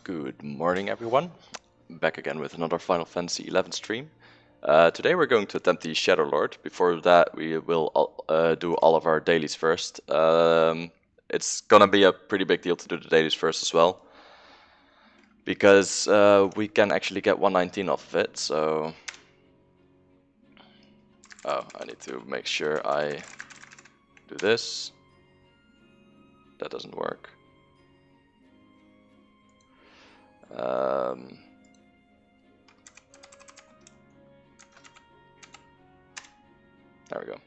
Good morning, everyone. Back again with another Final Fantasy XI stream. Today we're going to attempt the Shadow Lord. Before that, we will do all of our dailies first. It's gonna be a pretty big deal to do the dailies first as well, because we can actually get 119 off of it. So, I need to make sure I do this. That doesn't work. There we go.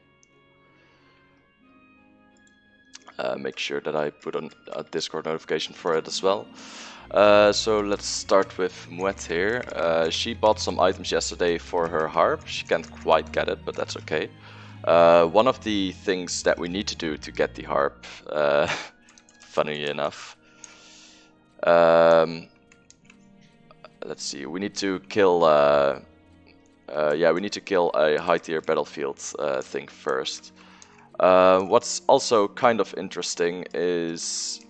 Make sure that I put on a Discord notification for it as well. So let's start with Muet here. She bought some items yesterday for her harp. She can't quite get it, but that's okay. One of the things that we need to do to get the harp, funny enough, let's see, we need to kill we need to kill a high tier battlefield thing first. What's also kind of interesting is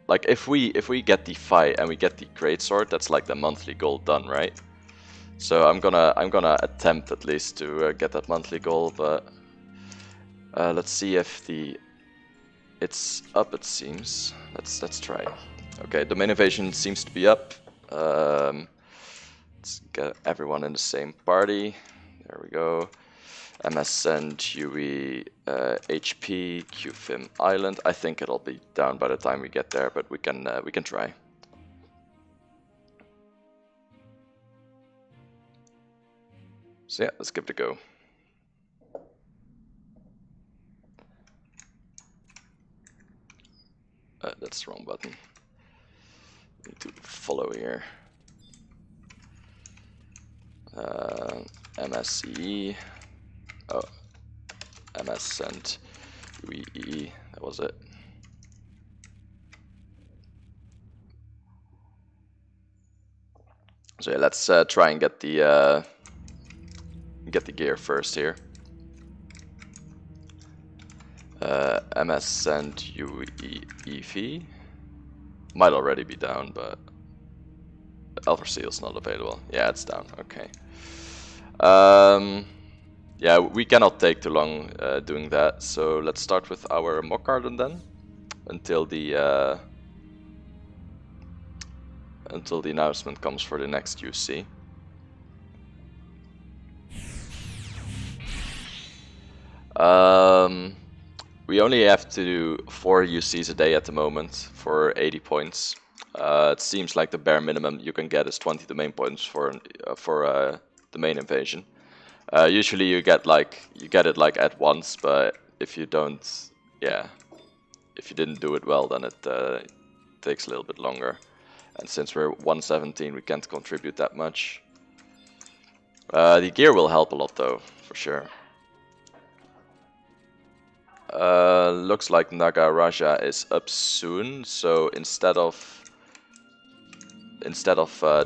like if we get the fight and we get the greatsword, that's like the monthly goal done, right? So I'm gonna attempt at least to get that monthly goal, but let's see if it's up. It seems. Let's try. Okay, domain invasion seems to be up. Let's get everyone in the same party. There we go. MS and UE, HP, QFIM Island. I think it'll be down by the time we get there, but we can try. So yeah, let's give it a go. That's the wrong button. Need to follow here. MSE. Oh, MS and UE. That was it. So yeah, let's try and get the gear first here. MS and UEV might already be down, but Alpha Seal's not available. Yeah, it's down. Okay. Yeah, we cannot take too long doing that. So let's start with our mock garden then, until the announcement comes for the next UC. We only have to do 4 UCs a day at the moment for 80 points. It seems like the bare minimum you can get is 20 domain points for the main invasion. Usually you get it like at once, but if you don't, if you didn't do it well, then it takes a little bit longer. And since we're 117, we can't contribute that much. The gear will help a lot though, for sure. Looks like Naga Raja is up soon, so instead of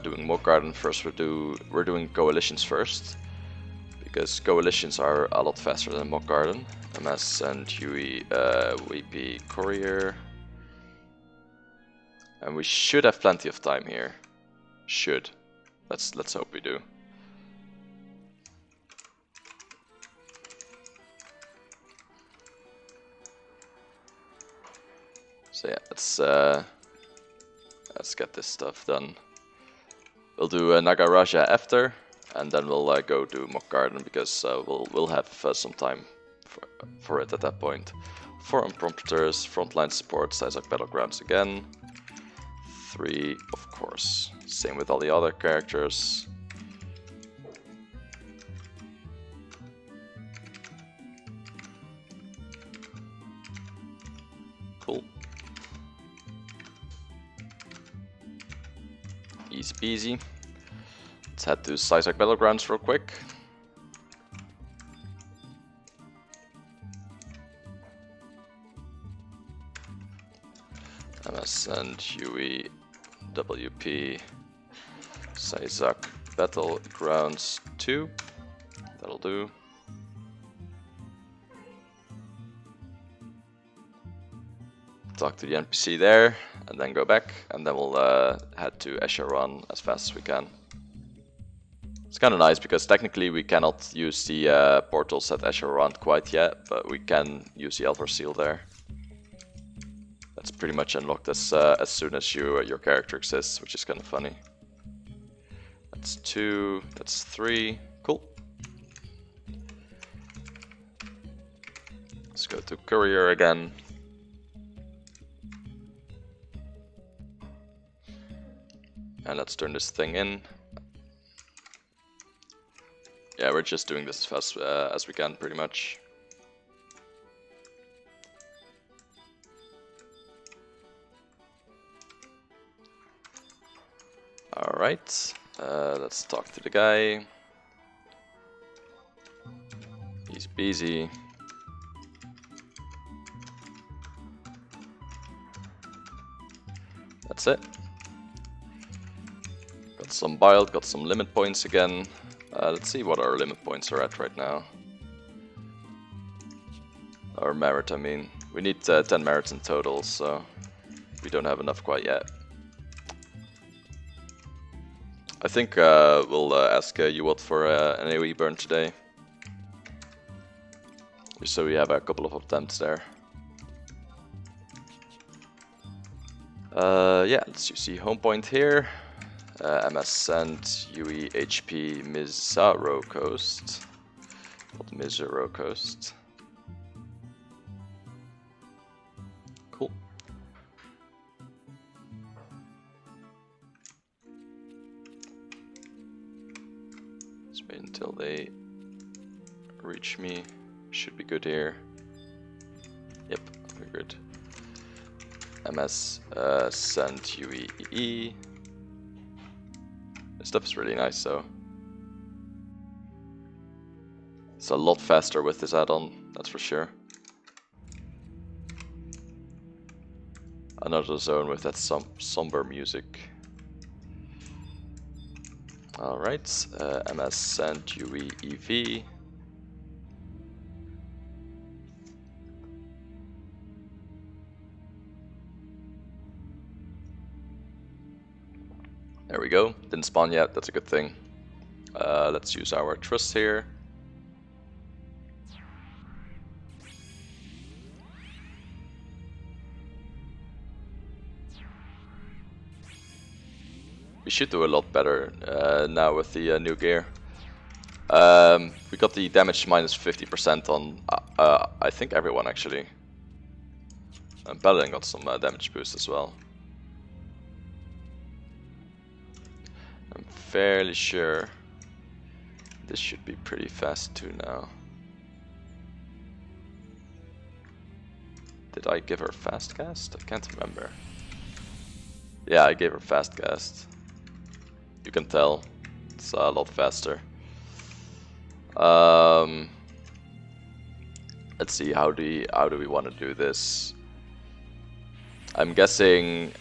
doing mock garden first, we're doing coalitions first, because coalitions are a lot faster than mock garden. MS and UE, VP courier, and we should have plenty of time here. Should. Let's hope we do. So yeah, let's get this stuff done. We'll do Naga Raja after, and then we'll go do mock garden, because we'll have some time for it at that point. Forum prompters, frontline support, Isaac battlegrounds again. 3, of course. Same with all the other characters. Cool. Easy peasy. Let's head to Isaac battlegrounds real quick. MS and UE, WP, Isaac battlegrounds 2. That'll do. talk to the NPC there, and then go back, and then we'll head to Escharon as fast as we can. It's kind of nice because technically we cannot use the portals at Escharon quite yet, but we can use the Elder Seal there. That's pretty much unlocked as soon as your character exists, which is kind of funny. That's 2, that's 3, cool. Let's go to Courier again. And let's turn this thing in. Yeah, we're just doing this as fast as we can, pretty much. Alright, let's talk to the guy. Easy peasy. That's it. Got some build, got some limit points again. Let's see what our limit points are at right now. Our merit, I mean. We need 10 merits in total, so we don't have enough quite yet. I think we'll ask you what for an AoE burn today. Just so we have a couple of attempts there. Yeah, let's use the home point here. MS Send, UE, HP, Missaro Coast. Not Missaro Coast. Cool. Let's wait until they reach me. Should be good here. Yep, we're good. MS Send, UE. This stuff is really nice though. It's a lot faster with this add-on, that's for sure. Another zone with that somber music. Alright, MS Send UE EV. There we go, didn't spawn yet, that's a good thing. Let's use our trust here. We should do a lot better now with the new gear. We got the damage minus 50% on, I think everyone actually. And Paladin got some damage boost as well. I'm fairly sure this should be pretty fast too now. Did I give her fast cast? I can't remember. Yeah, I gave her fast cast. You can tell it's a lot faster. Let's see, how do we want to do this? I'm guessing.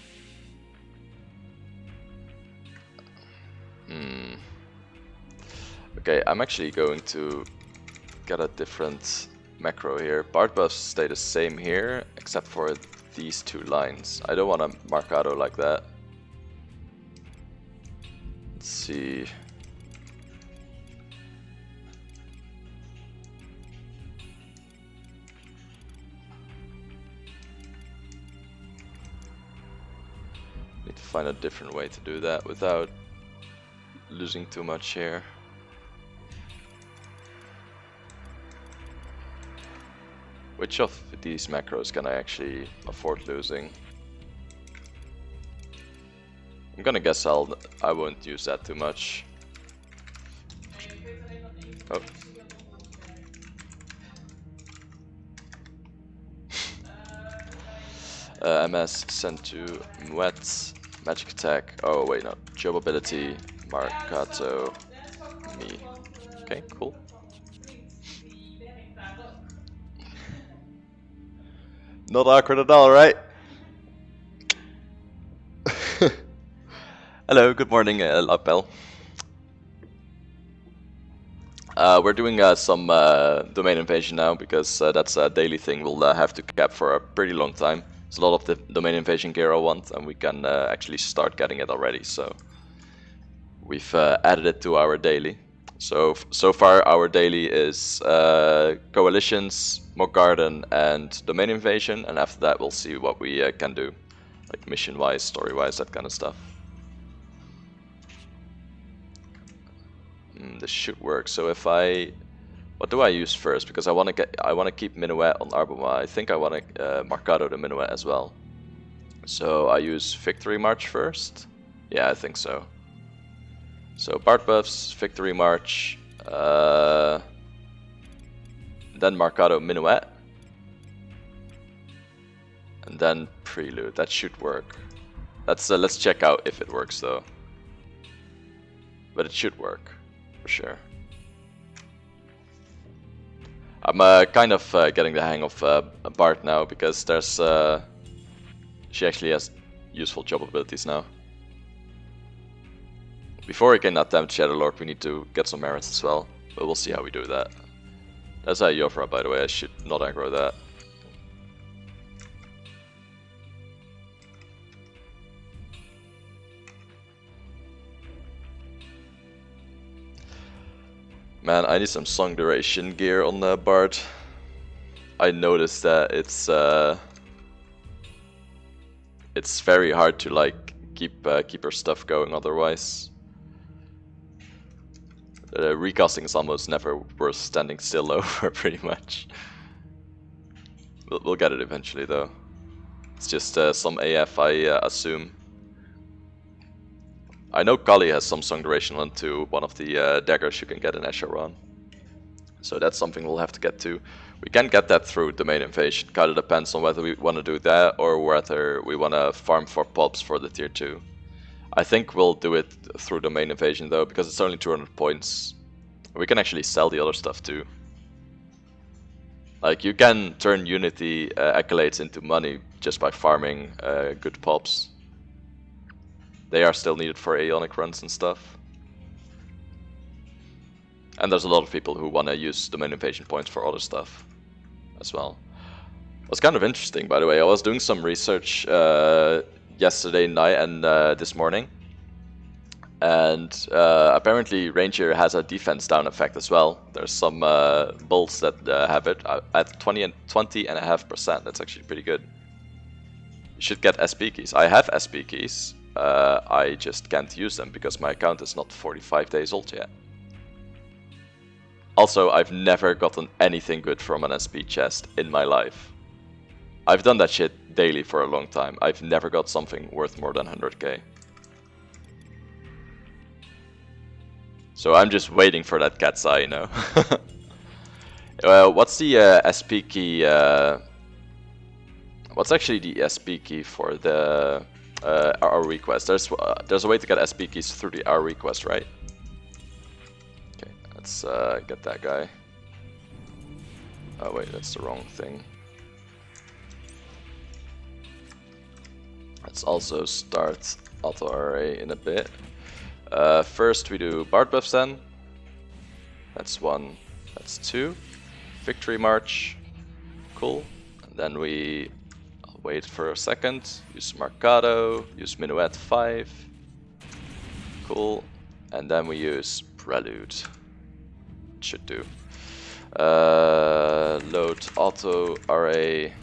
Okay, I'm actually going to get a different macro here. Bard buffs stay the same here, except for these two lines. I don't want a Marcado like that. Let's see. Need to find a different way to do that without losing too much here. Which of these macros can I actually afford losing? I'm gonna guess I won't use that too much. Oh. MS sent to Muet, magic attack. Oh wait, no, job ability, Marcato, me. Okay, cool. Not awkward at all, right? Hello, good morning, Lapel. We're doing some domain invasion now because that's a daily thing we'll have to cap for a pretty long time. There's a lot of the domain invasion gear I want, and we can actually start getting it already. So we've added it to our daily. So far our daily is coalitions, mock garden, and domain invasion, and after that we'll see what we can do, like mission wise, story wise, that kind of stuff. This should work. So if what do I use first? Because I want to keep Minuet on Arboma. I think I want to Marcado the Minuet as well. So I use Victory March first. Yeah, I think so. So Bard buffs, Victory March, then Marcado Minuet, and then Prelude. That should work. Let's check out if it works though. But it should work for sure. I'm kind of getting the hang of Bard now because there's she actually has useful job abilities now. Before we can attempt Shadowlord, we need to get some merits as well, but we'll see how we do that. That's a Yofra, by the way. I should not aggro that. Man, I need some song duration gear on the Bard. I noticed that it's very hard to like keep her stuff going otherwise. Recasting is almost never worth standing still over, pretty much. We'll get it eventually though. It's just some AF, I assume. I know Kali has some song duration onto one of the daggers you can get in Escharon. So that's something we'll have to get to. We can get that through domain invasion. Kinda depends on whether we want to do that or whether we want to farm for pops for the tier 2. I think we'll do it through domain invasion though, because it's only 200 points. We can actually sell the other stuff too. Like, you can turn Unity accolades into money just by farming good pops. They are still needed for Aeonic runs and stuff. And there's a lot of people who want to use domain invasion points for other stuff as well. It was kind of interesting, by the way. I was doing some research yesterday night and this morning. And apparently Ranger has a defense down effect as well. There's some bulls that have it at 20.5%. That's actually pretty good. You should get SP keys. I have SP keys. I just can't use them because my account is not 45 days old yet. Also, I've never gotten anything good from an SP chest in my life. I've done that shit daily for a long time. I've never got something worth more than 100k. So I'm just waiting for that cat's eye, you know. What's the SP key? What's actually the SP key for the our request? There's a way to get SP keys through the our request, right? Okay, let's get that guy. Oh wait, that's the wrong thing. Let's also start auto array in a bit. First we do Bard buffs then. That's 1, that's 2. Victory March. Cool. And then we wait for a second. Use Marcado. Use Minuet 5. Cool. And then we use Prelude. Should do. Load auto array.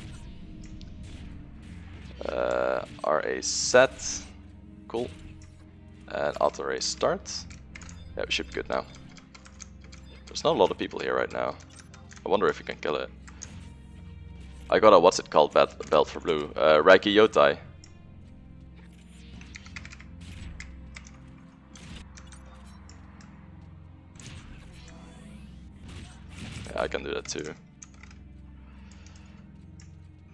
Array set. Cool. And auto array start. Yeah, we should be good now. There's not a lot of people here right now. I wonder if we can kill it. I got a what's it called belt for blue. Reiki Yotai. Yeah, I can do that too.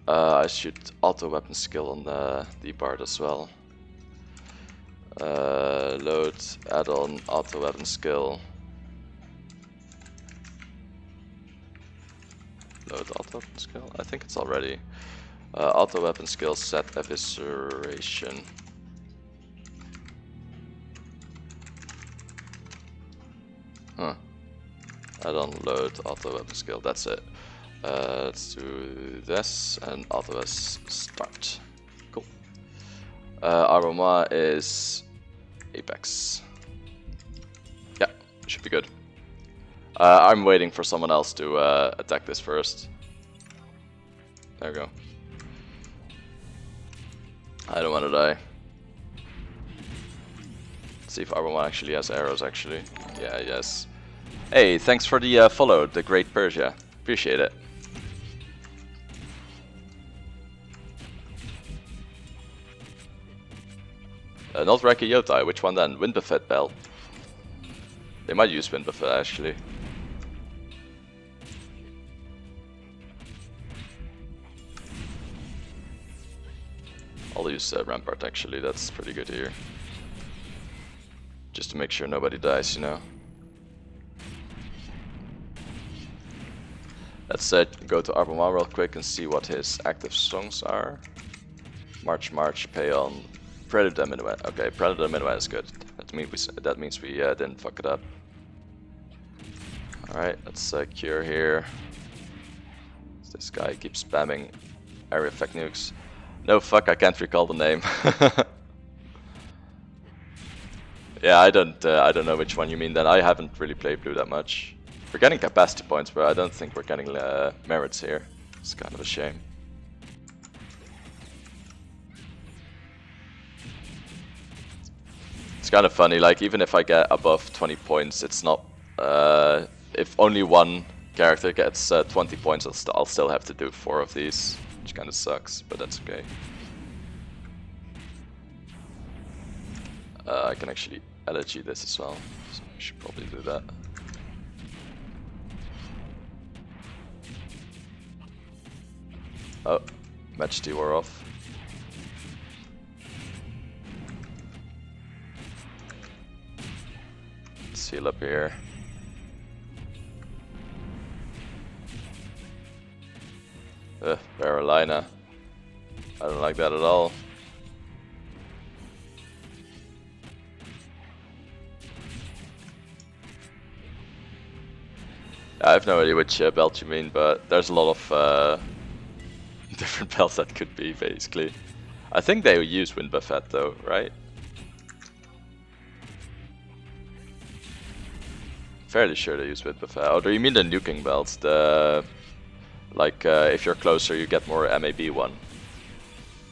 I should auto weapon skill on the Bard as well. Load add-on auto weapon skill. Load auto weapon skill? I think it's already. Auto weapon skill set evisceration. Huh. Add-on load auto weapon skill, that's it. Let's do this and Artemis start. Cool. Aroma is Apex. Yeah, should be good. I'm waiting for someone else to attack this first. There we go. I don't want to die. Let's see if Aroma actually has arrows actually. Yeah, yes. Hey, thanks for the follow, the Great Persia. Appreciate it. Not Reki Yotai, which one then? Wind Buffet Bell. They might use Wind Buffet actually. I'll use Rampart actually, that's pretty good here. Just to make sure nobody dies, you know. Let's go to Arbomar real quick and see what his active songs are. March, March, Payon, Predator Minuet. Okay, Predator Minuet is good. That means we didn't fuck it up. Alright, let's cure here. This guy keeps spamming area effect nukes. No, fuck, I can't recall the name. Yeah, I don't know which one you mean then. I haven't really played blue that much. We're getting capacity points, but I don't think we're getting merits here. It's kind of a shame. It's kind of funny, like even if I get above 20 points, it's not... if only one character gets 20 points, I'll still have to do 4 of these. Which kind of sucks, but that's okay. I can actually LG this as well, so I should probably do that. Oh, match T wore off. Let's heal up here. Carolina. I don't like that at all. I have no idea which belt you mean, but there's a lot of different belts that could be, basically. I think they use Wind Buffet though, right? Fairly sure they use Wind Buffet. Oh, do you mean the nuking belts? The... Like, if you're closer, you get more MAB one.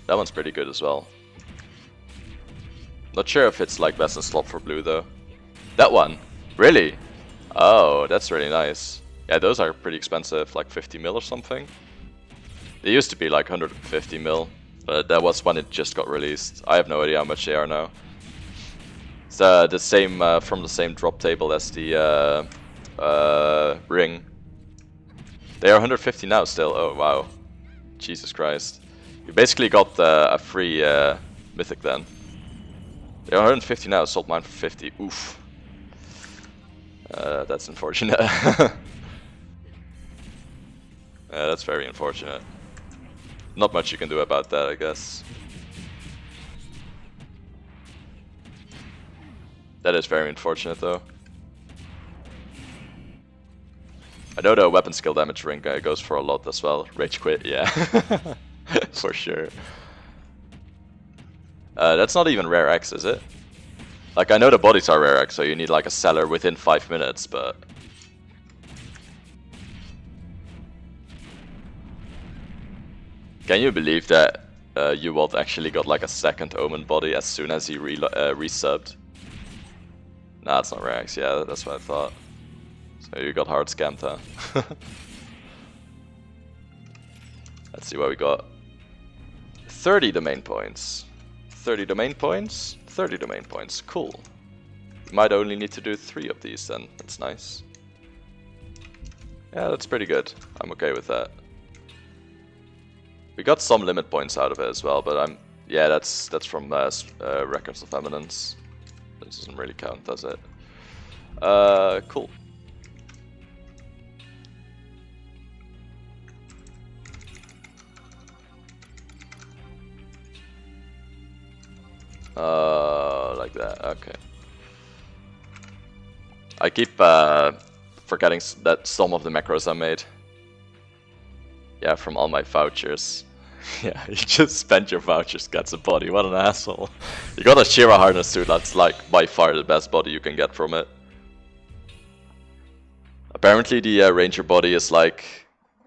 That one's pretty good as well. Not sure if it's like best in slot for blue though. That one? Really? Oh, that's really nice. Yeah, those are pretty expensive, like 50 mil or something. They used to be like 150 mil, but that was when it just got released. I have no idea how much they are now. It's the same, from the same drop table as the ring. They are 150 now still. Oh wow, Jesus Christ! You basically got a free mythic then. They are 150 now. Sold mine for 50. Oof. That's unfortunate. That's very unfortunate. Not much you can do about that, I guess. That is very unfortunate though. I know the weapon skill damage ring goes for a lot as well. Rage quit, yeah. For sure. That's not even rare X, is it? Like, I know the bodies are rare X, so you need like a seller within 5 minutes, but... Can you believe that Uwald actually got like a second Omen body as soon as he resubbed? Nah, it's not rare X, yeah, that's what I thought. So you got hard scammed, huh? Let's see what we got. 30 domain points. 30 domain points, 30 domain points. Cool. You might only need to do 3 of these then. That's nice. Yeah, that's pretty good. I'm okay with that. We got some limit points out of it as well, but yeah, that's from Records of Eminence. This doesn't really count, does it? Cool. Like that, okay. I keep forgetting that some of the macros I made. Yeah, from all my vouchers. Yeah, you just spent your vouchers, gets a body. What an asshole. You got a Shira harness too. That's like by far the best body you can get from it. Apparently the ranger body is like,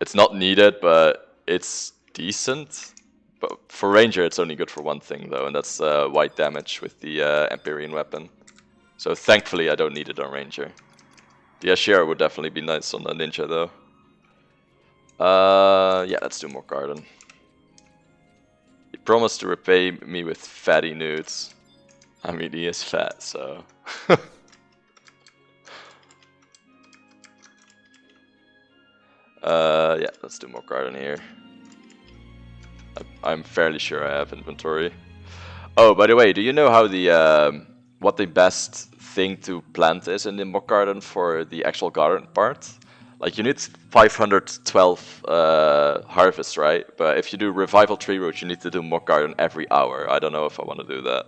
it's not needed, but it's decent. But for ranger, it's only good for one thing though, and that's white damage with the Empyrean weapon. So thankfully, I don't need it on ranger. The Ashira would definitely be nice on the ninja though. Yeah, let's do more garden. He promised to repay me with fatty nudes. I mean, he is fat, so. Yeah, let's do more garden here. I'm fairly sure I have inventory. Oh, by the way, do you know how the what the best thing to plant is in the mock garden for the actual garden part? Like you need 512 harvests, right? But if you do revival tree roots, you need to do mock garden every hour. I don't know if I want to do that.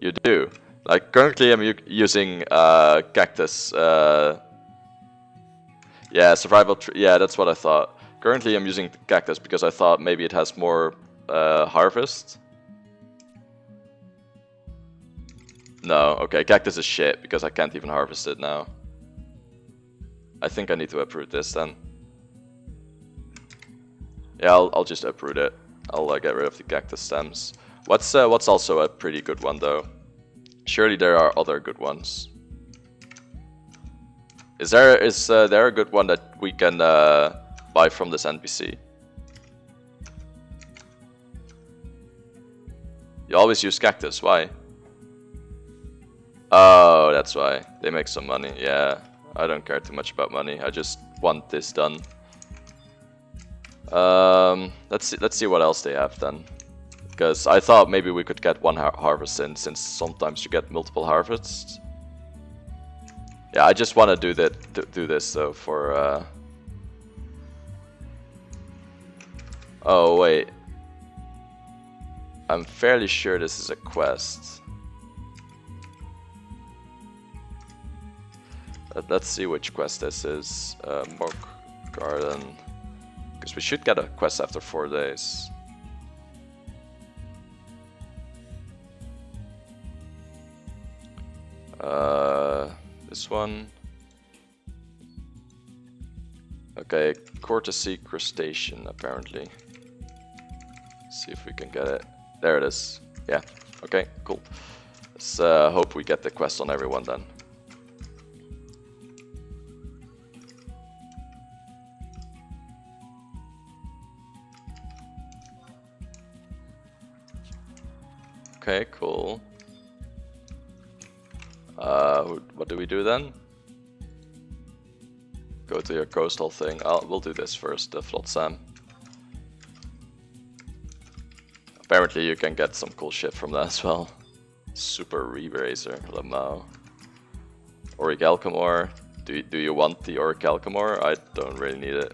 You do. Like currently, I'm using cactus. Yeah, survival tree. Yeah, that's what I thought. Currently, I'm using cactus because I thought maybe it has more harvest. No, okay, cactus is shit because I can't even harvest it now. I think I need to uproot this then. Yeah, I'll just uproot it. I'll get rid of the cactus stems. What's also a pretty good one though? Surely there are other good ones. Is there a good one that we can buy from this NPC? You always use cactus, why? Oh, that's why. They make some money, yeah. I don't care too much about money, I just want this done. Let's see what else they have then. Because I thought maybe we could get one harvest in, since sometimes you get multiple harvests. Yeah, I just want to do this though for. Oh wait, I'm fairly sure this is a quest. Let's see which quest this is. Mock Garden, because we should get a quest after 4 days. This one. Okay, courtesy crustacean apparently. See if we can get it. There it is. Yeah. Okay. Cool. Let's hope we get the quest on everyone then. Okay. Cool. What do we do then? Go to your coastal thing. We'll do this first, the Flotsam. Apparently you can get some cool shit from that as well. Super Rebrazer, Lamau. Auric Alchemore. Do you want the Auric Alchemore? I don't really need it.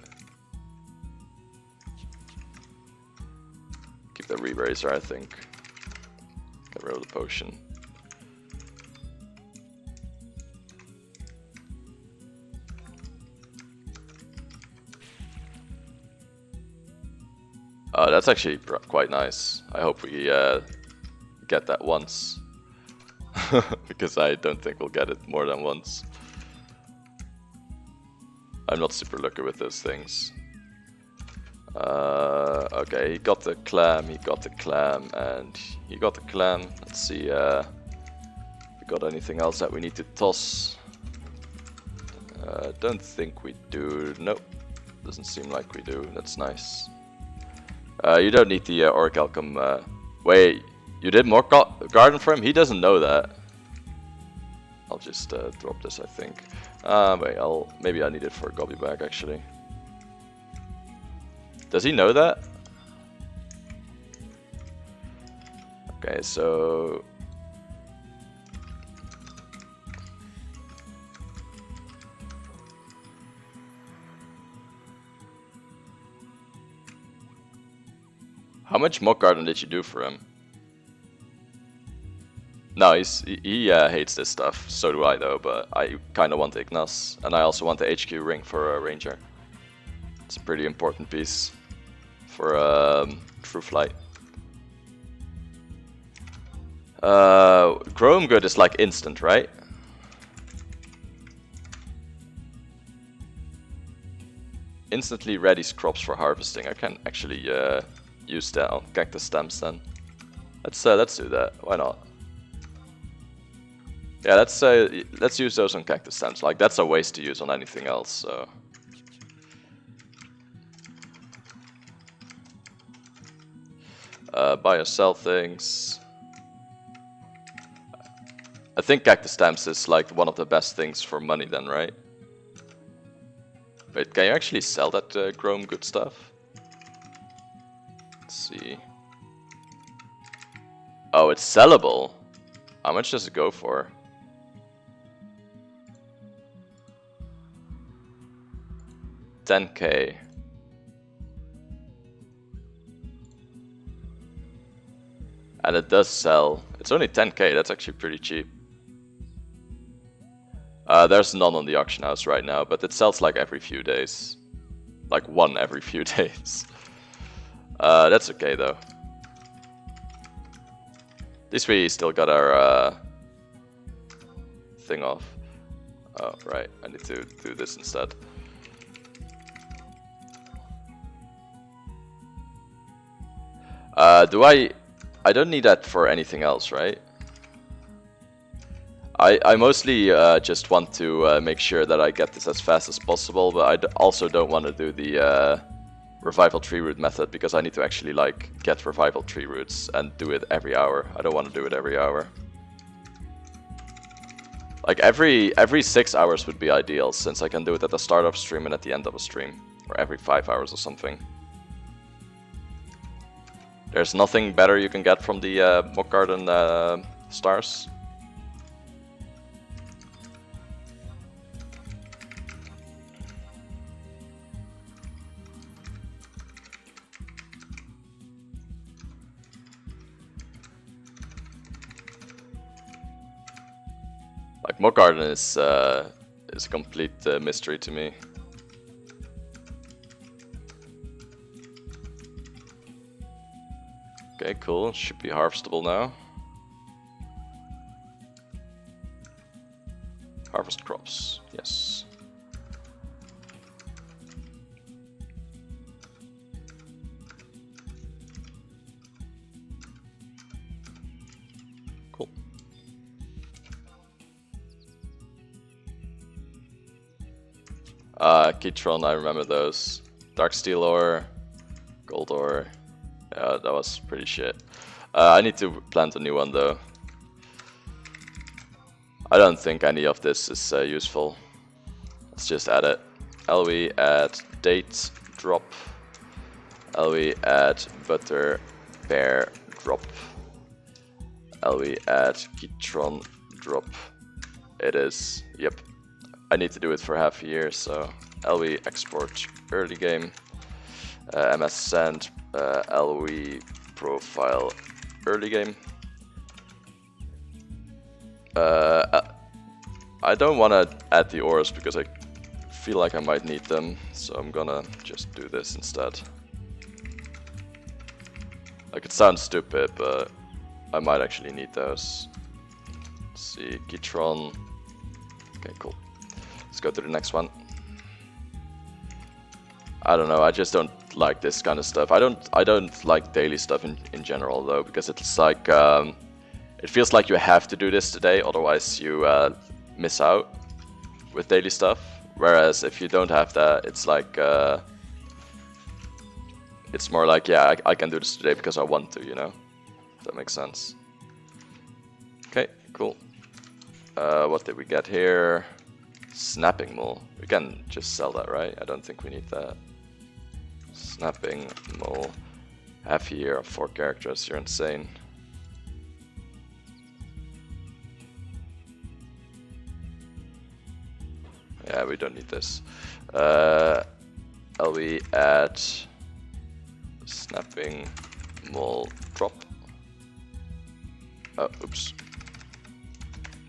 Keep the Rebrazer, I think. Get rid of the potion. That's actually quite nice. I hope we get that once. Because I don't think we'll get it more than once. I'm not super lucky with those things. Okay, he got the clam, and he got the clam. Let's see if we got anything else that we need to toss. Don't think we do. Nope, doesn't seem like we do. That's nice. You don't need the Auric Alchem. Wait, you did more garden for him? He doesn't know that. I'll just drop this, I think. Wait, maybe I need it for a gobby bag actually. Does he know that? Okay, so how much mock garden did you do for him? No, he hates this stuff. So do I though, but I kind of want Ignas, and I also want the HQ ring for a ranger. It's a pretty important piece for True Flight. Chrome Good is like instant, right? Instantly readies crops for harvesting. I can actually use that on cactus stems then. Let's do that. Why not? Yeah, let's use those on cactus stems. Like that's a waste to use on anything else. So. Buy or sell things. I think cactus stamps is like one of the best things for money then, right? Wait, can you actually sell that Chrome Good stuff? Let's see. Oh, it's sellable. How much does it go for? $10K. And it does sell. It's only 10K, that's actually pretty cheap. There's none on the auction house right now, but it sells like every few days. Like one every few days. That's okay though. At least we still got our thing off. Oh, right, I need to do this instead. I don't need that for anything else, right? I mostly just want to make sure that I get this as fast as possible, but I also don't want to do the revival tree root method because I need to actually like get revival tree roots and do it every hour. I don't want to do it every hour. Like every 6 hours would be ideal, since I can do it at the start of stream and at the end of a stream, or every 5 hours or something. There's nothing better you can get from the Mock Garden stars. Like Mock Garden is a complete mystery to me. Okay, cool. Should be harvestable now. Harvest crops, yes. Cool. Keytron, I remember those. Dark steel ore, gold ore. Yeah, that was pretty shit. I need to plant a new one though. I don't think any of this is useful. Let's just add it. LV add date drop. LV add butter pear drop. LV add Keytron drop. It is, yep. I need to do it for half a year, so LV export early game. MS send LV profile early game. I don't want to add the ores because I feel like I might need them, so I'm gonna just do this instead. Like, it sounds stupid, but I might actually need those. Let's see, Keytron. Okay, cool. Let's go to the next one. I don't know, I just don't like this kind of stuff. I don't like daily stuff in general though, because it's like it feels like you have to do this today, otherwise you miss out with daily stuff. Whereas if you don't have that, it's like it's more like, yeah, I can do this today because I want to, you know? If that makes sense. Okay, cool. What did we get here? Snapping mole. We can just sell that, right? I don't think we need that. Snapping mole. Half a year of 4 characters. You're insane. Yeah, we don't need this. LV add snapping mole drop. Oh, oops.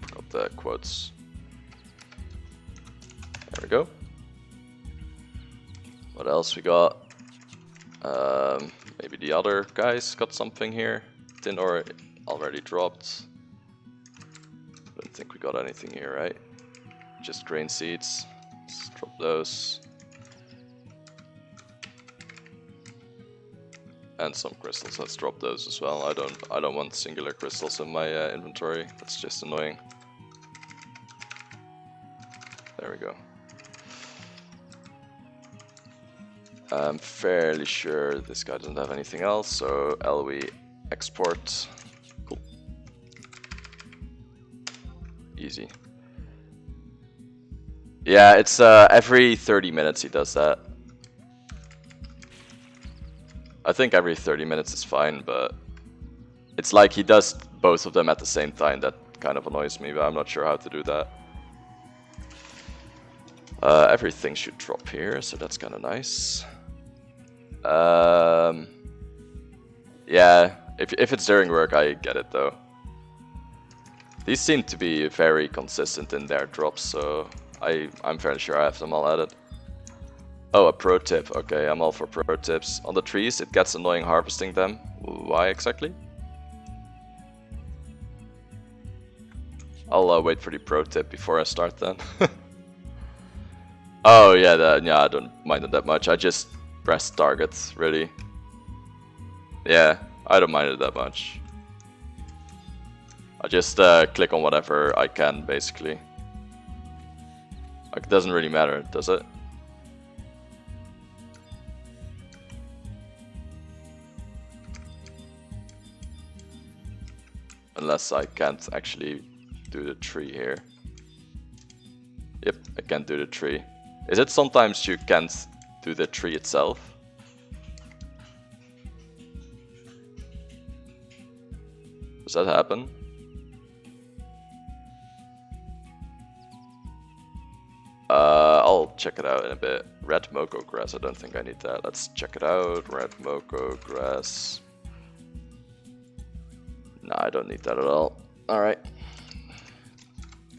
Forgot the quotes. There we go. What else we got? Maybe the other guys got something here. Tin ore already dropped. Don't think we got anything here, right? Just grain seeds. Let's drop those. And some crystals. Let's drop those as well. I don't want singular crystals in my inventory. That's just annoying. There we go. I'm fairly sure this guy doesn't have anything else, so LW export. Cool. Easy. Yeah, it's every 30 minutes he does that. I think every 30 minutes is fine, but it's like he does both of them at the same time. That kind of annoys me, but I'm not sure how to do that. Everything should drop here, so that's kind of nice. Yeah, if it's during work, I get it though. These seem to be very consistent in their drops, so I'm fairly sure I have them all added. Oh, a pro tip. Okay, I'm all for pro tips. On the trees, it gets annoying harvesting them. Why exactly? I'll wait for the pro tip before I start then. Oh yeah, yeah, I don't mind it that much. I just press target, really. Yeah, I don't mind it that much. I just click on whatever I can, basically. Like, it doesn't really matter, does it? Unless I can't actually do the tree here. Yep, I can't do the tree. Is it sometimes you can't do the tree itself? Does that happen? I'll check it out in a bit. Red Moko grass, I don't think I need that. Let's check it out. Red Moko grass. No, I don't need that at all. Alright.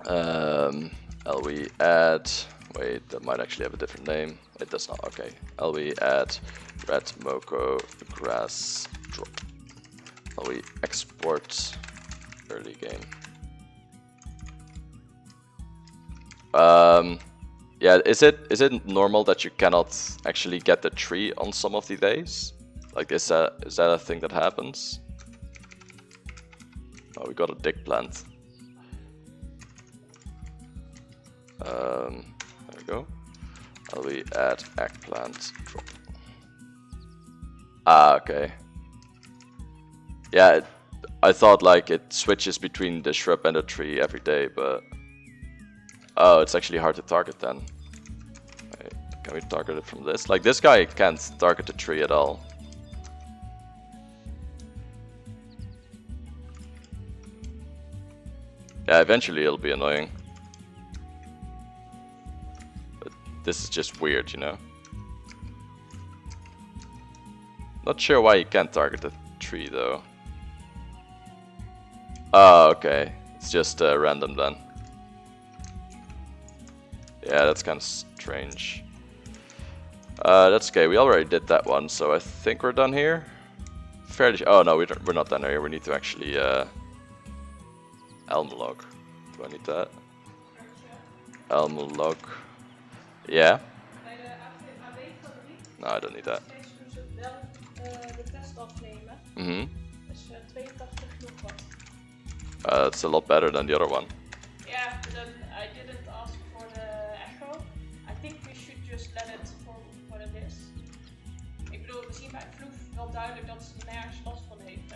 LW add. Wait, that might actually have a different name. It does not. Okay. LW add red Moko grass drop. LW export early game. Yeah, is it normal that you cannot actually get the tree on some of the days? Like, is that a thing that happens? Oh, we got a dig plant. There we go. We add eggplant drop. Ah, okay. Yeah, I thought like it switches between the shrub and the tree every day, but oh, it's actually hard to target then. Wait, can we target it from this? Like, this guy can't target the tree at all. Yeah, eventually it'll be annoying. But this is just weird, you know? Not sure why you can't target the tree though. Oh, okay. It's just random then. Yeah, that's kind of strange. That's okay. We already did that one, so I think we're done here. Fairly. Oh no, we're not done here. We need to actually elm log. Do I need that? Elm log. Yeah. No, I don't need that. Mm-hmm. That's a lot better than the other one. Yeah, but then I didn't ask for the echo. I think we should just let it for what it is. Ik bedoel, we zien bij Vloef wel duidelijk dat ze nergens last van heeft.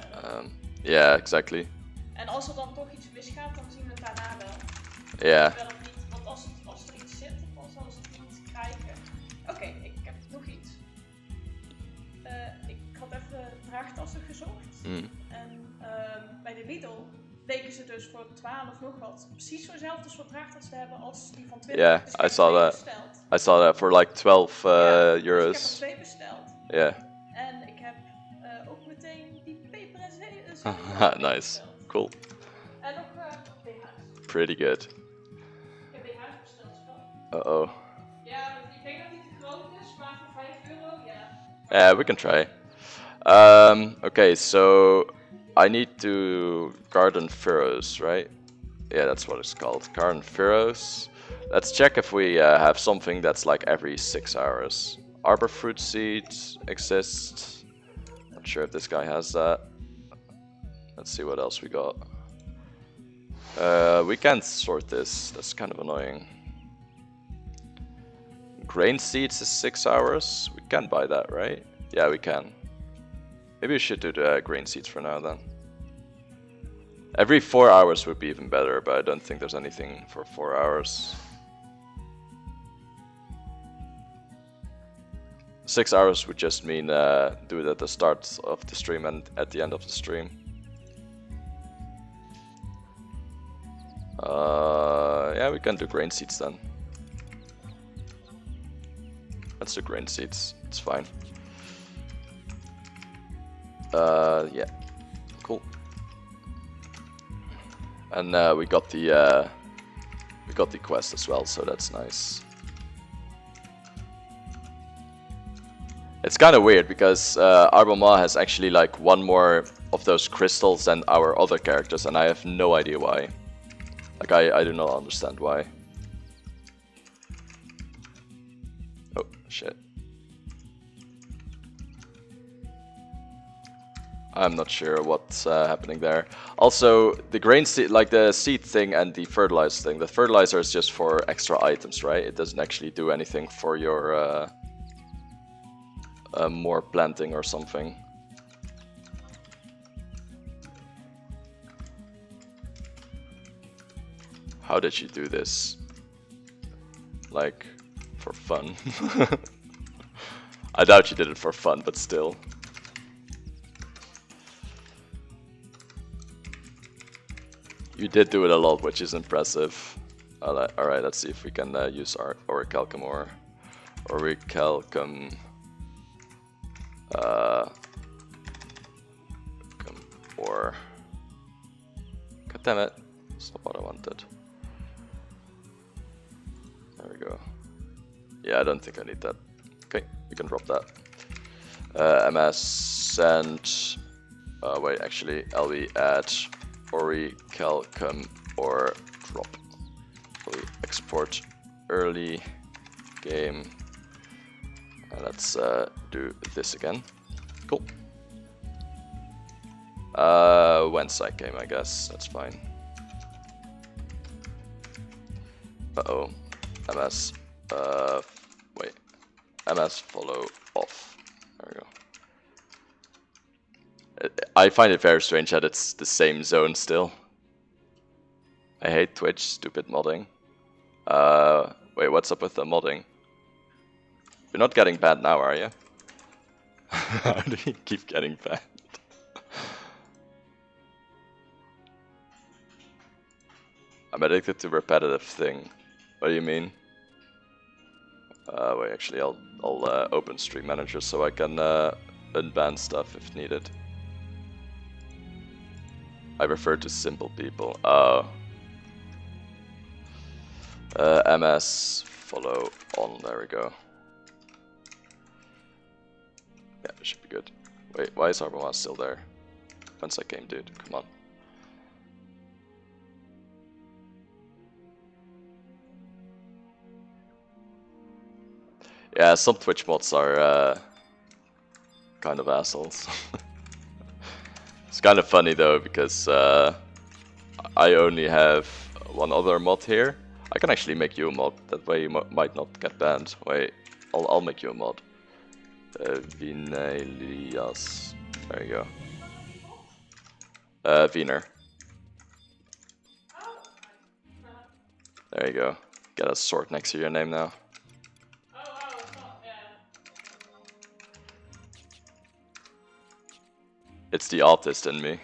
Yeah, exactly. En als er dan toch iets misgaat, dan zien we het daarna wel. Yeah. Wel het niet, want als er iets zit, dan zal ze het niet krijgen. Oké, ik heb nog iets. Ik had even draagtassen gezocht. En bij de Lidl bleken ze dus voor 12 nog wat precies zo'nzelfde soort draagtas te hebben als die van 20. Yeah, dus I saw that. besteld. I saw that for like 12 euros. Dus ik heb er 2 besteld. Yeah. En ik heb ook meteen die peper en zee Nice. besteld. Cool. En nog BH's. Pretty good. Ik heb BH's besteld, schat. Uh-oh. Ja, ik denk dat die te groot is, maar voor 5 Yeah, we can try. Okay, so I need to garden furrows, right? Yeah, that's what it's called. Garden furrows. Let's check if we have something that's like every 6 hours. Arbor fruit seeds exist. Not sure if this guy has that. Let's see what else we got. We can't sort this. That's kind of annoying. Grain seeds is 6 hours. We can buy that, right? Yeah, we can. Maybe we should do the grain seeds for now then. Every 4 hours would be even better, but I don't think there's anything for 4 hours. 6 hours would just mean do it at the start of the stream and at the end of the stream. Yeah, we can do grain seeds then. Let's do grain seeds. It's fine. Yeah, cool. And we got the quest as well, so that's nice. It's kind of weird because Arboma has actually like one more of those crystals than our other characters, and I have no idea why. Like I do not understand why. Oh shit. I'm not sure what's happening there. Also, the grain seed, like the seed thing and the fertilizer thing. The fertilizer is just for extra items, right? It doesn't actually do anything for your more planting or something. How did you do this? Like, for fun? I doubt you did it for fun, but still. You did do it a lot, which is impressive. Alright, let's see if we can use our orichalcum or orichalcum. Or god damn it, that's not what I wanted. There we go. Yeah, I don't think I need that. Okay, we can drop that. MS and wait, actually, LV add orichalcum or drop. We export early game. And let's do this again. Cool. When side game, I guess. That's fine. Uh-oh. MS. Wait. MS follow off. There we go. I find it very strange that it's the same zone still. I hate Twitch, stupid modding. Wait, what's up with the modding? You're not getting banned now, are you? How do you keep getting banned? I'm addicted to repetitive thing. What do you mean? Wait, actually, I'll open Stream Manager so I can unban stuff if needed. I refer to simple people. Oh. MS follow on. There we go. Yeah, it should be good. Wait, why is Arboma still there? When's that game, dude? Come on. Yeah, some Twitch mods are kind of assholes. It's kind of funny though, because I only have one other mod here. I can actually make you a mod, that way you might not get banned. Wait, I'll make you a mod. Vinelias. There you go. Wiener. There you go. Get a sword next to your name now. It's the artist in me.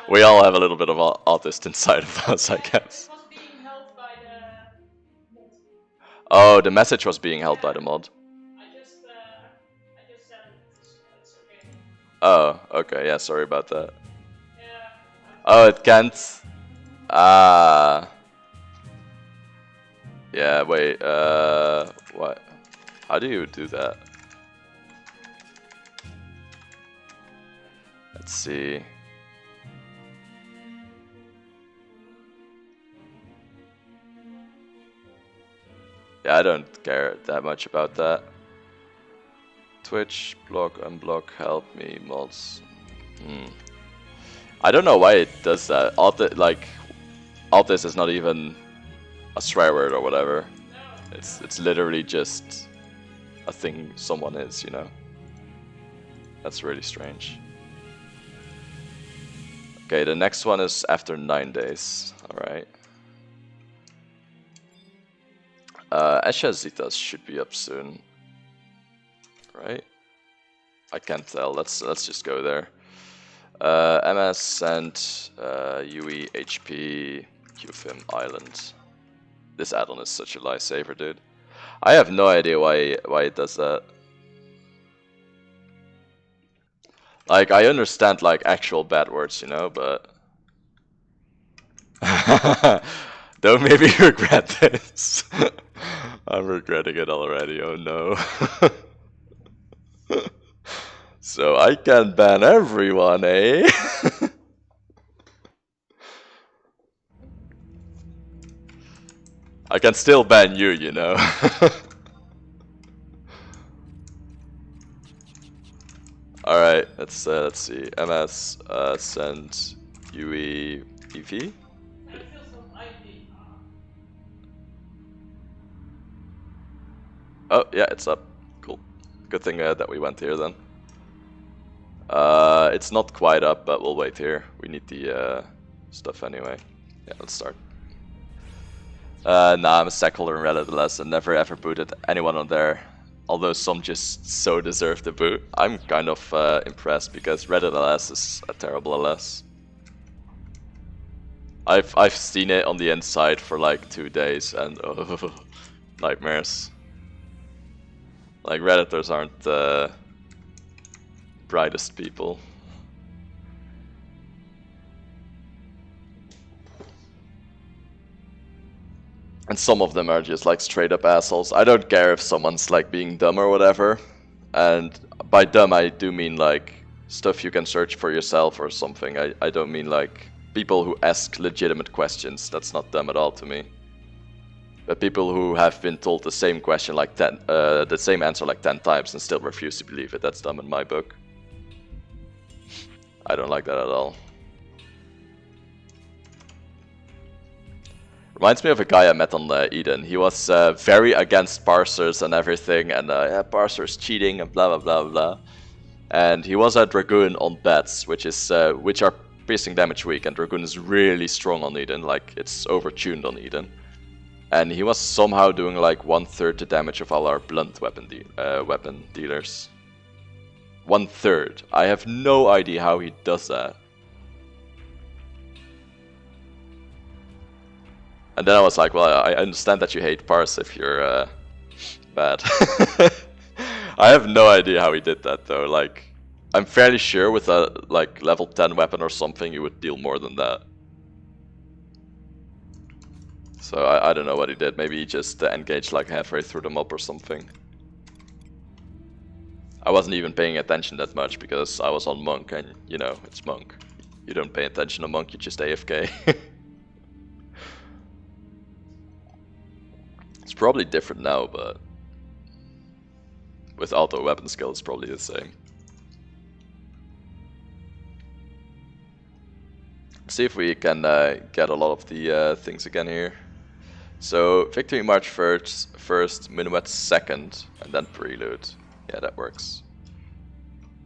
We all have a little bit of artist inside of us, I guess. It was being held by the mod. Oh, the message was being held by the mod. I just said it's okay. Oh, okay, yeah, sorry about that. Yeah. Oh, it can't. Ah. Yeah, wait, what? How do you do that? Let's see. Yeah, I don't care that much about that. Twitch, block, unblock, help me, mods. I don't know why it does that. All this is not even a swear word or whatever. It's literally just a thing someone is, you know. That's really strange. Okay, the next one is after 9 days. Alright. Asha Zitas should be up soon. Right? I can't tell. Let's just go there. MS and UE HP QFIM Island. This add-on is such a lifesaver, dude. I have no idea why it does that. Like, I understand like actual bad words, you know, but don't make me regret this. I'm regretting it already. Oh no. So I can ban everyone, eh? I can still ban you, you know. All right, let's see. MS send UE EV. Oh yeah, it's up. Cool. Good thing that we went here then. It's not quite up, but we'll wait here. We need the stuff anyway. Yeah, let's start. Nah, I'm a stackholder in Reddit and never ever booted anyone on there. Although some just so deserve the boot. I'm kind of impressed because Reddit LS is a terrible LS. I've seen it on the inside for like 2 days and oh, nightmares. Like Redditors aren't the brightest people. And some of them are just like straight up assholes. I don't care if someone's like being dumb or whatever. And by dumb I do mean like stuff you can search for yourself or something. I don't mean like people who ask legitimate questions. That's not dumb at all to me. But people who have been told the same question like the same answer like 10 times and still refuse to believe it, that's dumb in my book. I don't like that at all. Reminds me of a guy I met on Eden. He was very against parsers and everything, and yeah, parsers cheating and blah blah blah blah. And he was a Dragoon on bats, which are piercing damage weak, and Dragoon is really strong on Eden, like it's overtuned on Eden. And he was somehow doing like 1/3 the damage of all our blunt weapon dealers. 1/3. I have no idea how he does that. And then I was like, well, I understand that you hate parse if you're bad. I have no idea how he did that though. Like, I'm fairly sure with a like level 10 weapon or something, you would deal more than that. So I don't know what he did. Maybe he just engaged like halfway through the mob or something. I wasn't even paying attention that much because I was on Monk, and you know, it's Monk. You don't pay attention to Monk, you just AFK. It's probably different now, but with auto weapon skill it's probably the same. See if we can get a lot of the things again here. So Victory March first, Minuet second, and then Prelude. Yeah, that works.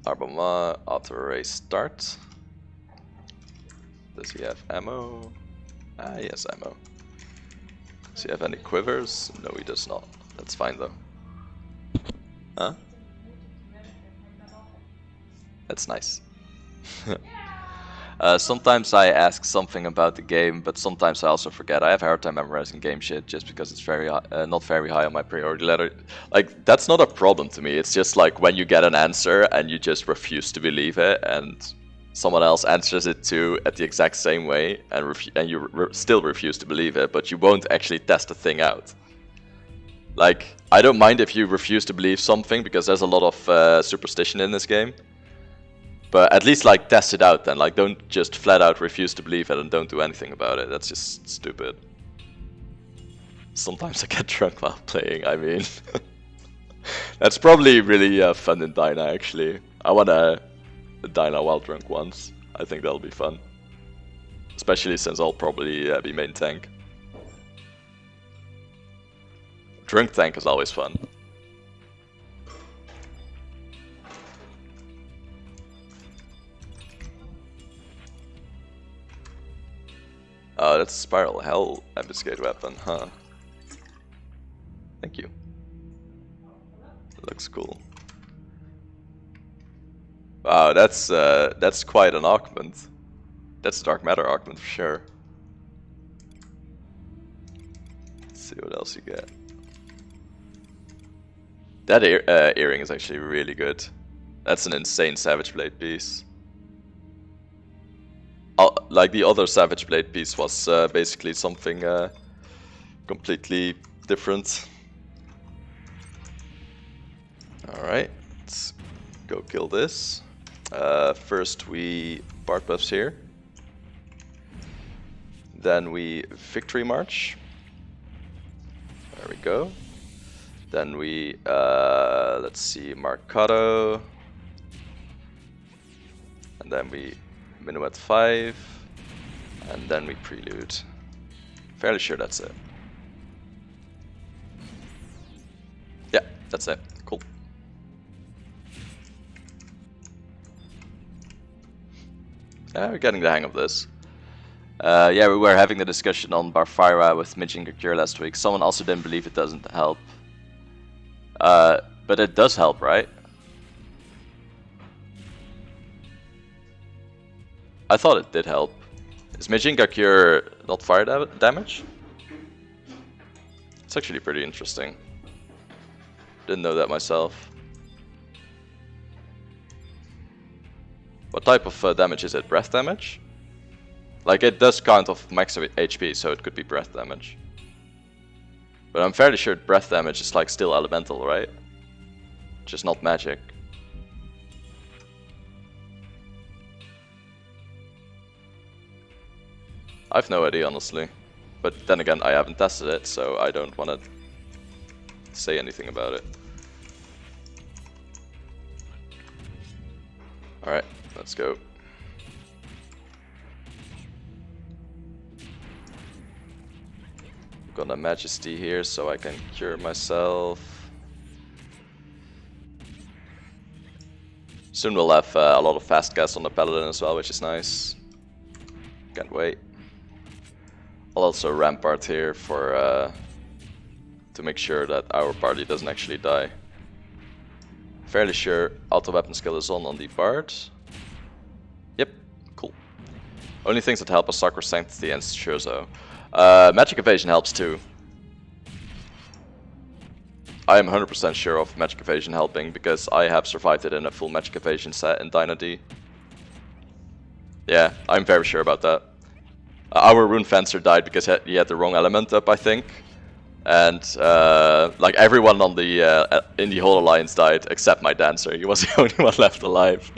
Arbama, auto race start. Does he have ammo? Ah, he has ammo. Does he have any quivers? No, he does not. That's fine though. Huh? That's nice. Sometimes I ask something about the game, but sometimes I also forget. I have a hard time memorizing game shit just because it's very not very high on my priority ladder. Like, that's not a problem to me. It's just like when you get an answer and you just refuse to believe it, and someone else answers it too at the exact same way, and you still refuse to believe it, but you won't actually test the thing out. Like, I don't mind if you refuse to believe something because there's a lot of superstition in this game. But at least like test it out then. Like don't just flat out refuse to believe it and don't do anything about it. That's just stupid. Sometimes I get drunk while playing, I mean. That's probably really fun in Dyna actually. I wanna Dyna while drunk once. I think that'll be fun. Especially since I'll probably be main tank. Drunk tank is always fun. Oh, that's Spiral Hell Ambuscade weapon, huh? Thank you. Looks cool. Wow, that's quite an augment. That's a dark matter augment for sure. Let's see what else you get. That earring is actually really good. That's an insane Savage Blade piece. Like the other Savage Blade piece was basically something completely different. Alright, let's go kill this. First we Bard buffs here. Then we Victory March. There we go. Then we, let's see, Marcato. And then we Minuet 5. And then we Prelude. Fairly sure that's it. Yeah, that's it. Cool. We're getting the hang of this. Yeah, we were having the discussion on Barfira with Midging Cure last week. Someone also didn't believe it doesn't help. But it does help, right? I thought it did help. Is Midging Cure not fire damage? It's actually pretty interesting. Didn't know that myself. What type of damage is it? Breath damage? Like it does count off max HP, so it could be breath damage. But I'm fairly sure breath damage is like still elemental, right? Just not magic. I've no idea, honestly. But then again, I haven't tested it, so I don't want to say anything about it. Alright, let's go. Got a Majesty here so I can cure myself. Soon we'll have a lot of fast cast on the Paladin as well, which is nice. Can't wait. I'll also Rampart here for to make sure that our party doesn't actually die. Fairly sure auto weapon skill is on the Bard. Yep, cool. Only things that help are Sacred Sanctity and Shuzo. Magic Evasion helps too. I am 100% sure of Magic Evasion helping because I have survived it in a full Magic Evasion set in Dyna D. Yeah, I'm very sure about that. Our Rune Fencer died because he had the wrong element up, I think. And like everyone on the in the whole alliance died except my Dancer. He was the only one left alive.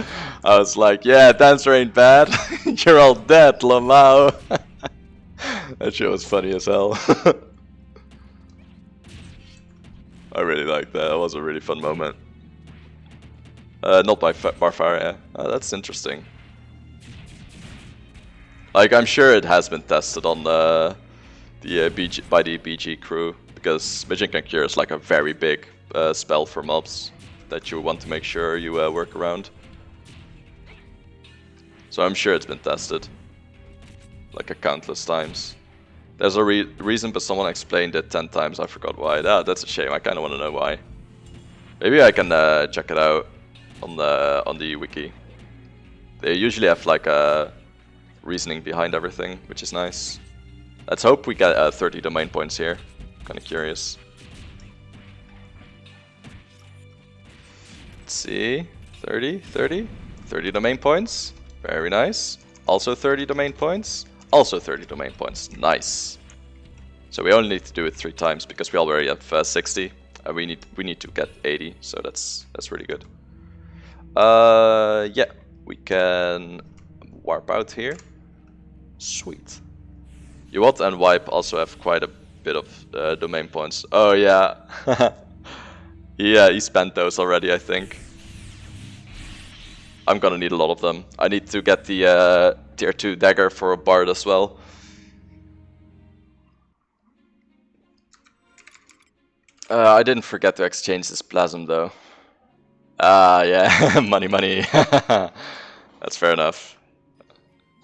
I was like, yeah, Dancer ain't bad. You're all dead, Lamau. That shit was funny as hell. I really liked that. That was a really fun moment. Not by Barfire, yeah. That's interesting. Like, I'm sure it has been tested on by the BG crew, because Midging Cure is like a very big spell for mobs that you want to make sure you work around. So I'm sure it's been tested, like a countless times. There's a reason, but someone explained it 10 times, I forgot why. That's a shame, I kind of want to know why. Maybe I can check it out on the wiki. They usually have like a reasoning behind everything, which is nice. Let's hope we get 30 domain points here. Kind of curious. Let's see, 30 domain points. Very nice. Also 30 domain points. Also 30 domain points. Nice. So we only need to do it 3 times because we already have 60. We need to get 80. So that's really good. Yeah, we can warp out here. Sweet. Yuot and Wipe also have quite a bit of domain points. Oh yeah. Yeah, he spent those already, I think. I'm gonna need a lot of them. I need to get the tier 2 dagger for a bard as well. I didn't forget to exchange this plasm though. Ah, yeah, money, money. That's fair enough.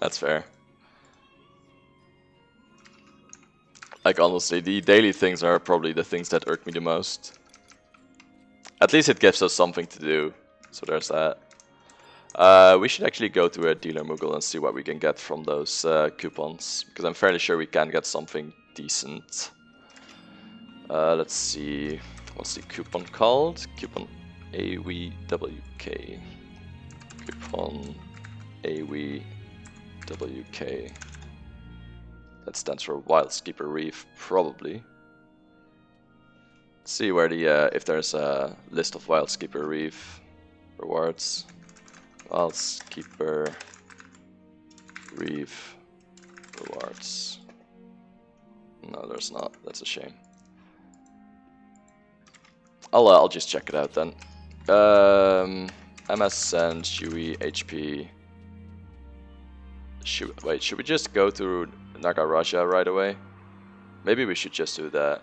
That's fair. Like, honestly, the daily things are probably the things that irk me the most. At least it gives us something to do, so there's that. We should actually go to a dealer Moogle and see what we can get from those coupons, because I'm fairly sure we can get something decent. Let's see, what's the coupon called? Coupon AWWK. Coupon AWWK. That stands for Wildskeeper Reef, probably. Let's see where the if there's a list of Wildskeeper Reef rewards. Wildskeeper Reef rewards. No, there's not. That's a shame. I'll just check it out then. MS and Shui HP. Wait, should we just go to Nagaraja right away? Maybe we should just do that.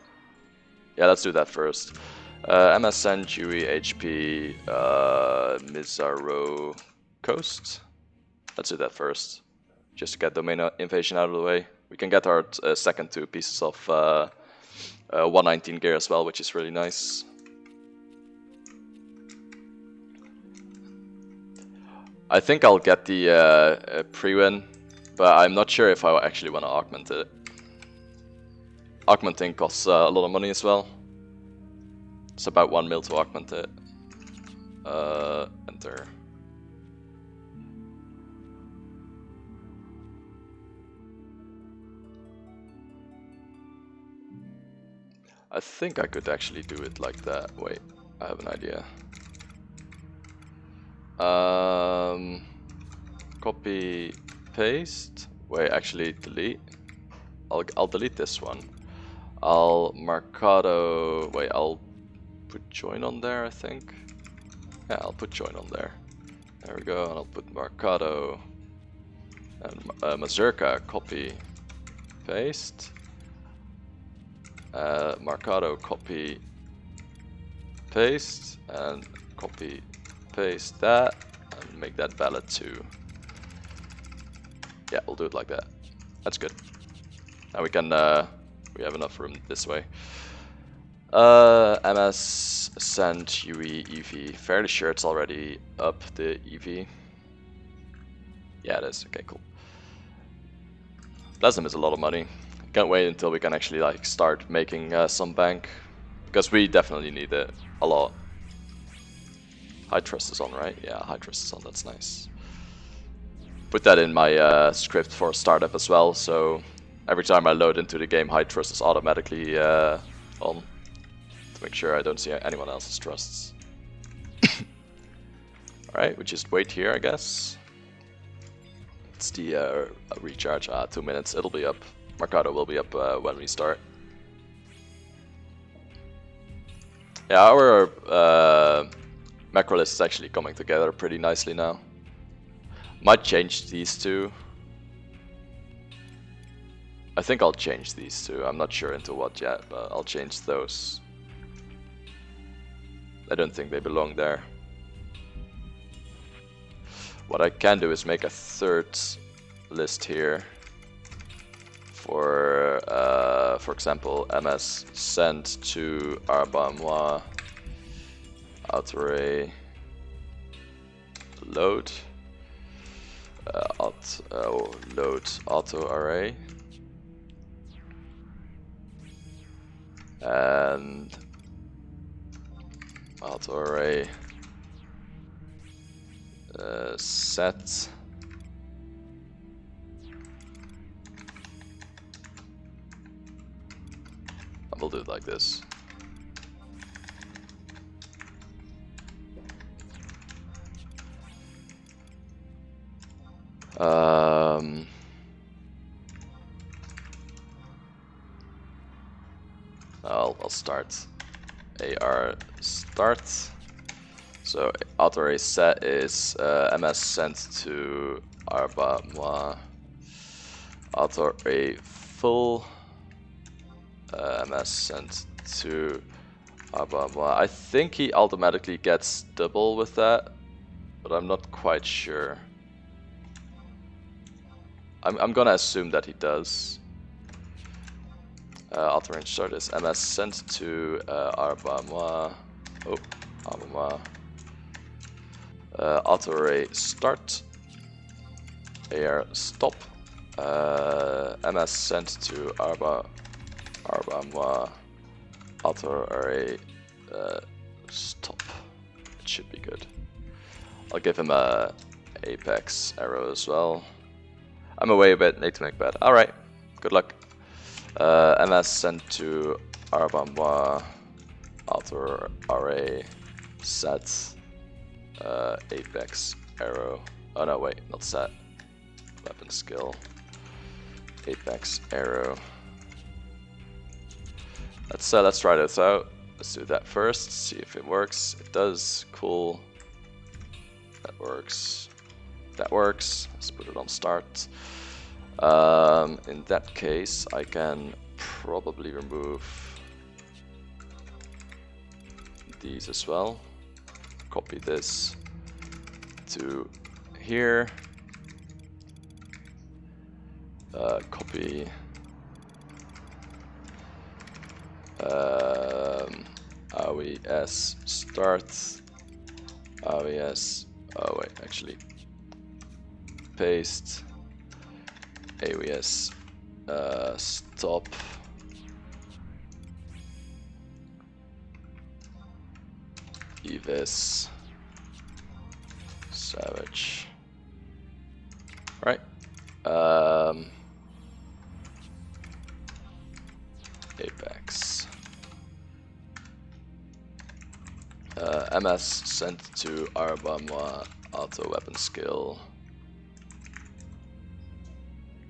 Yeah, let's do that first. MSN, Dewey, HP, Mizaro, Coast. Let's do that first, just to get domain invasion out of the way. We can get our second 2 pieces of 119 gear as well, which is really nice. I think I'll get the pre-win, but I'm not sure if I actually want to augment it. Augmenting costs a lot of money as well. It's about 1 mil to augment it. Enter. I think I could actually do it like that. Wait, I have an idea. Copy, paste. Wait, actually delete. I'll delete this one. I'll Mercado. Wait, I'll put join on there, I think. Yeah, I'll put join on there. There we go, and I'll put Mercado and Mazurka. Copy, paste. Mercado, copy, paste, and copy, paste that, and make that valid too. Yeah, we'll do it like that. That's good. Now we can. We have enough room this way. MS send UE EV. Fairly sure it's already up the EV. Yeah, it is. Okay, cool. Plasm is a lot of money. Can't wait until we can actually like start making some bank, because we definitely need it a lot. High trust is on, right? Yeah, high trust is on. That's nice. Put that in my script for startup as well. So every time I load into the game, high trust is automatically on, to make sure I don't see anyone else's trusts. Alright, we just wait here, I guess. It's the recharge. 2 minutes, it'll be up. Mercado will be up when we start. Yeah, our macro list is actually coming together pretty nicely now. Might change these two. I think I'll change these two. I'm not sure into what yet, but I'll change those. I don't think they belong there. What I can do is make a third list here. For example, MS send to Arbamwa auto array load load auto array, and auto array set we'll do it like this. I'll start. AR start. So auto array set is MS sent to Arba moi. Auto array full. MS sent to Arba moi. I think he automatically gets double with that, but I'm not quite sure. I'm gonna assume that he does. Auto range start is MS sent to Arba moi. Oh, Arba moi. Auto array start. AR stop. MS sent to Arba moi. Auto array stop. It should be good. I'll give him a apex arrow as well. I'm away a bit, need to make bed. Alright, good luck. MS sent to Arba moi. Auto array set. Apex arrow. Oh no, wait, not set. Weapon skill. Apex arrow. Let's try this out. Let's do that first. See if it works. It does. Cool. That works. That works. Let's put it on start. In that case, I can probably remove these as well. Copy this to here. Copy AWS start. AWS. Oh wait, actually paste. AWS stop. Evis savage. All right. Apex. MS sent to Arba moi. Auto weapon skill.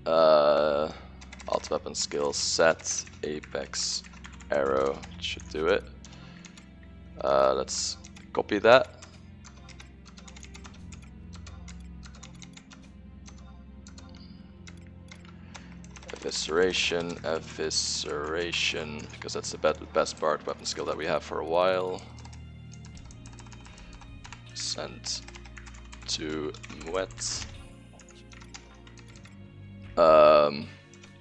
Auto weapon skill set. Apex arrow should do it. Let's copy that. Evisceration, because that's the best part weapon skill that we have for a while. Sent to Moet.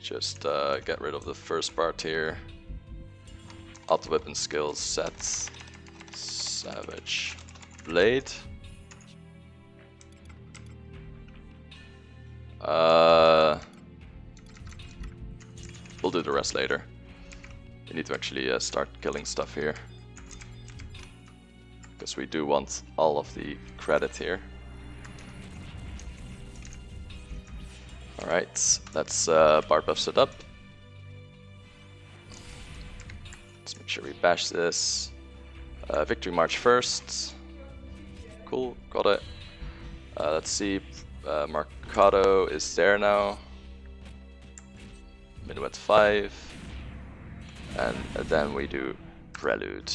Just get rid of the first part here. Auto weapon skill set. Savage blade. We'll do the rest later. We need to actually start killing stuff here, because we do want all of the credit here. Alright, let's bar buff it up. Let's make sure we bash this. Victory March first. Cool, got it. Let's see, Mercado is there now. Minuet 5. And then we do Prelude.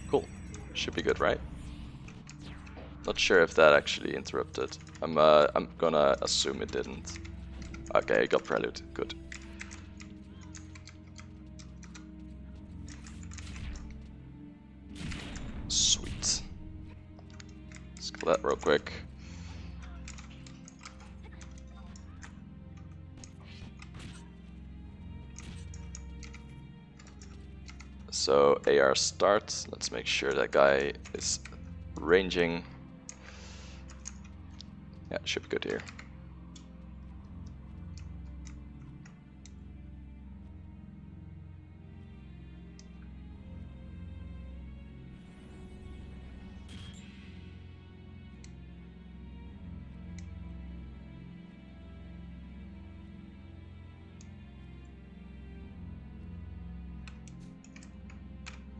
Cool, should be good, right? Not sure if that actually interrupted. I'm gonna assume it didn't. Okay, I got Prelude, good. Sweet. Let's kill that real quick. So AR start, let's make sure that guy is ranging. Yeah, should be good here.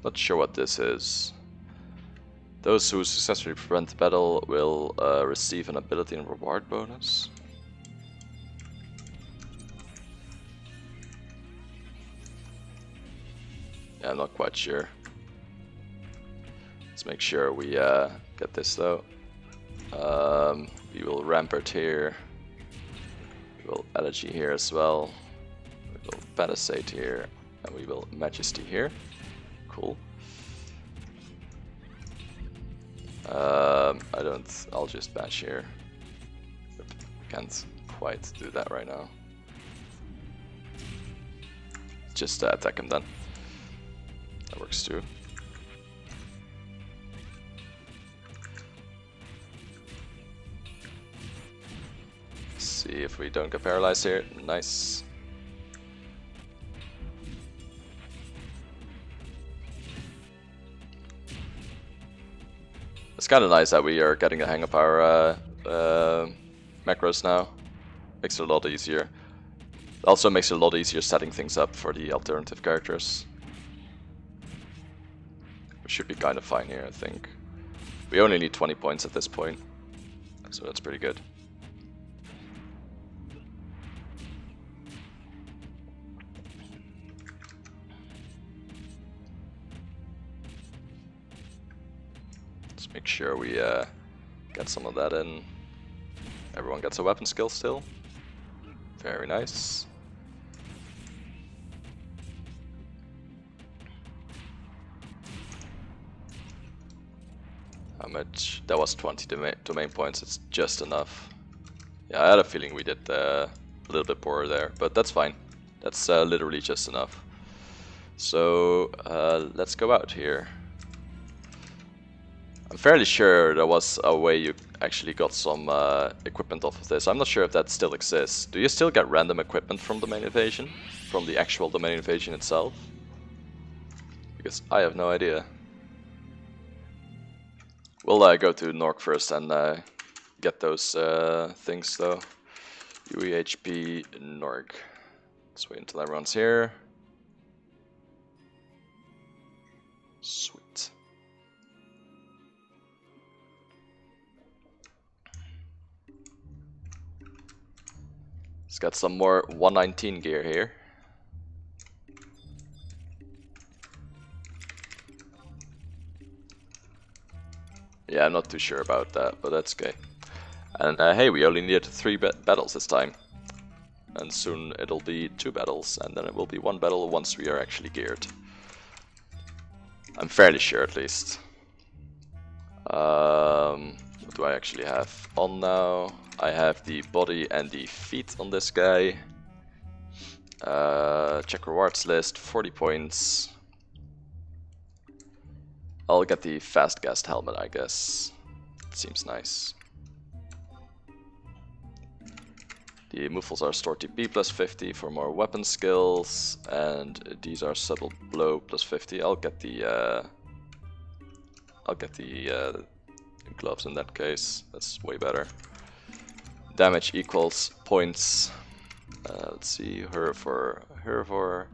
Not sure what this is. Those who successfully prevent the battle will receive an ability and reward bonus. Yeah, I'm not quite sure. Let's make sure we get this though. We will Rampart here. We will Elegy here as well. We will Palisade here. And we will Majesty here. Cool. I'll just bash here. Can't quite do that right now. Just attack him then. That works too. See if we don't get paralyzed here. Nice. It's kind of nice that we are getting the hang of our macros now. Makes it a lot easier. Also makes it a lot easier setting things up for the alternative characters. We should be kind of fine here, I think. We only need 20 points at this point, so that's pretty good. Let's make sure we get some of that in. Everyone gets a weapon skill still. Very nice. How much? That was 20 domain points. It's just enough. Yeah, I had a feeling we did a little bit poorer there, but that's fine. That's literally just enough. So let's go out here. I'm fairly sure there was a way you actually got some equipment off of this. I'm not sure if that still exists. Do you still get random equipment from Domain Invasion? From the actual Domain Invasion itself? Because I have no idea. We'll go to Nork first and get those things though. UEHP Nork. Let's wait until everyone's here. Sweet. Let's get some more 119 gear here. Yeah, I'm not too sure about that, but that's okay. And hey, we only needed 3 battles this time. And soon it'll be 2 battles, and then it will be 1 battle once we are actually geared. I'm fairly sure at least. What do I actually have on now? I have the body and the feet on this guy. Check rewards list, 40 points. I'll get the fast gas helmet, I guess. Seems nice. The movefuls are store TP plus 50 for more weapon skills, and these are subtle blow plus 50. I'll get the gloves in that case. That's way better. Damage equals points. Let's see, Hervor.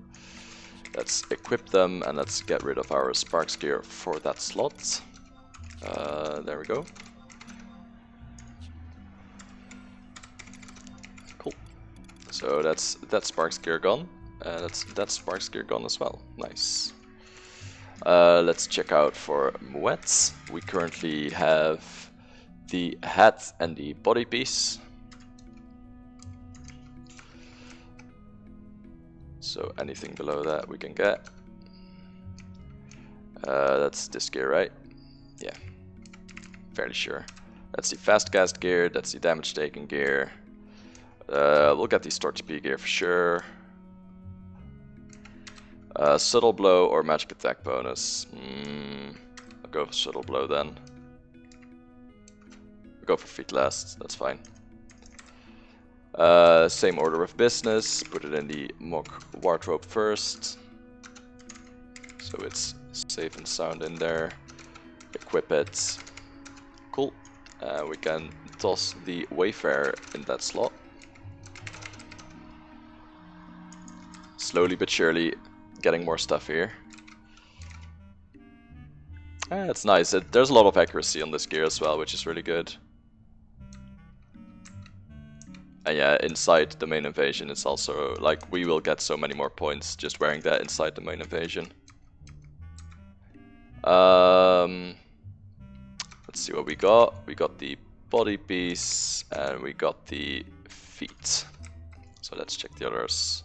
Let's equip them and let's get rid of our Sparks gear for that slot. There we go. Cool. So that's that Sparks gear gone. That's that Sparks gear gone as well. Nice. Let's check out for Muets. We currently have the hat and the body piece. So anything below that we can get. That's this gear, right? Yeah, fairly sure. That's the fast cast gear, that's the damage taken gear. We'll get the store TP gear for sure. Subtle blow or magic attack bonus. I'll go for subtle blow then. I'll go for feet last, that's fine. Same order of business, put it in the mock wardrobe first. So it's safe and sound in there. Equip it. Cool. We can toss the Wayfarer in that slot. Slowly but surely getting more stuff here. It's nice. There's a lot of accuracy on this gear as well, which is really good. And yeah, inside the main invasion, it's also like we will get so many more points just wearing that inside the main invasion. Let's see what we got. We got the body piece and we got the feet. So let's check the others.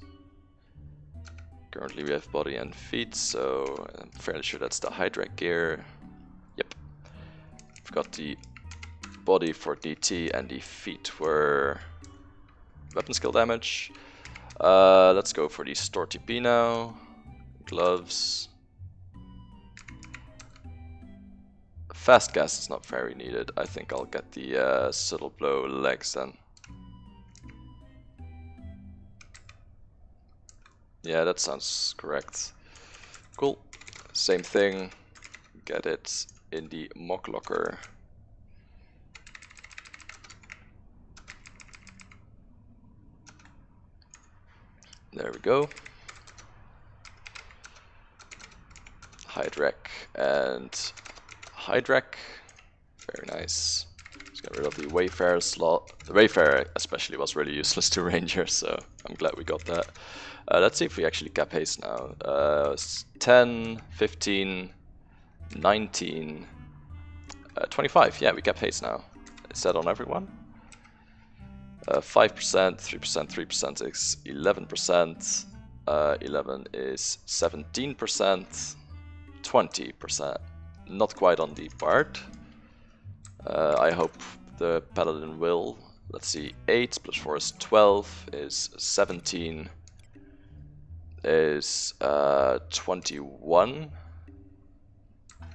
Currently we have body and feet, so I'm fairly sure that's the Hydra gear. Yep. We've got the body for DT and the feet were weapon skill damage. Let's go for the Store TP now. Gloves. Fast cast is not very needed. I think I'll get the subtle blow legs then. Yeah, that sounds correct. Cool. Same thing. Get it in the mock locker. There we go. Hydrack and Hydrack. Very nice. Let's get rid of the Wayfarer slot. The Wayfarer especially was really useless to Ranger, so I'm glad we got that. Let's see if we actually cap haste now. 10, 15, 19, 25. Yeah, we cap haste now. Is that on everyone? 5%, 3%, 3% is 11%. 11 is 17%. 20%. Not quite on the Bard. I hope the Paladin will. Let's see, 8 plus 4 is 12, is 17, is 21.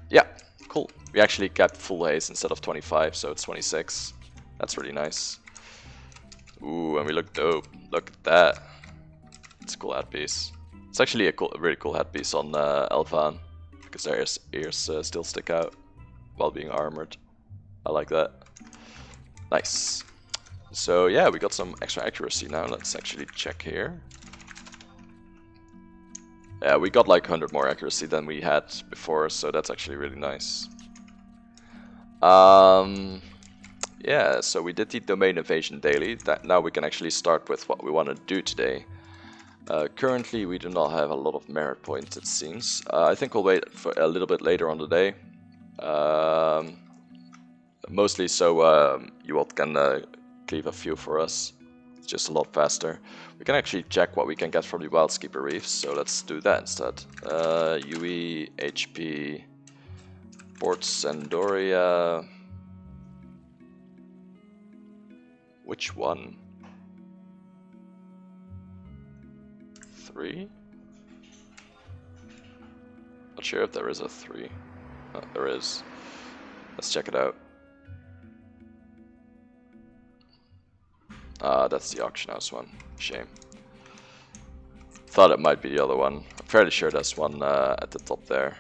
Yeah, cool. We actually kept full haste instead of 25, so it's 26. That's really nice. Ooh, and we look dope. Look at that. It's a cool headpiece. It's actually a really cool headpiece on Elvan, because their ears still stick out while being armored. I like that. Nice. So yeah, we got some extra accuracy now. Let's actually check here. Yeah, we got like 100 more accuracy than we had before, so that's actually really nice. Yeah, so we did the domain invasion daily. Now we can actually start with what we want to do today. Currently we do not have a lot of merit points, it seems. I think we'll wait for a little bit later on the day. Mostly so you all can cleave a few for us. It's just a lot faster. We can actually check what we can get from the Wildskeeper Reefs, so let's do that instead. UE, HP, Port Sandoria. Which one? 3? Not sure if there is a 3. Oh, there is. Let's check it out. That's the auction house one. Shame. Thought it might be the other one. I'm fairly sure there's one at the top there.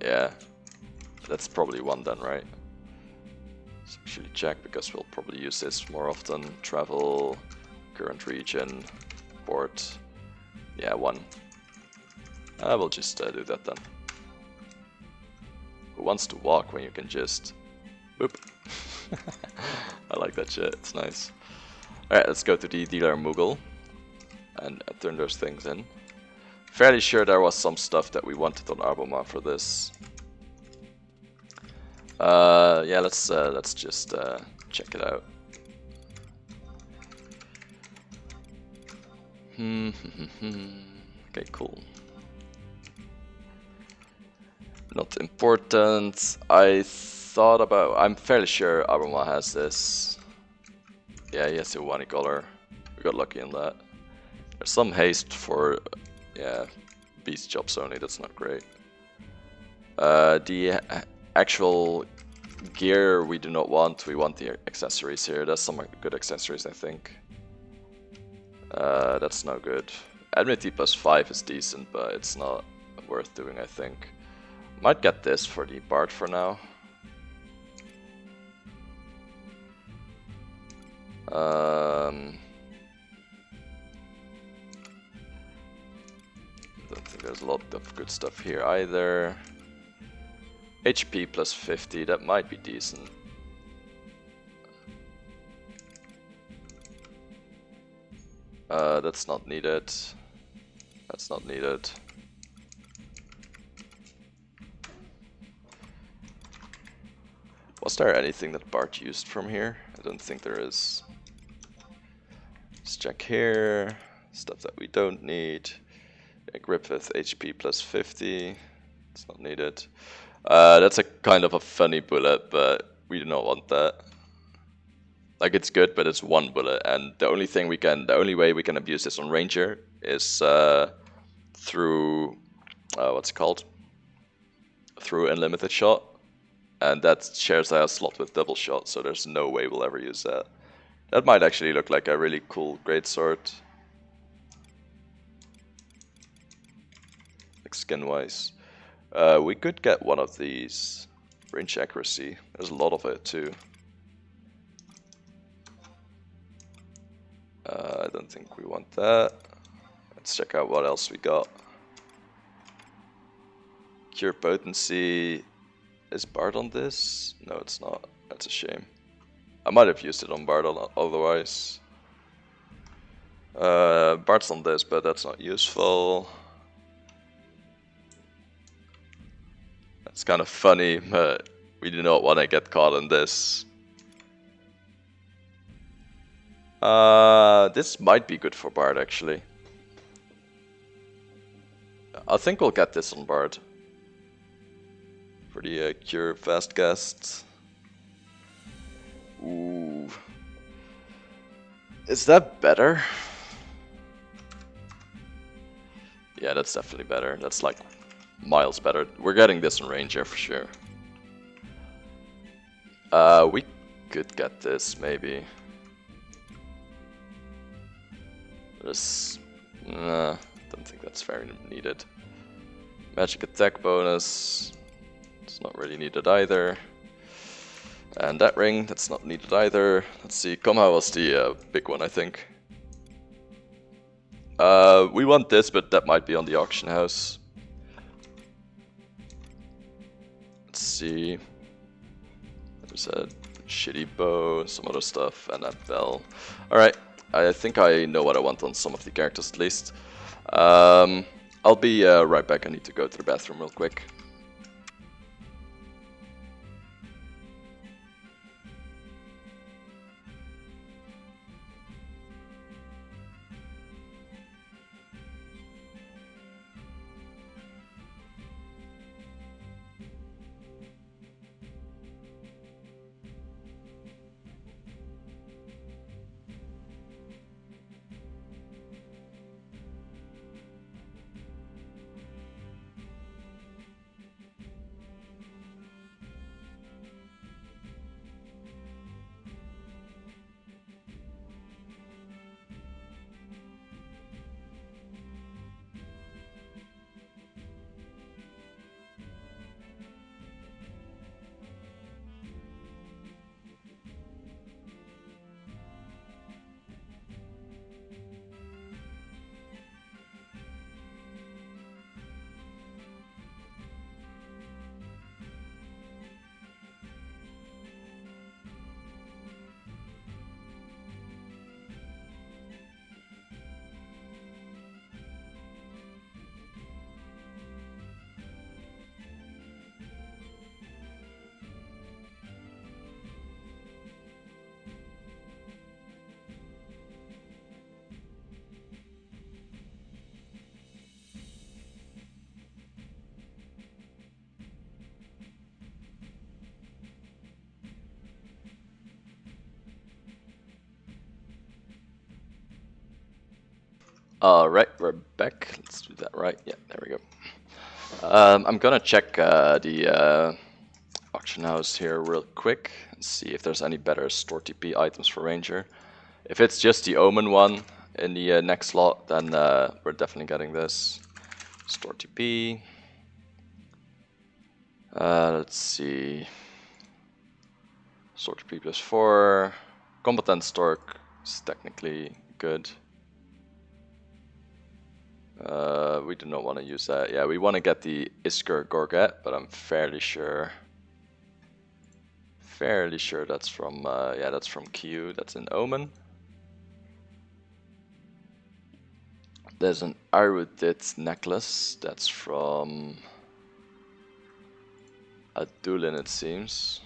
Yeah. That's probably one then, right? Let's actually check, because we'll probably use this more often. Travel, current region, port. Yeah, one. We'll just do that then. Who wants to walk when you can just... Boop. I like that shit, it's nice. Alright, let's go to the dealer Moogle and turn those things in. Fairly sure there was some stuff that we wanted on Arboma for this. Yeah, let's just check it out. Okay, cool. Not important. I'm fairly sure Arboma has this. Yeah, he has the one color. We got lucky in that. There's some haste for, yeah, beast jobs only. That's not great. The actual gear we do not want. We want the accessories here. There's some good accessories, I think. That's no good. Admiralty plus 5 is decent, but it's not worth doing, I think. Might get this for the Bard for now. Don't think there's a lot of good stuff here either. HP plus 50, that might be decent. That's not needed. That's not needed. Was there anything that Bart used from here? I don't think there is. Let's check here. Stuff that we don't need. A grip with HP plus 50. It's not needed. That's a kind of a funny bullet, but we do not want that. Like, it's good, but it's one bullet, and the only way we can abuse this on Ranger is through what's it called? Through unlimited shot, and that shares a slot with double shot, so there's no way we'll ever use that. That might actually look like a really cool greatsword, like skin-wise. We could get one of these. Range accuracy. There's a lot of it too. I don't think we want that. Let's check out what else we got. Cure potency. Is Bard on this? No, it's not. That's a shame. I might have used it on Bard otherwise. Bard's on this, but that's not useful. That's kind of funny, but we do not want to get caught in this. This might be good for Bard, actually. I think we'll get this on Bard. For the cure fast cast. Ooh. Is that better? Yeah, that's definitely better. That's like miles better. We're getting this in Ranger for sure. We could get this maybe. Nah, don't think that's very needed. Magic attack bonus. It's not really needed either. And that ring, that's not needed either. Let's see, Comha was the big one, I think. We want this, but that might be on the auction house. Let's see. There's a shitty bow, some other stuff, and that bell. Alright, I think I know what I want on some of the characters at least. I'll be right back. I need to go to the bathroom real quick. Alright, we're back. Let's do that right. Yeah, there we go. I'm gonna check the auction house here real quick and see if there's any better store TP items for Ranger. If it's just the Omen one in the next slot, then we're definitely getting this. Store TP. Let's see. Store TP plus 4. Combatant Stork is technically good. We do not want to use that. Yeah, we want to get the Isker Gorget, but I'm fairly sure that's from yeah, that's from Q. That's in Omen. There's an Arudit necklace. That's from Adulin, it seems.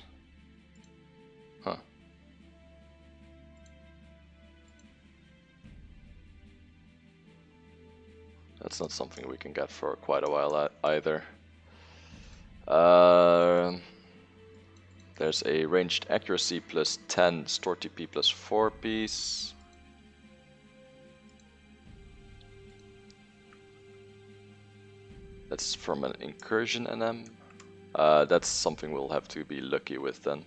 Huh. That's not something we can get for quite a while either. There's a ranged accuracy plus 10, store TP plus 4 piece. That's from an incursion NM. That's something we'll have to be lucky with then.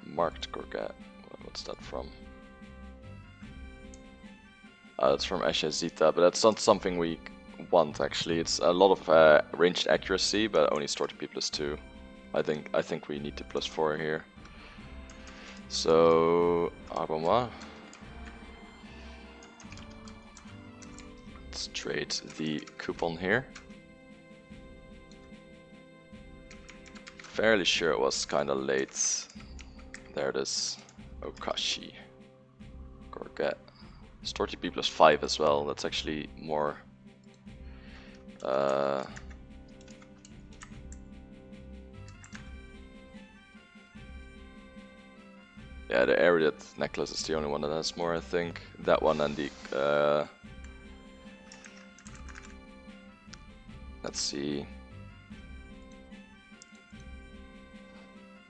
Marked Gorgat. What's that from? That's from Asha Zeta, but that's not something we want actually. It's a lot of ranged accuracy, but only store TP plus 2. I think we need to plus 4 here. So Arbama. Let's trade the coupon here. Fairly sure it was kind of late. There it is. Okashi. Gorget. Store TP plus 5 as well. That's actually more. Yeah, the Ariat necklace is the only one that has more, I think. That one and the. Let's see.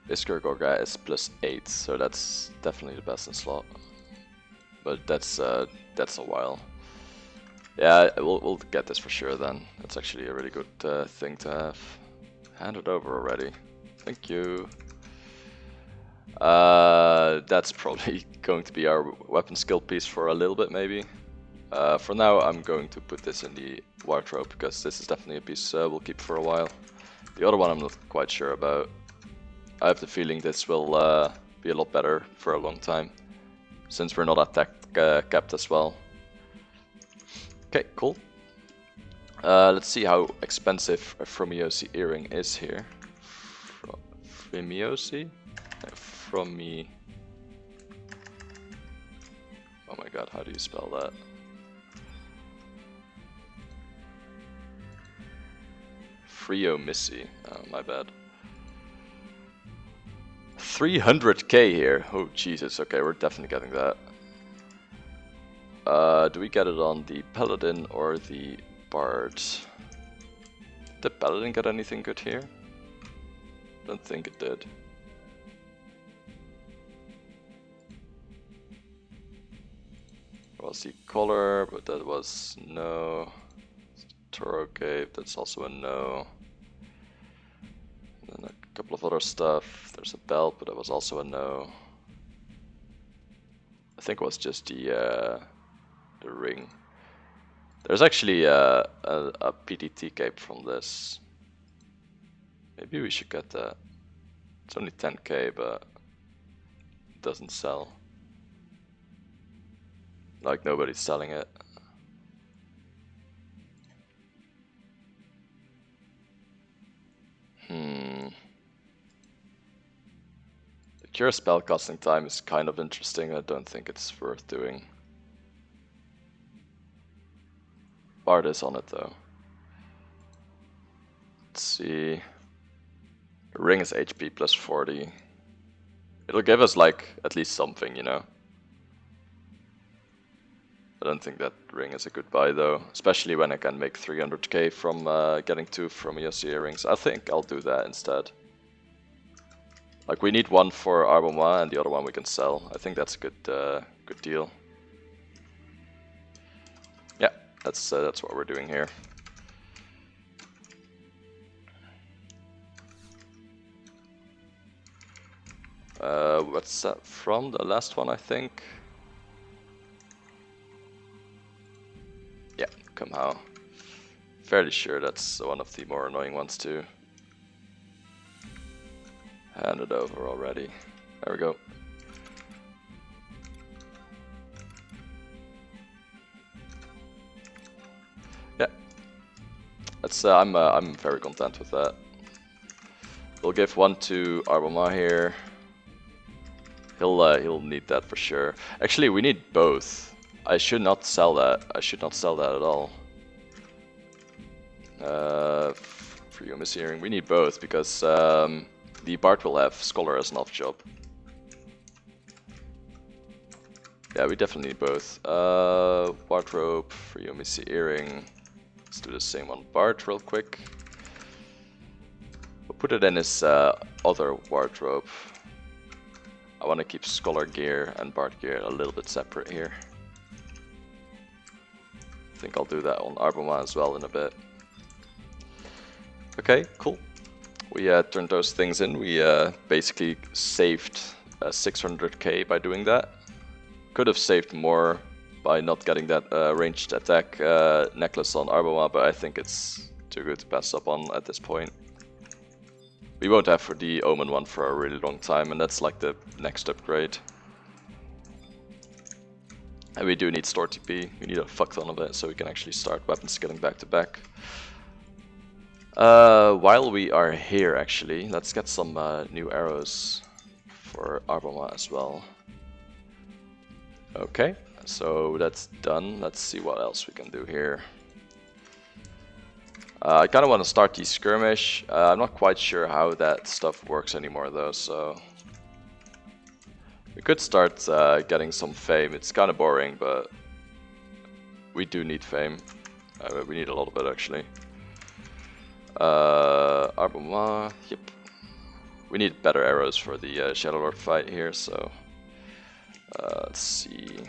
Isker Gorga is plus 8, so that's definitely the best in slot. But that's a while. Yeah, we'll get this for sure then. That's actually a really good thing to have. Hand it over already. Thank you. That's probably going to be our weapon skill piece for a little bit maybe. For now I'm going to put this in the wardrobe because this is definitely a piece we'll keep for a while. The other one I'm not quite sure about. I have the feeling this will be a lot better for a long time, since we're not attack capped as well. Okay, cool. Let's see how expensive a Fromiosi earring is here. Fromiosi? From me. Oh my god, how do you spell that? Friomissy. Oh, my bad. 300k here. Oh Jesus. Okay, we're definitely getting that. Do we get it on the Paladin or the Bard? Did the Paladin get anything good here? Don't think it did. Was the collar, but that was no. Toro Cave, that's also a no. And then a couple of other stuff. There's a belt, but that was also a no. I think it was just the ring. There's actually a PDT cape from this. Maybe we should get that. It's only 10k, but it doesn't sell. Like nobody's selling it. The cure spell casting time is kind of interesting. I don't think it's worth doing. Bard is on it though. Let's see. The ring is HP plus 40. It'll give us like at least something, you know. I don't think that ring is a good buy though, especially when I can make 300k from getting 2 from Yossi earrings. I think I'll do that instead. Like we need one for Arboma and the other one we can sell. I think that's a good deal. Yeah, that's what we're doing here. What's that from? The last one, I think. Yeah, Kumhao. Fairly sure that's one of the more annoying ones too. Hand it over already. There we go. That's I'm very content with that. We'll give one to Arboma here. He'll need that for sure. Actually, we need both. I should not sell that. I should not sell that at all. For you, Miss Hearing, we need both because the Bard will have Scholar as an off job. Yeah, we definitely need both. Wardrobe for you, Miss Earring. Let's do the same on Bard real quick. We'll put it in his other wardrobe. I want to keep Scholar gear and Bard gear a little bit separate here. I think I'll do that on Arboma as well in a bit. Okay, cool. We turned those things in. We basically saved 600k by doing that. Could have saved more by not getting that ranged attack necklace on Arboma, but I think it's too good to pass up on at this point. We won't have for the Omen one for a really long time, and that's like the next upgrade. And we do need store TP. We need a fuck ton of it so we can actually start weapon skilling back to back. While we are here, actually, let's get some new arrows for Arboma as well. Okay, so that's done. Let's see what else we can do here. I kind of want to start the skirmish. I'm not quite sure how that stuff works anymore though, so we could start getting some fame. It's kind of boring, but we do need fame. We need a lot of it actually. Arboma, yep. We need better arrows for the Shadow Lord fight here, so let's see.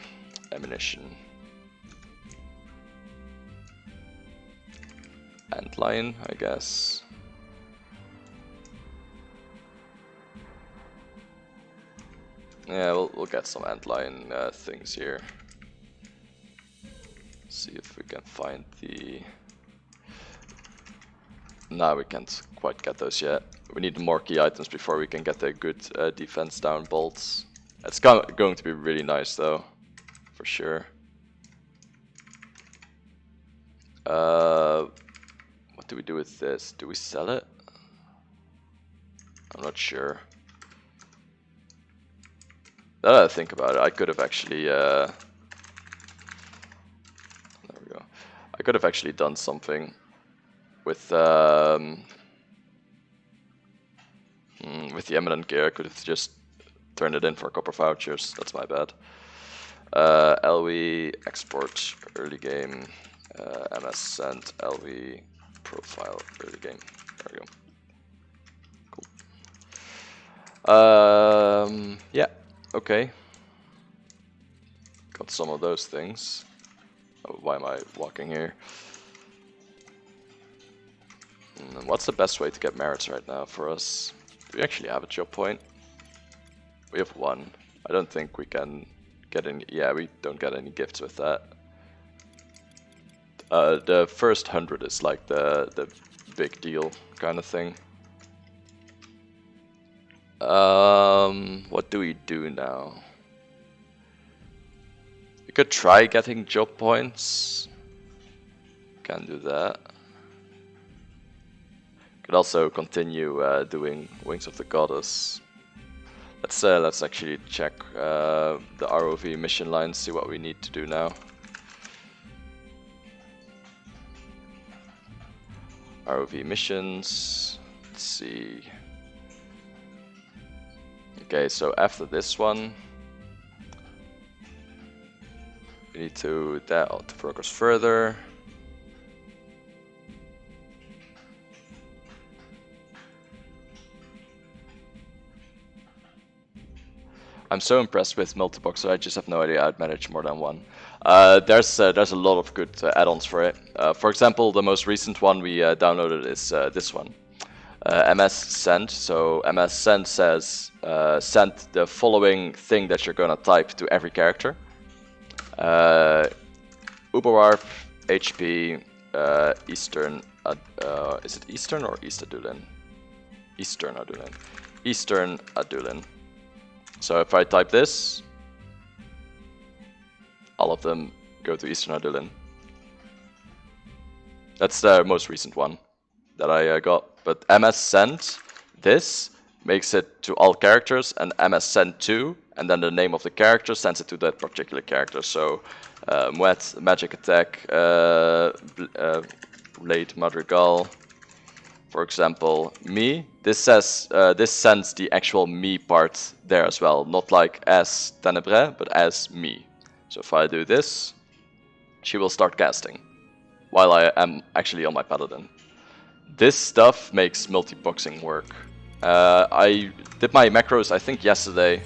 Ammunition. Antlion, I guess. Yeah, we'll get some antlion things here. See if we can find the... No, we can't quite get those yet. We need more key items before we can get the good defense down bolts. It's going to be really nice though, for sure. What do we do with this? Do we sell it? I'm not sure. Now that I think about it, I could have actually there we go. I could have actually done something with the eminent gear. I could have just turned it in for copper vouchers. That's my bad. LV export early game. MS send LV profile early game. There we go. Cool. Yeah. Okay. Got some of those things. Oh, why am I walking here? What's the best way to get merits right now for us? Do we actually have a job point? We have one. I don't think we can get any. Yeah, we don't get any gifts with that. The first 100 is like the big deal kind of thing. What do we do now? We could try getting job points. Can't do that. Could also continue doing Wings of the Goddess. Let's actually check the ROV mission line, see what we need to do now. ROV missions. Let's see. Okay, so after this one, we need to progress further. I'm so impressed with Multiboxer, I just have no idea I'd manage more than one. There's a lot of good add-ons for it. For example, the most recent one we downloaded is this one. MS Send. So MS Send says send the following thing that you're gonna type to every character. Uberwarp, HP, Eastern, is it Eastern or East Adulin? Eastern Adulin. Eastern Adulin. So if I type this, all of them go to Eastern Adulin. That's the most recent one that I got. But MS send, this makes it to all characters, and MS send to, and then the name of the character sends it to that particular character. So, Moet, magic attack, Blade Madrigal, for example, me. This says this sends the actual me part there as well, not like as Tenebrae, but as me. So if I do this, she will start casting while I am actually on my paladin. This stuff makes multi-boxing work. I did my macros, I think, yesterday.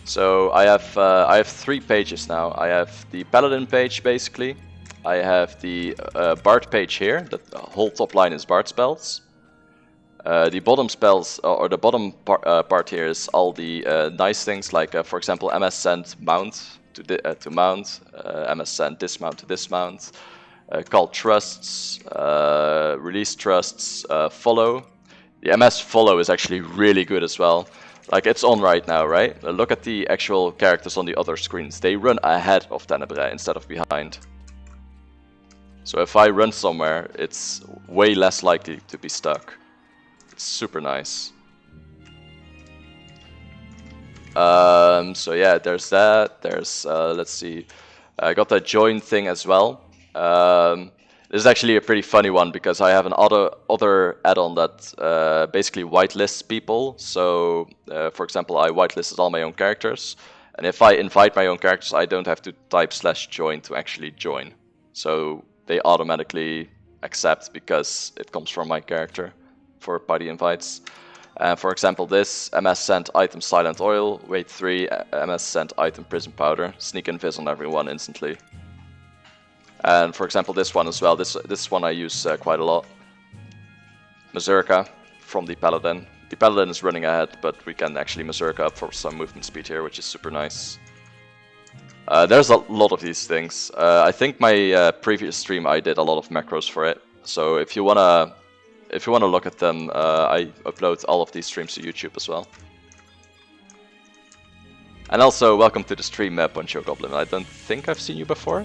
So I have 3 pages now. I have the paladin page basically. I have the bard page here. The whole top line is bard spells. The bottom spells, or the bottom part here, is all the nice things like, for example, MS send mount to mount, MS send dismount to dismount, call trusts, release trusts, follow. The MS follow is actually really good as well. Like, it's on right now, right? Look at the actual characters on the other screens. They run ahead of Tenebrae instead of behind. So if I run somewhere, it's way less likely to be stuck. It's super nice. So yeah, there's that. There's, let's see, I got that join thing as well. This is actually a pretty funny one because I have an other add-on that basically whitelists people. So, for example, I whitelisted all my own characters, and if I invite my own characters, I don't have to type /join to actually join. So they automatically accept because it comes from my character for party invites. For example, this MS sent item silent oil, weight 3, MS sent item prison powder, sneak invis on everyone instantly. And for example, this one as well. This one I use quite a lot. Mazurka from the paladin. The paladin is running ahead, but we can actually Mazurka up for some movement speed here, which is super nice. There's a lot of these things. I think my previous stream I did a lot of macros for it. So if you wanna look at them, I upload all of these streams to YouTube as well. And also, welcome to the stream, Poncho Goblin. I don't think I've seen you before.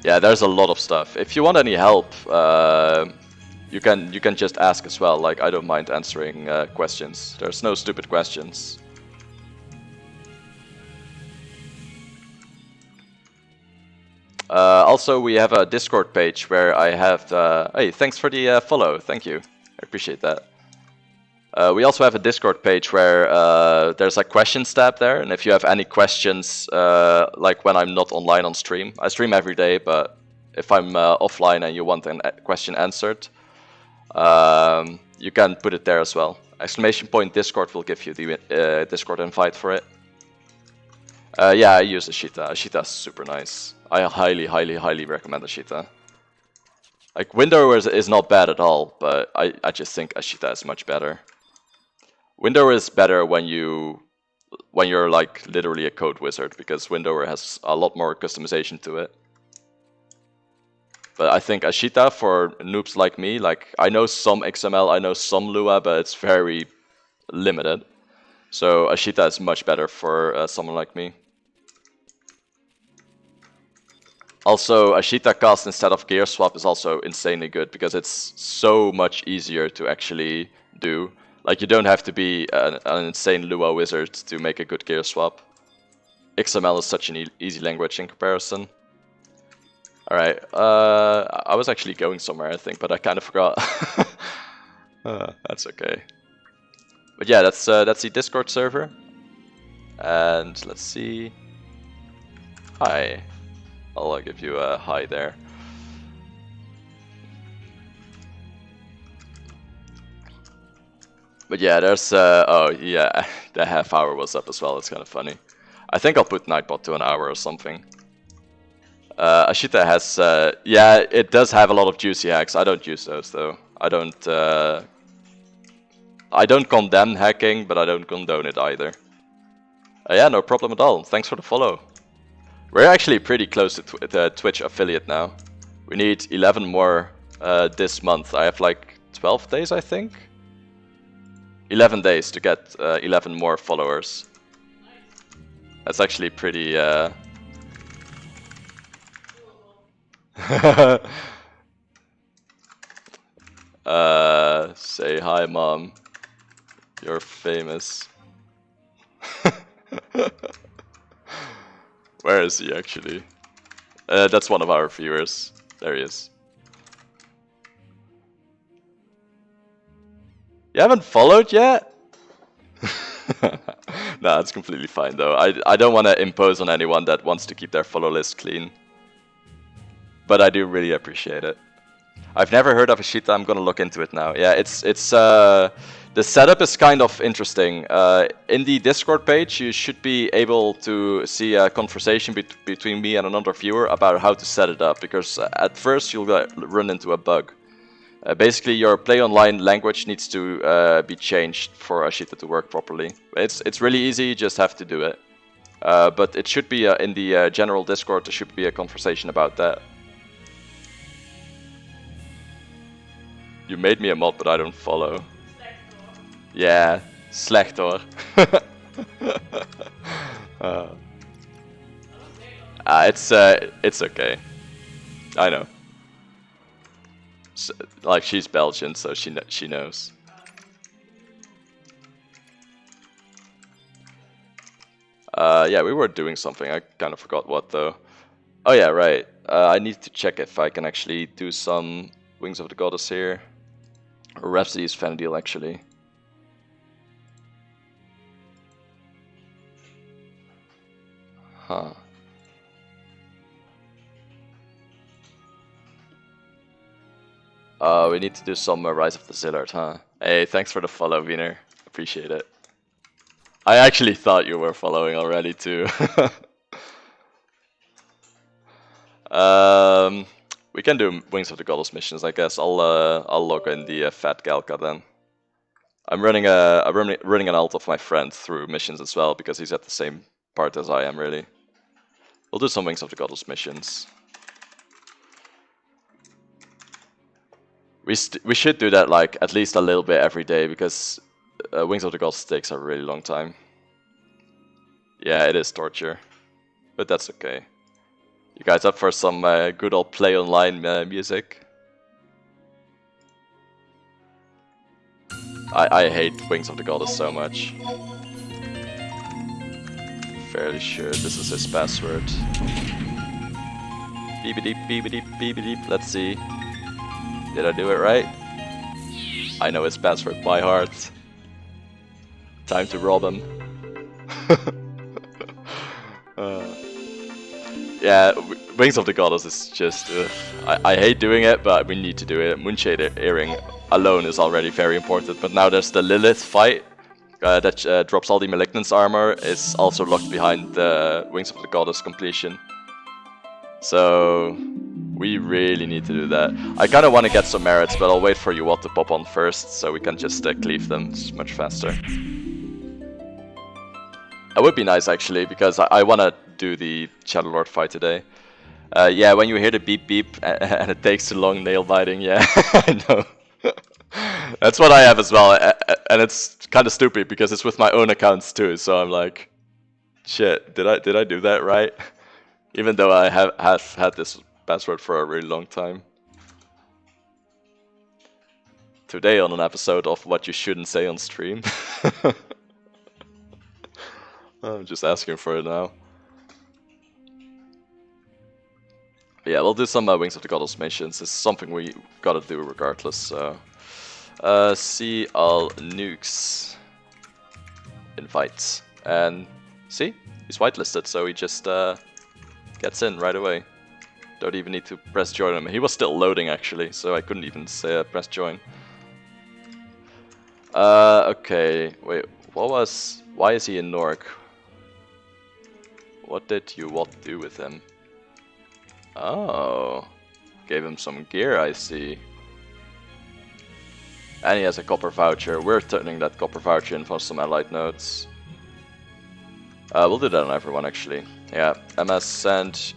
Yeah, there's a lot of stuff. If you want any help, you can just ask as well. Like, I don't mind answering questions. There's no stupid questions. Also, we have a Discord page where I have... hey, thanks for the follow. Thank you. I appreciate that. We also have a Discord page where there's a questions tab there. And if you have any questions, like when I'm not online on stream. I stream every day, but if I'm offline and you want a question answered, you can put it there as well. ! Discord will give you the Discord invite for it. Yeah, I use Ashita. Ashita's super nice. I highly recommend Ashita. Like, Windower is not bad at all, but I just think Ashita is much better. Windower is better when you're like literally a code wizard, because Windower has a lot more customization to it. But I think Ashita for noobs like me, like, I know some XML, I know some Lua, but it's very limited. So Ashita is much better for someone like me. Also, Ashita cast instead of gear swap is also insanely good because it's so much easier to actually do. Like, you don't have to be an insane Lua wizard to make a good gear swap. XML is such an easy language in comparison. Alright, I was actually going somewhere, I think, but I kind of forgot. That's okay. But yeah, that's the Discord server. And let's see. Hi. I'll give you a hi there. But yeah, there's oh yeah, the half hour was up as well. It's kind of funny. I think I'll put Nightbot to an hour or something. Ashita has yeah, it does have a lot of juicy hacks. I don't use those though. I don't condemn hacking, but I don't condone it either. Yeah, no problem at all. Thanks for the follow. We're actually pretty close to the Twitch affiliate now. We need 11 more this month. I have like 12 days, I think. 11 days to get 11 more followers. That's actually pretty... but Say hi, Mom. You're famous. Where is he actually? That's one of our viewers. There he is. You haven't followed yet? Nah, it's completely fine though. I don't want to impose on anyone that wants to keep their follow list clean. But I do really appreciate it. I've never heard of Ashita. I'm gonna look into it now. Yeah, it's the setup is kind of interesting. In the Discord page, you should be able to see a conversation between me and another viewer about how to set it up. Because at first you'll run into a bug. Basically, your play online language needs to be changed for Ashita to work properly. It's really easy. You just have to do it. But it should be in the general Discord. There should be a conversation about that. You made me a mod, but I don't follow. Yeah, slecht hoor. It's okay. I know. So, like, she's Belgian, so she knows. Yeah, we were doing something. I kind of forgot what though. Oh yeah, right. I need to check if I can actually do some Wings of the Goddess here. Or Rhapsody's Vanadil, actually. Huh. We need to do some Rise of the Zillard, huh? Hey, thanks for the follow, Wiener. Appreciate it. I actually thought you were following already, too. We can do Wings of the Goddess missions, I guess. I'll log in the Fat Galka then. I'm running an alt of my friend through missions as well because he's at the same part as I am, really. We'll do some Wings of the Goddess missions. We should do that like at least a little bit every day because Wings of the Goddess takes a really long time. Yeah, it is torture, but that's okay. You guys up for some good old play online music? I hate Wings of the Goddess so much. Fairly sure this is his password. Beep-a-deep, beep-a-deep, beep-a-deep. Let's see. Did I do it right? I know his password by heart. Time to rob him. Yeah, Wings of the Goddess is just... I hate doing it, but we need to do it. Moonshade Earring alone is already very important, but now there's the Lilith fight that drops all the Malignance armor. Is also locked behind the Wings of the Goddess completion. So... we really need to do that. I kind of want to get some merits, but I'll wait for you all to pop on first, so we can just cleave them. It's much faster. It would be nice, actually, because I want to do the Shadow Lord fight today. Yeah, when you hear the beep beep and it takes too long, nail biting, yeah, I know. That's what I have as well, and it's kind of stupid because it's with my own accounts too, so I'm like, shit, did I do that right? Even though I have had this password for a really long time. Today on an episode of What You Shouldn't Say on Stream. I'm just asking for it now. But yeah, we'll do some Wings of the Goddess missions. It's something we gotta do regardless, so... see all nukes. Invite. And see? He's whitelisted, so he just gets in right away. Don't even need to press join him. He was still loading actually, so I couldn't even say press join. Okay, wait, why is he in Nork? What did you do with him? Oh, gave him some gear, I see. And he has a copper voucher. We're turning that copper voucher in for some allied nodes. We'll do that on everyone actually. Yeah, MS send,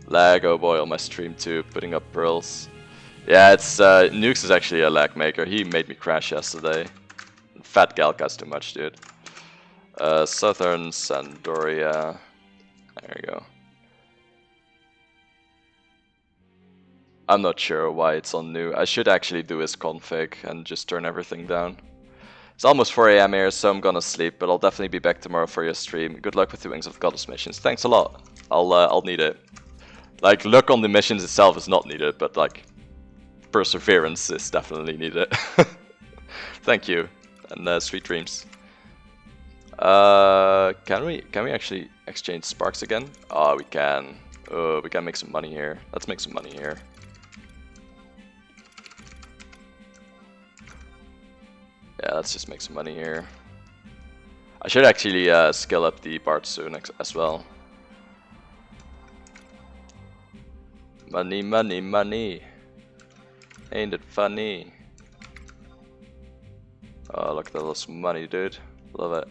lag, oh boy, on my stream too, putting up pearls. Yeah, it's Nukes is actually a lag maker. He made me crash yesterday. Fat Galka's too much, dude. Southern Sandoria. There you go. I'm not sure why it's on new. I should actually do his config and just turn everything down. It's almost 4 AM here, so I'm gonna sleep, but I'll definitely be back tomorrow for your stream. Good luck with the Wings of Goddess missions. Thanks a lot. I'll need it. Like, luck on the missions itself is not needed, but like, perseverance is definitely needed. Thank you, and sweet dreams. Can we actually exchange sparks again? Oh, we can. We can make some money here. Let's make some money here. Yeah, let's just make some money here. I should actually skill up the Bard soon as well. Money, money, money. Ain't it funny? Oh, look at all this money, dude. Love it.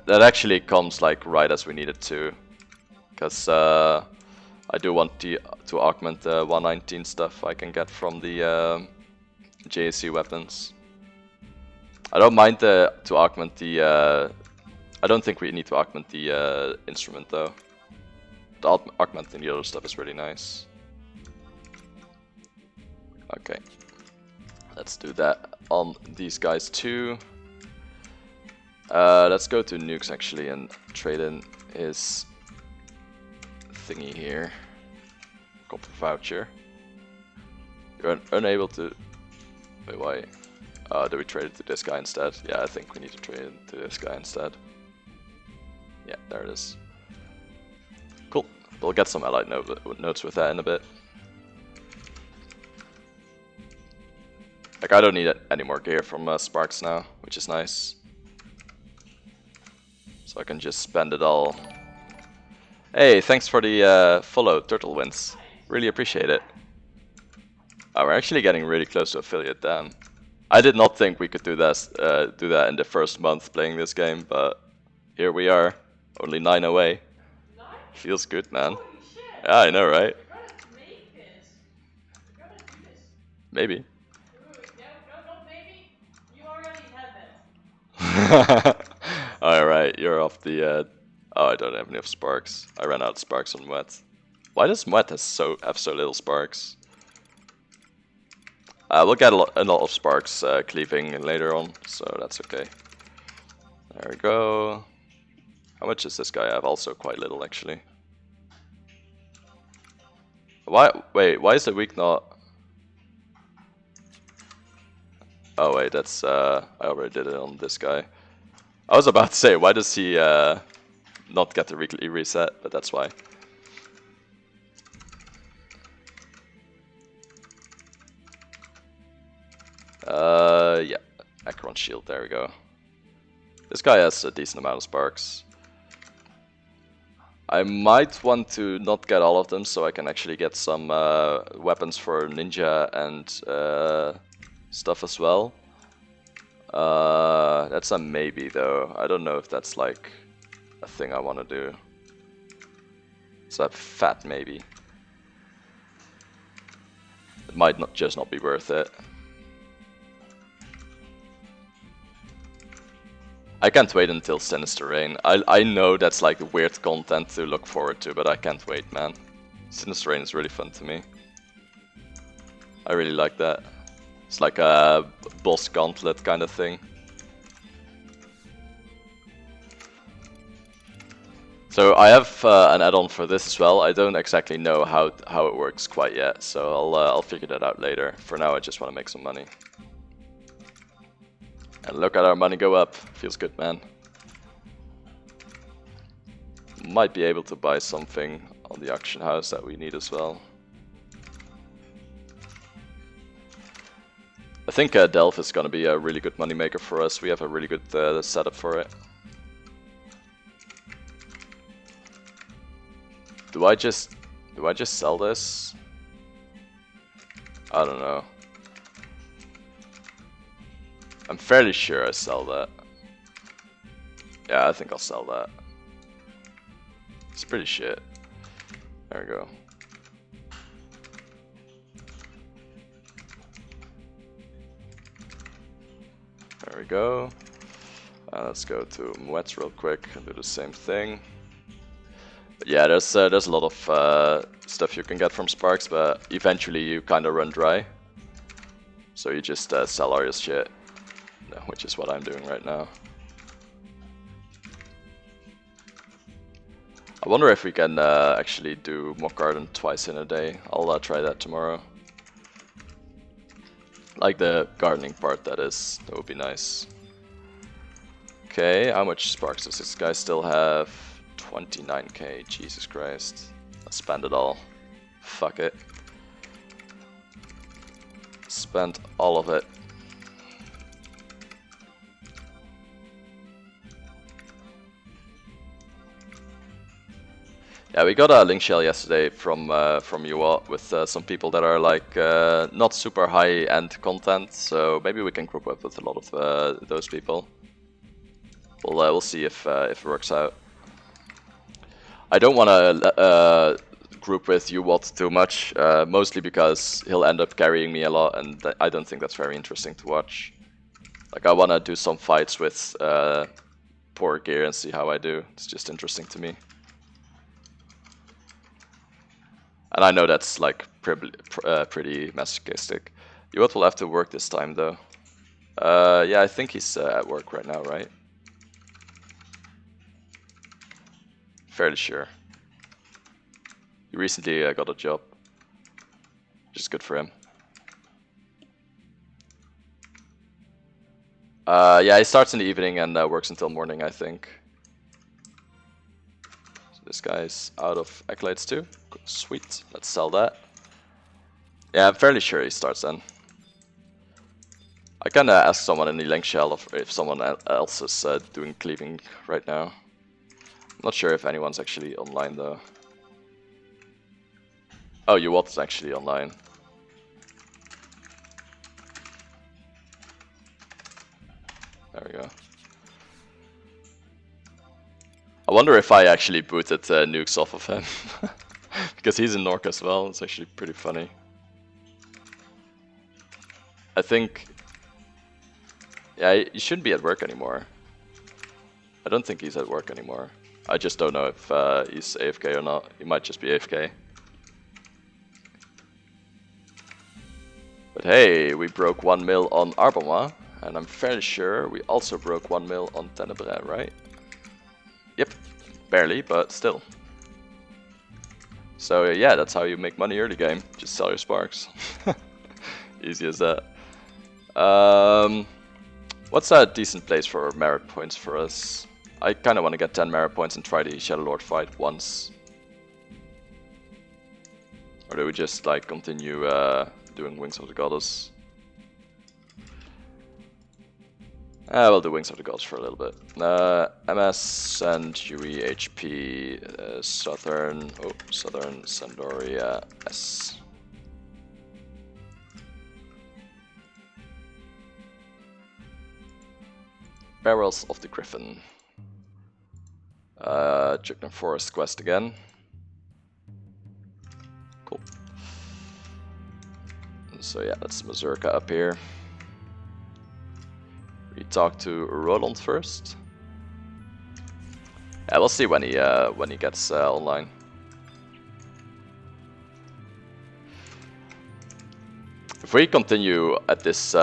That actually comes like right as we need it to. Because I do want to augment the 119 stuff I can get from the JAC weapons. I don't mind to augment the... I don't think we need to augment the instrument though. The augmenting the other stuff is really nice. Okay. Let's do that on these guys too. Let's go to Nukes actually and trade in his thingy here. Copper voucher. You're unable to... Wait, why? Do we trade it to this guy instead? Yeah, I think we need to trade it to this guy instead. Yeah, there it is. Cool. We'll get some allied notes with that in a bit. Like, I don't need any more gear from Sparks now, which is nice. So I can just spend it all. Hey, thanks for the follow, Turtle Wins. Really appreciate it. Oh, we're actually getting really close to affiliate, damn. I did not think we could do that in the first month playing this game, but here we are, only 9 away. 9? Feels good, man. Holy shit. Yeah, I know, right? We're gonna make this. We're gonna do this. Maybe. No, not maybe. You already have it. Alright, you're off the... Oh, I don't have enough sparks. I ran out of sparks on Mwet. Why does Mwet have so little sparks? We'll get a lot of sparks cleaving later on, so that's okay. There we go. How much does this guy have? Also quite little, actually. Wait, why is the weak not... Oh wait, that's... I already did it on this guy. I was about to say, why does he not get the weekly reset, but that's why. Yeah, Acheron shield, there we go. This guy has a decent amount of sparks. I might want to not get all of them, so I can actually get some weapons for ninja and stuff as well. That's a maybe though. I don't know if that's like a thing I want to do. It's a fat maybe. It might just not be worth it. I can't wait until Sinister Reign. I know that's like weird content to look forward to, but I can't wait, man. Sinister Reign is really fun to me. I really like that. It's like a boss gauntlet kind of thing. So I have an add-on for this as well. I don't exactly know how it works quite yet, so I'll figure that out later. For now, I just want to make some money. And look at our money go up. Feels good, man. Might be able to buy something on the auction house that we need as well. I think Delph is going to be a really good moneymaker for us. We have a really good setup for it. Do I just sell this? I don't know. I'm fairly sure I sell that. Yeah, I think I'll sell that. It's pretty shit. There we go. There we go. Let's go to Mwets real quick and do the same thing. But yeah, there's a lot of stuff you can get from Sparks, but eventually you kind of run dry. So you just sell all your shit, which is what I'm doing right now. I wonder if we can actually do mock garden twice in a day. I'll try that tomorrow. Like the gardening part, that is. That would be nice. Okay, how much Sparks does this guy still have? 29k, Jesus Christ. Let's spend it all. Fuck it. Spent all of it. Yeah, we got a link shell yesterday from you all with some people that are like not super high-end content, so maybe we can group up with a lot of those people. We'll see if it works out. I don't want to group with you Watt too much, mostly because he'll end up carrying me a lot, and I don't think that's very interesting to watch. Like, I want to do some fights with poor gear and see how I do. It's just interesting to me. And I know that's like pretty masochistic. Yuat will have to work this time though. Yeah, I think he's at work right now, right? Fairly sure. He recently got a job, which is good for him. Yeah, he starts in the evening and works until morning, I think. So this guy's out of accolades too. Sweet, let's sell that. Yeah, I'm fairly sure he starts then. I can ask someone in the link shell if someone else is doing cleaving right now. I'm not sure if anyone's actually online though. Oh, Yuwat is actually online. There we go. I wonder if I actually booted nukes off of him. Because he's in Nork as well, it's actually pretty funny. I think... Yeah, he shouldn't be at work anymore. I don't think he's at work anymore. I just don't know if he's AFK or not. He might just be AFK. But hey, we broke 1 mil on Arbama, and I'm fairly sure we also broke 1 mil on Tenebrae, right? Yep, barely, but still. So yeah, that's how you make money early game. Just sell your sparks. Easy as that. What's a decent place for merit points for us? I kind of want to get 10 merit points and try the Shadow Lord fight once. Or do we just like continue doing Wings of the Goddess? We'll do Wings of the Gods for a little bit. MS and UE HP Southern Sandoria S. Barrels of the Griffin. Jugner Forest quest again. Cool. So yeah, that's Mazurka up here. We talk to Roland first. Yeah, we'll see when he gets online. If we continue at this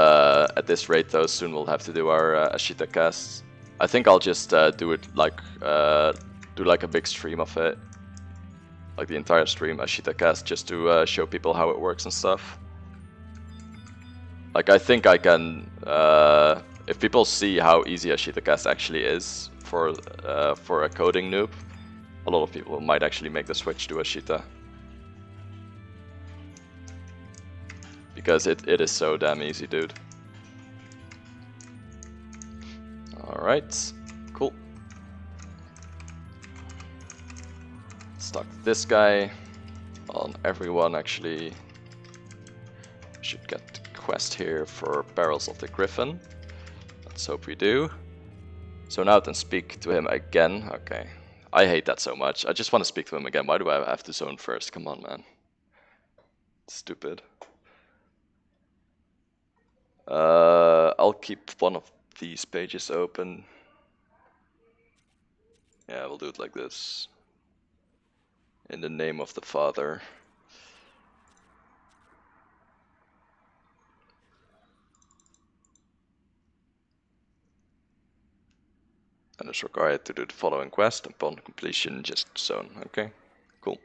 rate though, soon we'll have to do our Ashita cast. I think I'll just do it like do like a big stream of it, like the entire stream Ashita cast, just to show people how it works and stuff. Like I think I can, if people see how easy Ashita cast actually is for a coding noob, a lot of people might actually make the switch to Ashita. Because it is so damn easy, dude. Alright, cool. Stuck this guy on everyone, actually. Should get the quest here for Barrels of the Griffin. Let's hope we do. So now I can speak to him again. Okay. I hate that so much. I just want to speak to him again. Why do I have to zone first? Come on, man. Stupid. I'll keep one of these pages open. Yeah, we'll do it like this. In the name of the Father. and is required to do the following quest. Upon completion, just zone. Okay, cool.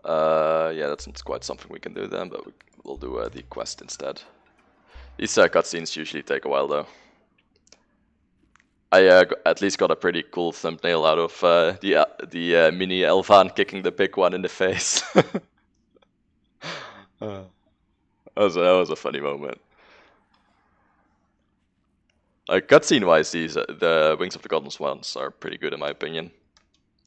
Yeah, that's not quite something we can do then, but we'll do the quest instead. These cutscenes usually take a while though. I at least got a pretty cool thumbnail out of the mini Elvan kicking the big one in the face. That was a funny moment. Like cutscene wise, these the Wings of the Goddess ones are pretty good in my opinion.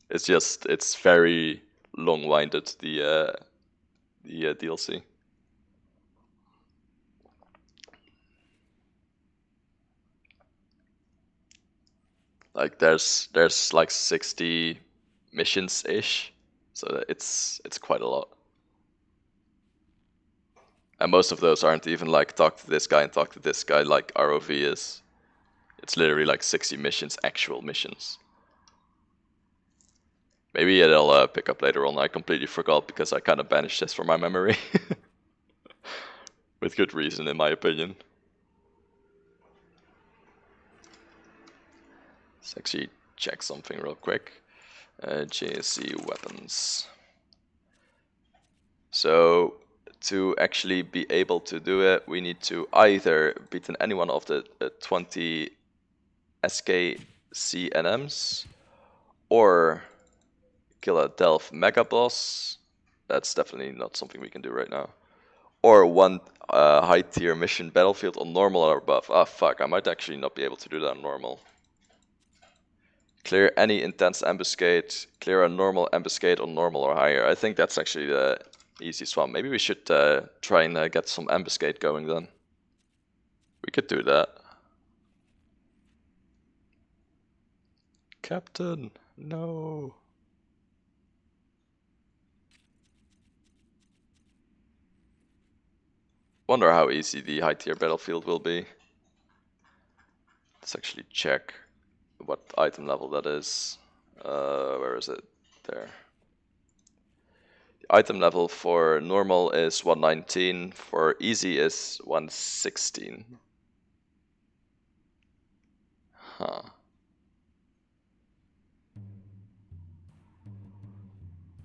It's very long-winded, the DLC. Like there's like 60 missions ish, so it's quite a lot. And most of those aren't even like talk to this guy and talk to this guy like ROV is. It's literally like 60 missions, actual missions. Maybe it'll pick up later on. I completely forgot because I kind of banished this from my memory. With good reason, in my opinion. Let's actually check something real quick. JSC weapons. So to actually be able to do it, we need to either beat any one of the 20 SKCNMs or kill a Delph Mega Boss. That's definitely not something we can do right now. Or one high tier mission battlefield on normal or above. Ah, fuck, I might actually not be able to do that on normal. Clear any intense ambuscade. Clear a normal ambuscade on normal or higher. I think that's actually the easiest one. Maybe we should try and get some ambuscade going then. We could do that. Captain, no. Wonder how easy the high tier battlefield will be. Let's actually check what item level that is. Where is it? There. The item level for normal is 119, for easy is 116. Huh.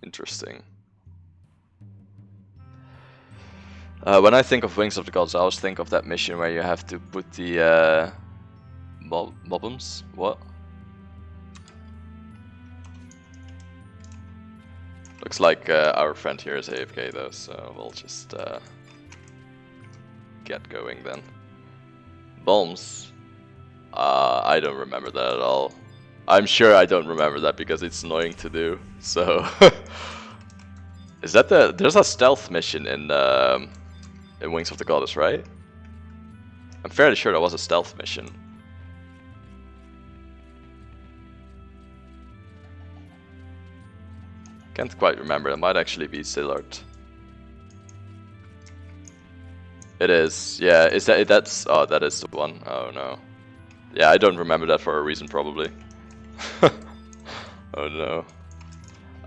Interesting. When I think of Wings of the Gods, I always think of that mission where you have to put the mobums? What? Looks like our friend here is AFK though, so we'll just get going then. Bombs? I don't remember that at all. I'm sure I don't remember that because it's annoying to do, so... Is that there's a stealth mission in Wings of the Goddess, right? I'm fairly sure that was a stealth mission. Can't quite remember, it might actually be Sillard. It is, yeah, is that's, oh, that is the one, oh no. Yeah, I don't remember that for a reason, probably. Oh no.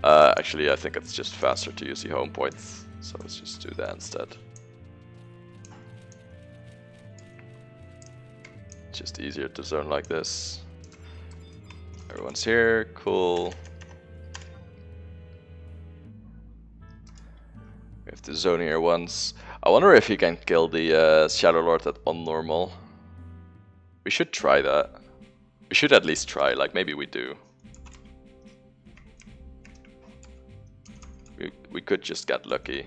Actually, I think it's just faster to use the home point, so let's just do that instead. Just easier to zone like this. Everyone's here, cool. We have to zone here once. I wonder if you can kill the Shadow Lord on normal. We should try that. We should at least try, like maybe we do. We could just get lucky.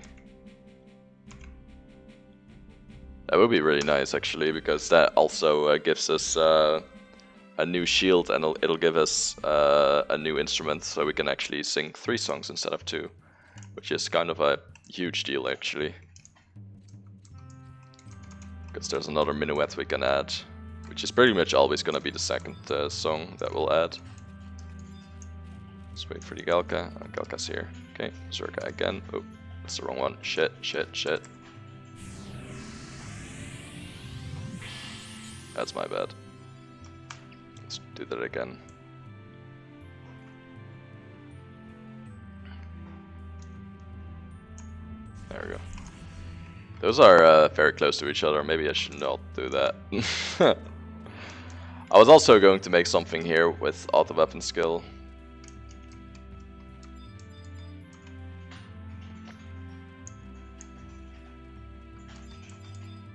That would be really nice actually, because that also gives us a new shield, and it'll give us a new instrument, so we can actually sing 3 songs instead of 2, which is kind of a huge deal actually. Because there's another minuet we can add, which is pretty much always gonna be the second song that we'll add. Let's wait for the Galka. Galka's here. Okay, Zerka again. Oh, that's the wrong one. Shit, shit, shit. That's my bad. Let's do that again. There we go. Those are very close to each other. Maybe I should not do that. I was also going to make something here with auto weapon skill.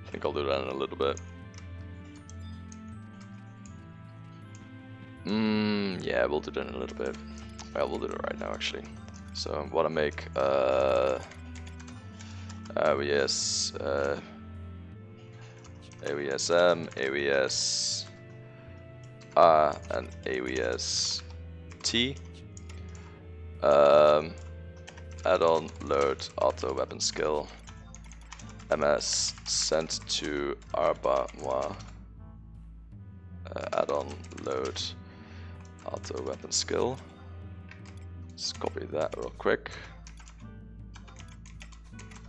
I think I'll do that in a little bit. Yeah, we'll do that in a little bit. Well, we'll do it right now actually. So I want to make AWS, AWSM, AWS and AWS T. Add-on load auto weapon skill. MS sent to Arba moi. Add-on load auto weapon skill. Let's copy that real quick.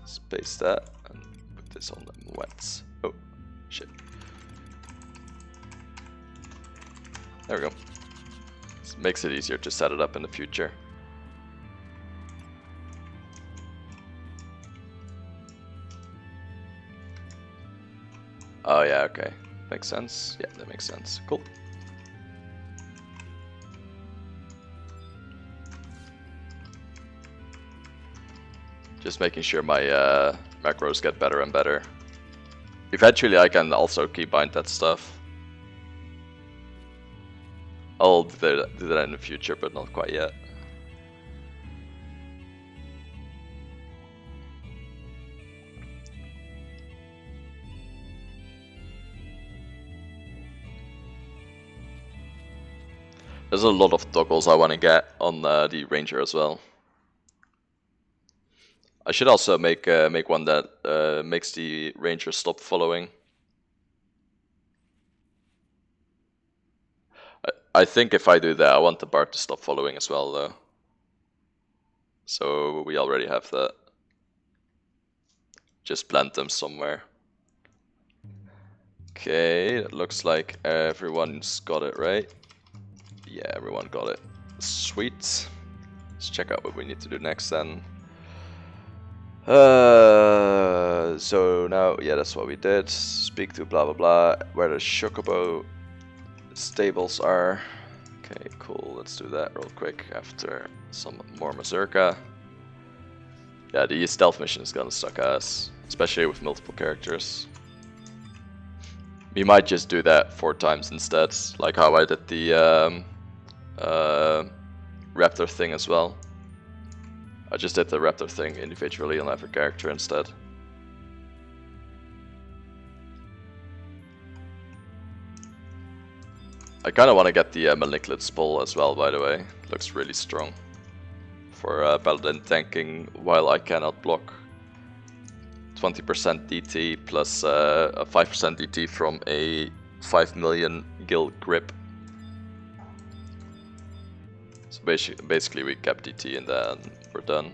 Space that and put this on the wet. Oh shit. There we go. This makes it easier to set it up in the future. Oh yeah, okay. Makes sense. Yeah, that makes sense. Cool. Just making sure my macros get better and better. Eventually I can also keybind that stuff. I'll do that in the future, but not quite yet. There's a lot of toggles I want to get on the Ranger as well. I should also make one that makes the Ranger stop following. I think if I do that, I want the Bard to stop following as well, though. So we already have that. Just plant them somewhere. Okay, it looks like everyone's got it, right? Yeah, everyone got it. Sweet. Let's check out what we need to do next then. So now, yeah, that's what we did. Speak to blah blah blah. Where the Chocobo stables are. Okay, cool. Let's do that real quick after some more Mazurka. Yeah, the stealth mission is gonna suck ass, especially with multiple characters. We might just do that 4 times instead, like how I did the Raptor thing as well. I just did the Raptor thing individually on every character instead. I kind of want to get the Malignant Bull as well, by the way. Looks really strong for Paladin tanking while I cannot block. 20% DT plus a 5% DT from a 5 million gil grip. So basically we kept DT and then we're done.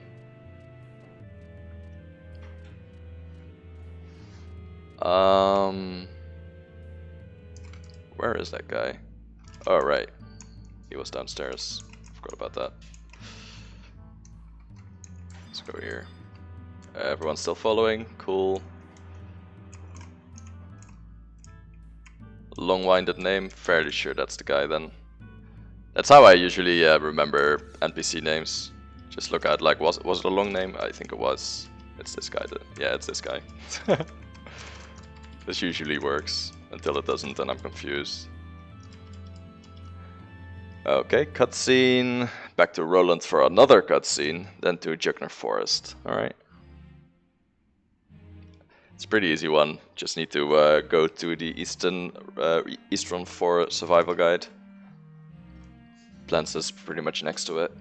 Where is that guy? Oh right, he was downstairs. Forgot about that. Let's go here. Everyone's still following, cool. Long-winded name, fairly sure that's the guy then. That's how I usually remember NPC names. Just look at like, was it a long name? I think it was. It's this guy. Yeah, it's this guy. This usually works until it doesn't, and I'm confused. Okay, cutscene. Back to Roland for another cutscene, then to Jugner Forest. All right. It's a pretty easy one. Just need to go to the Eastern 4 survival guide. Plants is pretty much next to it.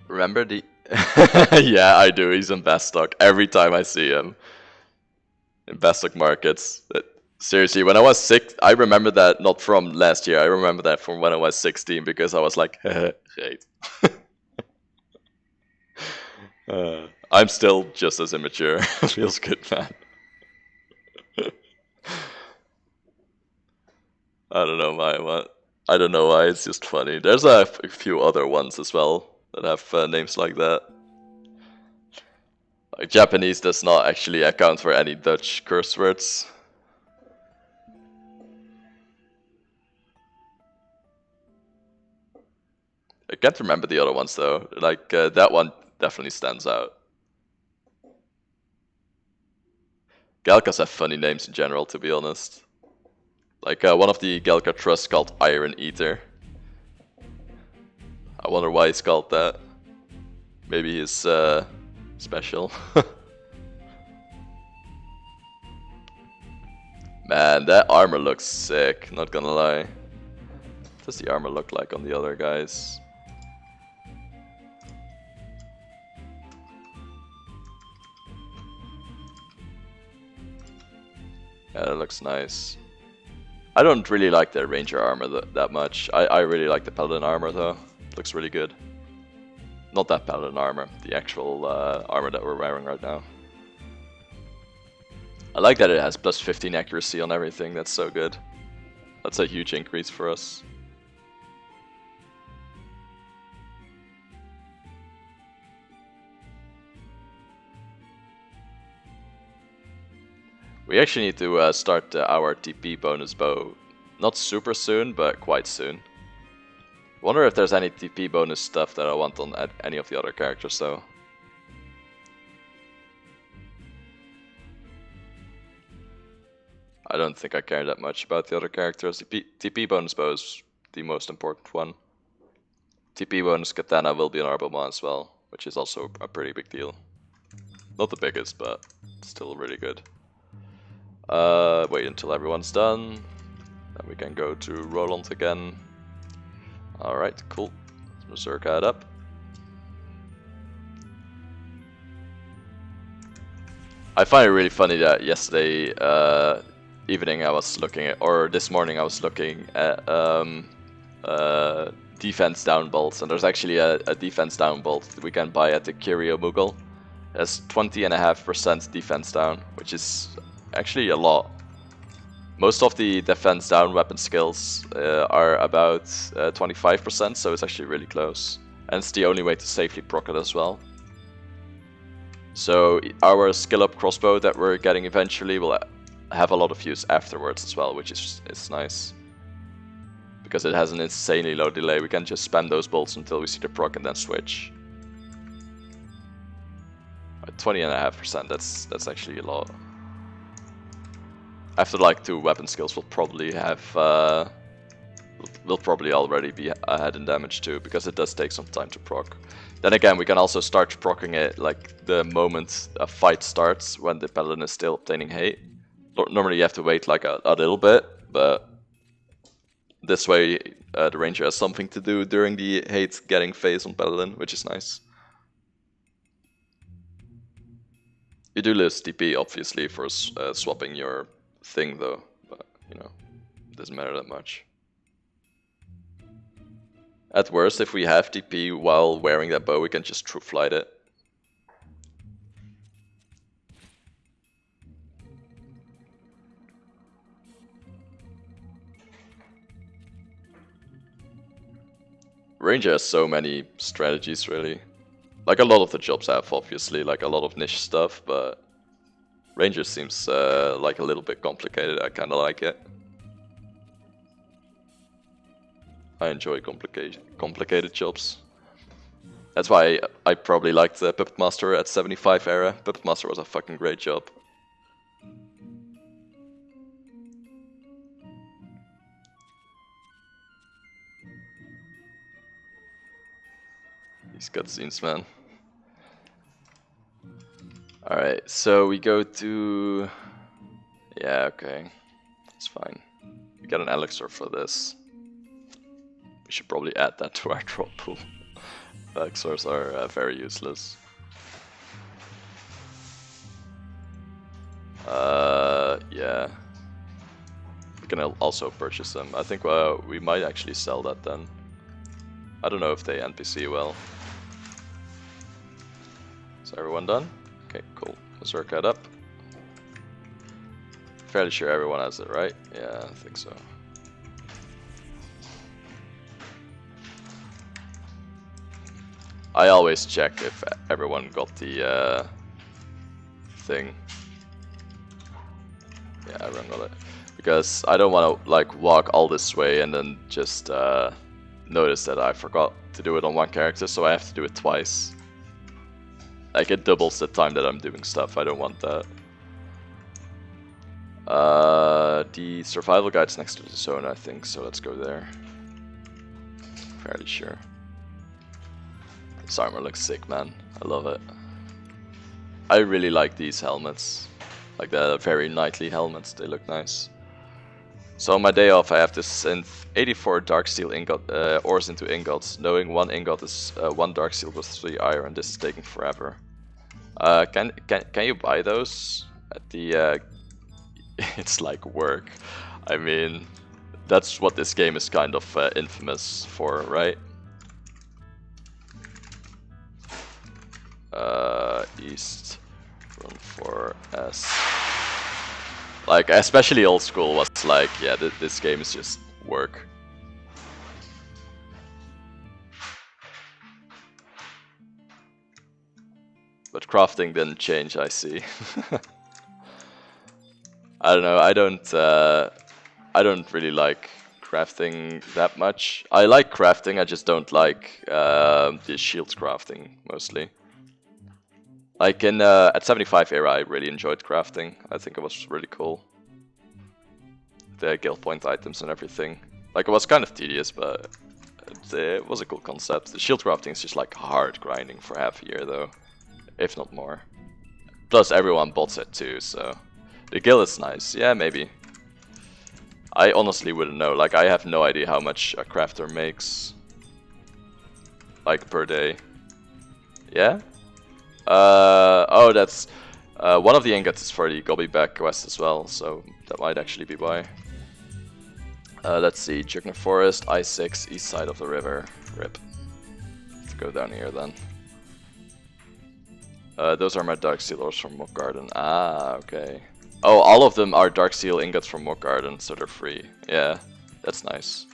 Remember the... Yeah, I do. He's in Bestock every time I see him. In Bestock markets. Seriously, when I was 6, I remember that not from last year. I remember that from when I was 16 because I was like, great. I'm still just as immature. Feels good, man. I don't know why. What? I don't know why. It's just funny. There's a few other ones as well that have names like that. Like Japanese does not actually account for any Dutch curse words. I can't remember the other ones though. Like that one definitely stands out. Galkas have funny names in general, to be honest. Like one of the Galka trusts called Iron Eater. I wonder why he's called that. Maybe he's special. Man, that armor looks sick, not gonna lie. What does the armor look like on the other guys? Yeah, that looks nice. I don't really like the ranger armor that much. I really like the paladin armor though. It looks really good. Not that paladin armor, the actual armor that we're wearing right now. I like that it has plus 15 accuracy on everything, that's so good. That's a huge increase for us. We actually need to start our TP bonus bow. Not super soon, but quite soon. Wonder if there's any TP bonus stuff that I want on any of the other characters though. I don't think I care that much about the other characters. TP bonus bow is the most important one. TP bonus katana will be an Arboma as well, which is also a pretty big deal. Not the biggest, but still really good. Wait until everyone's done. Then we can go to Roland again. Alright, cool. Let's Berserker it up. I find it really funny that yesterday evening I was looking at, or this morning I was looking at defense down bolts, and there's actually a defense down bolt that we can buy at the Curio Moogle. It has 20.5% defense down, which is actually a lot. Most of the defense down weapon skills are about 25%, so it's actually really close. And it's the only way to safely proc it as well. So our skill up crossbow that we're getting eventually will have a lot of use afterwards as well, which is nice. Because it has an insanely low delay, we can just spam those bolts until we see the proc and then switch. 20.5%, that's actually a lot. After like 2 weapon skills, we'll probably have we'll probably already be ahead in damage too, because it does take some time to proc. Then again, we can also start proccing it like the moment a fight starts, when the paladin is still obtaining hate. Normally you have to wait like a little bit, but this way the ranger has something to do during the hate getting phase on paladin, which is nice. You do lose TP obviously for swapping your thing though, but you know, it doesn't matter that much. At worst, if we have TP while wearing that bow, we can just true flight it. Ranger has so many strategies really. Like a lot of the jobs have obviously, like a lot of niche stuff, but Ranger seems like a little bit complicated. I kinda like it. I enjoy complicated jobs. That's why I probably liked the Puppet Master at 75 era. Puppet Master was a fucking great job. These cutscenes, man. Alright, so we go to... Yeah, okay. It's fine. We got an elixir for this. We should probably add that to our drop pool. Elixirs are very useless. Yeah. We can also purchase them. I think we might actually sell that then. I don't know if they NPC well. Is everyone done? Okay, cool. Let's work that up. Fairly sure everyone has it, right? Yeah, I think so. I always check if everyone got the thing. Yeah, everyone got it. Because I don't want to like walk all this way and then just notice that I forgot to do it on one character, so I have to do it twice. Like it doubles the time that I'm doing stuff. I don't want that. The survival guide's next to the zone, I think, so let's go there. Fairly sure. This armor looks sick, man. I love it. I really like these helmets. Like the very knightly helmets, they look nice. So on my day off I have to send 84 dark steel ingot, ores into ingots, knowing one ingot is 1 dark steel with 3 iron. This is taking forever. Can you buy those at the... It's like work. I mean, that's what this game is kind of infamous for, right? East, run for S. Like, especially old school was like, yeah, this game is just work. But crafting didn't change, I see. I don't know, I don't really like crafting that much. I like crafting, I just don't like the shield crafting, mostly. Like in at 75 era, I really enjoyed crafting. I think it was really cool. The guild point items and everything. Like it was kind of tedious, but it was a cool concept. The shield crafting is just like hard grinding for half a year though, if not more. Plus everyone bots it too, so the guild is nice. Yeah, maybe. I honestly wouldn't know. Like I have no idea how much a crafter makes, like per day. Yeah. Oh, that's one of the ingots is for the Gobby Back quest as well, so that might actually be why. Let's see, Jugner Forest, I6, east side of the river. Rip. Let's go down here then. Those are my Dark Steel ores from Mock Garden. Ah, okay. Oh, all of them are Dark Steel ingots from Mock Garden, so they're free. Yeah, that's nice.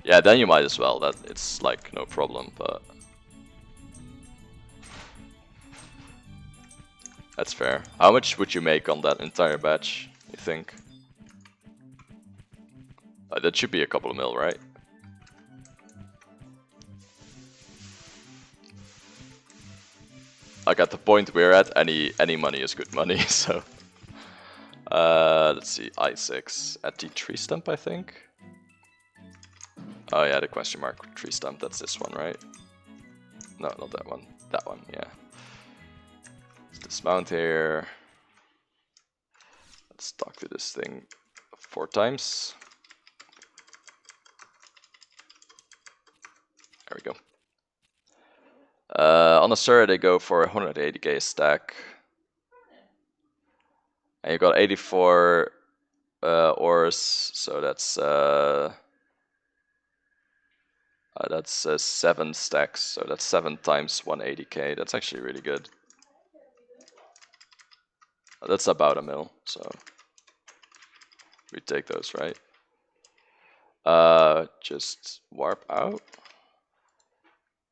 Yeah, then you might as well. That it's like no problem, but that's fair. How much would you make on that entire batch, you think? That should be a couple of mil, right? Like at the point we're at, any money is good money, so... let's see, I6 at the tree stump, I think? Oh yeah, the question mark tree stump, that's this one, right? No, not that one. That one, yeah. Let's dismount here. Let's talk to this thing 4 times. There we go. On a Sura they go for 180k a stack. And you got 84 ores, so that's 7 stacks, so that's 7 times 180k. That's actually really good. That's about a mil, so we take those, right? Just warp out.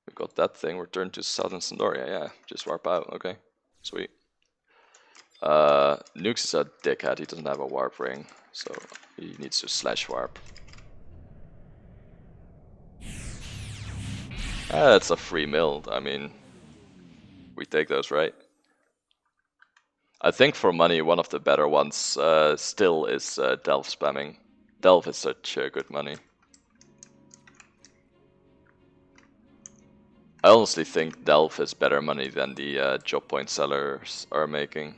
We got that thing. Return to Southern Sandoria. Yeah, just warp out. Okay, sweet. Nukes is a dickhead. He doesn't have a warp ring, so he needs to slash warp. That's a free mill. I mean, we take those, right? I think for money, one of the better ones still is Delve spamming. Delve is such good money. I honestly think Delve is better money than the job point sellers are making.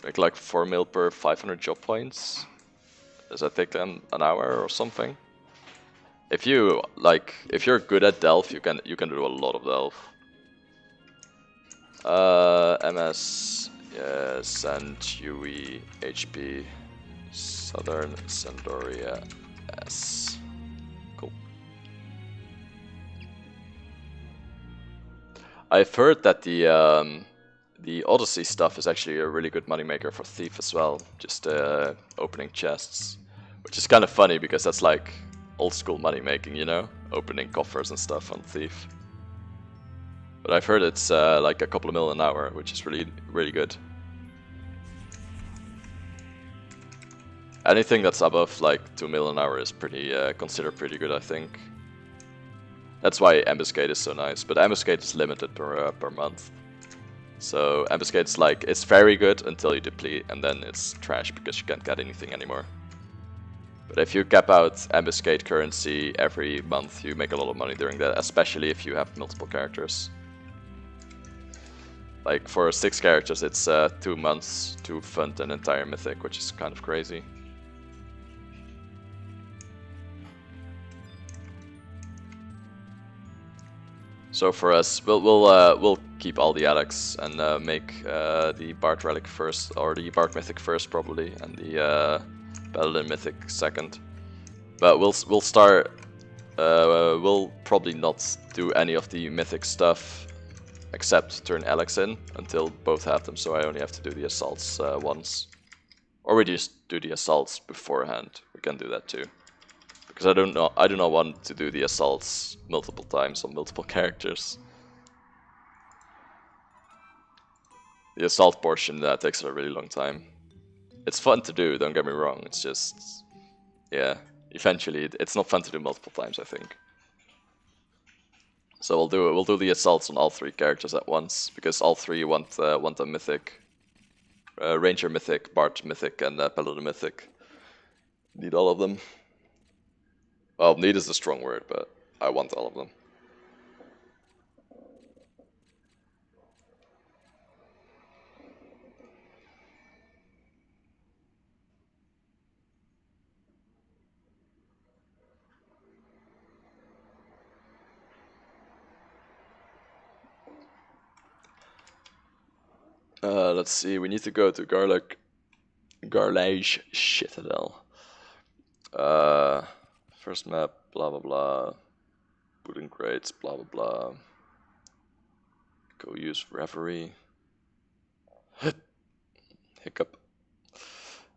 Make like 4 mil per 500 job points. Does that take them an hour or something? If you're good at Delve, you can do a lot of Delve. MS, yes, and UE, HP, Southern Sandoria, S. Cool. I've heard that the Odyssey stuff is actually a really good moneymaker for Thief as well, just opening chests. Which is kind of funny because that's like old school money making, you know? Opening coffers and stuff on Thief. But I've heard it's like a couple of mil an hour, which is really good. Anything that's above like 2 mil an hour is pretty considered pretty good, I think. That's why Ambuscade is so nice, but Ambuscade is limited per month. So Ambuscade is like, it's very good until you deplete, and then it's trash because you can't get anything anymore. But if you cap out Ambuscade currency every month, you make a lot of money during that, especially if you have multiple characters. Like for 6 characters, it's 2 months to fund an entire mythic, which is kind of crazy. So for us, we'll keep all the Alex and make the Bard Relic first, or the Bard Mythic first probably, and the Paladin Mythic second. But we'll start. We'll probably not do any of the Mythic stuff except turn Alex in until both have them. So I only have to do the assaults once, or we just do the assaults beforehand. We can do that too. Because I do not want to do the assaults multiple times on multiple characters. The assault portion takes a really long time. It's fun to do, don't get me wrong. It's just, yeah, eventually it's not fun to do multiple times, I think. So we'll do the assaults on all 3 characters at once, because all 3 want a mythic, Ranger mythic, Bard mythic, and Paladin mythic. Need all of them. Well, need is a strong word, but I want all of them. Let's see, we need to go to Garlage Citadel. First map, blah blah blah. Booting crates, blah blah blah. Go use Reverie. Hiccup.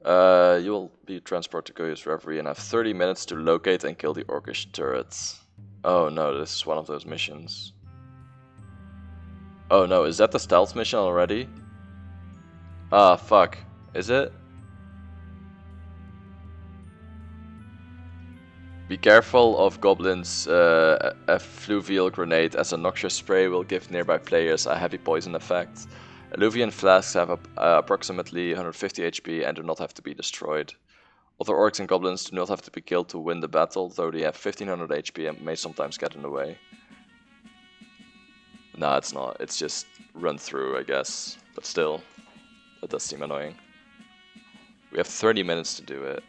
You will be transported to go use Reverie and have 30 minutes to locate and kill the Orcish turrets. Oh no, this is one of those missions. Oh no, is that the stealth mission already? Ah, fuck. Is it? Be careful of goblins. A fluvial grenade as a noxious spray will give nearby players a heavy poison effect. Alluvian flasks have approximately 150 HP and do not have to be destroyed. Other orcs and goblins do not have to be killed to win the battle, though they have 1500 HP and may sometimes get in the way. Nah, it's not. It's just run through, I guess. But still, that does seem annoying. We have 30 minutes to do it.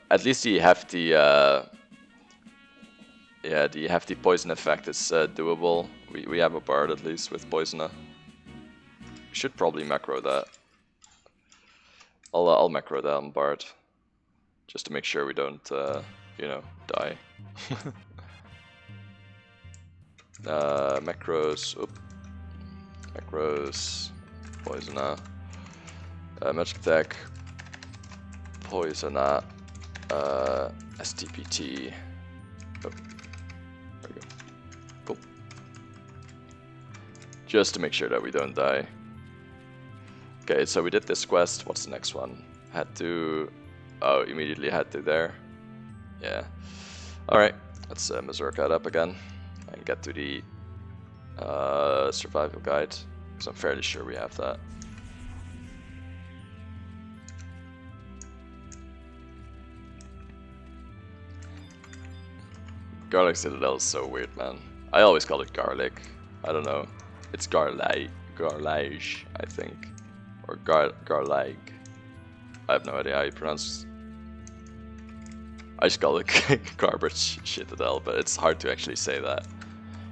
At least the hefty, the hefty poison effect is doable. We have a bard at least with poisoner. We should probably macro that. I'll macro that on bard, just to make sure we don't, you know, die. Macros, macros, poisoner, magic attack. Poisoner, STPT. Oh, there we go. Cool. Just to make sure that we don't die. Okay, so we did this quest. What's the next one? Had to. Oh, immediately had to there. Yeah. Alright, let's Mazurka that up again and get to the survival guide, because I'm fairly sure we have that. Garlic Citadel is so weird, man. I always call it garlic. I don't know. It's garlic, I think, or garlic. I have no idea how you pronounce. I just call it garbage Citadel, but it's hard to actually say that.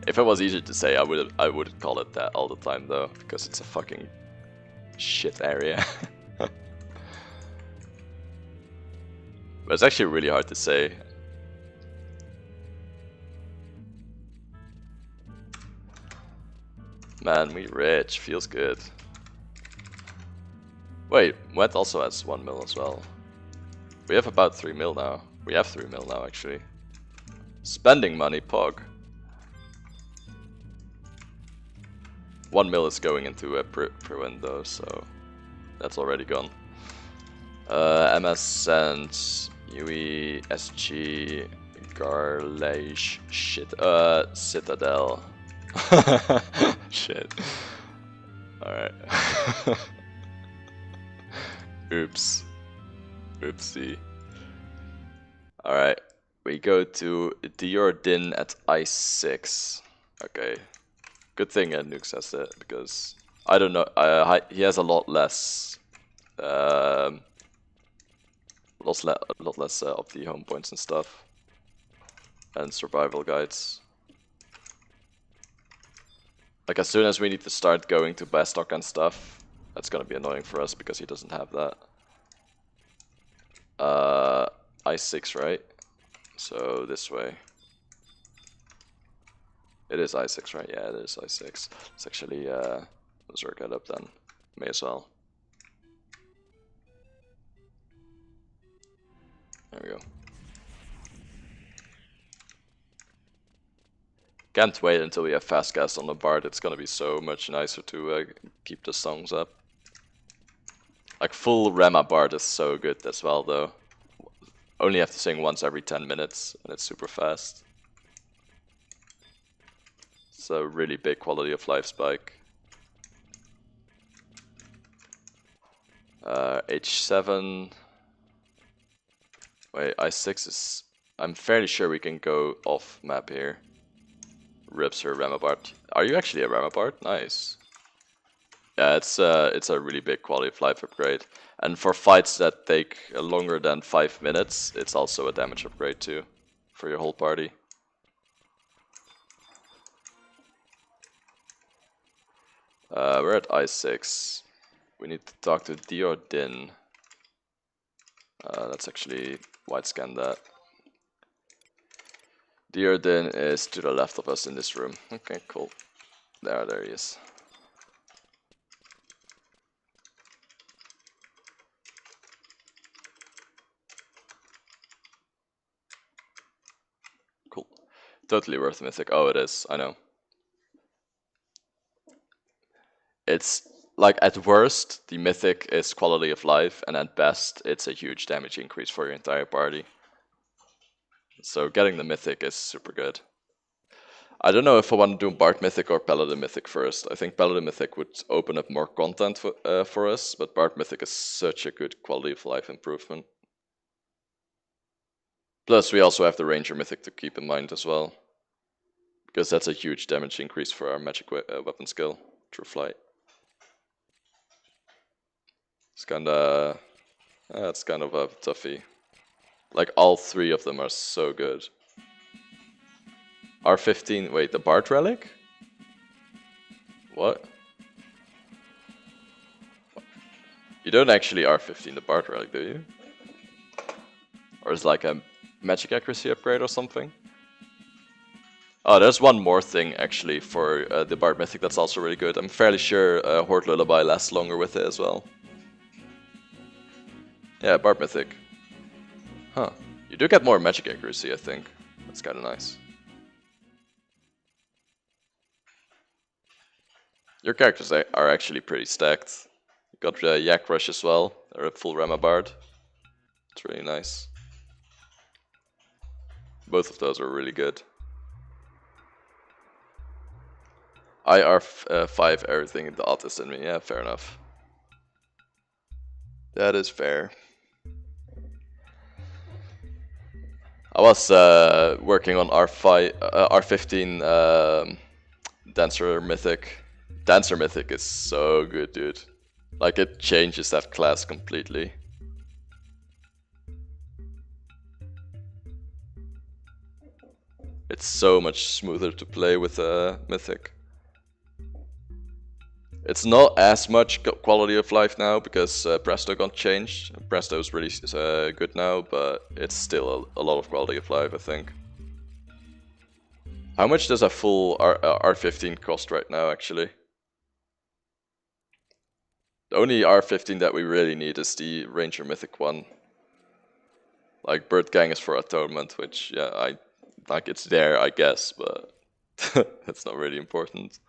If it was easier to say, I would call it that all the time though, because it's a fucking shit area. But it's actually really hard to say. Man, we rich, feels good. Wait, Wet also has 1 mil as well. We have about 3 mil now. We have 3 mil now, actually. Spending money, Pog. 1 mil is going into a per window, so that's already gone. MS and UE, SG, Garlage, shit, Citadel. Shit. Alright. Oops. Oopsie. Alright. We go to Diordin at I6. Okay. Good thing Nukes has it, because I don't know, he has a lot less a lot less of the home points and stuff, and survival guides. Like, as soon as we need to start going to Bastock and stuff, that's gonna be annoying for us because he doesn't have that. I6, right? So this way. It is I6, right? Yeah, it is I6. Let's actually berserk it up then. May as well. There we go. Can't wait until we have fast cast on the bard. It's gonna be so much nicer to keep the songs up. Like, full Rema bard is so good as well, though. Only have to sing once every 10 minutes, and it's super fast. It's a really big quality of life spike. H7. Wait, I6 is... I'm fairly sure we can go off map here. Rips her Ramabart. Are you actually a Ramabart? Nice. Yeah, it's a really big quality of life upgrade. And for fights that take longer than 5 minutes, it's also a damage upgrade too, for your whole party. We're at I6. We need to talk to Diordin. Let's actually wide scan that. Diordin is to the left of us in this room. Okay, cool. There he is. Cool. Totally worth Mythic. Oh, it is. I know. It's like, at worst, the Mythic is quality of life, and at best, it's a huge damage increase for your entire party. So getting the Mythic is super good. I don't know if I want to do Bard Mythic or Paladin Mythic first. I think Paladin Mythic would open up more content for us, but Bard Mythic is such a good quality of life improvement. Plus, we also have the Ranger Mythic to keep in mind as well, because that's a huge damage increase for our magic weapon skill, True Flight. It's kind of a toughie. Like, all 3 of them are so good. R15, wait, the Bard Relic? What? You don't actually R15 the Bard Relic, do you? Or is it like a magic accuracy upgrade or something? Oh, there's one more thing actually for the Bard Mythic that's also really good. I'm fairly sure Horde Lullaby lasts longer with it as well. Yeah, Bard Mythic. Huh. You do get more magic accuracy, I think. That's kind of nice. Your characters are actually pretty stacked. You got Yak Rush as well, or a full Rama Bard. It's really nice. Both of those are really good. I R5 everything the autist in me. Yeah, fair enough. That is fair. I was working on R15 Dancer Mythic. Dancer Mythic is so good, dude. Like, it changes that class completely. It's so much smoother to play with Mythic. It's not as much quality of life now because Presto got changed. Presto is really good now, but it's still a lot of quality of life, I think. How much does a full R15 cost right now, actually? The only R15 that we really need is the Ranger Mythic one. Like Bird Gang is for atonement, which yeah, I like it's there, I guess, but it's not really important.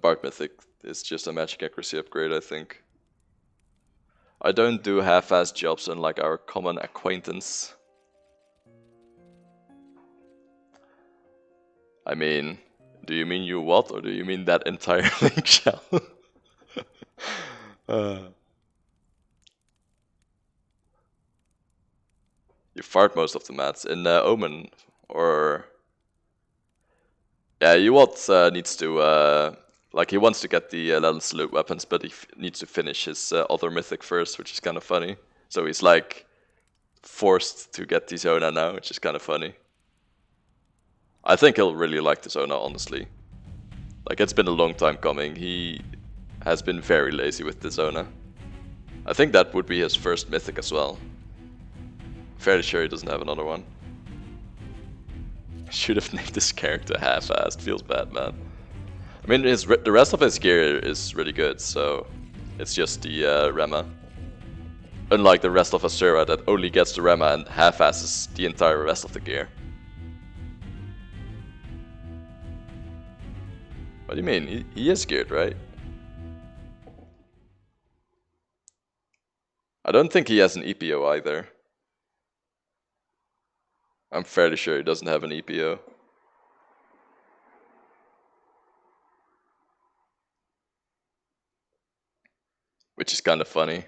Bard Mythic is just a magic accuracy upgrade, I think. I don't do half-assed jobs unlike our common acquaintance. I mean, do you mean you what, or do you mean that entire link shell? You fart most of the mats in Omen, or yeah, you what needs to like he wants to get the Level Salute weapons, but he needs to finish his other mythic first, which is kind of funny. So he's like forced to get the Zona now, which is kind of funny. I think he'll really like the Zona, honestly. Like, it's been a long time coming. He has been very lazy with the Zona. I think that would be his first mythic as well. Fairly sure he doesn't have another one. Should have named this character half-assed. Feels bad, man. I mean, the rest of his gear is really good, so it's just the Rema. Unlike the rest of Asura that only gets the Rema and half-asses the entire rest of the gear. What do you mean? He is geared, right? I don't think he has an EPO either. I'm fairly sure he doesn't have an EPO. Which is kind of funny.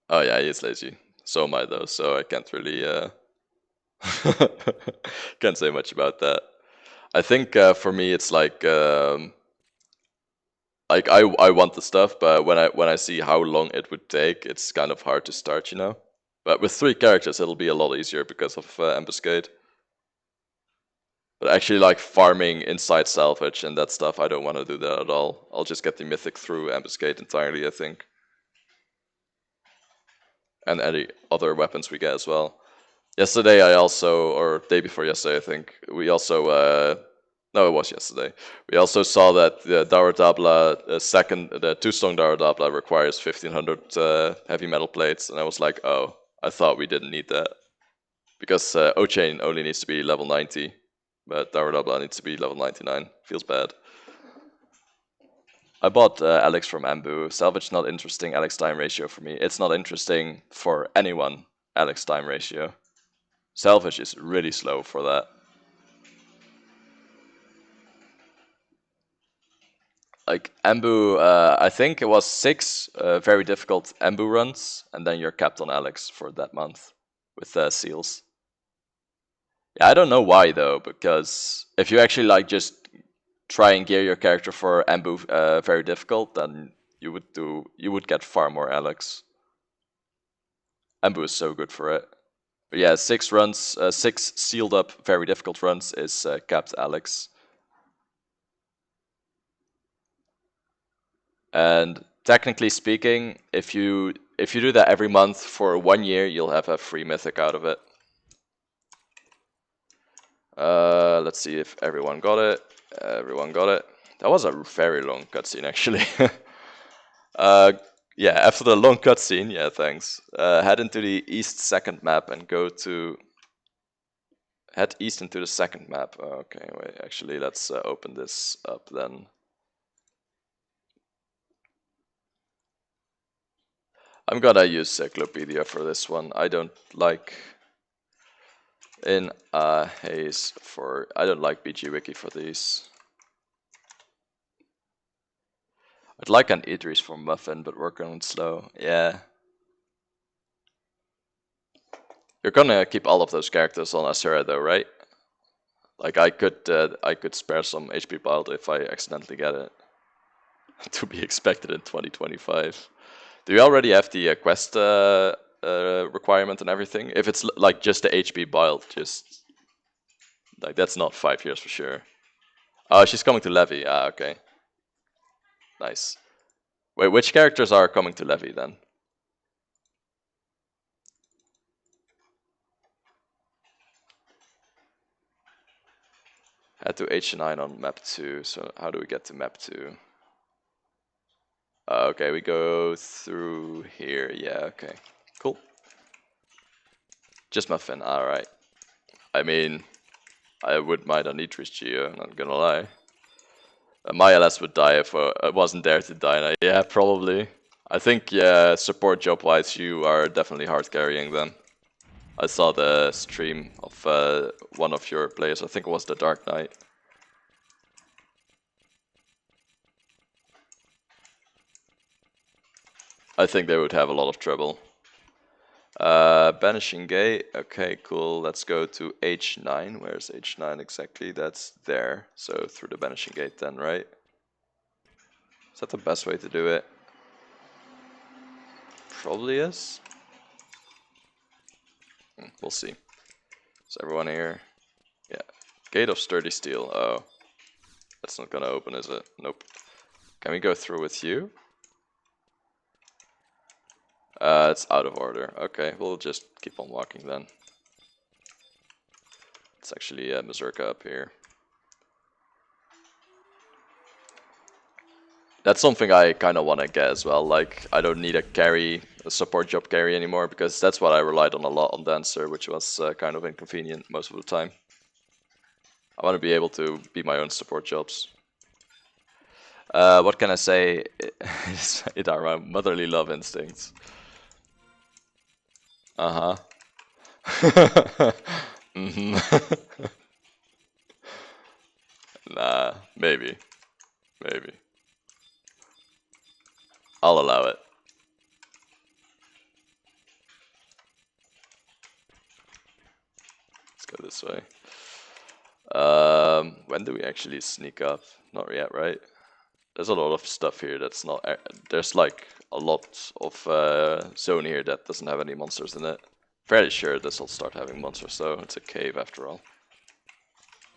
Oh yeah, he is lazy. So am I though, so I can't really can't say much about that. I think for me it's like I want the stuff, but when I see how long it would take, it's kind of hard to start, you know. But with 3 characters, it'll be a lot easier because of Ambuscade. But actually, like farming inside salvage and that stuff, I don't want to do that at all. I'll just get the mythic through Ambuscade entirely, I think. And any other weapons we get as well. Yesterday I also, or day before yesterday I think, we also, no it was yesterday, we also saw that the Daradabla the 2-song Daradabla requires 1500 heavy metal plates, and I was like, oh, I thought we didn't need that. Because O-Chain only needs to be level 90, but Daradabla needs to be level 99. Feels bad. I bought Alex from Ambu. Salvage not interesting, Alex time ratio for me. It's not interesting for anyone, Alex time ratio. Salvage is really slow for that. Like Ambu, I think it was 6 very difficult Ambu runs, and then you're capped on Alex for that month with seals. Yeah, I don't know why though, because if you actually like just try and gear your character for Ambu very difficult, then you would get far more Alex. Ambu is so good for it. But yeah, 6 runs, 6 sealed up very difficult runs is capped Alex. And technically speaking, if you do that every month for 1 year, you'll have a free mythic out of it. Let's see if everyone got it. Everyone got it. That was a very long cutscene, actually. Yeah, after the long cutscene, yeah, thanks. Head into the east second map and go to... Head east into the second map. Okay, wait, actually, let's open this up then. I'm gonna use Cyclopedia for this one. I don't like... Haze for... I don't like BG Wiki for these. I'd like an Idris for Muffin, but working on it slow. Yeah. You're gonna keep all of those characters on Asura though, right? Like I could spare some HP build if I accidentally get it. To be expected in 2025. Do you already have the quest requirement and everything? If it's like just the HP build, just like that's not 5 years for sure. Oh, she's coming to Levy. Ah, okay. Nice. Wait, which characters are coming to Levy then? Head to H9 on map 2. So how do we get to map 2? Okay, we go through here. Yeah, okay. Cool. Just Muffin, alright. I mean, I would mind a Nitrous Geo, not gonna lie. My LS would die if I wasn't there to die. Now. Yeah, probably. I think, yeah, support job-wise, you are definitely hard carrying them. I saw the stream of one of your players, I think it was the Dark Knight. I think they would have a lot of trouble. Banishing Gate, okay, cool. Let's go to H9. Where's H9 exactly? That's there. So through the Banishing Gate then, right? Is that the best way to do it? Probably is. We'll see. Is everyone here? Yeah. Gate of Sturdy Steel. Oh. That's not gonna open, is it? Nope. Can we go through with you? It's out of order. Okay, we'll just keep on walking then. It's actually Mazurka up here. That's something I kind of want to get as well. Like, I don't need a support job carry anymore, because that's what I relied on a lot on Dancer, which was kind of inconvenient most of the time. I want to be able to be my own support jobs. What can I say? It are my motherly love instincts. Uh-huh. Mm-hmm. Nah, maybe. Maybe. I'll allow it. Let's go this way. When do we actually sneak up? Not yet, right? There's a lot of stuff here that's not... There's like a lot of zone here that doesn't have any monsters in it. Fairly sure this will start having monsters though. It's a cave after all.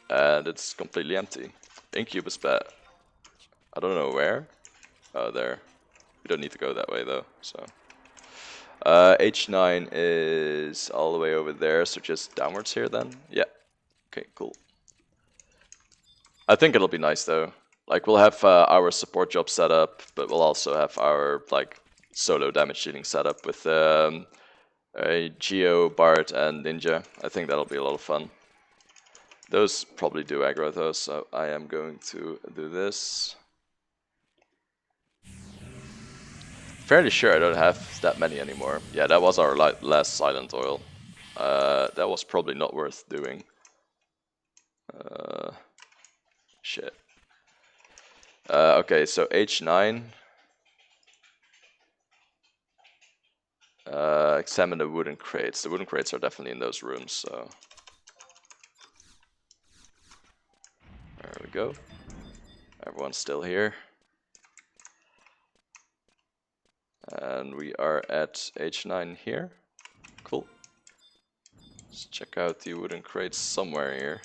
And it's completely empty. Incubus bat. I don't know where. Oh, there. We don't need to go that way though, so... H9 is all the way over there, so just downwards here then? Yeah. Okay, cool. I think it'll be nice though. Like, we'll have our support job set up, but we'll also have our, like, solo damage dealing set up with a Geo, Bard, and Ninja. I think that'll be a lot of fun. Those probably do aggro though, so I am going to do this. Fairly sure I don't have that many anymore. Yeah, that was our last Silent Oil. That was probably not worth doing. Shit. Okay, so H9. Examine the wooden crates. The wooden crates are definitely in those rooms, so... There we go. Everyone's still here. And we are at H9 here. Cool. Let's check out the wooden crates somewhere here.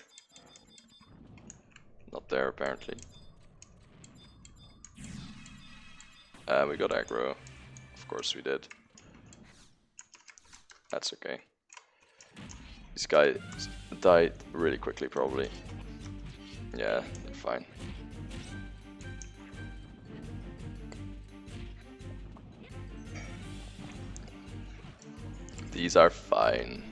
Not there, apparently. We got aggro. Of course we did. That's okay. These guys died really quickly, probably. Yeah, they're fine. These are fine.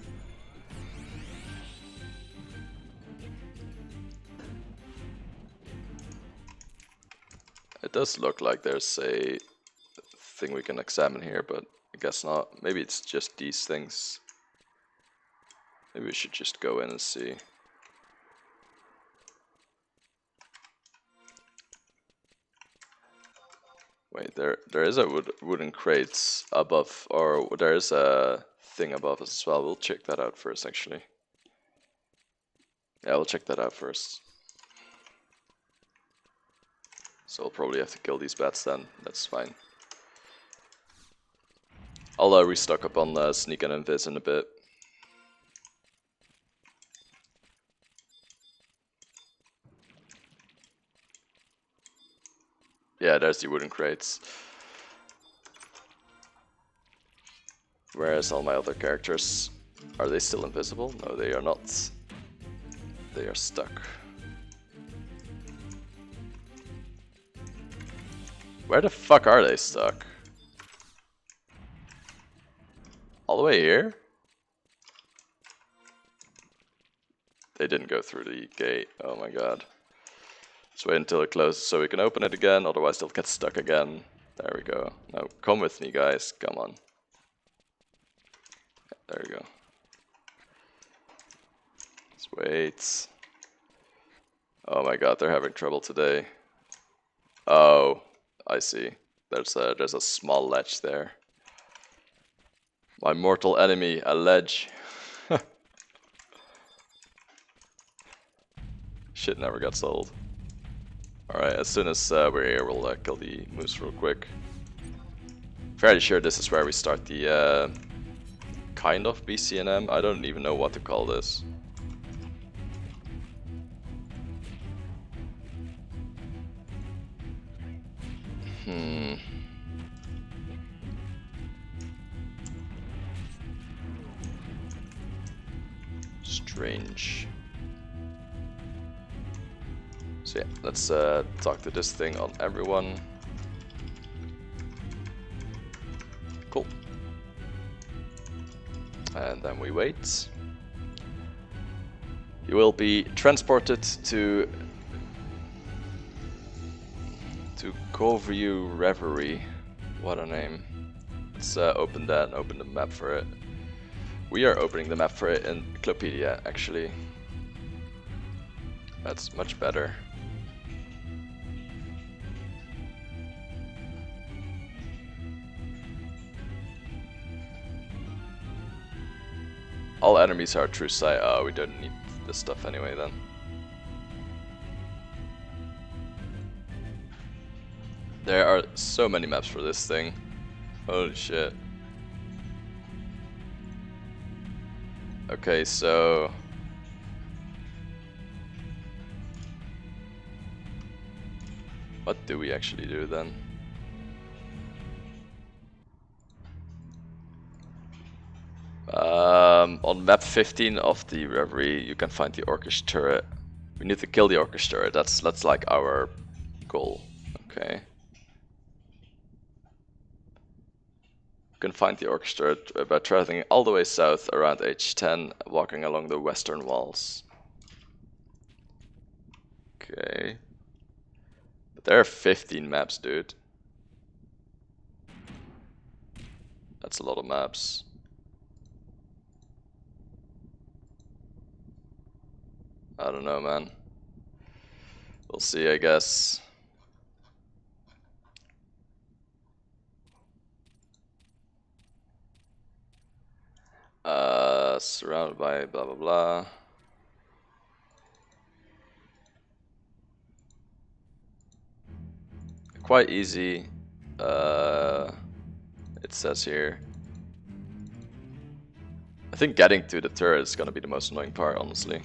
It does look like there's a thing we can examine here, but I guess not. Maybe it's just these things. Maybe we should just go in and see. Wait, there is a wooden crates above, or there is a thing above us as well. We'll check that out first, actually. Yeah, we'll check that out first. So we'll probably have to kill these bats then. That's fine. I'll restock up on sneak and invis in a bit. Yeah, there's the wooden crates. Whereas all my other characters, are they still invisible? No, they are not. They are stuck. Where the fuck are they stuck? All the way here? They didn't go through the gate. Oh my god. Let's wait until it closes so we can open it again, otherwise they'll get stuck again. There we go. Now come with me, guys. Come on. There we go. Let's wait. Oh my god, they're having trouble today. Oh, I see. There's a small ledge there. My mortal enemy, a ledge. Shit never got sold. Alright, as soon as we're here, we'll kill the moose real quick. Fairly sure this is where we start the kind of BCNM. I don't even know what to call this. Strange. So yeah, let's talk to this thing on everyone. Cool. And then we wait. You will be transported to Coveview Reverie. What a name. Let's open that and open the map for it. We are opening the map for it in Clopedia, actually. That's much better. All enemies are true sight. Oh, we don't need this stuff anyway then. There are so many maps for this thing. Holy shit. Okay, so... what do we actually do then? On map 15 of the Reverie, you can find the Orcish turret. We need to kill the Orcish turret. That's like our goal. Okay. You can find the Orcish turret by traveling all the way south around H10, walking along the western walls. Okay. But there are 15 maps, dude. That's a lot of maps. I don't know, man. We'll see, I guess. Surrounded by blah blah blah. Quite easy. It says here. I think getting to the turret is gonna be the most annoying part, honestly.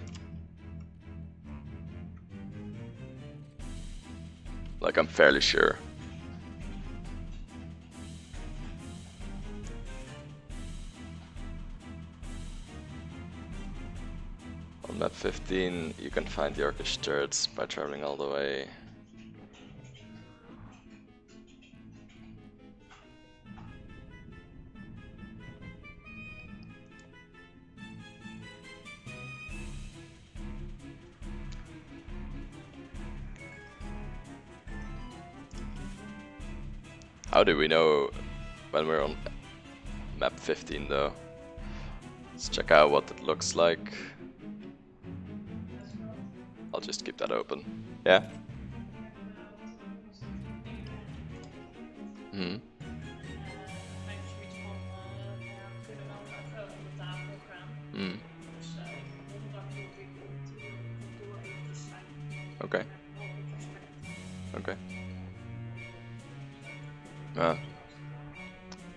Like, I'm fairly sure. On map 15, you can find the Orcish turrets by traveling all the way. How do we know when we're on map 15 though? Let's check out what it looks like. I'll just keep that open. Yeah? Hmm. Hmm. Okay. Okay.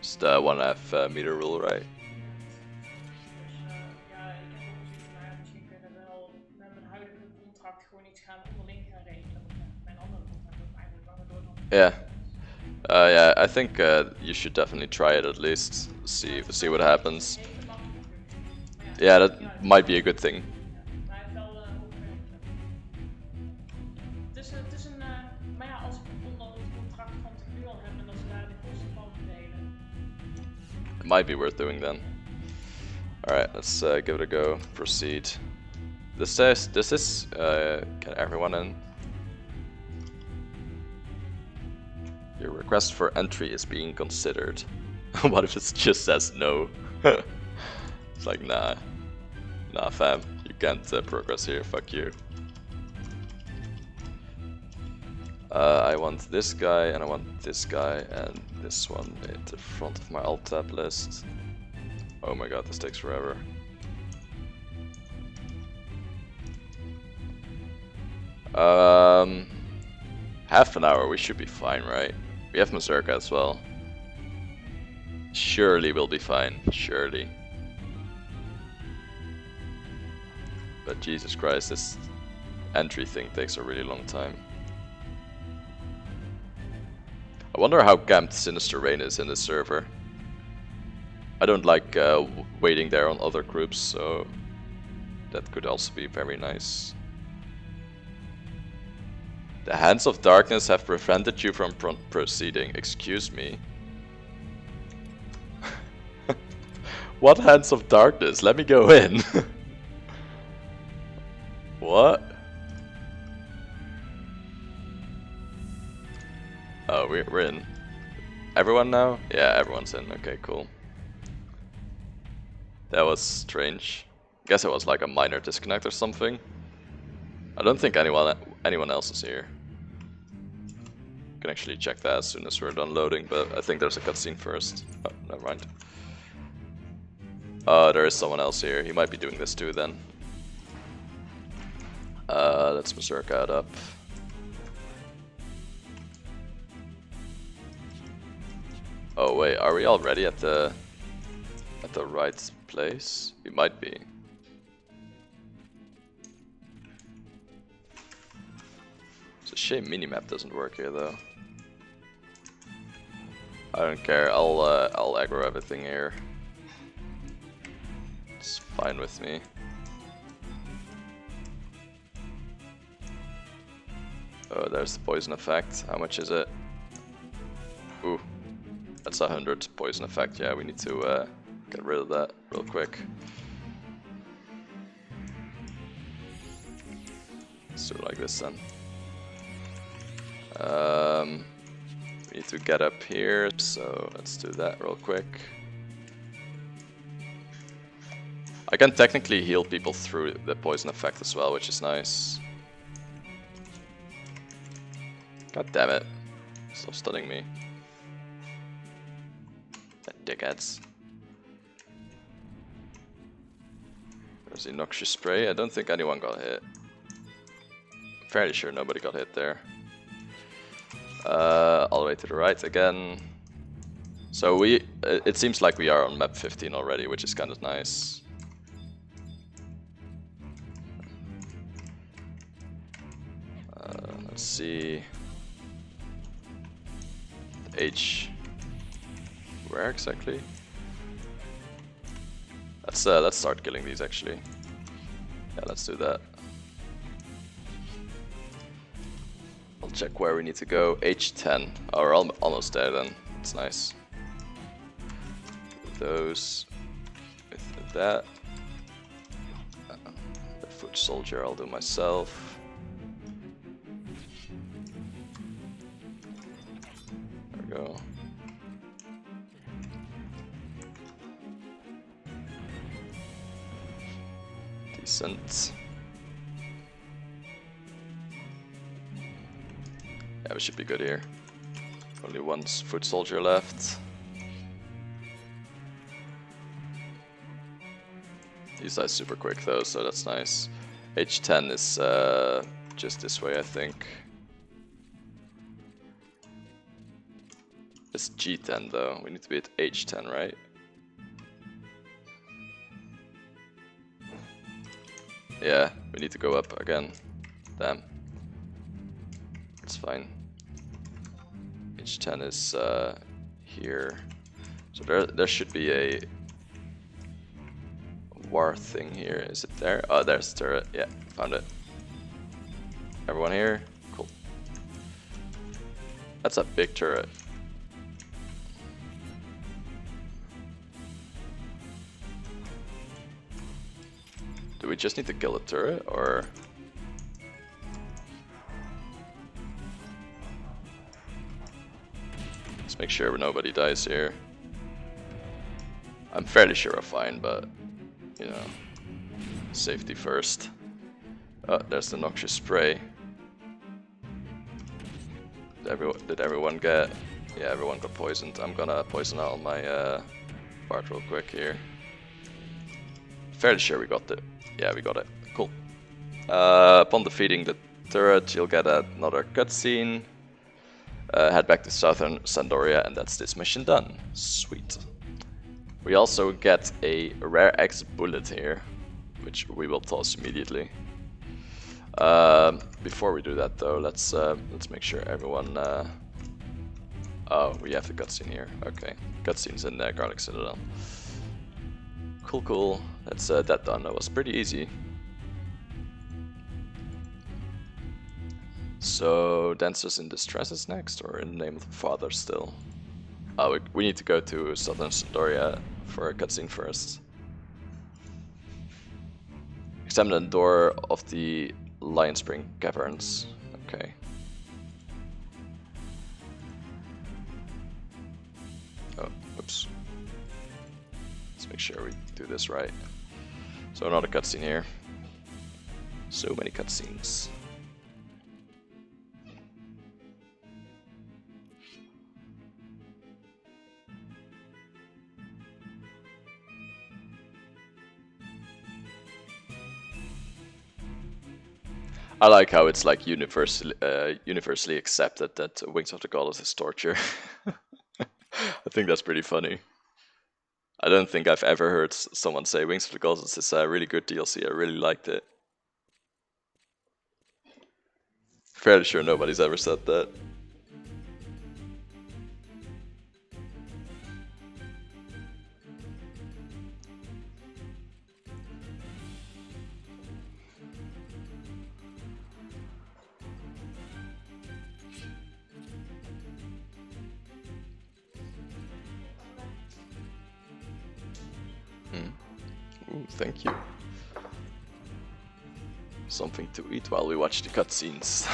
Just 1.5 meter rule, right? Yeah. Yeah, I think you should definitely try it at least. See what happens. Yeah, that might be a good thing. Maar ja, als ik onder het contract van Tequil heb en dat ze daar de kosten van verdelen. It might be worth doing then. Alright, let's give it a go. Proceed. This is can everyone in? Your request for entry is being considered. What if it just says no? It's like, nah, fam, you can't progress here, fuck you. I want this guy, and I want this guy, and this one at the front of my alt tab list. Oh my god, this takes forever. Half an hour, we should be fine, right? We have Mazurka as well. Surely we'll be fine, surely. But Jesus Christ, this entry thing takes a really long time. I wonder how camped Sinister Reign is in this server. I don't like waiting there on other groups, so that could also be very nice. The Hands of Darkness have prevented you from proceeding. Excuse me. What Hands of Darkness? Let me go in. What? Oh, we're in. Everyone now? Yeah, everyone's in. Okay, cool. That was strange. Guess it was like a minor disconnect or something. I don't think anyone else is here. Can actually check that as soon as we're done loading, but I think there's a cutscene first. Oh, never mind. There is someone else here. He might be doing this too then. Let's Berserker it up. Oh wait, are we already at the right place? We might be. It's a shame minimap doesn't work here though. I don't care. I'll aggro everything here. It's fine with me. Oh, there's the poison effect. How much is it? Ooh, that's 100 poison effect. Yeah, we need to get rid of that real quick. Let's do it like this then. We need to get up here, so let's do that real quick. I can technically heal people through the poison effect as well, which is nice. God damn it. Stop stunning me. That dickheads. There's the noxious spray. I don't think anyone got hit. I'm fairly sure nobody got hit there. All the way to the right again. So it seems like we are on map 15 already, which is kind of nice. Let's see. H. Where exactly? Let's start killing these actually. Yeah, let's do that. I'll check where we need to go. H10. Oh, we're almost there then. It's nice. Those with that. The foot soldier I'll do myself. There we go. Decent. Yeah, we should be good here. Only one foot soldier left. These guys super quick though, so that's nice. H10 is just this way, I think. It's G10 though. We need to be at H10, right? Yeah, we need to go up again. Damn. It's fine. H10 is here. So there should be a war thing here. Is it there? Oh, there's the turret. Yeah, found it. Everyone here? Cool. That's a big turret. Do we just need to kill a turret, or...? Let's make sure nobody dies here. I'm fairly sure we're fine, but, you know, safety first. Oh, there's the noxious spray. Did everyone get... Yeah, everyone got poisoned. I'm gonna poison out my part real quick here. Fairly sure we got it. Yeah, we got it. Cool. Upon defeating the turret, you'll get another cutscene. Head back to Southern Sandoria, and that's this mission done. Sweet. We also get a rare X bullet here, which we will toss immediately. Before we do that though, let's make sure everyone... Oh, we have the cutscene here. Okay, cutscene's in Garlic Citadel. Cool, cool. That's that done. That was pretty easy. So, Dancers in Distress is next, or In the Name of the Father still? Oh, we need to go to Southern Sandoria for a cutscene first. Examine the door of the Lion Spring Caverns. Okay. Oh, oops. Let's make sure we do this right. So another cutscene here. So many cutscenes. I like how it's like universally accepted that Wings of the Goddess is torture. I think that's pretty funny. I don't think I've ever heard someone say Wings of the Goddess is a really good DLC. I really liked it. Fairly sure nobody's ever said that. Ooh, thank you. Something to eat while we watch the cutscenes.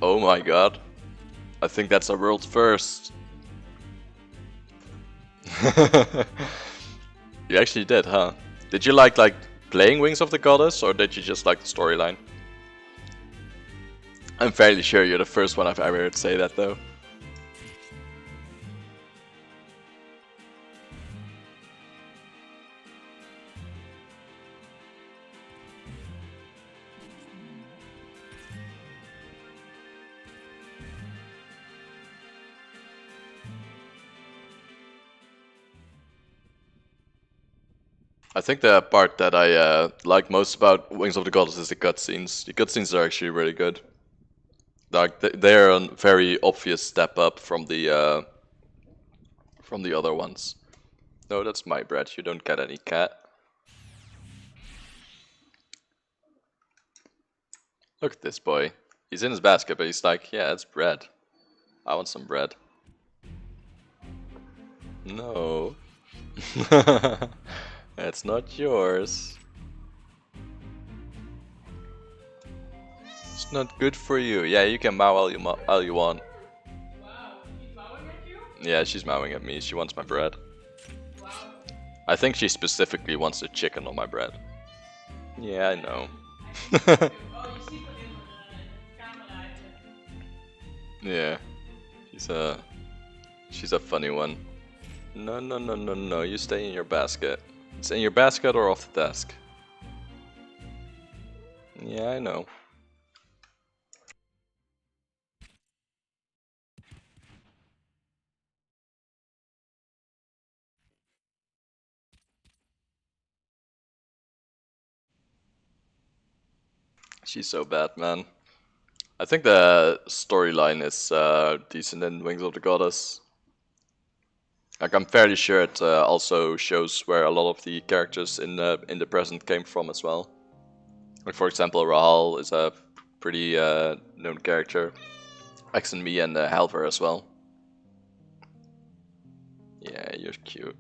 Oh my god. I think that's a world first. You actually did, huh? Did you like playing Wings of the Goddess, or did you just like the storyline? I'm fairly sure you're the first one I've ever heard say that though. I think the part that I like most about Wings of the Goddess is the cutscenes. The cutscenes are actually really good. Like they're a very obvious step up from the other ones. No, that's my bread. You don't get any, cat. Look at this boy. He's in his basket, but he's like, yeah, it's bread. I want some bread. No. It's not yours. It's not good for you. Yeah, you can mow all you want. Wow, she's mowing at you? Yeah, she's mowing at me. She wants my bread. Wow. I think she specifically wants the chicken on my bread. Yeah, I know. Oh, you see it in the camera. Yeah, she's a funny one. No, no, no, no, no. You stay in your basket. It's in your basket or off the desk. Yeah, I know. She's so bad, man. I think the storyline is decent in Wings of the Goddess. Like, I'm fairly sure it also shows where a lot of the characters in the present came from as well. Like, for example, Rahal is a pretty known character. X and me and Halver as well. Yeah, you're cute.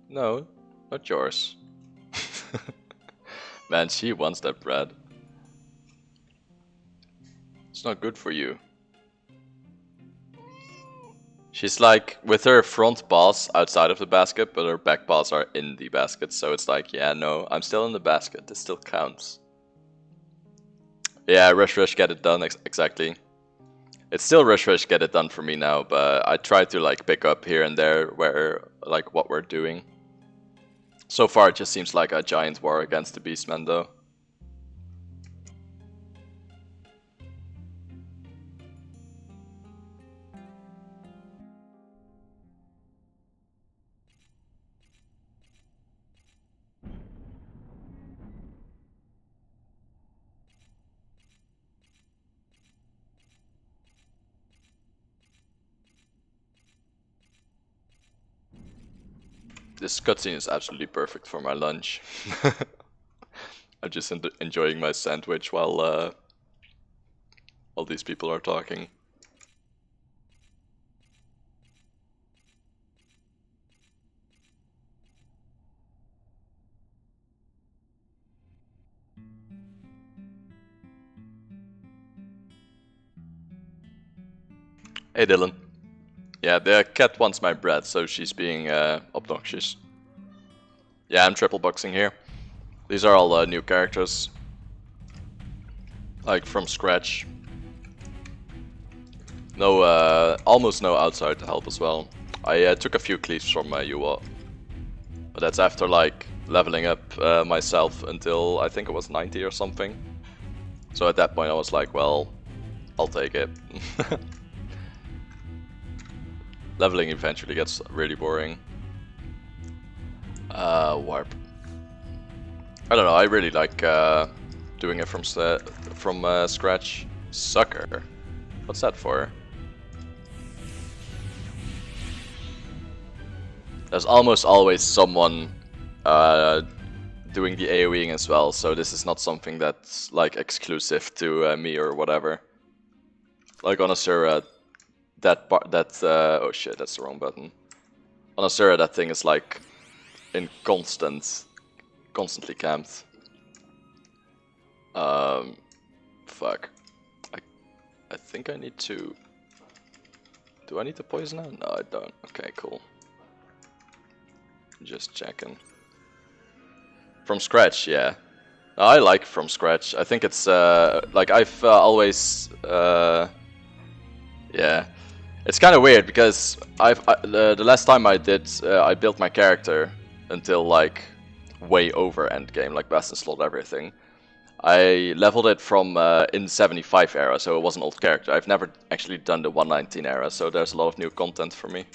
No, not yours. Man, she wants that bread. It's not good for you. She's like, with her front paws outside of the basket, but her back paws are in the basket, so it's like, yeah, no, I'm still in the basket, this still counts. Yeah, rush, get it done, exactly. It's still rush, get it done for me now, but I try to like pick up here and there where, like, what we're doing. So far it just seems like a giant war against the Beastmen though. This cutscene is absolutely perfect for my lunch. I'm just enjoying my sandwich while all these people are talking. Hey Dylan. Yeah, the cat wants my bread, so she's being obnoxious. Yeah, I'm triple boxing here. These are all new characters. Like from scratch. No, almost no outside help as well. I took a few cleaves from Yuwa. But that's after like leveling up myself until I think it was 90 or something. So at that point I was like, well, I'll take it. Leveling eventually gets really boring. Warp. I don't know, I really like doing it from scratch. Sucker. What's that for? There's almost always someone doing the AoEing as well, so this is not something that's like exclusive to me or whatever. Like on Asura, oh shit, that's the wrong button. On Asura, that thing is like in constantly camped. Fuck. I think I need to. Do I need to poison now? No, I don't. Okay, cool. Just checking. From scratch, yeah. I like from scratch. I think it's like I've always yeah. It's kind of weird because the last time I did I built my character until like way over endgame, like best in slot everything. I leveled it from in 75 era, so it was an old character. I've never actually done the 119 era, so there's a lot of new content for me.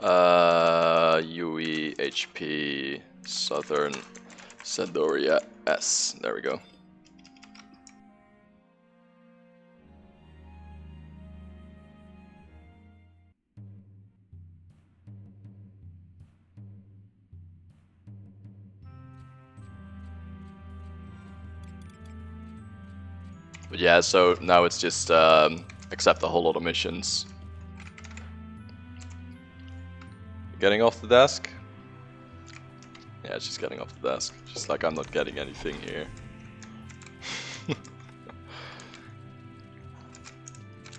UE, HP, Southern, Sandoria, S. There we go. But yeah, so now it's just accept a whole lot of missions. Getting off the desk? Yeah, she's getting off the desk. She's like, I'm not getting anything here.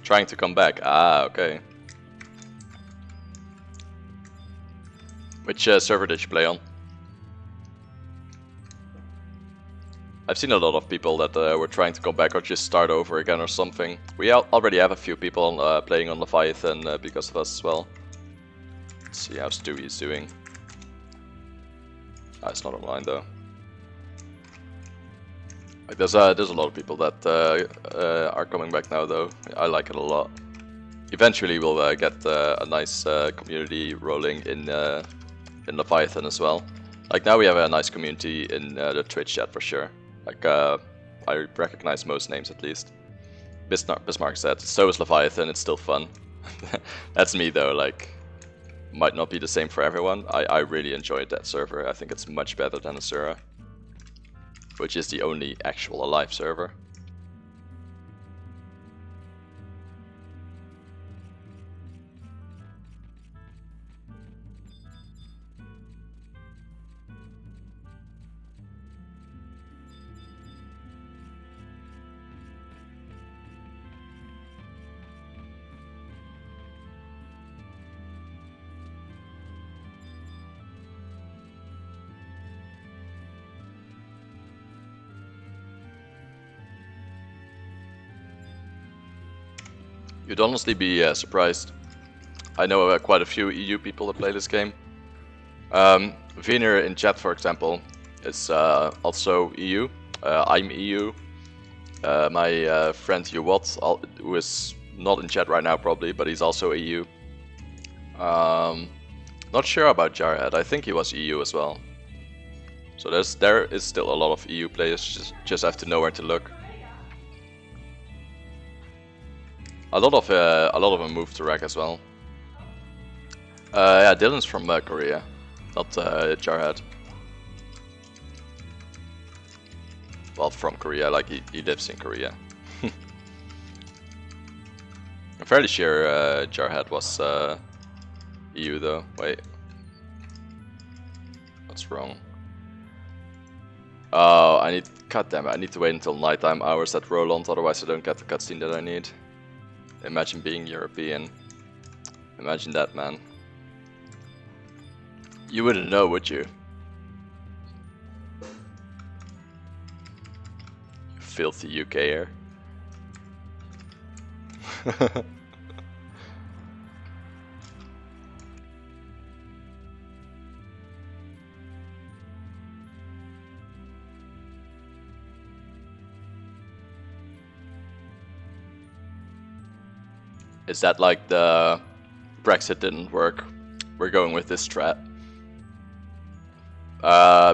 Trying to come back. Ah, okay. Which server did you play on? I've seen a lot of people that were trying to come back or just start over again or something. We already have a few people playing on Leviathan because of us as well. Let's see how Stewie is doing. Ah, it's not online though. Like, there's a lot of people that are coming back now though. I like it a lot. eventually we'll get a nice community rolling in Leviathan as well. Like now we have a nice community in the Twitch chat for sure. Like I recognize most names at least. Bismarck said, so is Leviathan, it's still fun. That's me though, like, might not be the same for everyone. I really enjoyed that server. I think it's much better than Asura, which is the only actual alive server. You'd honestly be surprised. I know quite a few EU people that play this game. Vener in chat, for example, is also EU. I'm EU. My friend Yuwat, who is not in chat right now probably, but he's also EU. Not sure about Jarhead. I think he was EU as well. So there is still a lot of EU players. Just have to know where to look. A lot of them moved to RAC as well. Yeah, Dylan's from Korea, not Jarhead. Well, from Korea, like he lives in Korea. I'm fairly sure Jarhead was EU though. Wait, what's wrong? Oh, goddammit, I need to wait until nighttime hours at Roland, otherwise I don't get the cutscene that I need. Imagine being European. Imagine that, man. You wouldn't know, would you? You filthy UKer. Is that like the Brexit didn't work? We're going with this strat.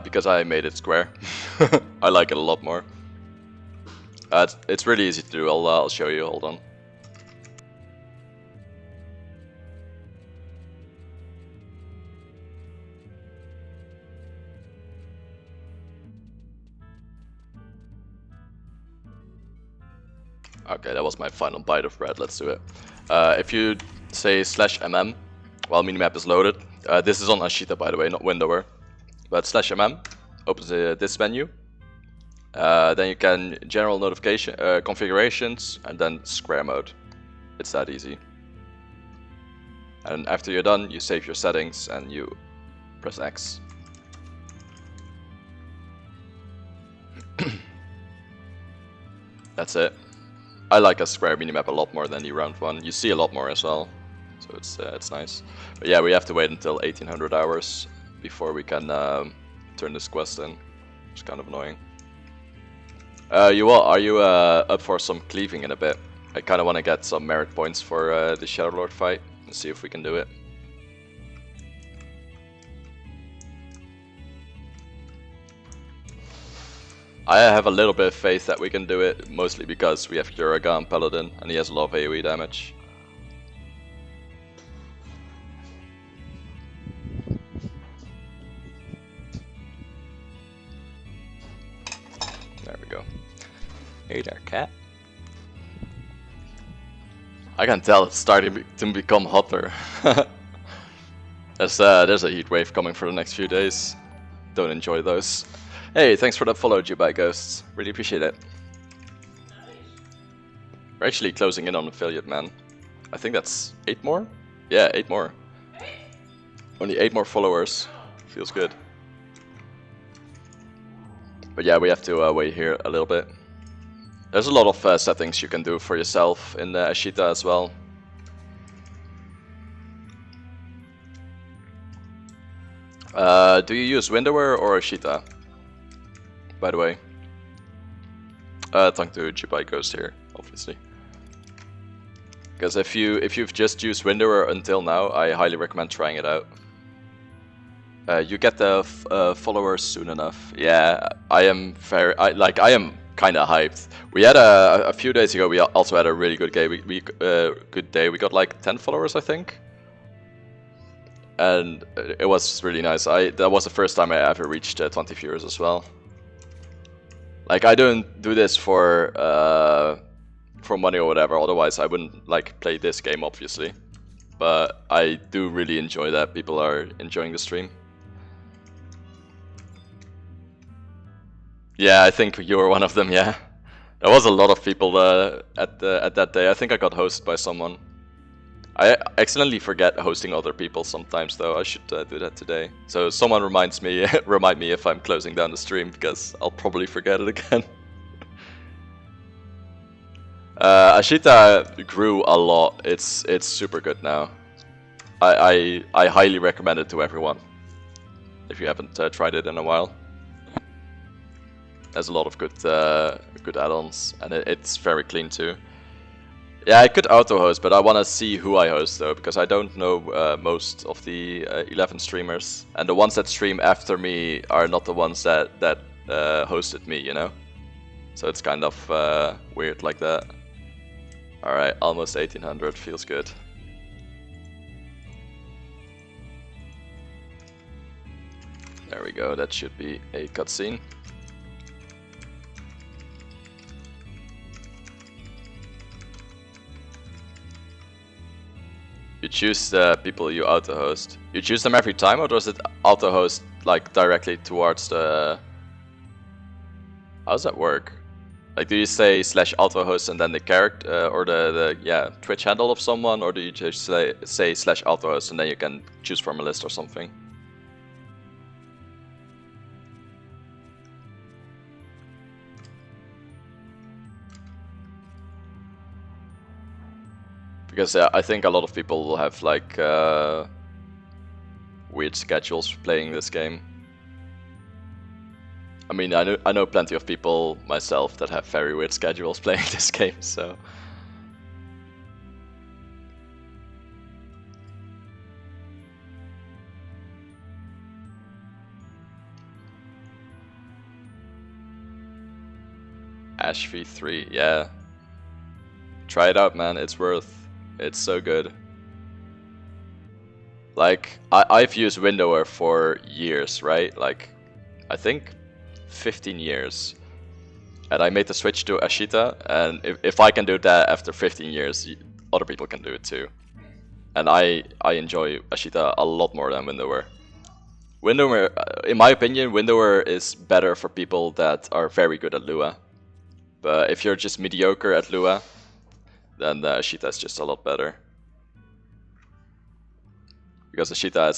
Because I made it square. I like it a lot more. It's really easy to do. I'll show you. Hold on. Okay, that was my final bite of bread. Let's do it. If you say /mm while minimap is loaded, this is on Ashita by the way, not Windower, but /mm opens this menu. Then you can general notification configurations and then square mode. It's that easy. And after you're done, you save your settings and you press X. That's it. I like a square minimap a lot more than the round one. You see a lot more as well, so it's nice. But yeah, we have to wait until 1800 hours before we can turn this quest in, which is kind of annoying. Are you up for some cleaving in a bit? I kind of want to get some merit points for the Shadow Lord fight and see if we can do it. I have a little bit of faith that we can do it, mostly because we have Uragan Paladin and he has a lot of AoE damage. There we go. Hey there, cat. I can tell it's starting to become hotter. There's a heat wave coming for the next few days. Don't enjoy those. Hey, thanks for that follow, Dubai Ghosts. Really appreciate it. We're actually closing in on affiliate, man. I think that's 8 more? Yeah, 8 more. Only 8 more followers. Feels good. But yeah, we have to wait here a little bit. There's a lot of settings you can do for yourself in Ashita as well. Do you use Windower or Ashita? By the way. Thank to Dubai Ghost here, obviously. Because if you've just used Windower until now, I highly recommend trying it out. You get the followers soon enough. Yeah, I am I am kind of hyped. We had a few days ago. We also had a really good day. Good day. We got like 10 followers, I think, and it was really nice. That was the first time I ever reached 20 viewers as well. Like, I don't do this for money or whatever. Otherwise, I wouldn't like play this game, obviously. But I do really enjoy that people are enjoying the stream. Yeah, I think you were one of them. Yeah, there was a lot of people at that day. I think I got hosted by someone. I accidentally forget hosting other people sometimes, though. I should do that today. So someone remind me if I'm closing down the stream, because I'll probably forget it again. Ashita grew a lot. It's super good now. I highly recommend it to everyone if you haven't tried it in a while. There's a lot of good add-ons, and it's very clean too. Yeah, I could auto-host, but I want to see who I host though, because I don't know most of the 11 streamers, and the ones that stream after me are not the ones that hosted me, you know? So it's kind of weird like that. Alright, almost 1800, feels good. There we go, that should be a cutscene. You choose the people you auto-host. You choose them every time, or does it auto-host like directly towards the... How does that work? Like, do you say /auto-host and then the character or the Twitch handle of someone, or do you just say /auto-host and then you can choose from a list or something? Because I think a lot of people will have like weird schedules for playing this game. I mean, I know plenty of people myself that have very weird schedules playing this game, so... Ash V3, yeah. Try it out, man, it's worth. It's so good. Like, I've used Windower for years, right? Like, I think 15 years. And I made the switch to Ashita, and if I can do that after 15 years, other people can do it too. And I enjoy Ashita a lot more than Windower. Windower, in my opinion, Windower is better for people that are very good at Lua. But if you're just mediocre at Lua, then Ashita is just a lot better. Because Ashita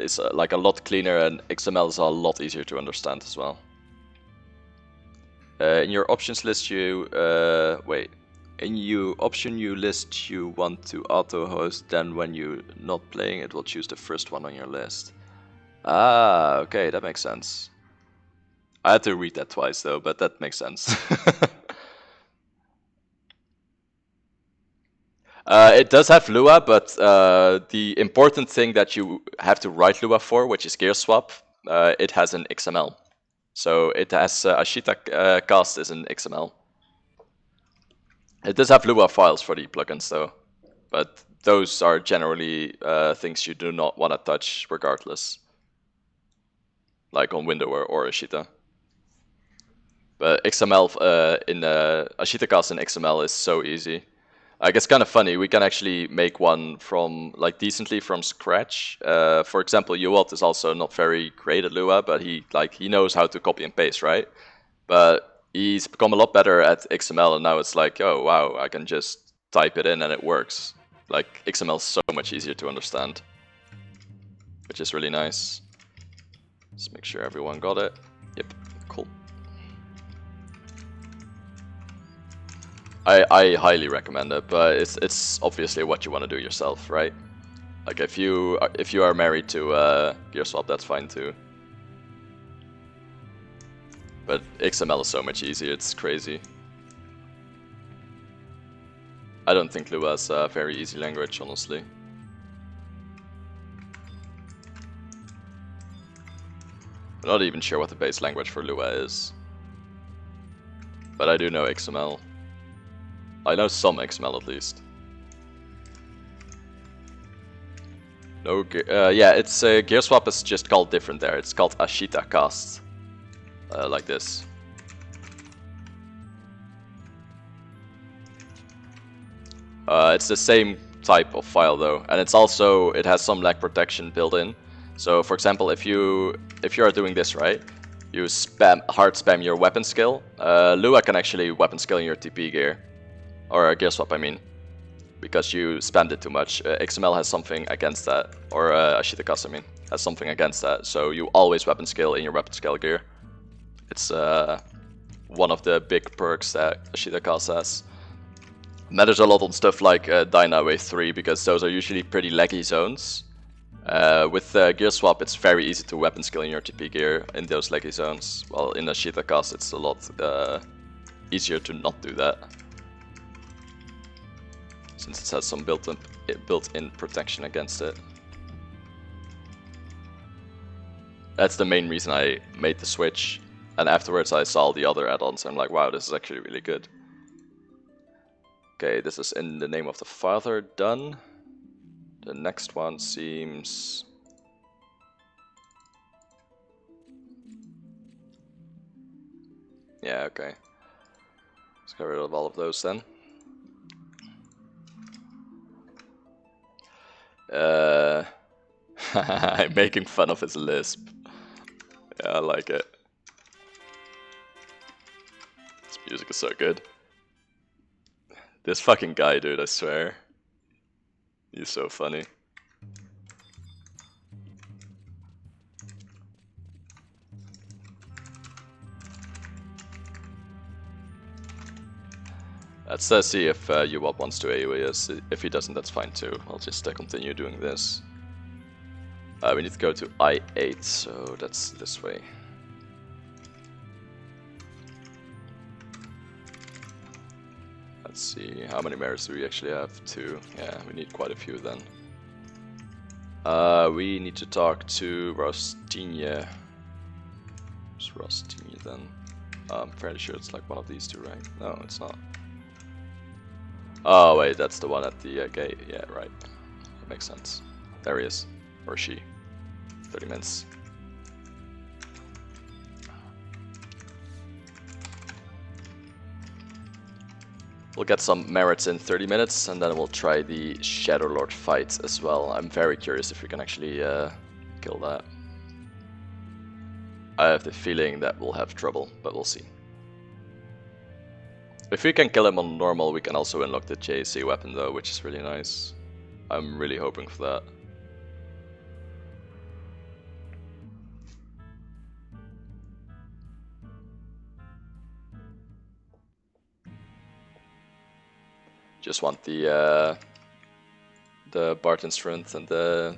is like a lot cleaner, and XML is a lot easier to understand as well. In your options list, in your option you list you want to auto-host, then when you're not playing, it will choose the first one on your list. Ah, okay, that makes sense. I had to read that twice though, but that makes sense. It does have Lua, but the important thing that you have to write Lua for, which is gear swap, it has an XML. So it has Ashita cast is in XML. It does have Lua files for the plugins though, but those are generally things you do not want to touch regardless, like on Windower or Ashita. But XML in Ashita cast in XML is so easy. Like, it's kind of funny, we can actually make one from, like, decently from scratch. For example, Yuwalt is also not very great at Lua, but he knows how to copy and paste, right? But he's become a lot better at XML, and now it's like, oh wow, I can just type it in and it works. Like, XML is so much easier to understand, which is really nice. Let's make sure everyone got it. Yep, cool. I highly recommend it, but it's obviously what you want to do yourself, right? Like, if you are married to gear swap, that's fine too. But XML is so much easier, it's crazy. I don't think Lua is a very easy language, honestly. I'm not even sure what the base language for Lua is. But I do know XML. I know some XML at least. No, yeah, it's gear swap is just called different there. It's called Ashita cast, like this. It's the same type of file though, and it's also it has some lag protection built in. So, for example, if you are doing this right, you hard spam your weapon skill. Lua can actually weapon skill in your TP gear, or gear swap, I mean. Because you spammed it too much. XML has something against that, or Ashita Cast, I mean, has something against that. So you always weapon scale in your weapon scale gear. It's one of the big perks that Ashita Cast has. Matters a lot on stuff like Dyna Wave 3, because those are usually pretty laggy zones. With gear swap, it's very easy to weapon scale in your TP gear in those laggy zones. While in Ashita Cast, it's a lot easier to not do that, since it has some built-in protection against it. That's the main reason I made the switch, and afterwards I saw the other add-ons and I'm like, wow, this is actually really good. Okay, this is in the name of the father, done. The next one seems... yeah, okay. Let's get rid of all of those then. I'm making fun of his lisp. Yeah, I like it. This music is so good. This fucking guy, dude, I swear. He's so funny. Let's see if Uwab wants to AoE us. If he doesn't, that's fine too. I'll just continue doing this. We need to go to I8, so that's this way. Let's see, how many mirrors do we actually have? 2. Yeah, we need quite a few then. We need to talk to Rostinia. Who's Rostinia then? I'm fairly sure it's like one of these two, right? No, it's not. Oh wait, that's the one at the gate. Yeah, right. That makes sense. There he is. Or she. 30 minutes. We'll get some merits in 30 minutes, and then we'll try the Shadow Lord fight as well. I'm very curious if we can actually kill that. I have the feeling that we'll have trouble, but we'll see. If we can kill him on normal, we can also unlock the JC weapon though, which is really nice. I'm really hoping for that. Just want the Barton Strength and the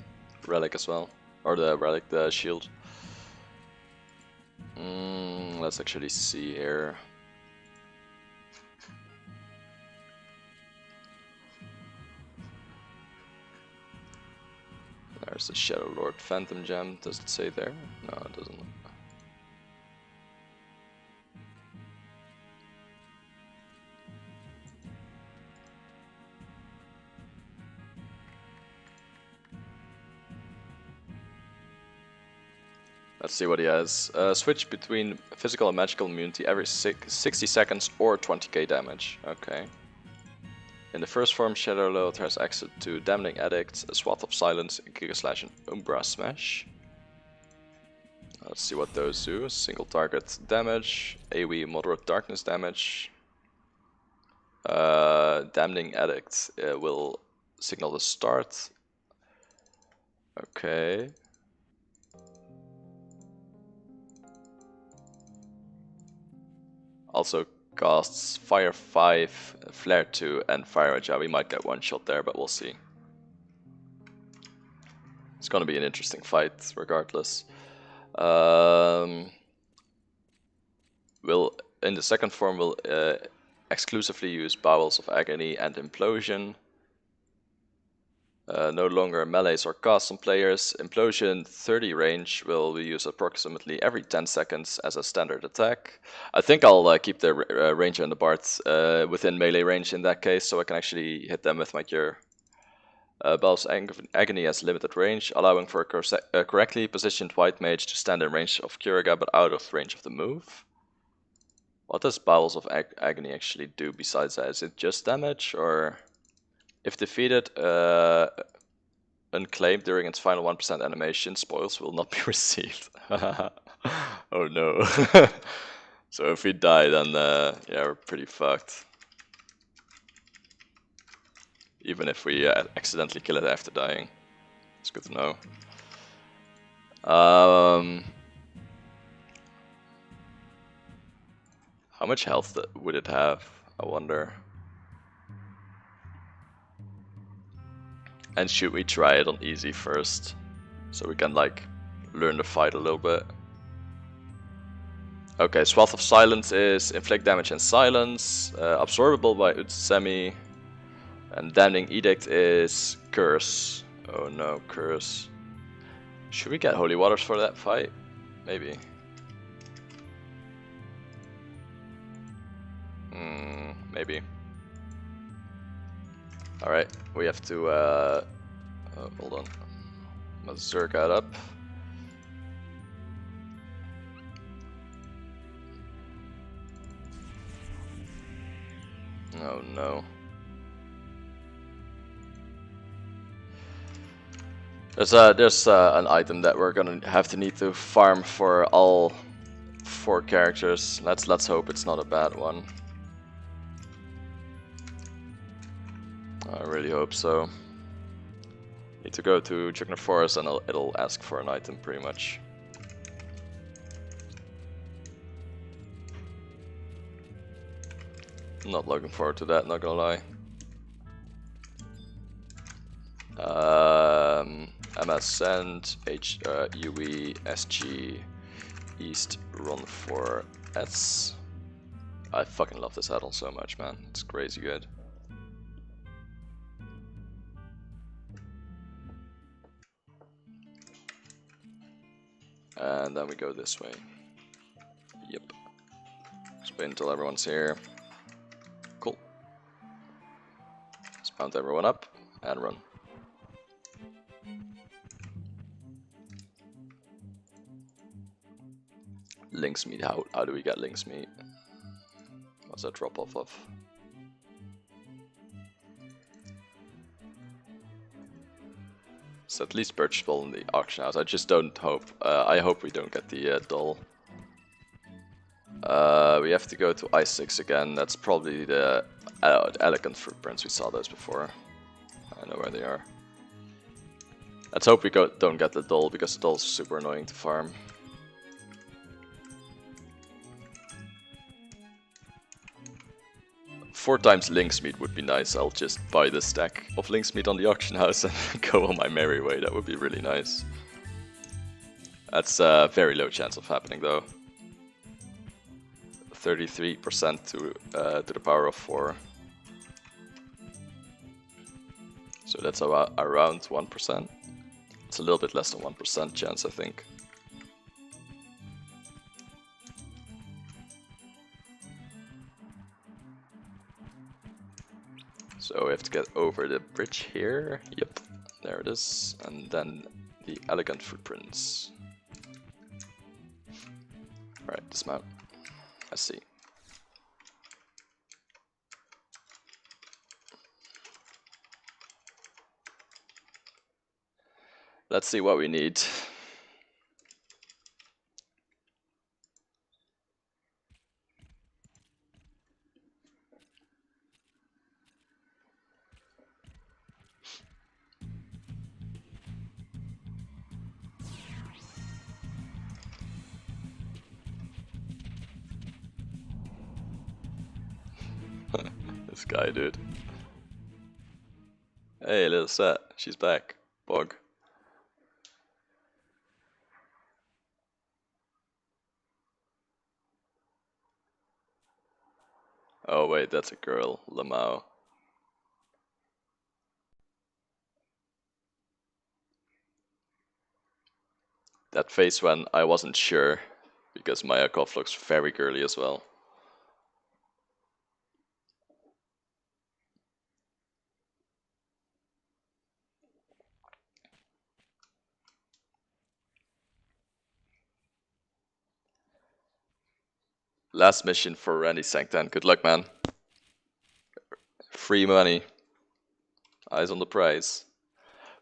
relic as well, or the relic, the shield. Let's actually see here. There's the Shadow Lord Phantom Gem. Does it say there? No, it doesn't. Let's see what he has. Switch between physical and magical immunity every 60 seconds or 20k damage. Okay. In the first form, Shadow Lord has access to Damning Edict, a Swath of Silence, Giga Slash, and Umbra Smash. Let's see what those do. Single target damage, AoE moderate darkness damage. Damning Edict will signal the start. Okay. Also casts Fire 5, Flare 2, and Fire Edge. We might get one shot there, but we'll see. It's gonna be an interesting fight, regardless. In the second form, we'll exclusively use Bowels of Agony and Implosion. No longer melees or casts on players. Implosion 30 range will be used approximately every 10 seconds as a standard attack. I think I'll keep the ranger and the bard within melee range in that case, so I can actually hit them with my cure. Bowels Agony has limited range, allowing for a correctly positioned white mage to stand in range of Curaga but out of range of the move. What does Bowels of Agony actually do besides that? Is it just damage, or... If defeated, unclaimed during its final 1% animation, spoils will not be received. Oh no. So if we die, then yeah, we're pretty fucked. Even if we accidentally kill it after dying. It's good to know. How much health would it have? I wonder. And should we try it on easy first? So we can like learn the fight a little bit. Okay, Swath of Silence is inflict damage and silence, absorbable by Utsemi. And Damning Edict is curse. Oh no, curse. Should we get Holy Waters for that fight? Maybe. Maybe. Alright, we have to hold on. Let's zerg that up. Oh no. There's an item that we're gonna have to need to farm for all 4 characters. Let's hope it's not a bad one. I really hope so. Need to go to Jugner Forest and it'll ask for an item pretty much. Not looking forward to that, not gonna lie. MS Send, UE, SG, East, Run for S. I fucking love this add-on so much, man. It's crazy good. And then we go this way. Yep. Just wait until everyone's here. Cool. Just mount everyone up and run. Lynx meat. How do we get lynx meat? What's that drop off of? It's at least purchasable in the auction house. I just don't hope. I hope we don't get the doll. We have to go to I6 again. That's probably the elegant footprints. We saw those before. I know where they are. Let's hope we don't get the doll, because the doll's super annoying to farm. Four times lynx meat would be nice. I'll just buy the stack of lynx meat on the auction house and go on my merry way. That would be really nice. That's a very low chance of happening though. 33% to the power of 4. So that's around 1%. It's a little bit less than 1% chance, I think. So we have to get over the bridge here. Yep, there it is. And then the elegant footprints. Alright, dismount. I see. Let's see what we need. This guy, dude. Hey, little set. She's back. Bog. Oh wait, that's a girl, Lamau. That phase when I wasn't sure, because Maya Koff looks very girly as well. Last mission for Randy Sanktan. Good luck, man. Free money. Eyes on the prize.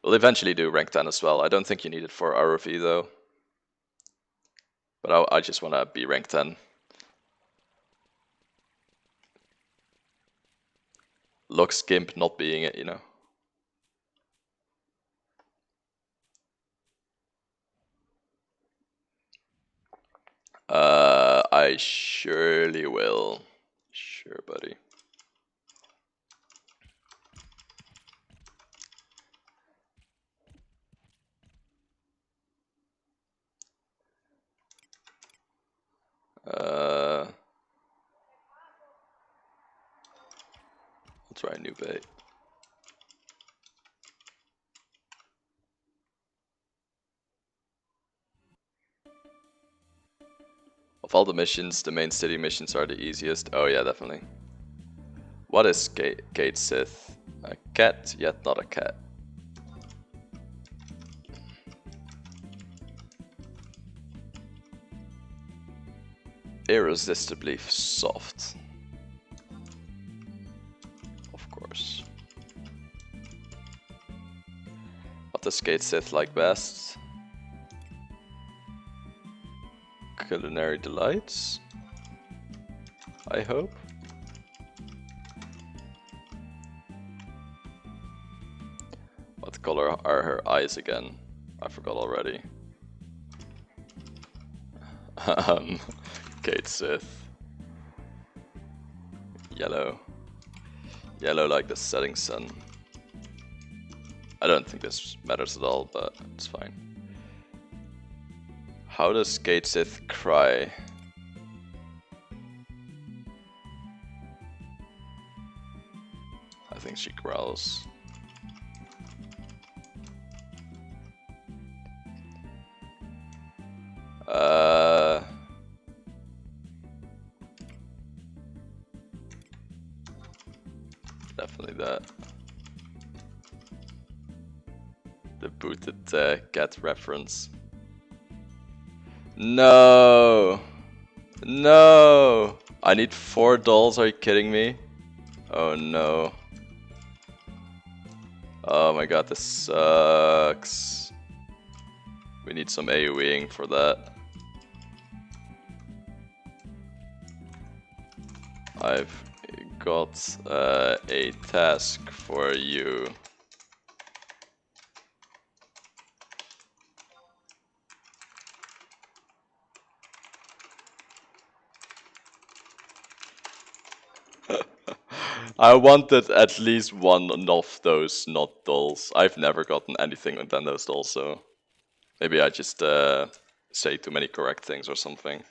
We'll eventually do rank 10 as well. I don't think you need it for ROV though. But I just want to be rank 10. Looks Gimp not being it, you know. I surely will. Sure, buddy. I'll try a new bait. Of all the missions, the main city missions are the easiest. Oh yeah, definitely. What is Gate Sith? A cat, yet not a cat. Irresistibly soft. Of course. What does Gate Sith like best? Culinary delights? I hope. What color are her eyes again? I forgot already. Kate Sith. Yellow. Yellow like the setting sun. I don't think this matters at all, but it's fine. How does Kate Sith cry? I think she growls. Definitely that. The booted cat reference. No! No! I need 4 dolls, are you kidding me? Oh no. Oh my god, this sucks. We need some AoEing for that. I've got a task for you. I wanted at least one of those not dolls. I've never gotten anything within those dolls, so maybe I just say too many correct things or something.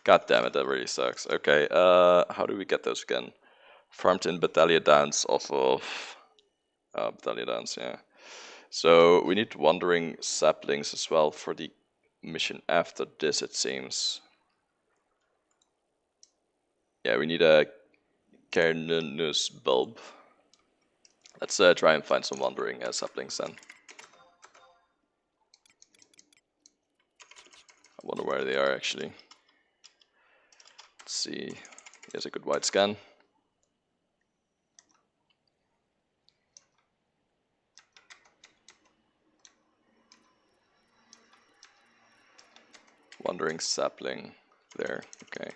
God damn it, that really sucks. Okay, how do we get those again? Farmed in Battalion Downs off of Battalion Downs, yeah. So we need wandering saplings as well for the mission after this, it seems. Yeah, we need a Carnunus bulb. Let's try and find some wandering saplings then. I wonder where they are actually. Let's see. Here's a good wide scan. Wandering sapling. There, okay.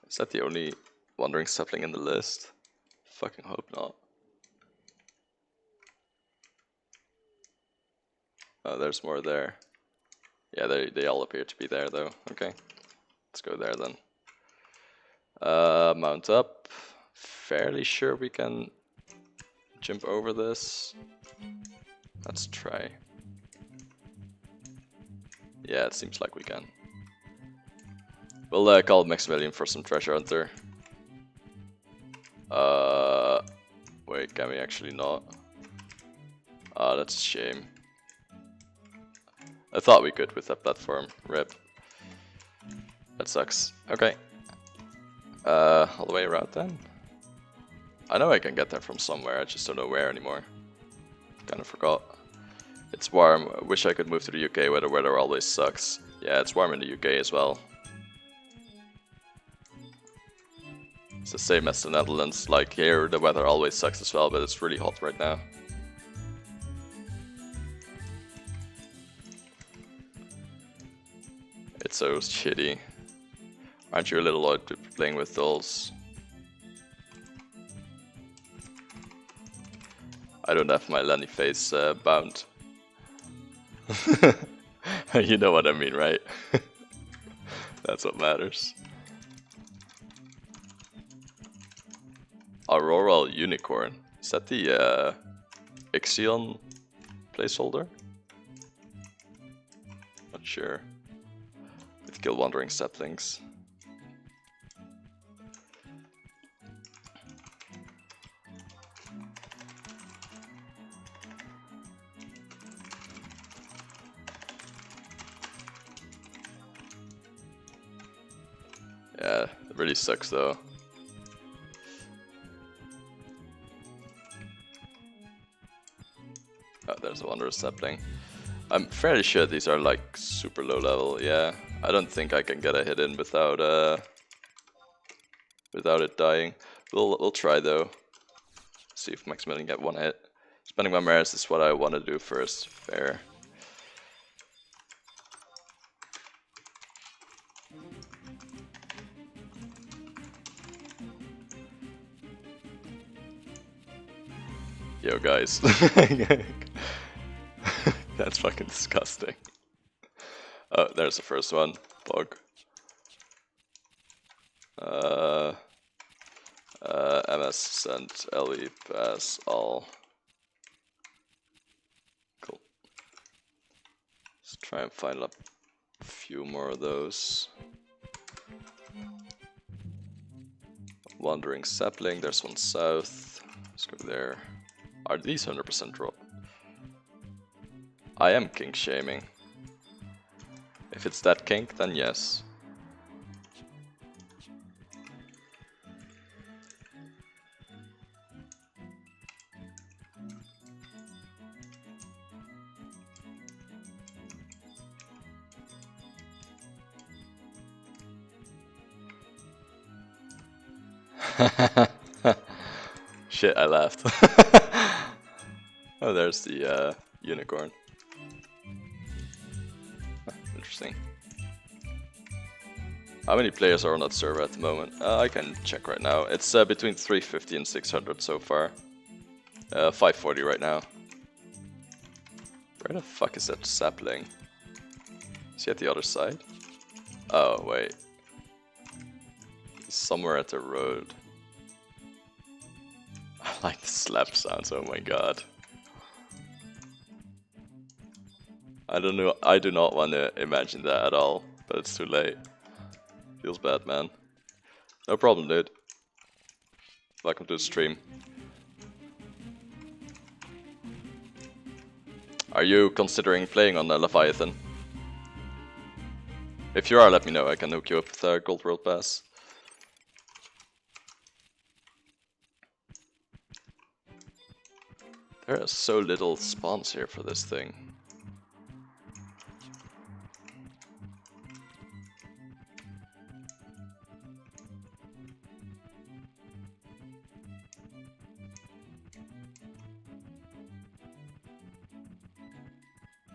Is that the only wandering sapling in the list? Fucking hope not. Oh, there's more there. Yeah, they all appear to be there though. Okay, let's go there then. Mount up. Fairly sure we can jump over this. Let's try. Yeah, it seems like we can. We'll call Maximilian for some treasure hunter. Wait, can we actually not? Ah, that's a shame. I thought we could with that platform. Rip. That sucks. Okay. All the way around then? I know I can get there from somewhere, I just don't know where anymore. Kinda forgot. It's warm. I wish I could move to the UK where the weather always sucks. Yeah, it's warm in the UK as well. It's the same as the Netherlands. Like here, the weather always sucks as well, but it's really hot right now. It's so shitty. Aren't you a little odd to be playing with dolls? I don't have my Lenny face bound. You know what I mean, right? That's what matters. Auroral Unicorn. Is that the Ixion placeholder? Not sure. With kill wandering saplings. Yeah, it really sucks though. Oh, there's a wondrous sapling. I'm fairly sure these are like super low level, yeah. I don't think I can get a hit in without it dying. We'll try though. See if Maximilian get one hit. Spending my mares is what I want to do first. Fair. Yo guys. That's fucking disgusting. Oh, there's the first one. Bug. MS send LE pass all. Cool. Let's try and find a few more of those. Wandering sapling, there's one south. Let's go there. Are these 100% drop? I am kink shaming. If it's that kink, then yes. Shit, I laughed. Oh, there's the unicorn. Interesting. How many players are on that server at the moment? I can check right now. It's between 350 and 600 so far. 540 right now. Where the fuck is that sapling? Is he at the other side? Oh, wait. He's somewhere at the road. I like the slap sounds, oh my god. I don't know, I do not want to imagine that at all, but it's too late. Feels bad, man. No problem, dude. Welcome to the stream. Are you considering playing on the Leviathan? If you are, let me know, I can hook you up with a Gold World Pass. There are so little spawns here for this thing.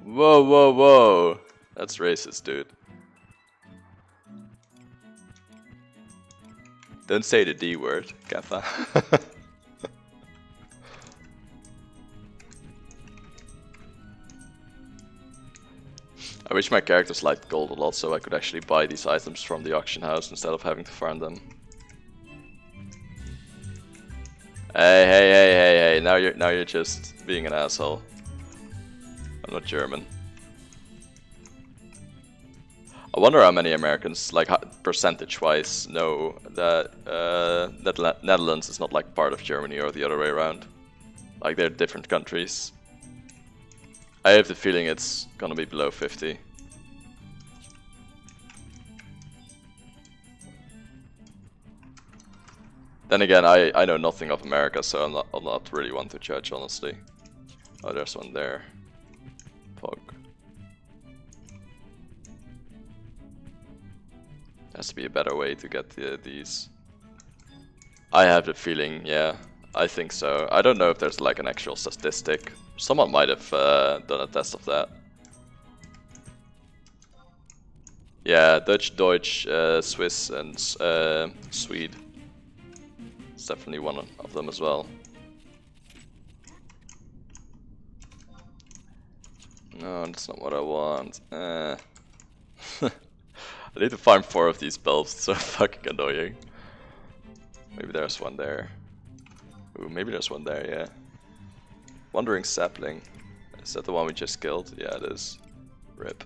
Whoa, whoa, whoa! That's racist, dude. Don't say the D word, Kappa. I wish my characters liked gold a lot so I could actually buy these items from the auction house instead of having to farm them. Hey, now you're just being an asshole. I'm not German. I wonder how many Americans, like percentage-wise, know that Netherlands is not like part of Germany or the other way around. Like they're different countries. I have the feeling it's gonna be below 50. Then again, I know nothing of America, so I'm not really one to judge, honestly. Oh, there's one there. Pog. Has to be a better way to get these. I have the feeling, yeah, I think so. I don't know if there's like an actual statistic. Someone might have done a test of that. Yeah, Dutch, Deutsch, Swiss, and Swede. It's definitely one of them as well. No, that's not what I want. I need to find 4 of these bulbs, it's so fucking annoying. Maybe there's one there. Ooh, maybe there's one there, yeah. Wandering sapling. Is that the one we just killed? Yeah, it is. Rip.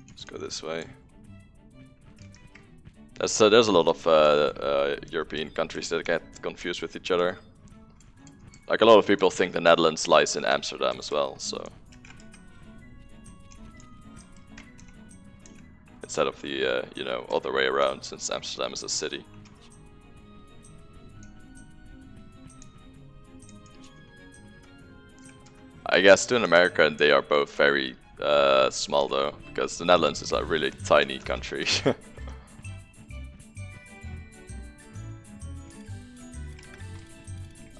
Let's go this way. There's a lot of European countries that get confused with each other. Like a lot of people think the Netherlands lies in Amsterdam as well, so. Instead of the, you know, other way around, since Amsterdam is a city. I guess to in America they are both very small though, because the Netherlands is a really tiny country.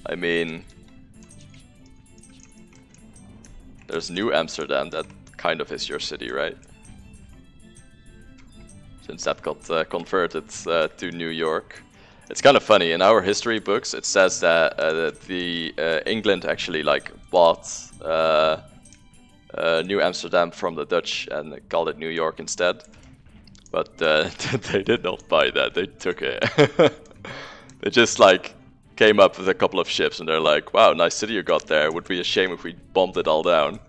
I mean, there's New Amsterdam that kind of is your city, right? Since that got converted to New York. It's kind of funny, in our history books it says that England actually like bought New Amsterdam from the Dutch and called it New York instead. But they did not buy that, they took it. They just like came up with a couple of ships and they're like, wow, nice city you got there, would be a shame if we bombed it all down.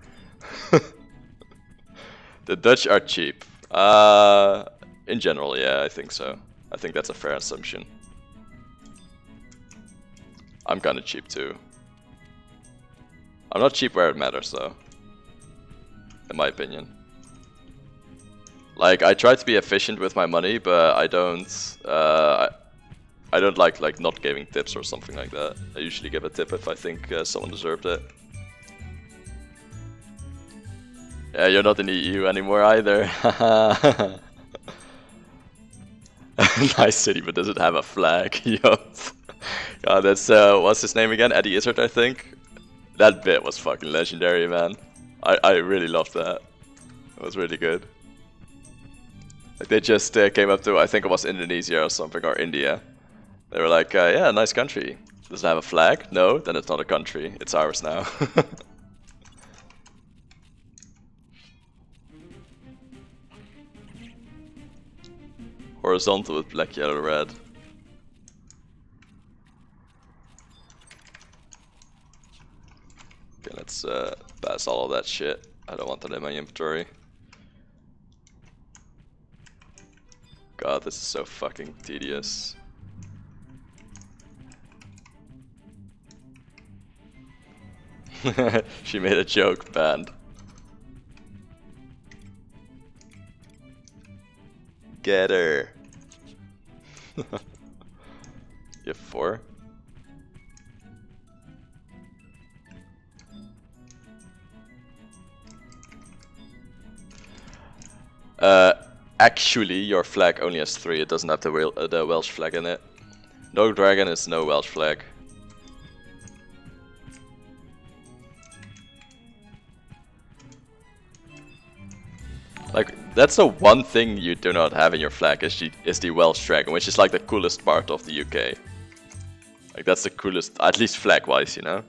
The Dutch are cheap. In general, yeah, I think so. I think that's a fair assumption. I'm kinda cheap too. I'm not cheap where it matters though, in my opinion. Like, I try to be efficient with my money, but I don't like not giving tips or something like that. I usually give a tip if I think someone deserved it. Yeah, you're not in the EU anymore either. Nice city, but does it have a flag? Yo. God, that's what's his name again? Eddie Izzard, I think. That bit was fucking legendary, man. I really loved that. It was really good. Like they just came up to, I think it was Indonesia or something, or India. They were like, yeah, nice country. Does it have a flag? No, then it's not a country. It's ours now. Horizontal with black, yellow, red. Okay, let's pass all of that shit. I don't want that in my inventory. God, this is so fucking tedious. She made a joke, banned. Get her. You have 4? Actually, your flag only has 3. It doesn't have the Welsh flag in it. No dragon is no Welsh flag. Like, that's the one thing you do not have in your flag is the Welsh dragon, which is like the coolest part of the UK. Like, that's the coolest, at least flag-wise, you know?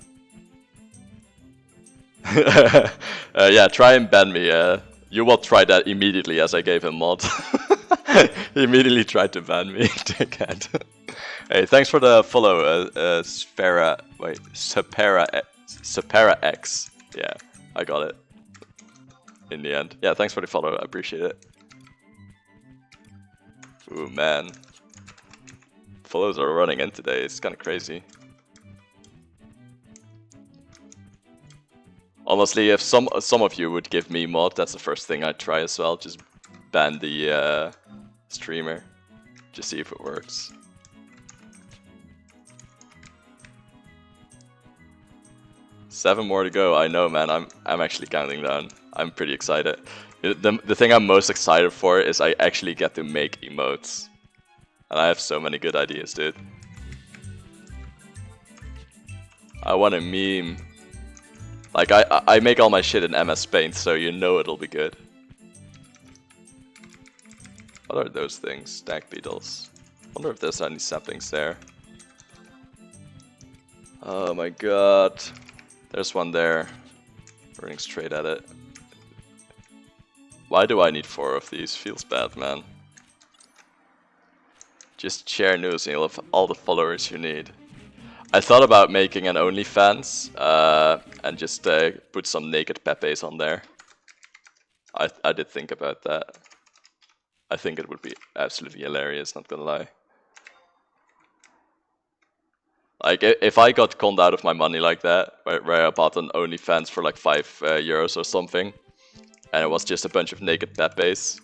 Yeah, try and ban me. You will try that immediately as I gave him mod. He immediately tried to ban me, dickhead. Hey, thanks for the follow, Sapera X. Yeah, I got it. In the end. Yeah, thanks for the follow, I appreciate it. Ooh, man. Follows are running in today, it's kind of crazy. Honestly, if some of you would give me mod, that's the first thing I'd try as well. Just ban the streamer. Just see if it works. Seven more to go. I know, man. I'm actually counting down. I'm pretty excited. The thing I'm most excited for is I actually get to make emotes. And I have so many good ideas, dude. I want a meme. Like, I make all my shit in MS Paint, so you know it'll be good. What are those things? Stag beetles. Wonder if there's any saplings there. Oh my god. There's one there. Running straight at it. Why do I need 4 of these? Feels bad, man. Just share news and you'll have all the followers you need. I thought about making an OnlyFans and just put some naked Pepes on there. I did think about that. I think it would be absolutely hilarious, not gonna lie. Like, if I got conned out of my money like that, where I bought an OnlyFans for like 5 euros or something, and it was just a bunch of naked Pepes,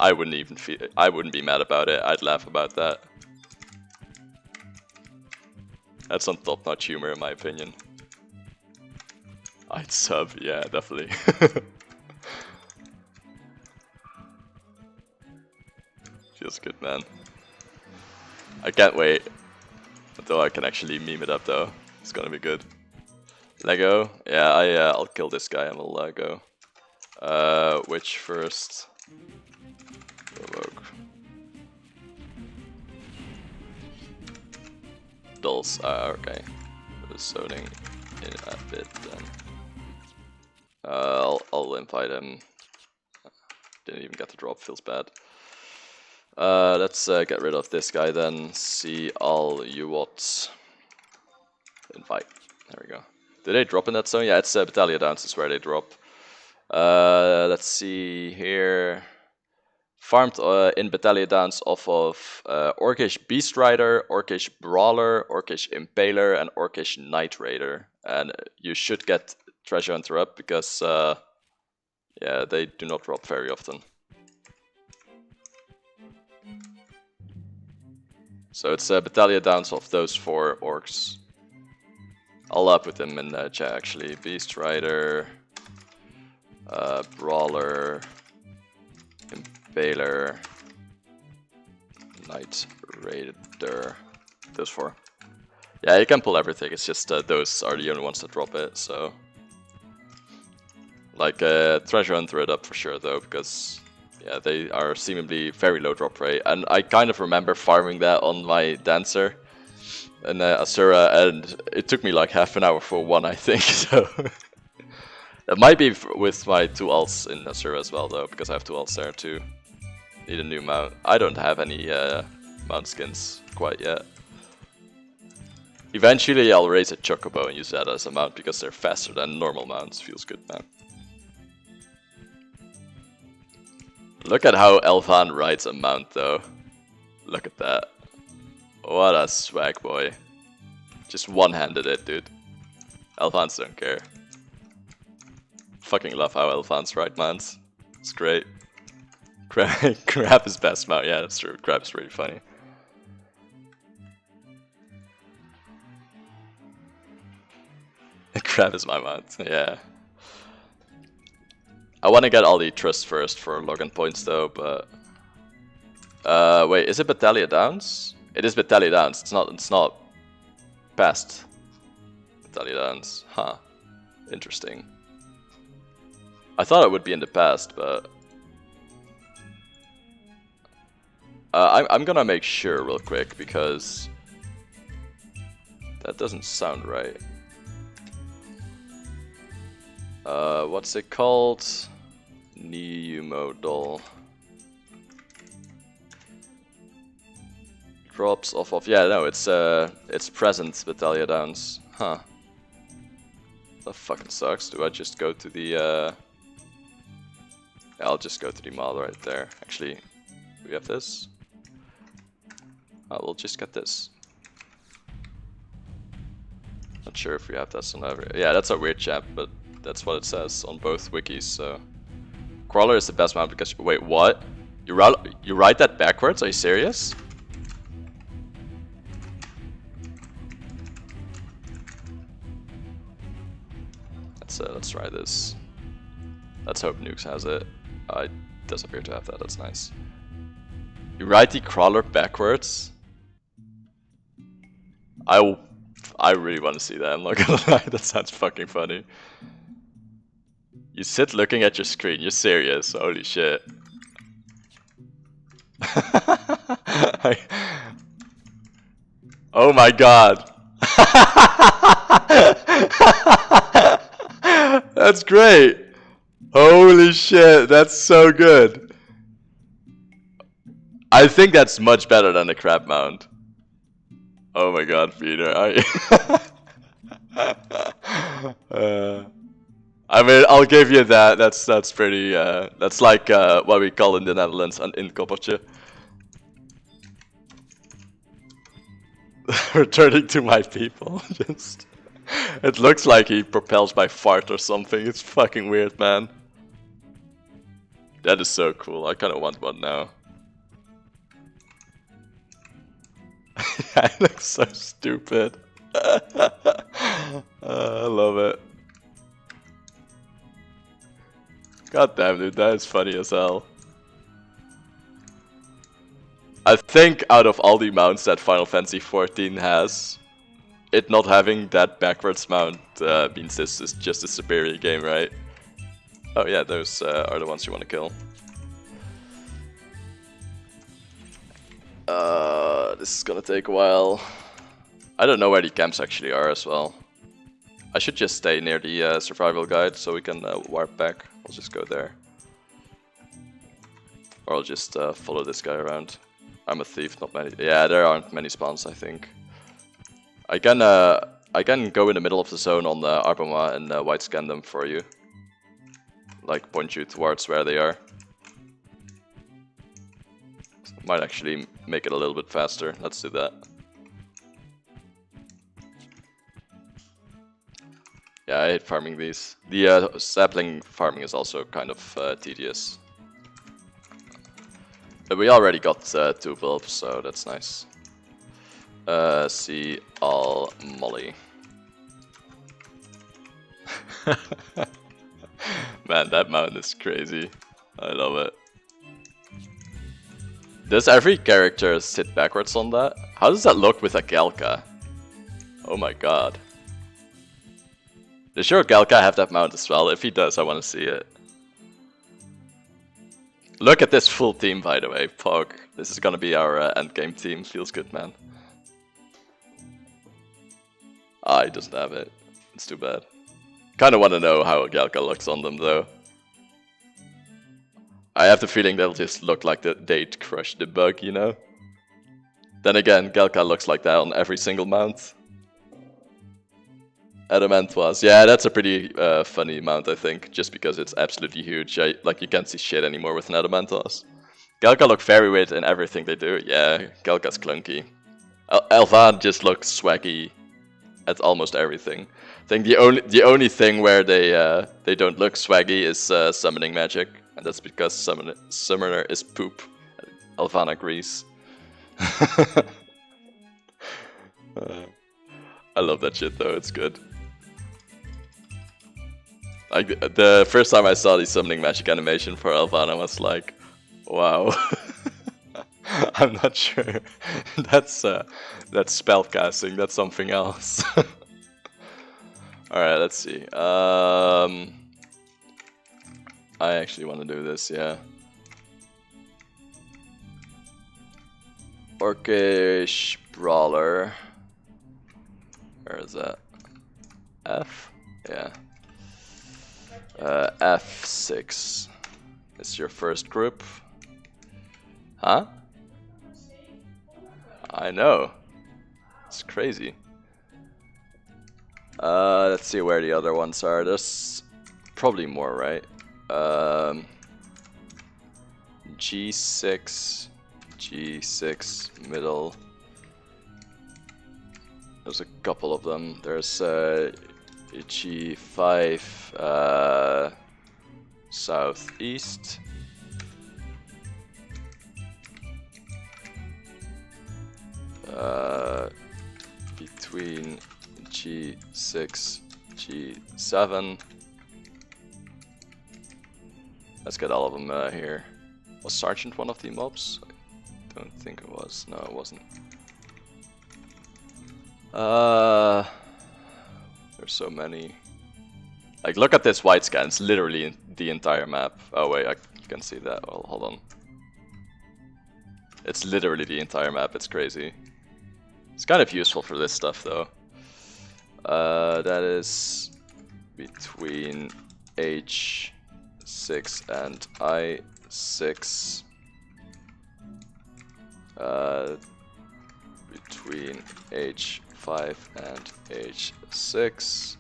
I wouldn't be mad about it. I'd laugh about that. That's some top-notch humor in my opinion. I'd sub, yeah, definitely. Feels good, man. I can't wait until I can actually meme it up though. It's gonna be good. Lego? Yeah, I'll kill this guy and we'll go. Which first? Provoke. Dolls, okay. Put a zoning in a bit then. I'll invite him. Didn't even get the drop, feels bad. Let's get rid of this guy then. See all you what. Invite. There we go. Do they drop in that zone? Yeah, it's Battalion Downs is where they drop. Let's see here. Farmed in Battalion Downs off of Orcish Beast Rider, Orcish Brawler, Orcish Impaler, and Orcish Knight Raider. And you should get Treasure Hunter up because yeah, they do not drop very often. So it's Battalion Downs of those 4 orcs. I'll put them in chat actually. Beast Rider, Brawler, Impaler, Knight Raider. Those 4. Yeah, you can pull everything. It's just those are the only ones that drop it. So, like Treasure Hunter it up for sure though, because yeah, they are seemingly very low drop rate, and I kind of remember farming that on my Dancer in Asura, and it took me like half an hour for one, I think. So it might be with my 2 alts in Asura as well though, because I have 2 alts there too. Need a new mount. I don't have any mount skins quite yet. Eventually I'll raise a Chocobo and use that as a mount because they're faster than normal mounts. Feels good, man. Look at how Elvan rides a mount though. Look at that. What a swag boy. Just one-handed it, dude. Elvans don't care. Fucking love how Elvans ride mounts. It's great. Crab is best mount, yeah that's true. Crab is really funny. Crab is my mount, yeah. I want to get all the trust first for login points though, but wait, is it Battalion Downs? It is Battalion Downs. It's not past Battalion Downs. Huh. Interesting. I thought it would be in the past, but I'm gonna make sure real quick because that doesn't sound right. What's it called? Neumodal. Drops off of, yeah, no, it's present Battalion Downs. Huh. That fucking sucks. Do I just go to the yeah, I'll just go to the mod right there. Actually, do we have this? I will just get this. Not sure if we have that on every. Yeah, that's a weird chap, but that's what it says on both wikis. So crawler is the best mount because wait, what? You write that backwards? Are you serious? Let's try this. Let's hope Nukes has it. It does appear to have that. That's nice. You write the crawler backwards. I really want to see that. I'm not gonna lie. That sounds fucking funny. You sit looking at your screen. You're serious? Holy shit. Oh my god. That's great. Holy shit, that's so good. I think that's much better than the crab mount. Oh my god, Peter. I mean, I'll give you that. That's pretty. That's like what we call in the Netherlands an inkoppertje. Returning to my people. Just. It looks like he propels by fart or something. It's fucking weird, man. That is so cool. I kind of want one now. It looks so stupid. I love it. God damn, dude, that is funny as hell. I think out of all the mounts that Final Fantasy XIV has, it not having that backwards mount means this is just a superior game, right? Oh yeah, those are the ones you want to kill. This is gonna take a while. I don't know where the camps actually are as well. I should just stay near the survival guide so we can warp back. I'll just go there. Or I'll just follow this guy around. I'm a thief, not many. Yeah, there aren't many spawns, I think. I can go in the middle of the zone on Arboma and white scan them for you. Like point you towards where they are. Might actually make it a little bit faster. Let's do that. Yeah, I hate farming these. The sapling farming is also kind of tedious. But we already got 2 bulbs, so that's nice. See all molly. Man, that mountain is crazy. I love it. Does every character sit backwards on that? How does that look with a Galka? Oh my god. Does your Galka have that mount as well? If he does, I want to see it. Look at this full team, by the way, Pog. This is gonna be our endgame team. Feels good, man. Ah, he doesn't have it. It's too bad. Kinda wanna know how a Galka looks on them, though. I have the feeling they'll just look like they'd crush the bug, you know? Then again, Galka looks like that on every single mount. Adamantoise. Yeah, that's a pretty funny mount, I think, just because it's absolutely huge. Like, you can't see shit anymore with an Adamantoise. Galka look very weird in everything they do. Yeah, Galka's clunky. Elvan just looks swaggy at almost everything. I think the only thing where they don't look swaggy is summoning magic. And that's because Summoner is poop. Elvan agrees. I love that shit though, it's good. Like, the first time I saw the summoning magic animation for Elvan, I was like, wow. I'm not sure. That's spellcasting, that's something else. Alright, let's see. I actually want to do this, yeah. Orcish Brawler. Where is that? F? Yeah. F6 is your first group. Huh? I know. It's crazy. Let's see where the other ones are. There's probably more, right? G6, G6, middle, There's a couple of them. There's G5 southeast. Between G6, G7. Let's get all of them here. Was Sergeant one of the mobs? I don't think it was. No, it wasn't. There's so many. Like, look at this white scan. It's literally the entire map. Oh wait, you can see that. Well, hold on. It's literally the entire map. It's crazy. It's kind of useful for this stuff though. That is between H6 and I6. Between H5 and H6.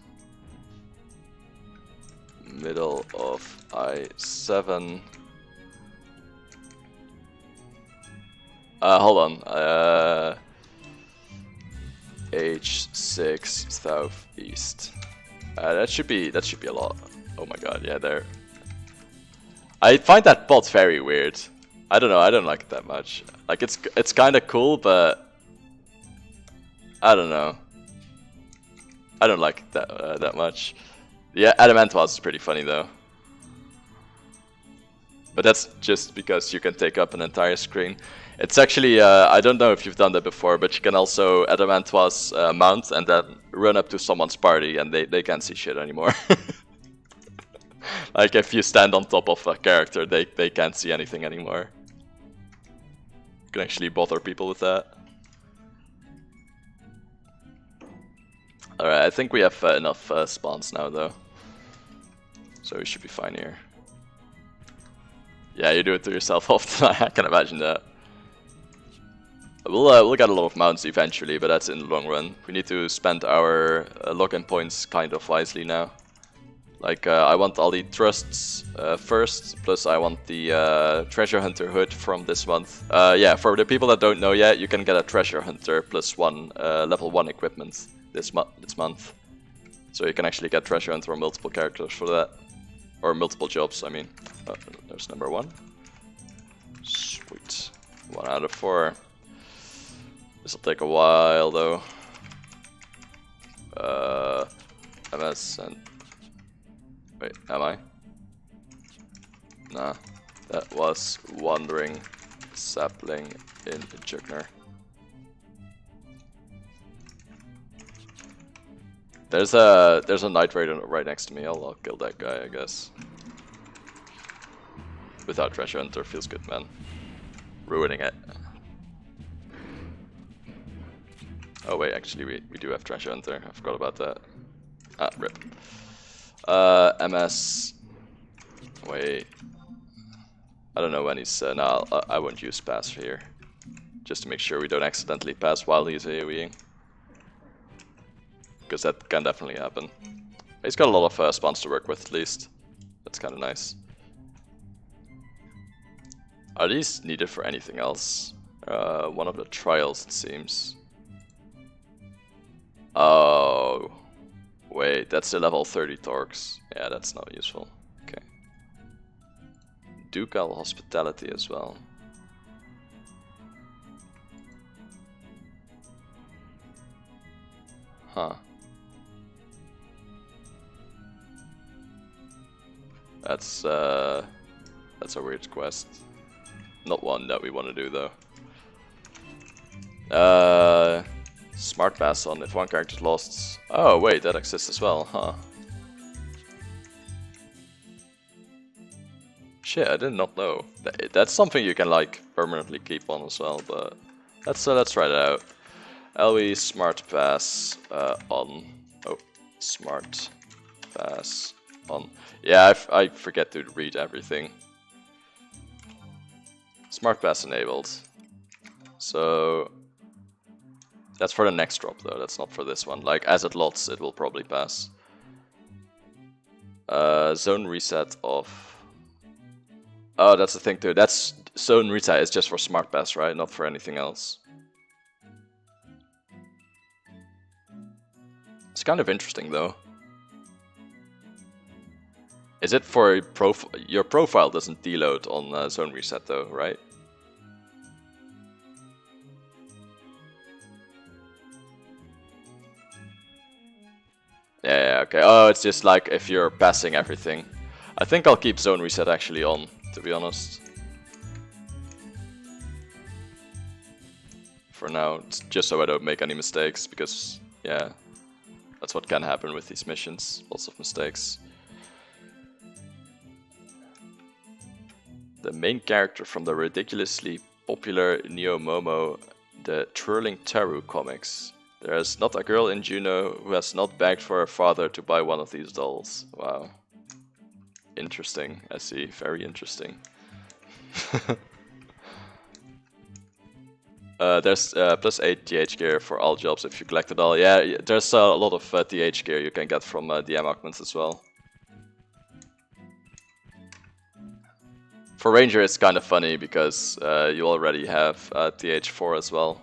Middle of I7. Hold on. H6 southeast. That should be a lot. Oh my god, yeah, there. I find that bot very weird. I don't know, I don't like it that much. Like, it's kind of cool, but I don't know. I don't like it that much. Yeah, Adamantoise is pretty funny though. But that's just because you can take up an entire screen. It's actually, I don't know if you've done that before, but you can also Adamantoise mount and then run up to someone's party and they can't see shit anymore. Like, if you stand on top of a character, they can't see anything anymore. You can actually bother people with that. Alright, I think we have enough spawns now though. So we should be fine here. Yeah, you do it to yourself often, I can imagine that. We'll get a lot of mounts eventually, but that's in the long run. We need to spend our lock-in points kind of wisely now. Like, I want all the trusts first, plus I want the treasure hunter hood from this month. Yeah, for the people that don't know yet, you can get a treasure hunter plus one level 1 equipment this month. So you can actually get treasure hunter on multiple characters for that. Or multiple jobs, I mean. Oh, there's number 1. Sweet. 1 out of 4. This'll take a while though. MS and... Wait, am I? Nah. That was Wandering Sapling in Jugner. There's a Night Raider right next to me. I'll kill that guy, I guess. Without treasure hunter feels good, man. Ruining it. Oh wait, actually we do have treasure hunter. I forgot about that. Ah, rip. MS. Wait. I don't know when he's. No, I won't use pass here, just to make sure we don't accidentally pass while he's AoEing. Because that can definitely happen. He's got a lot of spawns to work with, at least. That's kind of nice. Are these needed for anything else? One of the trials, it seems. Oh. Wait, that's the level 30 torques. Yeah, that's not useful. Okay. Ducal hospitality as well. Huh. That's a weird quest. Not one that we want to do though. Smart pass on if one character's lost. Oh wait, that exists as well, huh? Shit, I did not know. That's something you can like permanently keep on as well, but let's try that out. LV smart pass on. Oh, smart pass on. Yeah, I forget to read everything. Smart pass enabled. So that's for the next drop though, that's not for this one. Like, as it lots, it will probably pass. Zone reset off. Oh, that's the thing too. That's zone reset is just for smart pass, right? Not for anything else. It's kind of interesting though. Is it for your profile doesn't deload on zone reset though, right? Yeah, okay. Oh, it's just like if you're passing everything. I think I'll keep zone reset actually on, to be honest. For now, just so I don't make any mistakes, because, yeah, that's what can happen with these missions. Lots of mistakes. The main character from the ridiculously popular Neo Momo, the Twirling Taru comics. There is not a girl in Juneau who has not begged for her father to buy one of these dolls. Wow. Interesting, I see. Very interesting. There's plus 8 TH gear for all jobs if you collect it all. Yeah, there's a lot of TH gear you can get from DM augments as well. For Ranger it's kind of funny because you already have TH4 as well.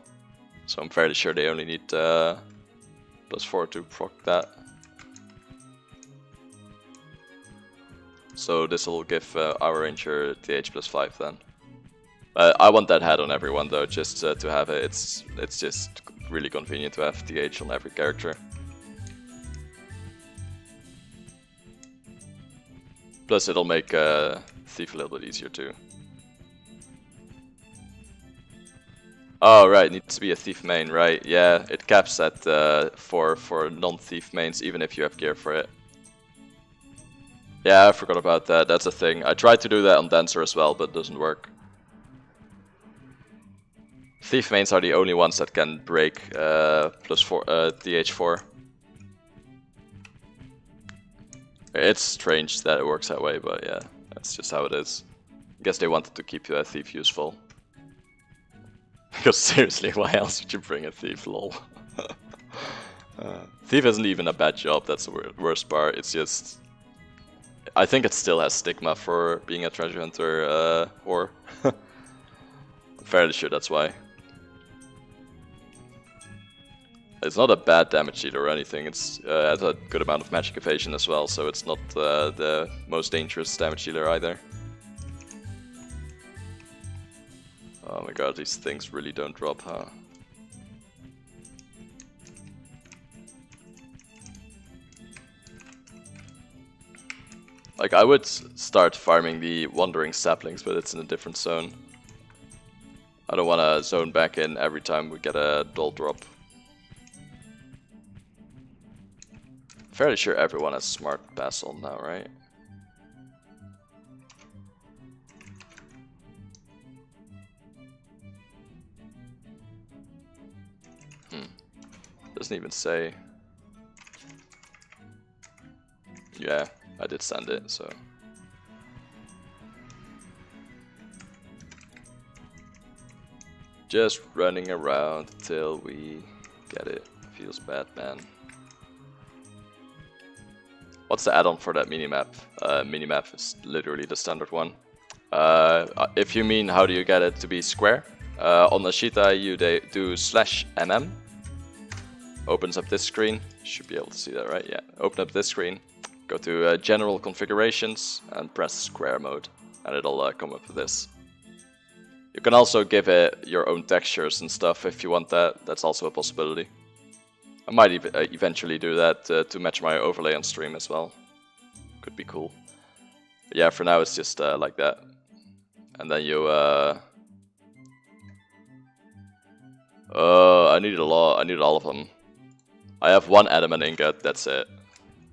So I'm fairly sure they only need plus 4 to proc that. So this will give our Ranger TH plus 5 then. I want that hat on everyone though, just to have it. It's just really convenient to have TH on every character. Plus it'll make Thief a little bit easier too. Oh right, needs to be a Thief main, right? Yeah, it caps at 4 for non-Thief mains, even if you have gear for it. Yeah, I forgot about that, that's a thing. I tried to do that on Dancer as well, but it doesn't work. Thief mains are the only ones that can break plus 4 TH4. It's strange that it works that way, but yeah, that's just how it is. I guess they wanted to keep Thief useful. Because seriously, why else would you bring a Thief, lol? Thief isn't even a bad job, that's the worst part. It's just... I think it still has stigma for being a treasure hunter whore. I'm fairly sure that's why. It's not a bad damage dealer or anything, it's has a good amount of magic evasion as well, so it's not the most dangerous damage dealer either. Oh my god, these things really don't drop, huh? Like, I would start farming the Wandering Saplings, but it's in a different zone. I don't want to zone back in every time we get a doll drop. Fairly sure everyone has Smart Pass on now, right? Doesn't even say. Yeah, I did send it, so. Just running around till we get it. Feels bad, man. What's the add-on for that minimap? Minimap is literally the standard one. If you mean how do you get it to be square, on Ashita you do /mm. Opens up this screen. Should be able to see that, right? Yeah. Open up this screen. Go to General Configurations and press Square Mode, and it'll come up with this. You can also give it your own textures and stuff if you want that. That's also a possibility. I might eventually do that to match my overlay on stream as well. Could be cool. But yeah, for now it's just like that. And then you... I need a lot. I need all of them. I have one adamant ingot, that's it.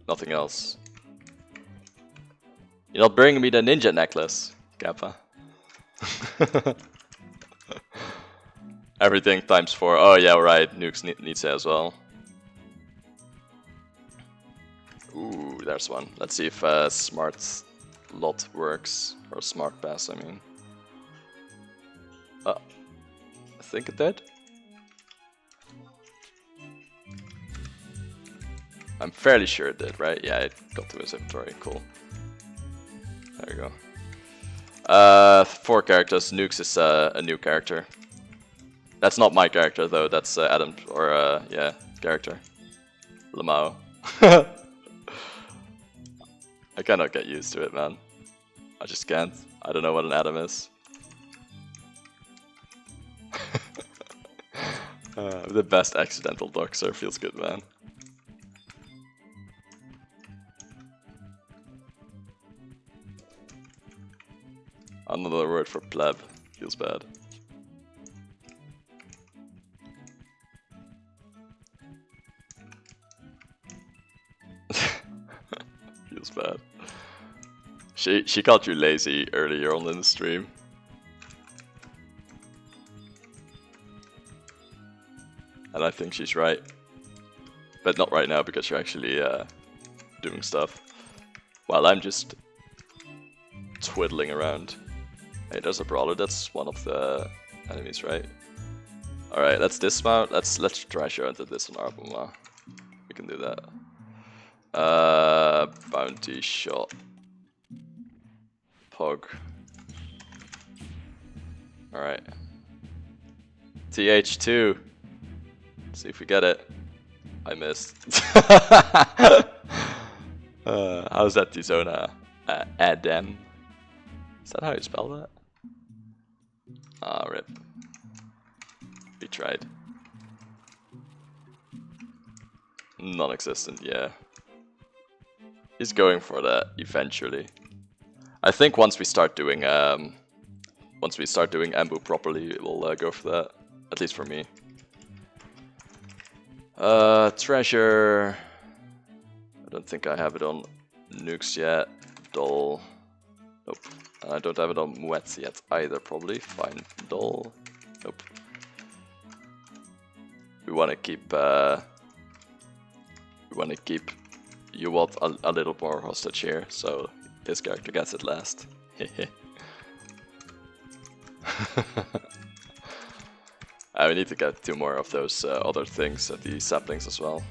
Nothing else. You're not bringing me the ninja necklace, Kappa. Everything times 4. Oh yeah, right. Nukes needs it as well. Ooh, there's one. Let's see if Smart Lot works. Or Smart Pass, I mean. I think it did. I'm fairly sure it did, right? Yeah, it got to his inventory. Cool. There you go. 4 characters. Nukes is a new character. That's not my character though. That's Adam or yeah, character. Lamau. I cannot get used to it, man. I just can't. I don't know what an atom is. The best accidental doxer feels good, man. Another word for pleb feels bad. Feels bad. She called you lazy earlier on in the stream. And I think she's right. But not right now because you're actually doing stuff. While I'm just twiddling around. Hey, there's a brawler, that's one of the enemies, right? Alright, let's dismount. Let's trash out into this on Arbuma. We can do that. Bounty shot. Pog. Alright. TH2. See if we get it. I missed. How's that Tizona? Adam. Is that how you spell that? Ah, rip. We tried. Non-existent, yeah. He's going for that eventually. I think once we start doing Embu properly, we'll go for that. At least for me. Treasure. I don't think I have it on nukes yet. Doll. Nope. I don't have it on Muets yet either, probably. Fine. Doll. Nope. We want to keep you want a little more hostage here, so this character gets it last. We need to get 2 more of those other things at the saplings as well.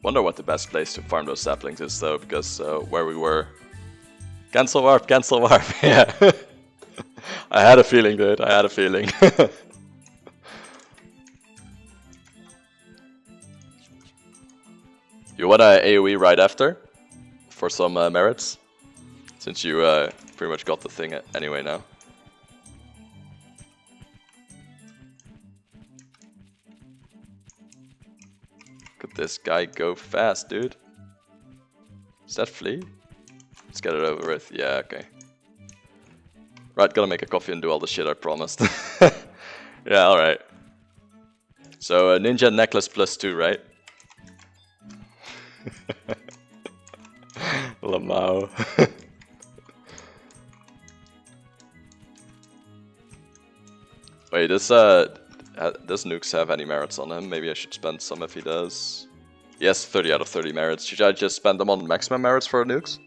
Wonder what the best place to farm those saplings is though, because where we were... Cancel warp, yeah. I had a feeling, dude, I had a feeling. You want a AoE right after? For some merits? Since you pretty much got the thing anyway now. Could this guy go fast, dude? Is that flea? Let's get it over with. Yeah, okay. Right, gotta make a coffee and do all the shit I promised. Yeah, alright. So, a ninja necklace +2, right? Lamau. Wait, does Nukes have any merits on him? Maybe I should spend some if he does. Yes, 30 out of 30 merits. Should I just spend them on maximum merits for Nukes?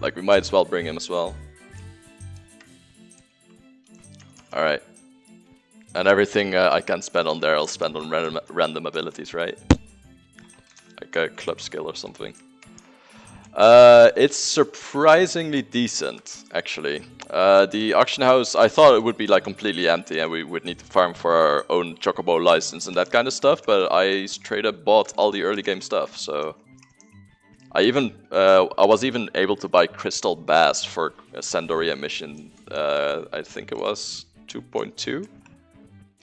Like, we might as well bring him as well. Alright. And everything I can spend on there, I'll spend on random abilities, right? Like a club skill or something. It's surprisingly decent, actually. The auction house, I thought it would be like completely empty and we would need to farm for our own Chocobo license and that kind of stuff, but I straight up bought all the early game stuff, so... I was even able to buy Crystal Bass for a Sandoria mission, I think it was 2.2.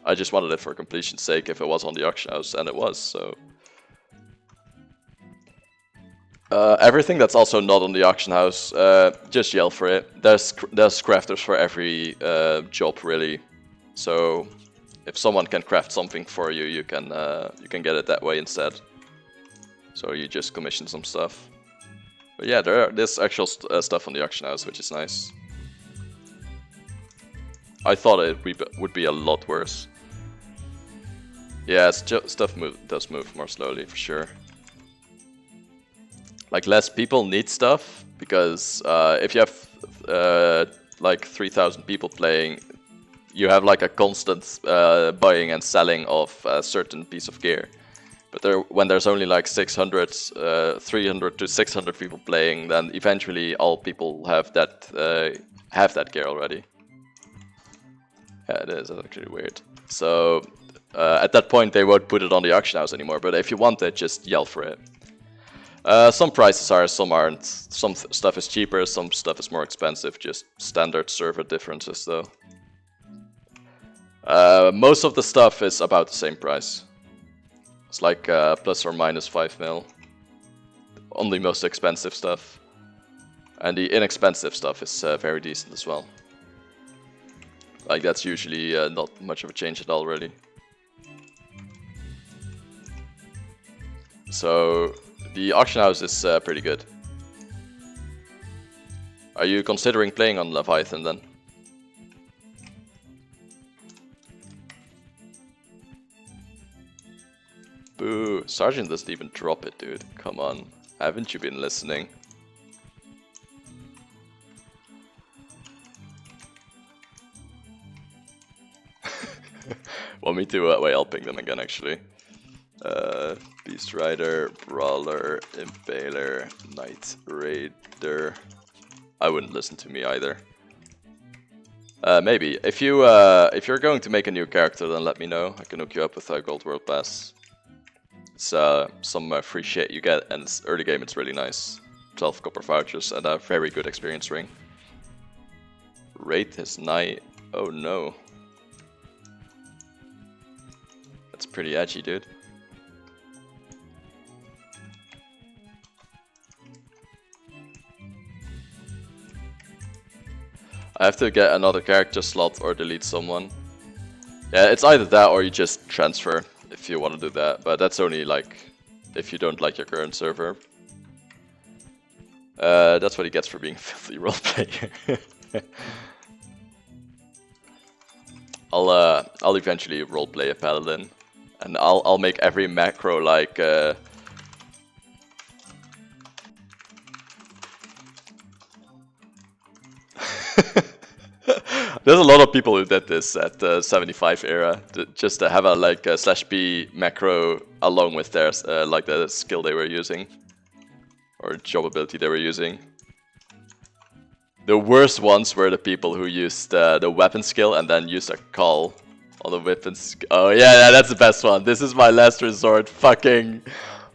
I just wanted it for completion's sake if it was on the auction house, and it was, so... everything that's also not on the auction house, just yell for it. There's crafters for every job, really. So, if someone can craft something for you, you can get it that way instead. So you just commission some stuff. But yeah, there's actual stuff on the auction house, which is nice. I thought it would be a lot worse. Yeah, stuff does move more slowly, for sure. Like, less people need stuff, because if you have like 3,000 people playing, you have like a constant buying and selling of a certain piece of gear. But when there's only like 300 to 600 people playing, then eventually all people have that gear already. Yeah, it is actually weird. So at that point they won't put it on the auction house anymore, but if you want it, just yell for it. Some prices are, some aren't. Some stuff is cheaper, some stuff is more expensive, just standard server differences though. Most of the stuff is about the same price. It's like plus or minus 5 mil on the most expensive stuff. And the inexpensive stuff is very decent as well. Like that's usually not much of a change at all really. So the auction house is pretty good. Are you considering playing on Leviathan then? Boo, Sergeant doesn't even drop it, dude. Come on, haven't you been listening? Want me to, wait, I'll ping them again actually. Beast Rider, Brawler, Impaler, Knight Raider. I wouldn't listen to me either. Maybe. If you're going to make a new character, then let me know. I can hook you up with a Gold World Pass. It's some free shit you get, and it's early game it's really nice. 12 copper vouchers and a very good experience ring. Rate his Knight. Oh no. That's pretty edgy, dude. I have to get another character slot or delete someone. Yeah, it's either that or you just transfer if you want to do that, but that's only like if you don't like your current server. That's what he gets for being a filthy roleplayer. I'll eventually roleplay a paladin, and I'll make every macro like There's a lot of people who did this at the 75 era, just to have a like a /B macro along with their like the skill they were using or job ability they were using. The worst ones were the people who used the weapon skill and then used a call on the weapons. Oh yeah, that's the best one. This is my last resort. Fucking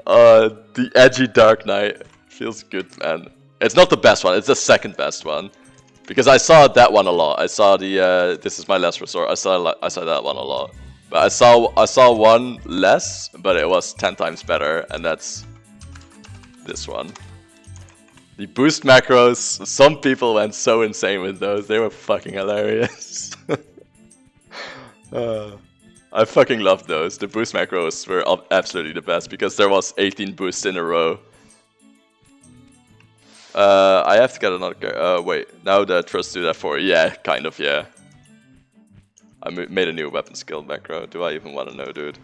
the edgy Dark Knight feels good, man. It's not the best one. It's the second best one. Because I saw that one a lot. I saw the this is my last resort. I saw that one a lot. But I saw one less, but it was 10 times better, and that's this one. The boost macros. Some people went so insane with those. They were fucking hilarious. I fucking loved those. The boost macros were absolutely the best because there was 18 boosts in a row. I have to get another wait, now the trust do that for, yeah, kind of, yeah. I made a new weapon skill macro. Do I even want to know, dude?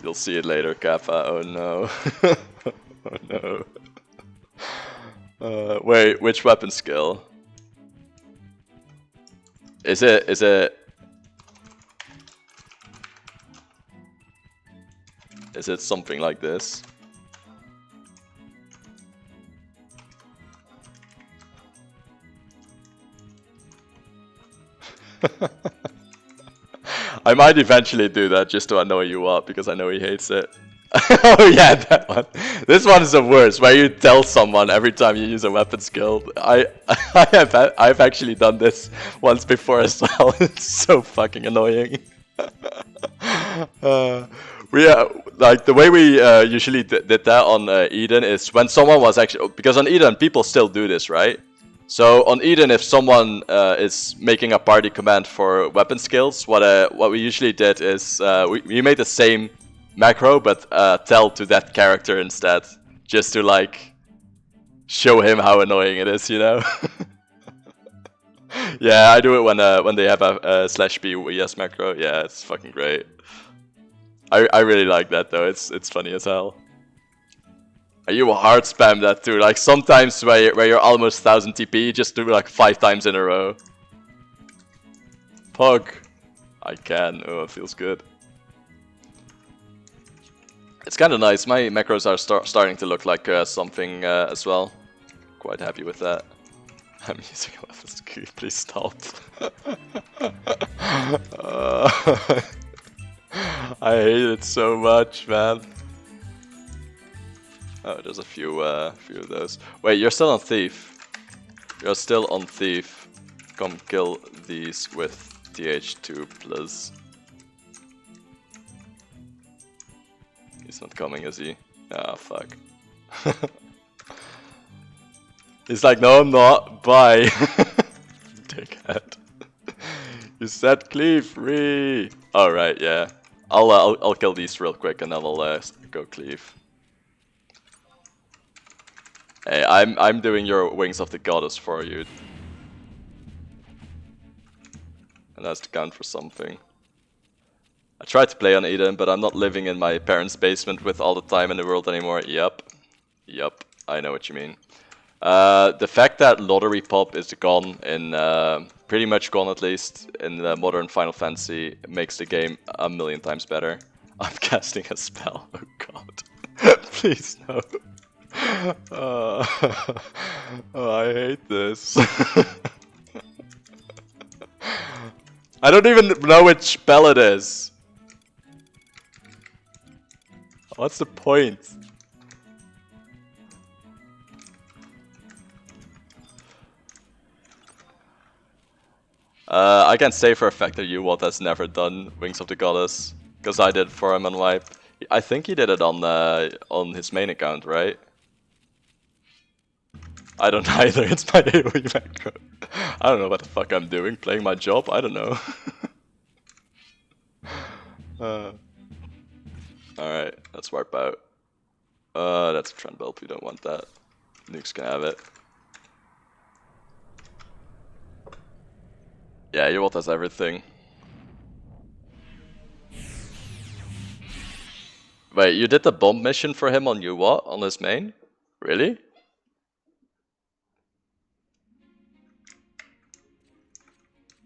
You'll see it later, Kappa. Oh no. Oh no. Wait, which weapon skill? Is it... Is it something like this? I might eventually do that just to annoy you up because I know he hates it. Oh yeah, that one. This one is the worst, where you tell someone every time you use a weapon skill. I've actually done this once before as well. It's so fucking annoying. Like the way we usually did that on Eden is when someone was actually, because on Eden people still do this, right? So on Eden, if someone is making a party command for weapon skills, what we usually did is we made the same macro, but tell to that character instead, just to like show him how annoying it is, you know. Yeah, I do it when they have a /B yes macro. Yeah, it's fucking great. I really like that though. It's funny as hell. You hard spam that too. Like sometimes where you're almost 1000 TP, just do like 5 times in a row. Pug. I can. Oh, it feels good. It's kind of nice. My macros are starting to look like something as well. Quite happy with that. I'm using a weapons key, please stop. I hate it so much, man. Oh, there's a few of those. Wait, you're still on Thief. You're still on Thief. Come kill these with TH2 plus. He's not coming, is he? Ah, fuck. He's like, no, I'm not. Bye. Dickhead. You said cleave free. All right, yeah. I'll kill these real quick and then I'll go cleave. Hey, I'm doing your Wings of the Goddess for you. And that's to count for something. I tried to play on Eden, but I'm not living in my parents' basement with all the time in the world anymore. Yup. Yup. I know what you mean. The fact that lottery pop is gone in, pretty much gone at least, in the modern Final Fantasy makes the game a million times better. I'm casting a spell, oh god. Please no. Oh, I hate this. I don't even know which spell it is. What's the point? I can say for a fact that Uwalt has never done Wings of the Goddess, because I did for him on Wipe. I think he did it on his main account, right? I don't either, it's my AoE macro. I don't know what the fuck I'm doing, playing my job, I don't know. Alright, let's warp out. That's a trend belt, we don't want that. Nukes can have it. Yeah, Uwalt has everything. Wait, you did the bomb mission for him on Uwalt, on his main? Really?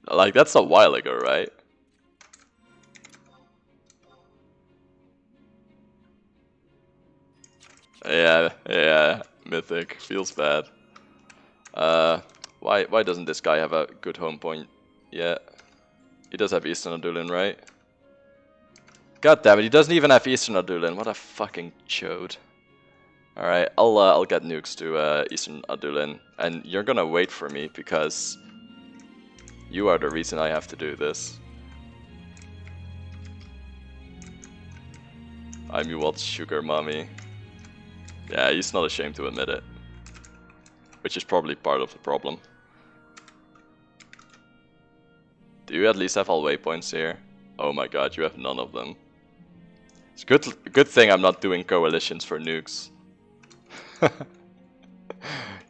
Like, that's a while ago, right? Yeah, Mythic. Feels bad. Why doesn't this guy have a good home point yet? He does have Eastern Adulin, right? God damn it, he doesn't even have Eastern Adulin. What a fucking chode. Alright, I'll get nukes to Eastern Adulin, and you're gonna wait for me because you are the reason I have to do this. I'm Uwalt's sugar mommy. Yeah, he's not ashamed to admit it. Which is probably part of the problem. Do you at least have all waypoints here? Oh my god, you have none of them. It's good thing I'm not doing coalitions for nukes.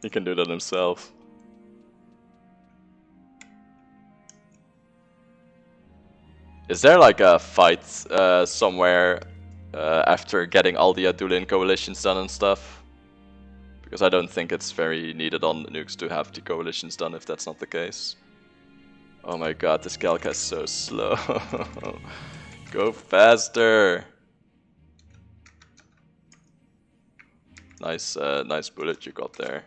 He can do that himself. Is there like a fight somewhere after getting all the Adulin coalitions done and stuff? Because I don't think it's very needed on nukes to have the coalitions done if that's not the case. Oh my god, this Galka is so slow. Go faster! Nice, nice bullet you got there.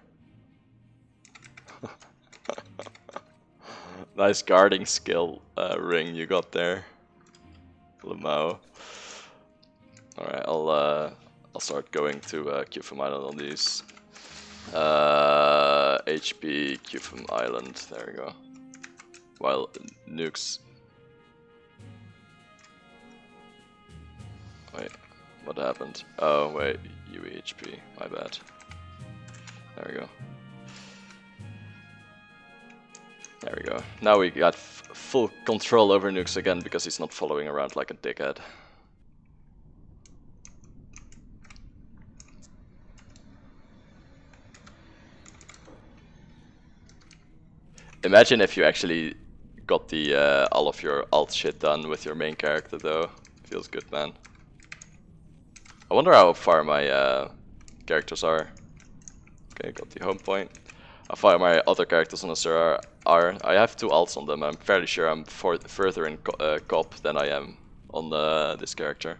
Nice guarding skill ring you got there, Lamau. Alright, I'll start going to Qfm Island on these. HP Qfm Island, there we go. While nukes. Wait, what happened? Oh wait, UEHP, my bad. There we go. There we go. Now we got full control over nukes again because he's not following around like a dickhead. Imagine if you actually got the all of your alt shit done with your main character though. Feels good, man. I wonder how far my characters are. Okay, got the home point. How far my other characters on the server are. I have 2 alts on them. I'm fairly sure I'm further in COP than I am on this character.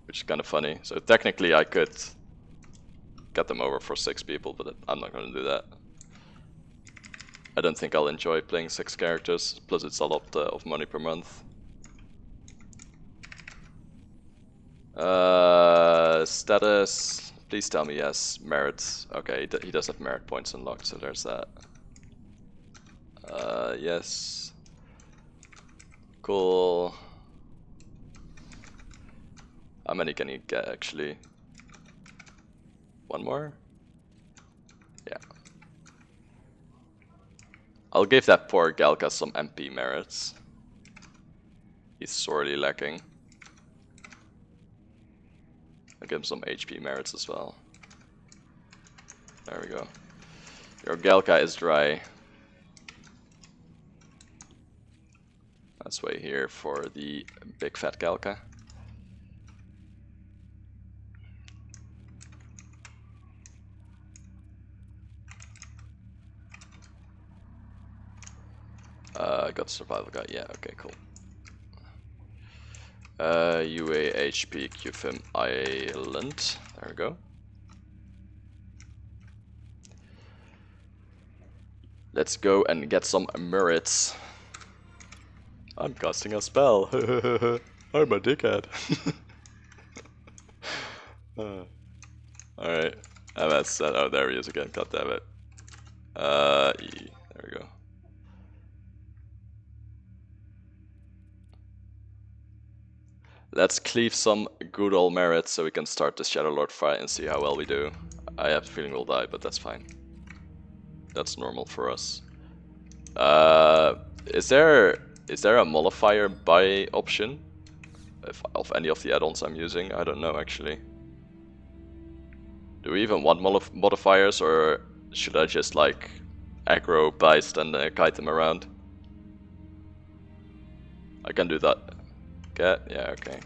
Which is kind of funny. So technically I could get them over for 6 people, but I'm not going to do that. I don't think I'll enjoy playing 6 characters, plus it's a lot of money per month. Status, please tell me yes. Merit, okay, he does have merit points unlocked, so there's that. Yes. Cool. How many can you get actually? One more? Yeah. I'll give that poor Galka some MP merits. He's sorely lacking. I'll give him some HP merits as well. There we go. Your Galka is dry. Let's wait here for the big fat Galka. I got survival guy, yeah, okay, cool. UA HP QFIM Island, there we go. Let's go and get some merits. I'm casting a spell. I'm a dickhead. Alright, MS, oh there he is again, god damn it. E, there we go. Let's cleave some good old merits so we can start the Shadow Lord fight and see how well we do. I have a feeling we'll die, but that's fine. That's normal for us. Is there a modifier buy option of any of the add-ons I'm using? I don't know actually. Do we even want modifiers, or should I just like aggro, Beist and kite them around? I can do that. Get? Yeah, okay.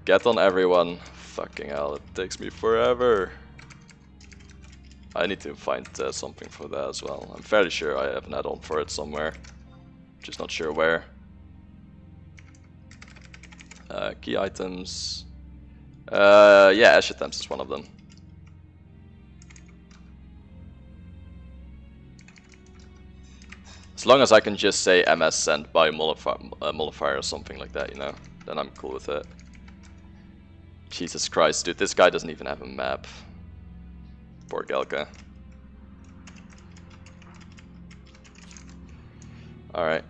Get on everyone. Fucking hell, it takes me forever. I need to find something for that as well. I'm fairly sure I have an add-on for it somewhere. Just not sure where. Key items. Yeah, Ash Attempts is one of them. As long as I can just say MS send by modifier or something like that, you know, then I'm cool with it. Jesus Christ, dude, this guy doesn't even have a map. Poor Galka. Alright.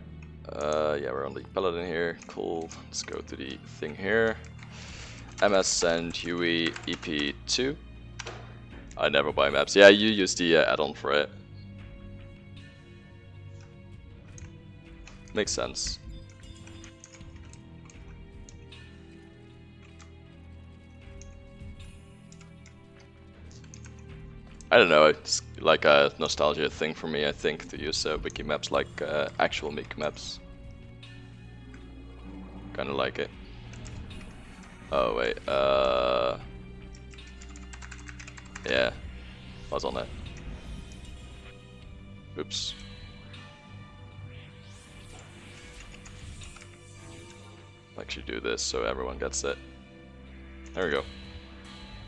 Yeah, we're on the Paladin here. Cool. Let's go to the thing here. MS send Huey EP2. I never buy maps. Yeah, you use the add-on for it. Makes sense. I don't know, it's like a nostalgia thing for me, I think, to use wiki maps like actual wiki maps. Kinda like it. Oh wait, yeah, I was on it. Oops. Actually do this so everyone gets it. There we go.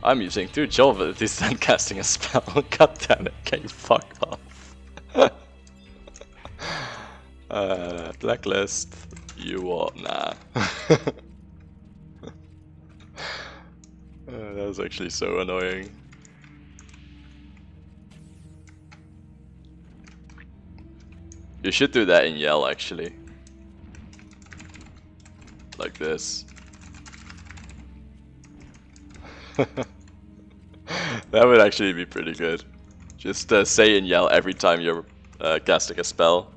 I'm using 2 job abilities and casting a spell. God damn it, can you fuck off? Blacklist. You are nah. That was actually so annoying. You should do that in Yell actually. Like this. That would actually be pretty good. Just say and yell every time you're casting a spell.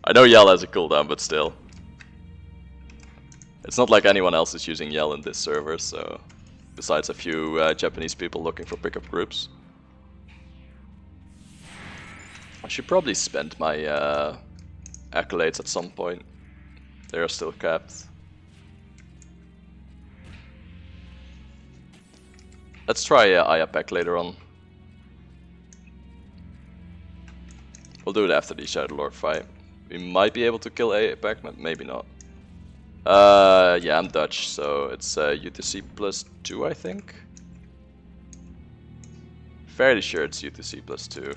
I know yell has a cooldown, but still. It's not like anyone else is using yell in this server, so... Besides a few Japanese people looking for pickup groups. I should probably spend my accolades at some point. They are still capped. Let's try Ayapack later on. We'll do it after the Shadow Lord fight. We might be able to kill Ayapack, but maybe not. Yeah, I'm Dutch, so it's UTC plus 2, I think. Fairly sure it's UTC plus 2.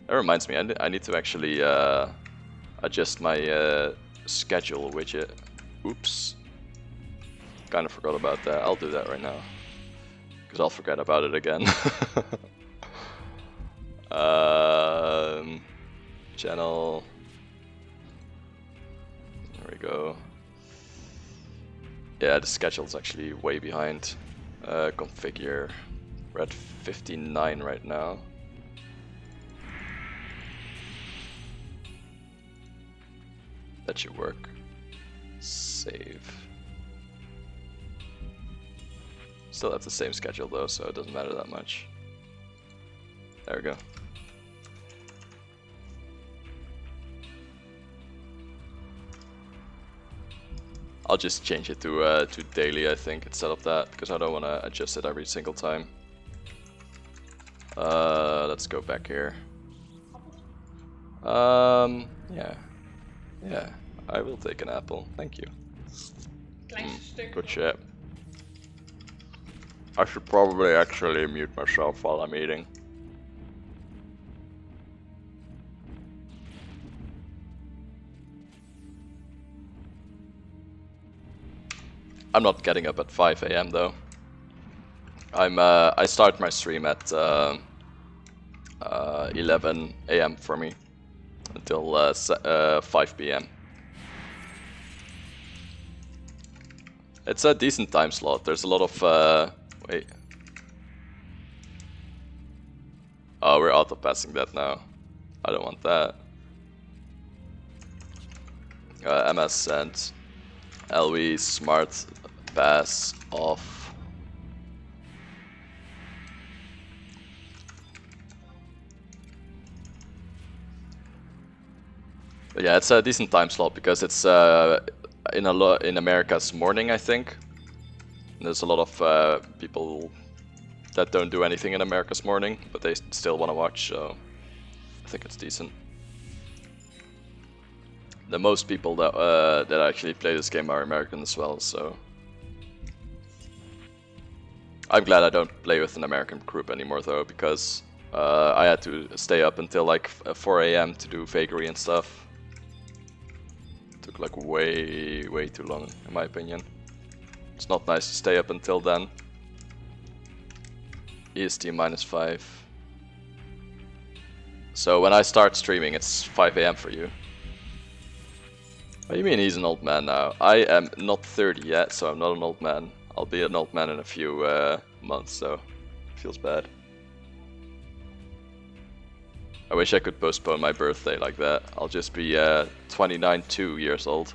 That reminds me, I need to actually adjust my schedule widget. Oops. Kind of forgot about that. I'll do that right now. Because I'll forget about it again. Channel. There we go. Yeah, the schedule's actually way behind. Configure. We're at 59 right now. That should work. Save. Still have the same schedule though, so it doesn't matter that much. There we go. I'll just change it to daily, I think, instead of that, because I don't want to adjust it every single time. Let's go back here. Yeah. Yeah, I will take an apple. Thank you. Good shit. I should probably actually mute myself while I'm eating. I'm not getting up at 5 AM though. I start my stream at 11 AM for me until 5 PM. It's a decent time slot. There's a lot of wait. Oh, we're auto passing that now. I don't want that. MS sent. LV smart pass off. But yeah, it's a decent time slot because it's in America's morning, I think. And there's a lot of people that don't do anything in America's morning, but they still want to watch, so I think it's decent. The most people that that actually play this game are American as well, so I'm glad I don't play with an American group anymore though, because I had to stay up until like 4 AM to do vagary and stuff. Took like way too long, in my opinion. It's not nice to stay up until then. EST -5. So when I start streaming, it's 5 AM for you. What do you mean he's an old man now? I am not 30 yet, so I'm not an old man. I'll be an old man in a few months, so it feels bad. I wish I could postpone my birthday like that. I'll just be 29 2 years old.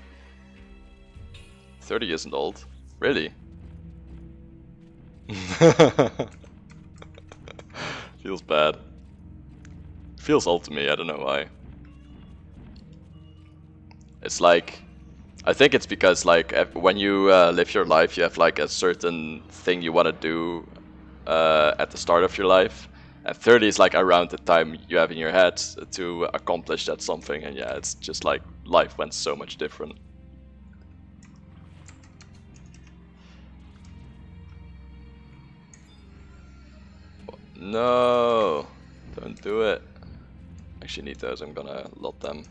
30 isn't old. Really? Feels bad. Feels old to me, I don't know why. It's like, I think it's because like when you live your life, you have like a certain thing you want to do at the start of your life. And 30 is like around the time you have in your head to accomplish that something. And yeah, it's just like life went so much different. No, don't do it. Actually need those, I'm gonna lot them.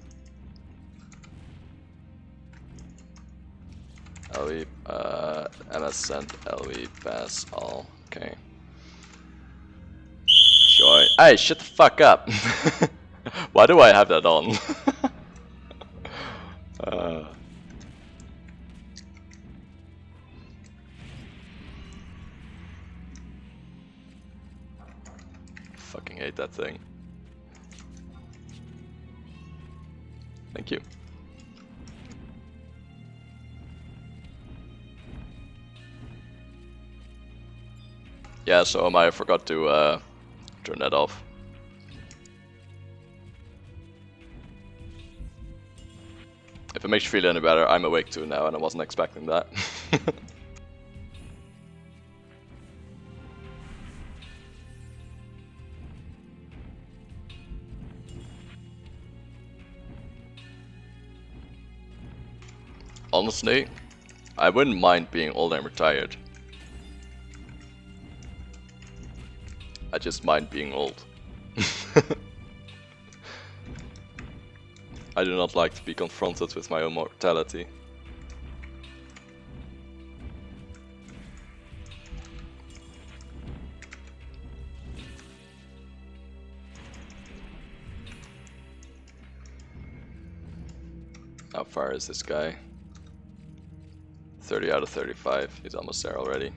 LV, MS sent, LV pass all, okay. Joy. Hey, shut the fuck up! Why do I have that on? Fucking hate that thing. Thank you. Yeah, so I forgot to turn that off. If it makes you feel any better, I'm awake too now and I wasn't expecting that. Honestly, I wouldn't mind being old and retired. I just mind being old. I do not like to be confronted with my own mortality. How far is this guy? 30 out of 35. He's almost there already.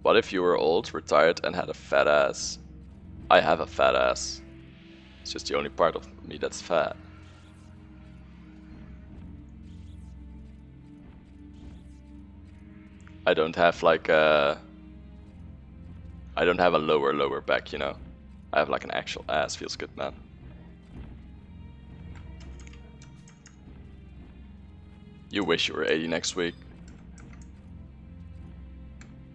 What if you were old, retired, and had a fat ass? I have a fat ass. It's just the only part of me that's fat. I don't have like a... I don't have a lower back, you know. I have like an actual ass. Feels good, man. You wish you were 80 next week.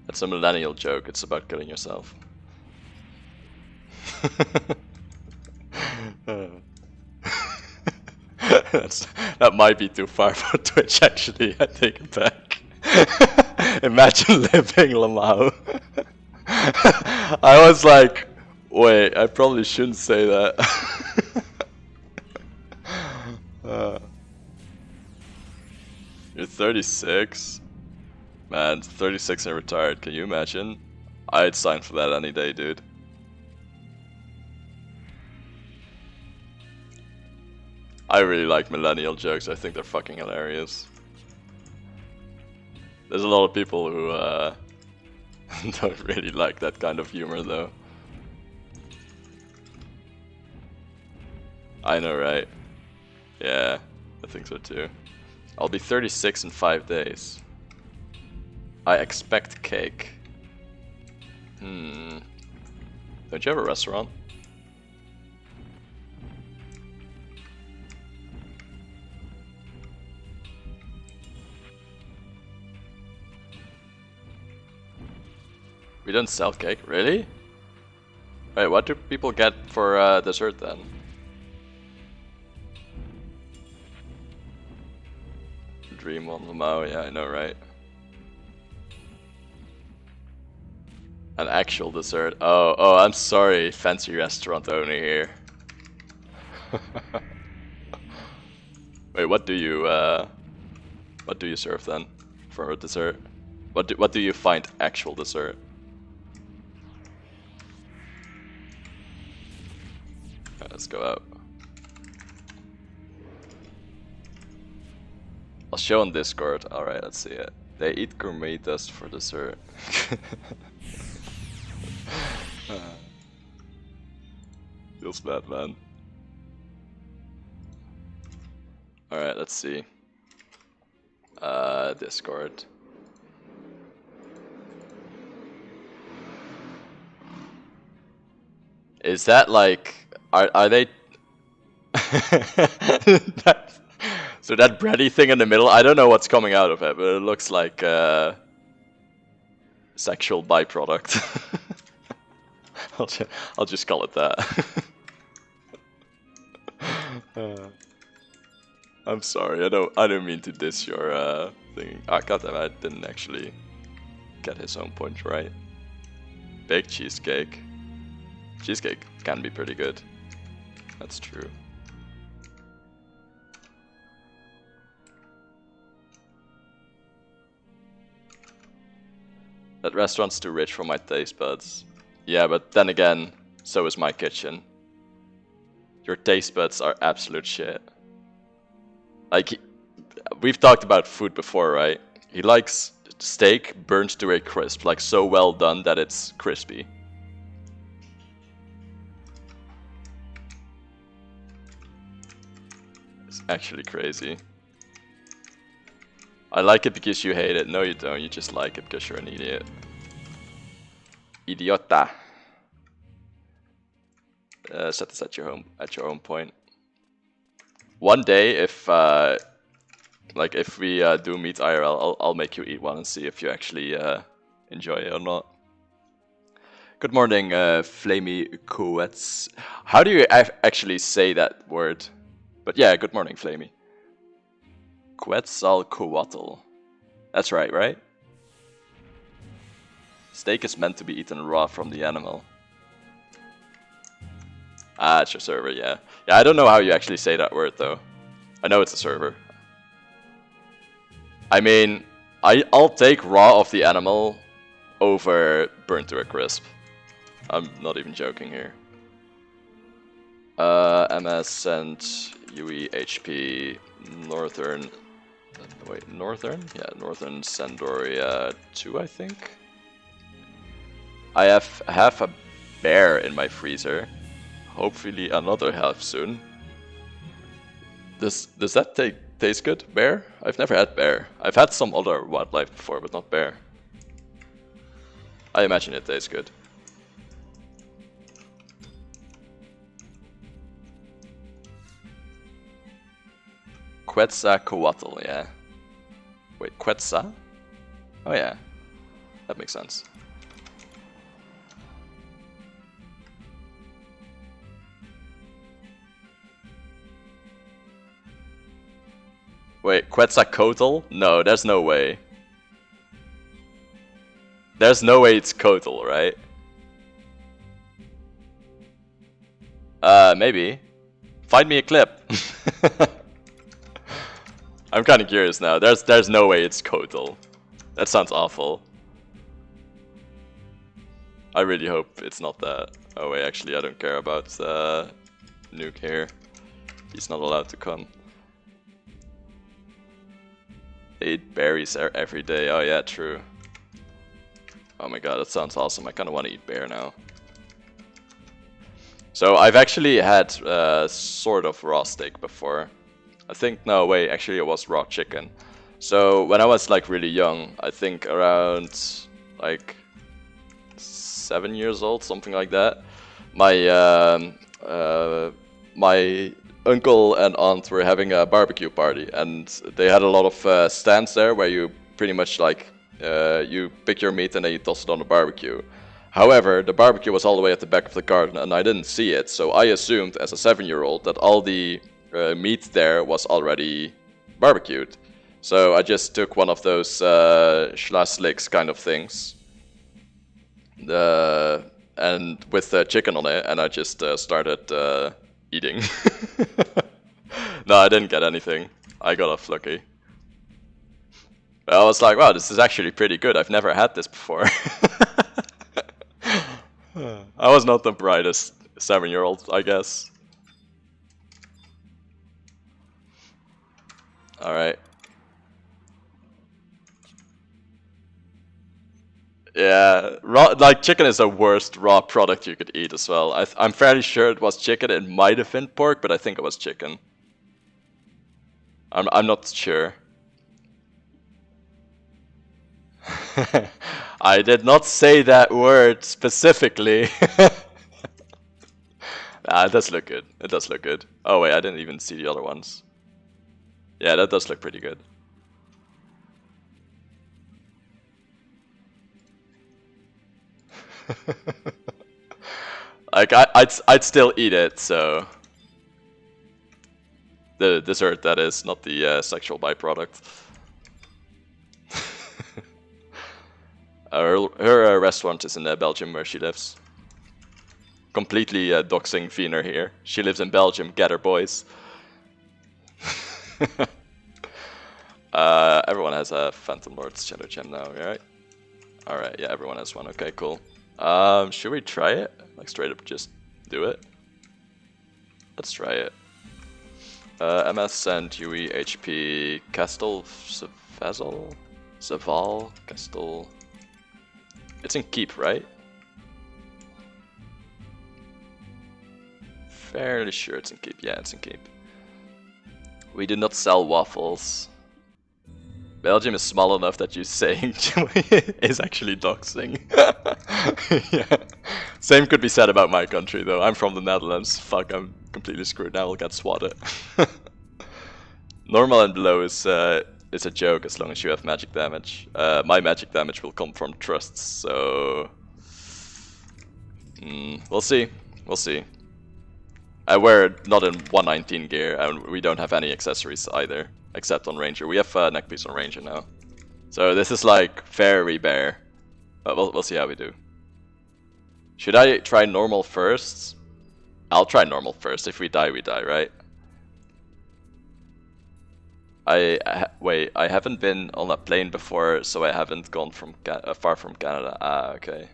That's a millennial joke. It's about killing yourself. That might be too far for Twitch, actually. I take it back. Imagine living Lamau. I was like, wait, I probably shouldn't say that. You're 36? Man, 36 and retired, can you imagine? I'd sign for that any day, dude. I really like millennial jokes, I think they're fucking hilarious. There's a lot of people who don't really like that kind of humor though. I know, right? Yeah, I think so too. I'll be 36 in 5 days. I expect cake. Don't you have a restaurant? We don't sell cake, really? Wait, what do people get for dessert then? Dream on Lamau, yeah, I know, right? An actual dessert. Oh, I'm sorry, fancy restaurant owner here. Wait, what do you serve then for a dessert? What do you find actual dessert? Alright, let's go out. I'll show on Discord. Alright, let's see it. They eat gourmet dust for dessert. Feels bad, man. Alright, let's see. Discord. Is that like... Are they... So that bready thing in the middle, I don't know what's coming out of it, but it looks like a sexual byproduct. I'll just call it that. I'm sorry, I don't mean to diss your thing. Ah, goddamn, I didn't actually get his own point right. Baked cheesecake. Cheesecake can be pretty good. That's true. That restaurant's too rich for my taste buds. Yeah, but then again, so is my kitchen. Your taste buds are absolute shit. Like, we've talked about food before, right? He likes steak burnt to a crisp, like so well done that it's crispy. It's actually crazy. I like it because you hate it. No, you don't. You just like it because you're an idiot. Idiota. Set this at your own point. One day, if if we do meet IRL, I'll make you eat one and see if you actually enjoy it or not. Good morning, Flamey Coets. How do you actually say that word? But yeah, good morning, Flamey. Quetzalcoatl. That's right? Steak is meant to be eaten raw from the animal. Ah, it's your server, yeah. Yeah, I don't know how you actually say that word, though. I know it's a server. I mean, I'll take raw of the animal over burnt to a crisp. I'm not even joking here. MS and UE HP Northern... Wait, Northern? Yeah, Northern Sandoria 2, I think? I have half a bear in my freezer. Hopefully another half soon. Does that taste good, bear? I've never had bear. I've had some other wildlife before, but not bear. I imagine it tastes good. Quetzalcoatl, yeah. Wait, Quetzal? Oh yeah, that makes sense. Wait, Quetzalcoatl? No, there's no way. There's no way it's Coatl, right? Maybe. Find me a clip. I'm kind of curious now. There's no way it's Coatl. That sounds awful. I really hope it's not that. Oh wait, actually I don't care about Nuke here. He's not allowed to come. They eat berries every day. Oh yeah, true. Oh my god, that sounds awesome. I kind of want to eat bear now. So I've actually had sort of raw steak before. I think, no wait, actually it was raw chicken. So when I was like really young, I think around like 7 years old, something like that, my uncle and aunt were having a barbecue party, and they had a lot of stands there where you pretty much like you pick your meat and then you toss it on the barbecue. However, the barbecue was all the way at the back of the garden and I didn't see it, so I assumed as a 7-year-old that all the meat there was already barbecued. So I just took one of those schlaslicks kind of things, and with chicken on it, and I just started eating. No, I didn't get anything. I got off lucky. But I was like, wow, this is actually pretty good. I've never had this before. I was not the brightest 7-year-old, I guess. Alright. Yeah, raw, like chicken is the worst raw product you could eat as well. I'm fairly sure it was chicken. It might have been pork, but I think it was chicken. I'm not sure. I did not say that word specifically. Ah, it does look good. It does look good. Oh wait, I didn't even see the other ones. Yeah, that does look pretty good. Like I'd still eat it, so the dessert, that is, not the sexual byproduct. Her restaurant is in Belgium, where she lives. Completely doxing Wiener here. She lives in Belgium. Get her, boys. Everyone has a Phantom Lord's Shadow Gem now, right? Alright, yeah, everyone has one. Okay, cool. Should we try it? Like straight up just do it? Let's try it. MS and UE HP Castle Saval Castle. It's in Keep, right? Fairly sure it's in Keep. Yeah, it's in Keep. We do not sell waffles. Belgium is small enough that you saying is actually doxing. Yeah. Same could be said about my country, though. I'm from the Netherlands. Fuck, I'm completely screwed now. I'll get swatted. Normal and below is a joke as long as you have magic damage. My magic damage will come from trusts, so we'll see. We'll see. We're not in 119 gear, and we don't have any accessories either, except on Ranger. We have neckpiece on Ranger now, so this is like very bare. But we'll see how we do. Should I try normal first? I'll try normal first. If we die, we die, right? Wait, I haven't been on a plane before, so I haven't gone from far from Canada. Ah, okay.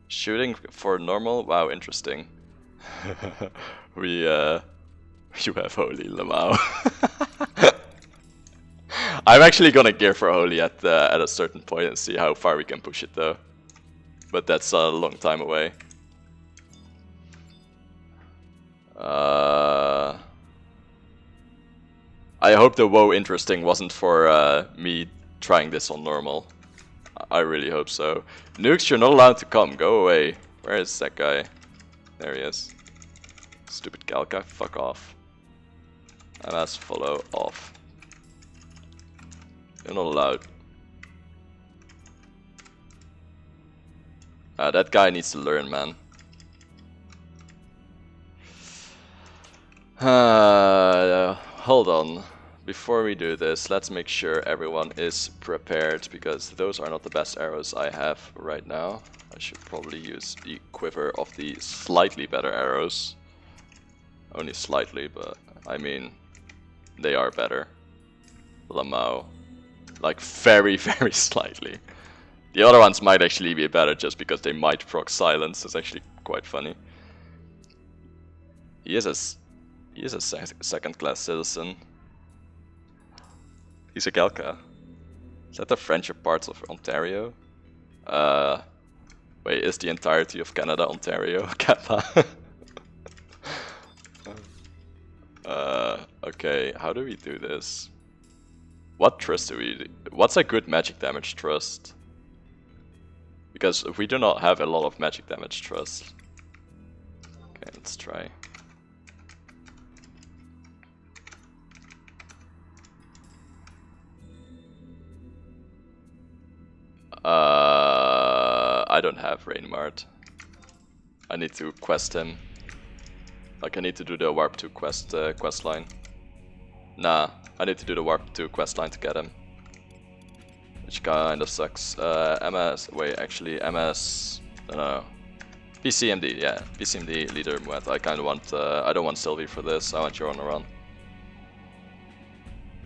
Shooting for normal? Wow, interesting. You have holy Lamau. I'm actually gonna gear for holy at a certain point and see how far we can push it though. But that's a long time away. I hope the WoW interesting wasn't for me trying this on normal. I really hope so. Nukes, you're not allowed to come. Go away. Where is that guy? There he is. Stupid Galka, fuck off. MS follow off. You're not allowed. That guy needs to learn, man. Hold on. Before we do this, let's make sure everyone is prepared, because those are not the best arrows I have right now. I should probably use the quiver of the slightly better arrows. Only slightly, but I mean, they are better. Lamau. Like very, very slightly. The other ones might actually be better just because they might proc silence. It's actually quite funny. He is a second-class citizen. He's a Galka. Is that the French parts of Ontario? Wait, is the entirety of Canada Ontario? Kappa. Okay, how do we do this? What trust do we do? What's a good magic damage trust? Because we do not have a lot of magic damage trust. Okay, let's try. I don't have Rainmart. I need to quest him. Like I need to do the Warp 2 quest line. Nah, I need to do the Warp 2 quest line to get him. Which kind of sucks. MS, wait, actually MS, no. PCMD, yeah, PCMD leader Muet. I kind of want, I don't want Sylvie for this, I want you on a run.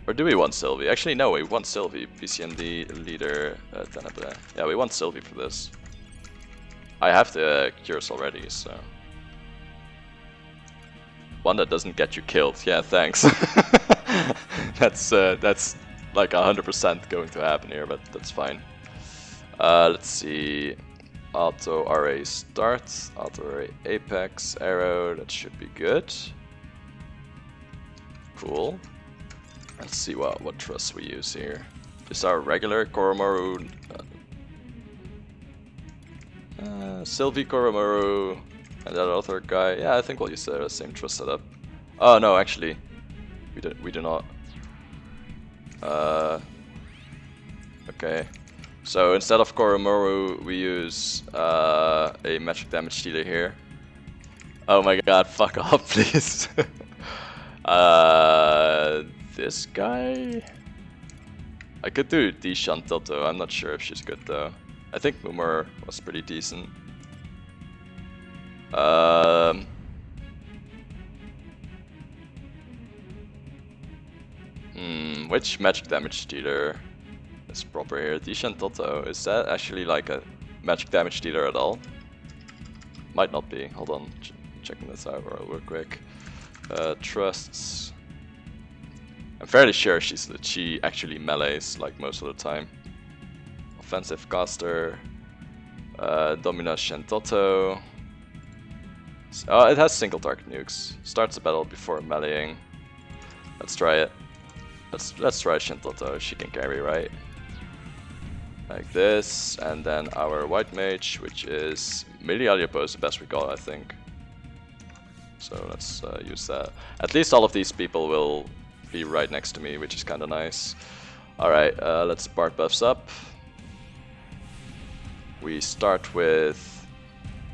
Or do we want Sylvie? Actually no, we want Sylvie. PCMD leader, Tenebre. Yeah, we want Sylvie for this. I have the cures already, so. One that doesn't get you killed, yeah, thanks. That's like 100% going to happen here, but that's fine. Let's see. Auto RA start, auto RA apex, arrow, that should be good. Cool. Let's see what trusts we use here. Just our regular Koromaru, Sylvie Koromaru, and that other guy. Yeah, I think we'll use the same trust setup. Oh no, actually, we do not. Okay. So instead of Koromaru, we use a magic damage dealer here. Oh my god, fuck off, please. This guy? I could do Dishan Tilto, I'm not sure if she's good though. I think Mumor was pretty decent. Which magic damage dealer is proper here? Dishan Tilto, is that actually like a magic damage dealer at all? Might not be, hold on, checking this out real quick. Trusts. I'm fairly sure she actually melees like most of the time. Offensive caster. Domina Shentoto. Oh, it has single target nukes. Starts the battle before meleeing. Let's try it. Let's try Shentoto. She can carry, right? Like this, and then our white mage, which is melee Aliapo, the best we got, I think. So let's use that. At least all of these people will be right next to me, which is kind of nice. Alright, let's Bard buffs up. We start with...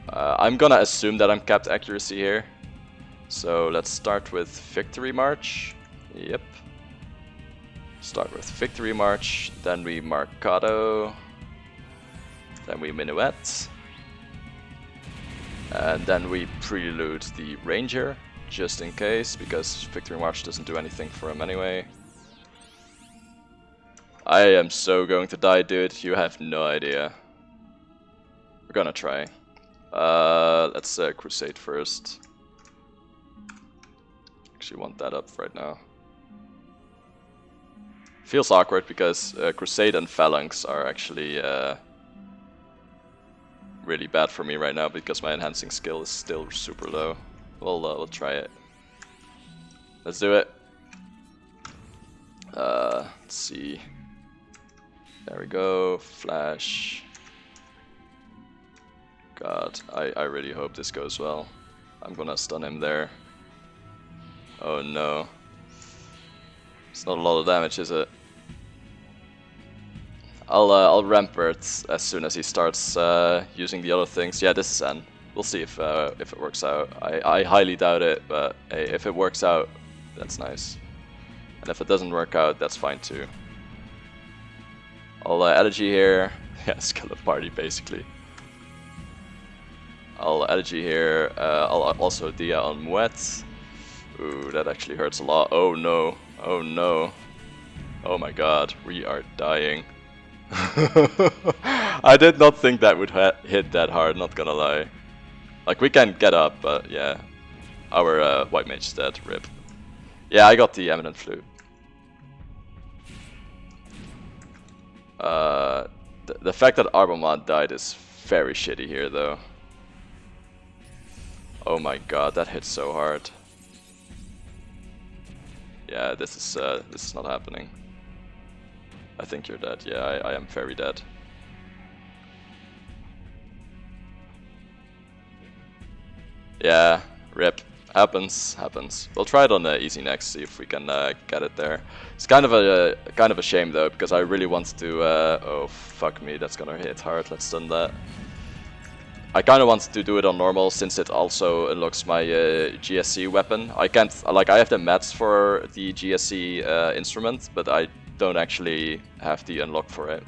I'm gonna assume that I'm capped accuracy here. So let's start with Victory March. Yep. Start with Victory March, then we Marcado, then we Minuet. And then we prelude the Ranger, just in case, because Victory March doesn't do anything for him anyway. I am so going to die, dude, you have no idea. We're gonna try. Let's Crusade first. Actually want that up right now. Feels awkward because Crusade and Phalanx are actually really bad for me right now because my enhancing skill is still super low. We'll try it. Let's do it. Let's see. There we go. Flash. God, I really hope this goes well. I'm gonna stun him there. Oh no. It's not a lot of damage, is it? I'll rampart as soon as he starts using the other things. Yeah, this is N. We'll see if it works out. I highly doubt it, but hey, if it works out, that's nice. And if it doesn't work out, that's fine too. I'll elegy here. Yeah, skeleton party basically. I'll elegy here. I'll also Dia on Moet. Ooh, that actually hurts a lot. Oh no. Oh no. Oh my god, we are dying. I did not think that would hit that hard, not gonna lie. Like, we can get up, but yeah. Our white mage is dead, rip. Yeah, I got the Eminent Flute. The fact that Arbomon died is very shitty here, though. Oh my god, that hit so hard. Yeah, this is not happening. I think you're dead. Yeah, I am very dead. Yeah, rip. Happens. We'll try it on easy next, see if we can get it there. It's kind of a shame though, because I really wanted to. Oh fuck me, that's gonna hit hard. Let's stun that. I kind of wanted to do it on normal since it also unlocks my GSC weapon. I can't, like, I have the mats for the GSC instrument, but I don't actually have the unlock for it.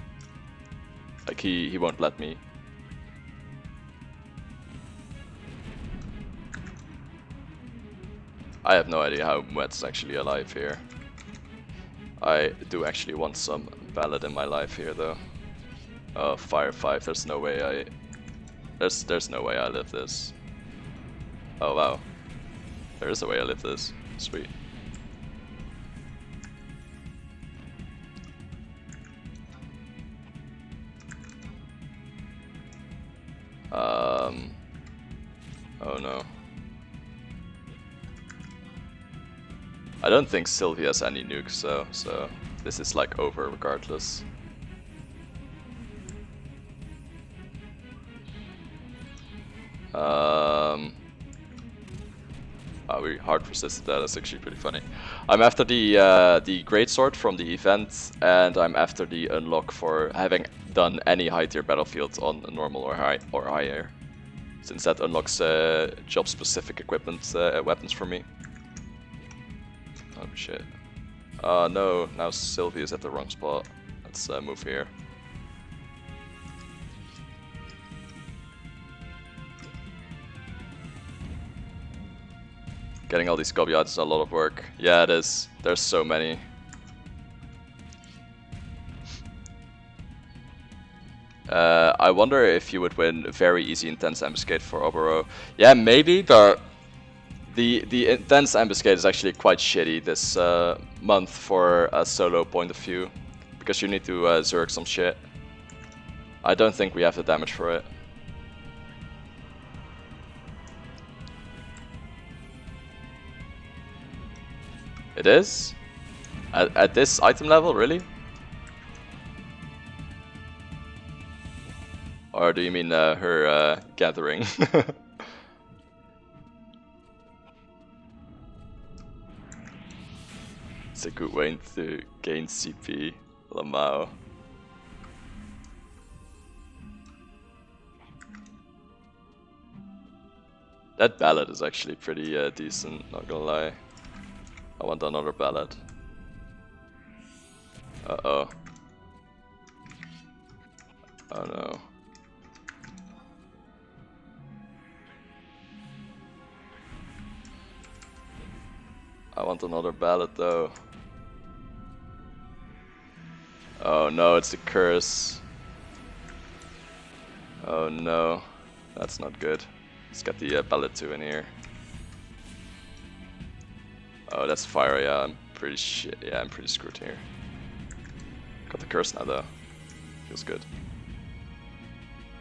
Like, he won't let me. I have no idea how Muet's actually alive here. I do actually want some Ballad in my life here though. Oh, Fire 5, there's no way I... There's no way I live this. Oh wow. There is a way I live this. Sweet. Oh no. I don't think Sylvie has any nukes, so this is like over regardless. We hard resisted that. That's actually pretty funny. I'm after the greatsword from the event, and I'm after the unlock for having done any high tier battlefield on a normal or higher, since that unlocks job specific equipment weapons for me. Oh shit. No, now Sylvie is at the wrong spot. Let's move here. Getting all these Gobyards is a lot of work. Yeah, it is. There's so many. I wonder if you would win a very easy Intense Ambuscade for Oboro. Yeah, maybe, but the Intense Ambuscade is actually quite shitty this month for a solo point of view, because you need to Zerg some shit. I don't think we have the damage for it. It is? At this item level, really? Or do you mean her gathering? It's a good way to gain CP, Lamau. That ballad is actually pretty decent, not gonna lie. I want another ballad. Uh-oh. Oh no. want another ballad though. Oh no, it's the curse. Oh no, that's not good. Let's get the ballad 2 in here. Oh, that's fire. Yeah, I'm pretty I'm pretty screwed here. Got the curse now though. Feels good.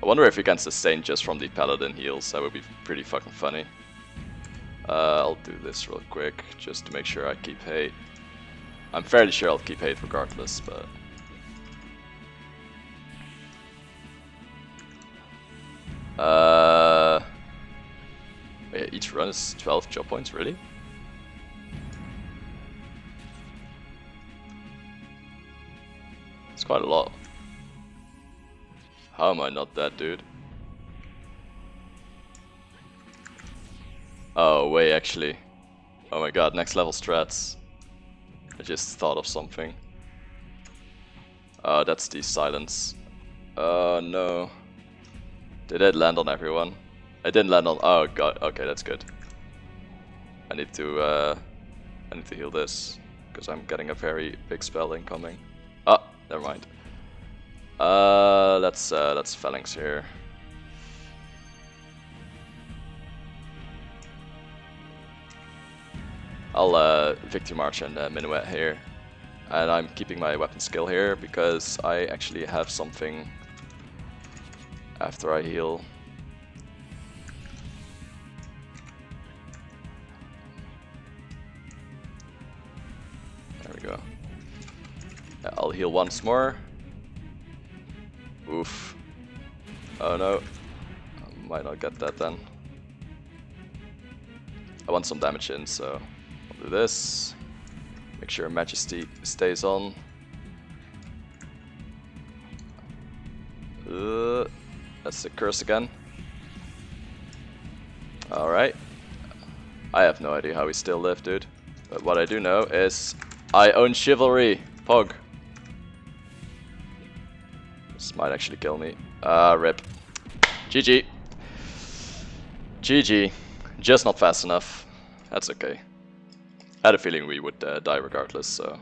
I wonder if we can sustain just from the paladin heals. That would be pretty fucking funny. I'll do this real quick just to make sure I keep hate. I'm fairly sure I'll keep hate regardless, but wait, each run is 12 job points, really? It's quite a lot. How am I not that, dude? Oh, wait, actually. Oh my god, next level strats. I just thought of something. Oh, that's the silence. Oh no. Did it land on everyone? I didn't land on. Oh god. Okay, that's good. I need to heal this because I'm getting a very big spell incoming. Oh, never mind. Let's phalanx here. I'll Victory March and Minuet here. And I'm keeping my weapon skill here because I actually have something after I heal. There we go. Yeah, I'll heal once more. Oof. Oh no. I might not get that then. I want some damage in, so I'll do this. Make sure Majesty stays on. That's the curse again. Alright. I have no idea how we still live, dude. But what I do know is I own chivalry. Pog. This might actually kill me. Rip. GG. GG. Just not fast enough. That's okay. I had a feeling we would die regardless, so...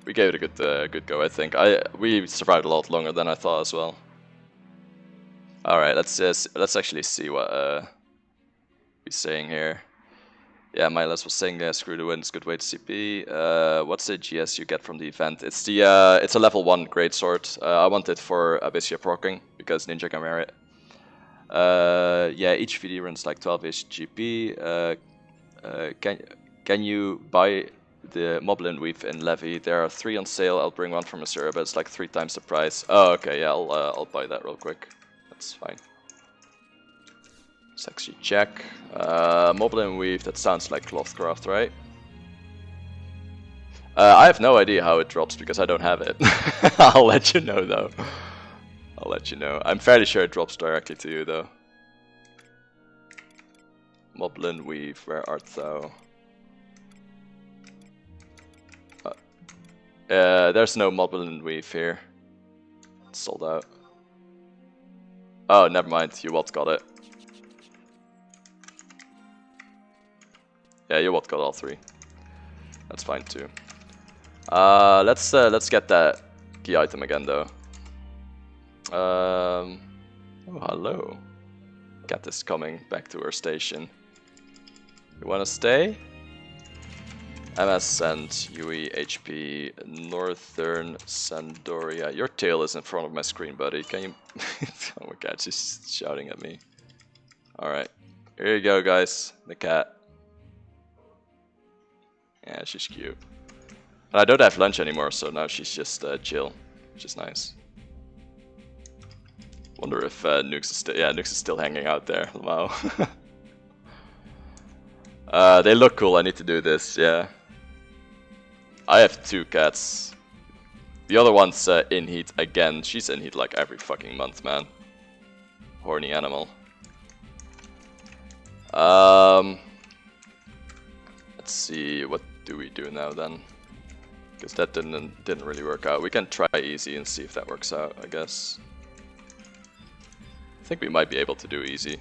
We gave it a good go, I think. We survived a lot longer than I thought as well. Alright, let's actually see what we're saying here. Yeah, Miles was saying screw the wind, it's a good way to CP. What's the GS you get from the event? It's a level 1 greatsword. I want it for abyssea procking because ninja can wear it. Yeah, each VD runs like 12-ish GP. Can you buy the Moblin Weave in Levy? There are 3 on sale. I'll bring one from Missouri, but it's like 3 times the price. Oh, okay, yeah, I'll buy that real quick. That's fine. Let's actually check. Moblin Weave, that sounds like Clothcraft, right? I have no idea how it drops because I don't have it. I'll let you know though. I'll let you know. I'm fairly sure it drops directly to you though. Moblin Weave, where art thou? There's no Moblin Weave here. It's sold out. Oh, never mind. You what got it. Yeah, you what got all 3. That's fine too. Let's get that key item again though. Oh, hello. Cat is coming back to her station. You wanna stay? MS and UE HP Northern Sandoria. Your tail is in front of my screen, buddy. Can you? Oh my god, she's shouting at me. Alright. Here you go, guys. The cat. Yeah, she's cute. And I don't have lunch anymore, so now she's just chill, which is nice. Wonder if Nukes is still, yeah, Nukes is still hanging out there. Wow. They look cool. I need to do this. Yeah. I have 2 cats. The other one's in heat again. She's in heat like every fucking month, man. Horny animal. Let's see. What do we do now then? Because that didn't really work out. We can try easy and see if that works out, I guess. I think we might be able to do easy.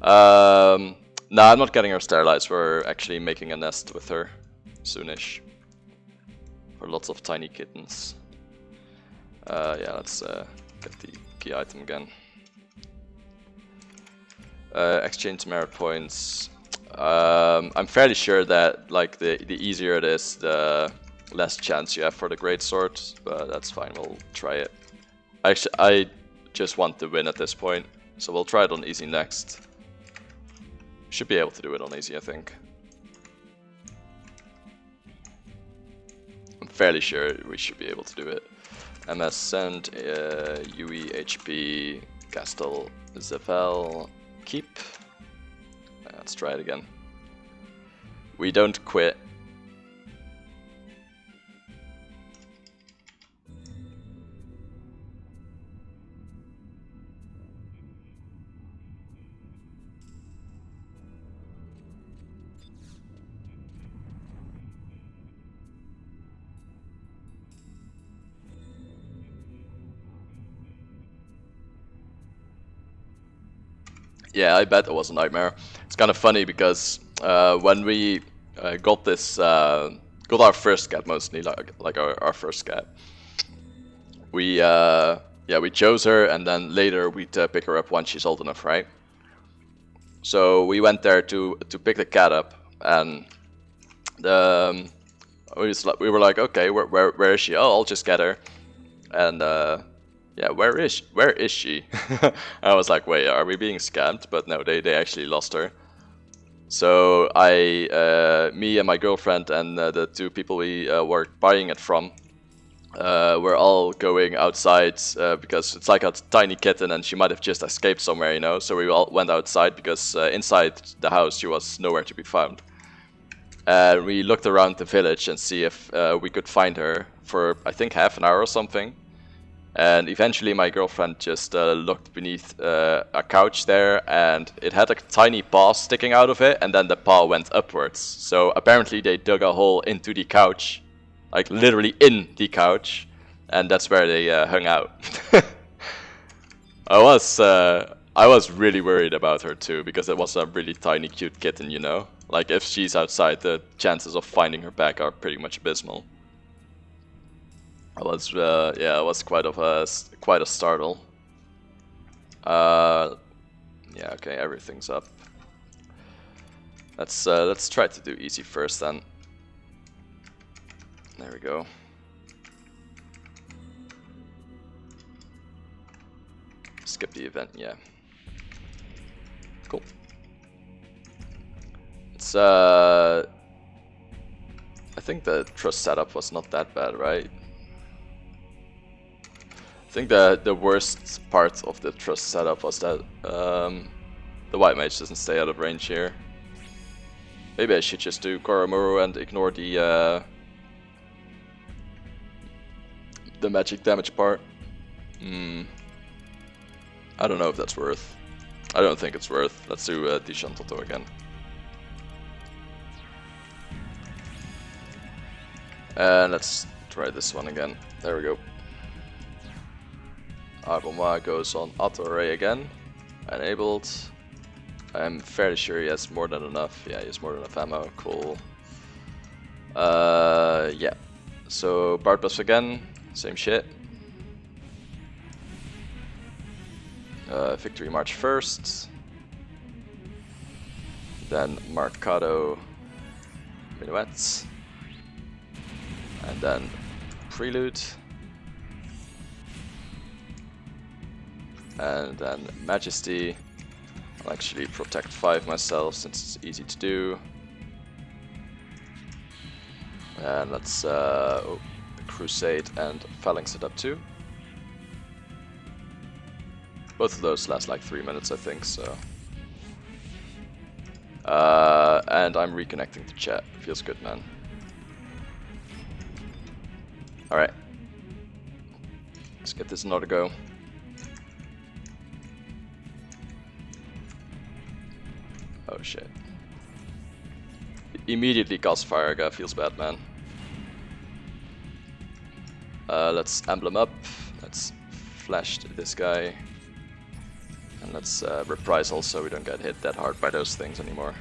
No, I'm not getting her sterilized. We're actually making a nest with her soonish. For lots of tiny kittens. Yeah, let's get the key item again. Exchange merit points. I'm fairly sure that like the easier it is, the less chance you have for the greatsword, but that's fine. We'll try it. Actually, I just want to win at this point, so we'll try it on easy next. Should be able to do it on easy, I think. I'm fairly sure we should be able to do it. MS send, UE, HP, Castle, Zephyl, keep. Let's try it again. We don't quit. Yeah, I bet it was a nightmare. It's kind of funny because when we got this, got our first cat mostly, like our first cat, we we chose her, and then later we'd pick her up once she's old enough, right? So we went there to pick the cat up, and we were like, okay, where is she? Oh, I'll just get her, and yeah, where is she? I was like, wait, are we being scammed? But no, they actually lost her. So me and my girlfriend and the two people we were buying it from, we're all going outside because it's like a tiny kitten and she might have just escaped somewhere, you know. So we all went outside because inside the house she was nowhere to be found. And we looked around the village and see if we could find her for, I think, half an hour or something. And eventually my girlfriend just looked beneath a couch there, and it had a tiny paw sticking out of it, and then the paw went upwards. So apparently they dug a hole into the couch, like literally in the couch, and that's where they hung out. I was really worried about her too, because it was a really tiny cute kitten, you know? Like if she's outside, the chances of finding her back are pretty much abysmal. It was quite a startle. Yeah, okay, everything's up. Let's try to do easy first then. There we go. Skip the event, yeah. Cool. It's I think the trust setup was not that bad, right? I think the worst part of the trust setup was that the white mage doesn't stay out of range here. Maybe I should just do Koromuru and ignore the magic damage part. I don't know if that's worth. I don't think it's worth. Let's do Dishantoto again. And let's try this one again. There we go. Arbomar goes on auto array again. Enabled. I'm fairly sure he has more than enough. Yeah, he has more than enough ammo. Cool. Yeah. So Bard buffs again. Same shit. Victory March first. Then Marcado Minuets. And then Prelude. And then Majesty. I'll actually protect 5 myself since it's easy to do. And let's Crusade and Phalanx it up too. Both of those last like 3 minutes, I think, so. And I'm reconnecting to chat. Feels good, man. Alright. Let's get this another go. Oh shit. Immediately cast Fire Guy, feels bad, man. Let's emblem up. Let's flash this guy. And let's reprisal so we don't get hit that hard by those things anymore.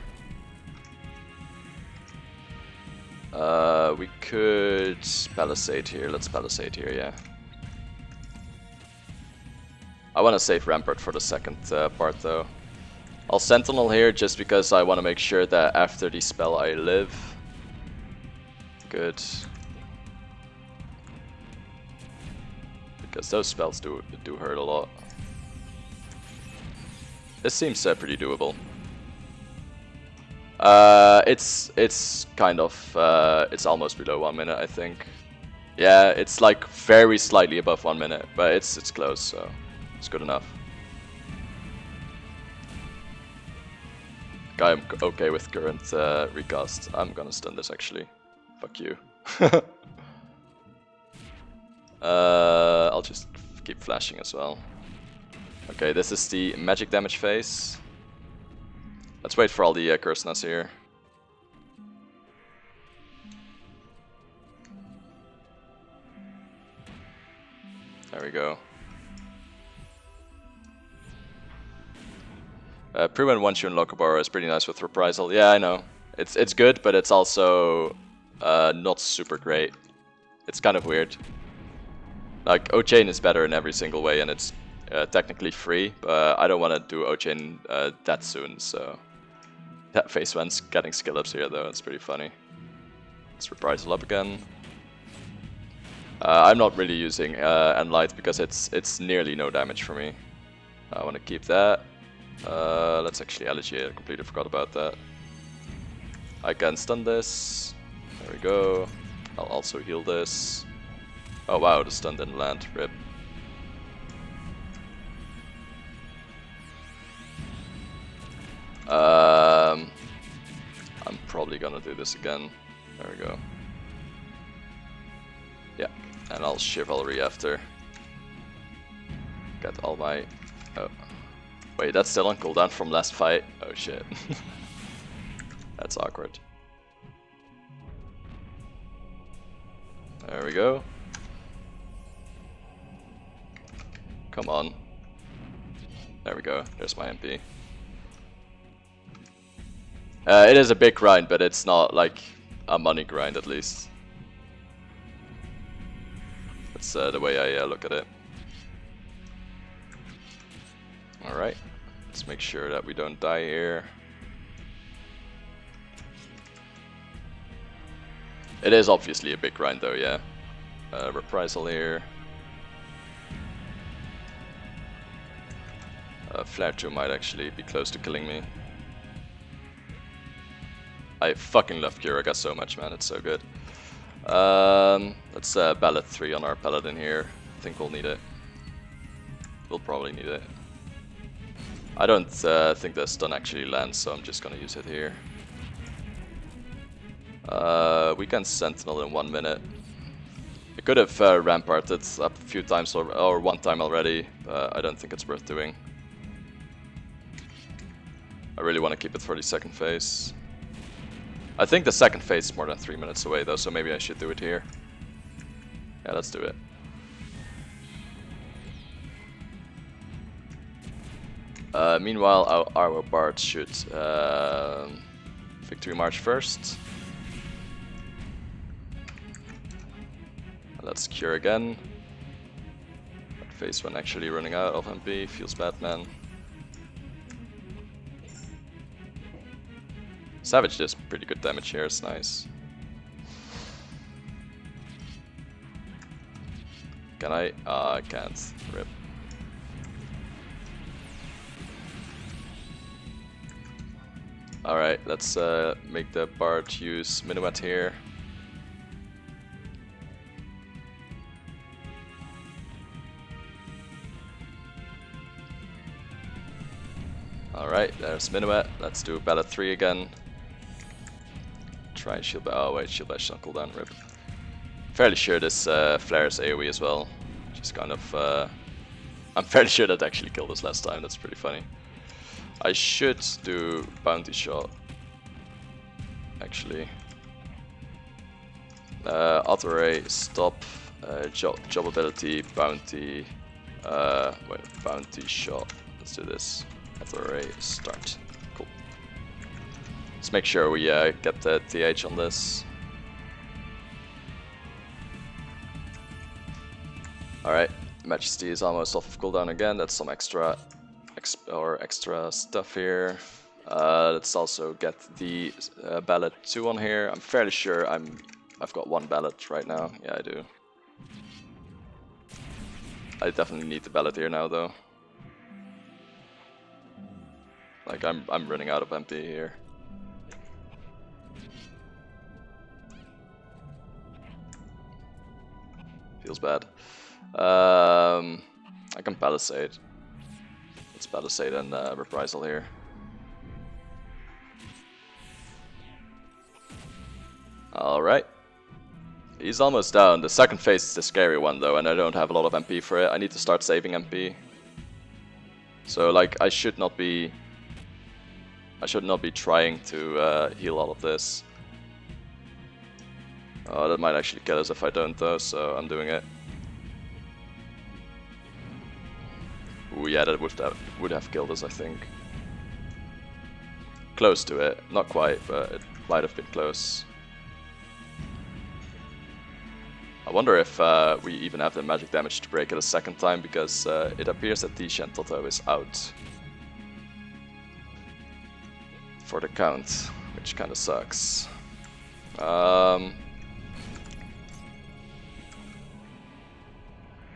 We could palisade here. Let's palisade here, yeah. I want to save Rampart for the second part though. I'll Sentinel here just because I want to make sure that after the spell I live. Good. Because those spells do hurt a lot. This seems pretty doable. It's kind of it's almost below 1 minute, I think. Yeah, it's like very slightly above 1 minute, but it's close, so it's good enough. I'm okay with current recast. I'm gonna stun this actually. Fuck you. I'll just keep flashing as well. Okay, this is the magic damage phase. Let's wait for all the curse nuts here. There we go. Prevent once you unlock a bar is pretty nice with reprisal. Yeah, I know. It's good, but it's also not super great. It's kind of weird. Like O-Chain is better in every single way, and it's technically free, but I don't want to do O-Chain that soon, so... That phase one's getting skill ups here though, it's pretty funny. Let's reprisal up again. I'm not really using Enlight because it's nearly no damage for me. I want to keep that. Let's actually Elegy, I completely forgot about that. I can stun this. There we go. I'll also heal this. Oh wow, the stun didn't land. Rip. I'm probably gonna do this again. There we go. Yeah, and I'll Chivalry after. Get all my... Oh. Wait, that's still on cooldown from last fight? Oh shit. That's awkward. There we go. Come on. There we go, there's my MP. It is a big grind, but it's not like a money grind at least. That's the way I look at it. Alright, let's make sure that we don't die here. It is obviously a big grind though, yeah. Reprisal here. Flare 2 might actually be close to killing me. I fucking love Kiraga so much, man, it's so good. Let's Ballad 3 on our Paladin here. I think we'll need it. We'll probably need it. I don't think the stun actually lands, so I'm just gonna use it here. We can Sentinel in 1 minute. I could have ramparted up a few times or one time already, but I don't think it's worth doing. I really want to keep it for the second phase. I think the second phase is more than 3 minutes away though, so maybe I should do it here. Yeah, let's do it. Meanwhile, our bard should Victory March first. Let's cure again. That phase one actually running out of MP, feels bad, man. Savage does pretty good damage here, it's nice. Can I? I can't. Rip. Alright, let's make the bard use Minuet here. Alright, there's Minuet. Let's do Ballad 3 again. Try and shield bash. Oh wait, shield bash on cooldown. Rip. Fairly sure this flare is AoE as well. Just kind of. I'm fairly sure that actually killed us last time. That's pretty funny. I should do bounty shot. Actually. Auto ray, stop, job ability, bounty. Wait, bounty shot. let's do this. FRA start. Cool. Let's make sure we get the TH on this. Alright, Majesty is almost off of cooldown again. That's some extra stuff here. Let's also get the ballot 2 on here. I'm fairly sure I've got 1 ballot right now. Yeah, I do. I definitely need the ballot here now, though. Like I'm running out of MP here. Feels bad. I can palisade. Let's palisade and reprisal here. Alright. He's almost down. The second phase is the scary one though, and I don't have a lot of MP for it. I need to start saving MP. So like I should not be trying to heal all of this. Oh, that might actually kill us if I don't though, so I'm doing it. Ooh, yeah, that would have killed us, I think. Close to it. Not quite, but it might have been close. I wonder if we even have the magic damage to break it a second time, because it appears that the Shentoto is out for the count, which kind of sucks.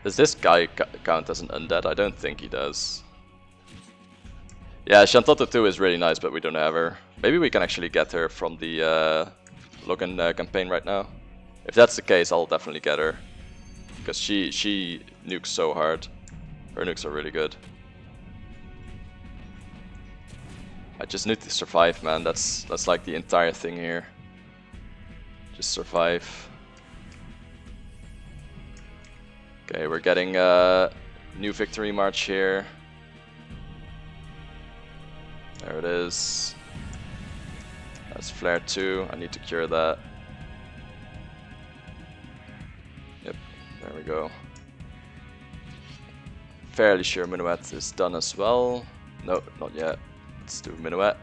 Does this guy count as an undead? I don't think he does. Yeah, Shentoto 2 is really nice, but we don't have her. Maybe we can actually get her from the Logan campaign right now. If that's the case, I'll definitely get her. Because she nukes so hard. Her nukes are really good. I just need to survive, man. That's like the entire thing here. Just survive. Okay, we're getting a new victory march here. There it is. That's flare 2. I need to cure that. Yep, there we go. Fairly sure Minuet is done as well. No, not yet. Let's do Minuet.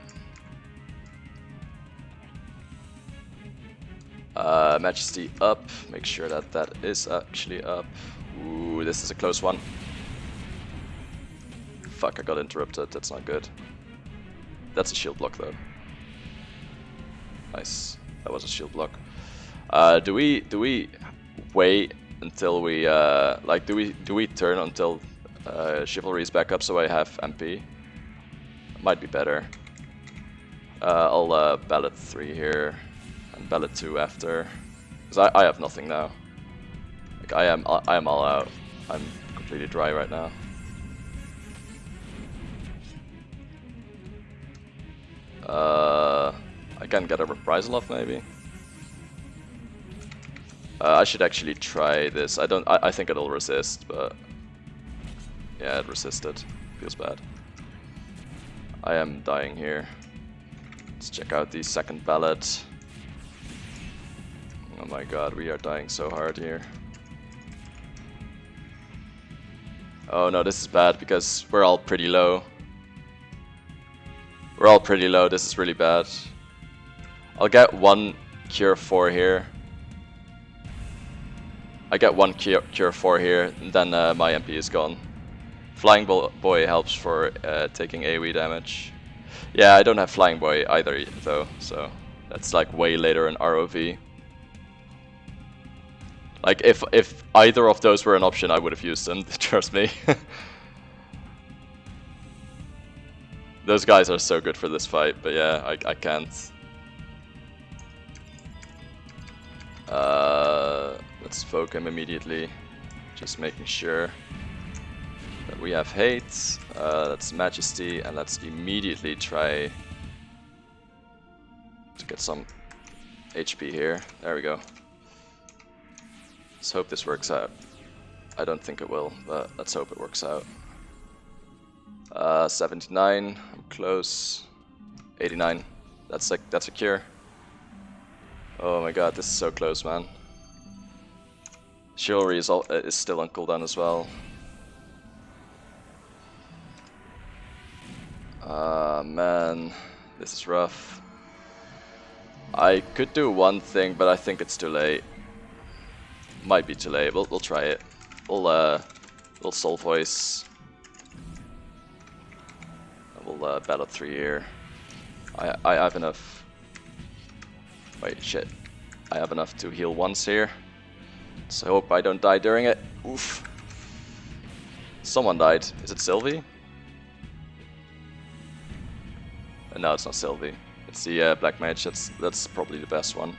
Majesty up. Make sure that that is actually up. Ooh, this is a close one. Fuck, I got interrupted. That's not good. That's a shield block though. Nice. That was a shield block. Do we wait until we like do we turn until chivalry is back up so I have MP? Might be better. I'll ballot 3 here and ballot 2 after, because I have nothing now. Like I am all out. I'm completely dry right now. I can get a reprisal off maybe. I should actually try this. I think it'll resist, but yeah, it resisted. Feels bad. I am dying here. Let's check out the second ballot. Oh my god, we are dying so hard here. Oh no, this is bad because we're all pretty low. We're all pretty low, this is really bad. I'll get 1 cure 4 here. I get 1 cure 4 here, and then my MP is gone. Flying Boy helps for taking AoE damage. Yeah, I don't have Flying Boy either though, so that's like way later in ROV. Like if either of those were an option, I would have used them, trust me. Those guys are so good for this fight, but yeah, I can't. Let's poke him immediately, just making sure that we have hate. That's Majesty, and let's immediately try to get some HP here. There we go. Let's hope this works out. I don't think it will, but let's hope it works out. 79, I'm close. 89, that's a cure. Oh my god, this is so close, man. Chivalry is still on cooldown as well. Oh man, this is rough. I could do one thing, but I think it's too late. Might be too late. We'll try it. We'll soul voice. We'll battle 3 here. I have enough. Wait, shit. I have enough to heal once here. So I hope I don't die during it. Oof. Someone died. Is it Sylvie? No, it's not Sylvie. It's the Black Mage. That's probably the best one.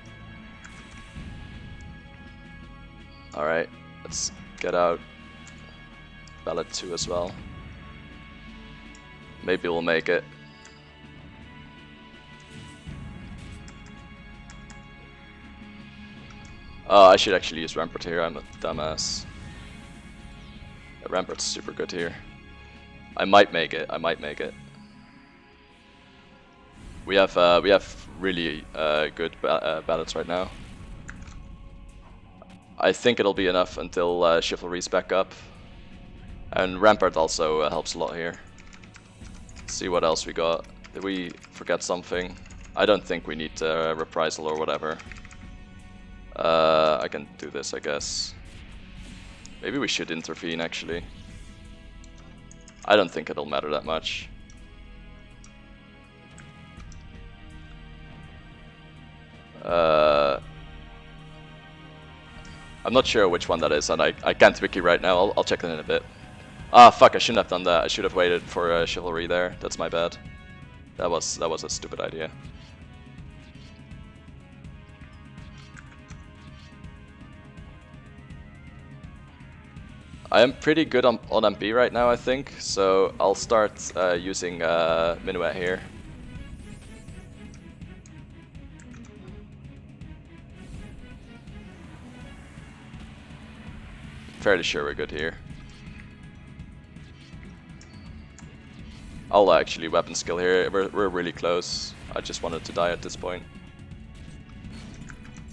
Alright, let's get out Ballad 2 as well. Maybe we'll make it. Oh, I should actually use Rampart here. I'm a dumbass. Rampart's super good here. I might make it. I might make it. We have really good ballads right now. I think it'll be enough until Chivalry's back up. And Rampart also helps a lot here. Let's see what else we got. Did we forget something? I don't think we need Reprisal or whatever. I can do this, I guess. Maybe we should intervene, actually. I don't think it'll matter that much. I'm not sure which one that is, and I can't wiki right now. I'll check it in a bit. Ah, fuck! I shouldn't have done that. I should have waited for Chivalry there. That's my bad. That was a stupid idea. I am pretty good on MP right now, I think. So I'll start using Minuet here. Fairly sure we're good here. I'll actually weapon skill here. We're really close. I just wanted to die at this point.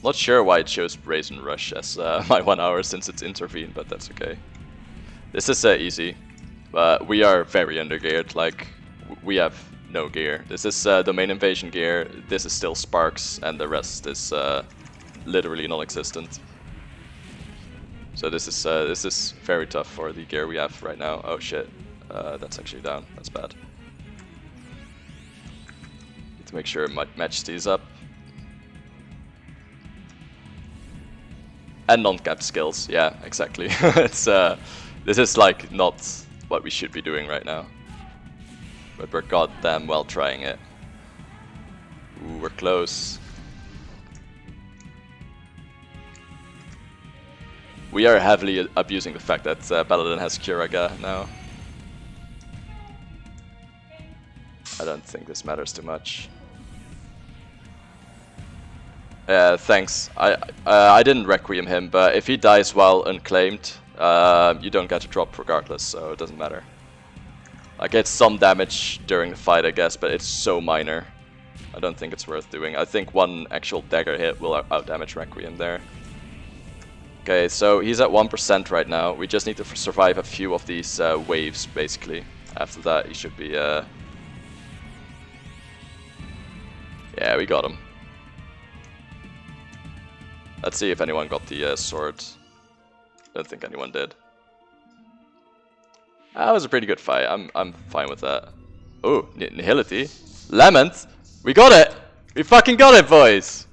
Not sure why it shows Brazen Rush as my 1 hour since it's intervened, but that's okay. This is easy, but we are very undergeared. Like, we have no gear. This is domain invasion gear. This is still sparks, and the rest is literally non-existent. So this is very tough for the gear we have right now. Oh shit, that's actually down. That's bad. Need to make sure Majesty's up. And non-capped skills. Yeah, exactly. It's this is like not what we should be doing right now. But we're goddamn well trying it. Ooh, we're close. We are heavily abusing the fact that Paladin has Curaga now. I don't think this matters too much. Thanks. I didn't Requiem him, but if he dies while unclaimed, you don't get a drop regardless, so it doesn't matter. I get some damage during the fight, I guess, but it's so minor. I don't think it's worth doing. I think one actual dagger hit will outdamage Requiem there. Okay, so he's at 1% right now. We just need to survive a few of these waves, basically. After that, he should be... Yeah, we got him. Let's see if anyone got the sword. Don't think anyone did. That was a pretty good fight. I'm fine with that. Oh, Nihility. Lament! We got it! We fucking got it, boys!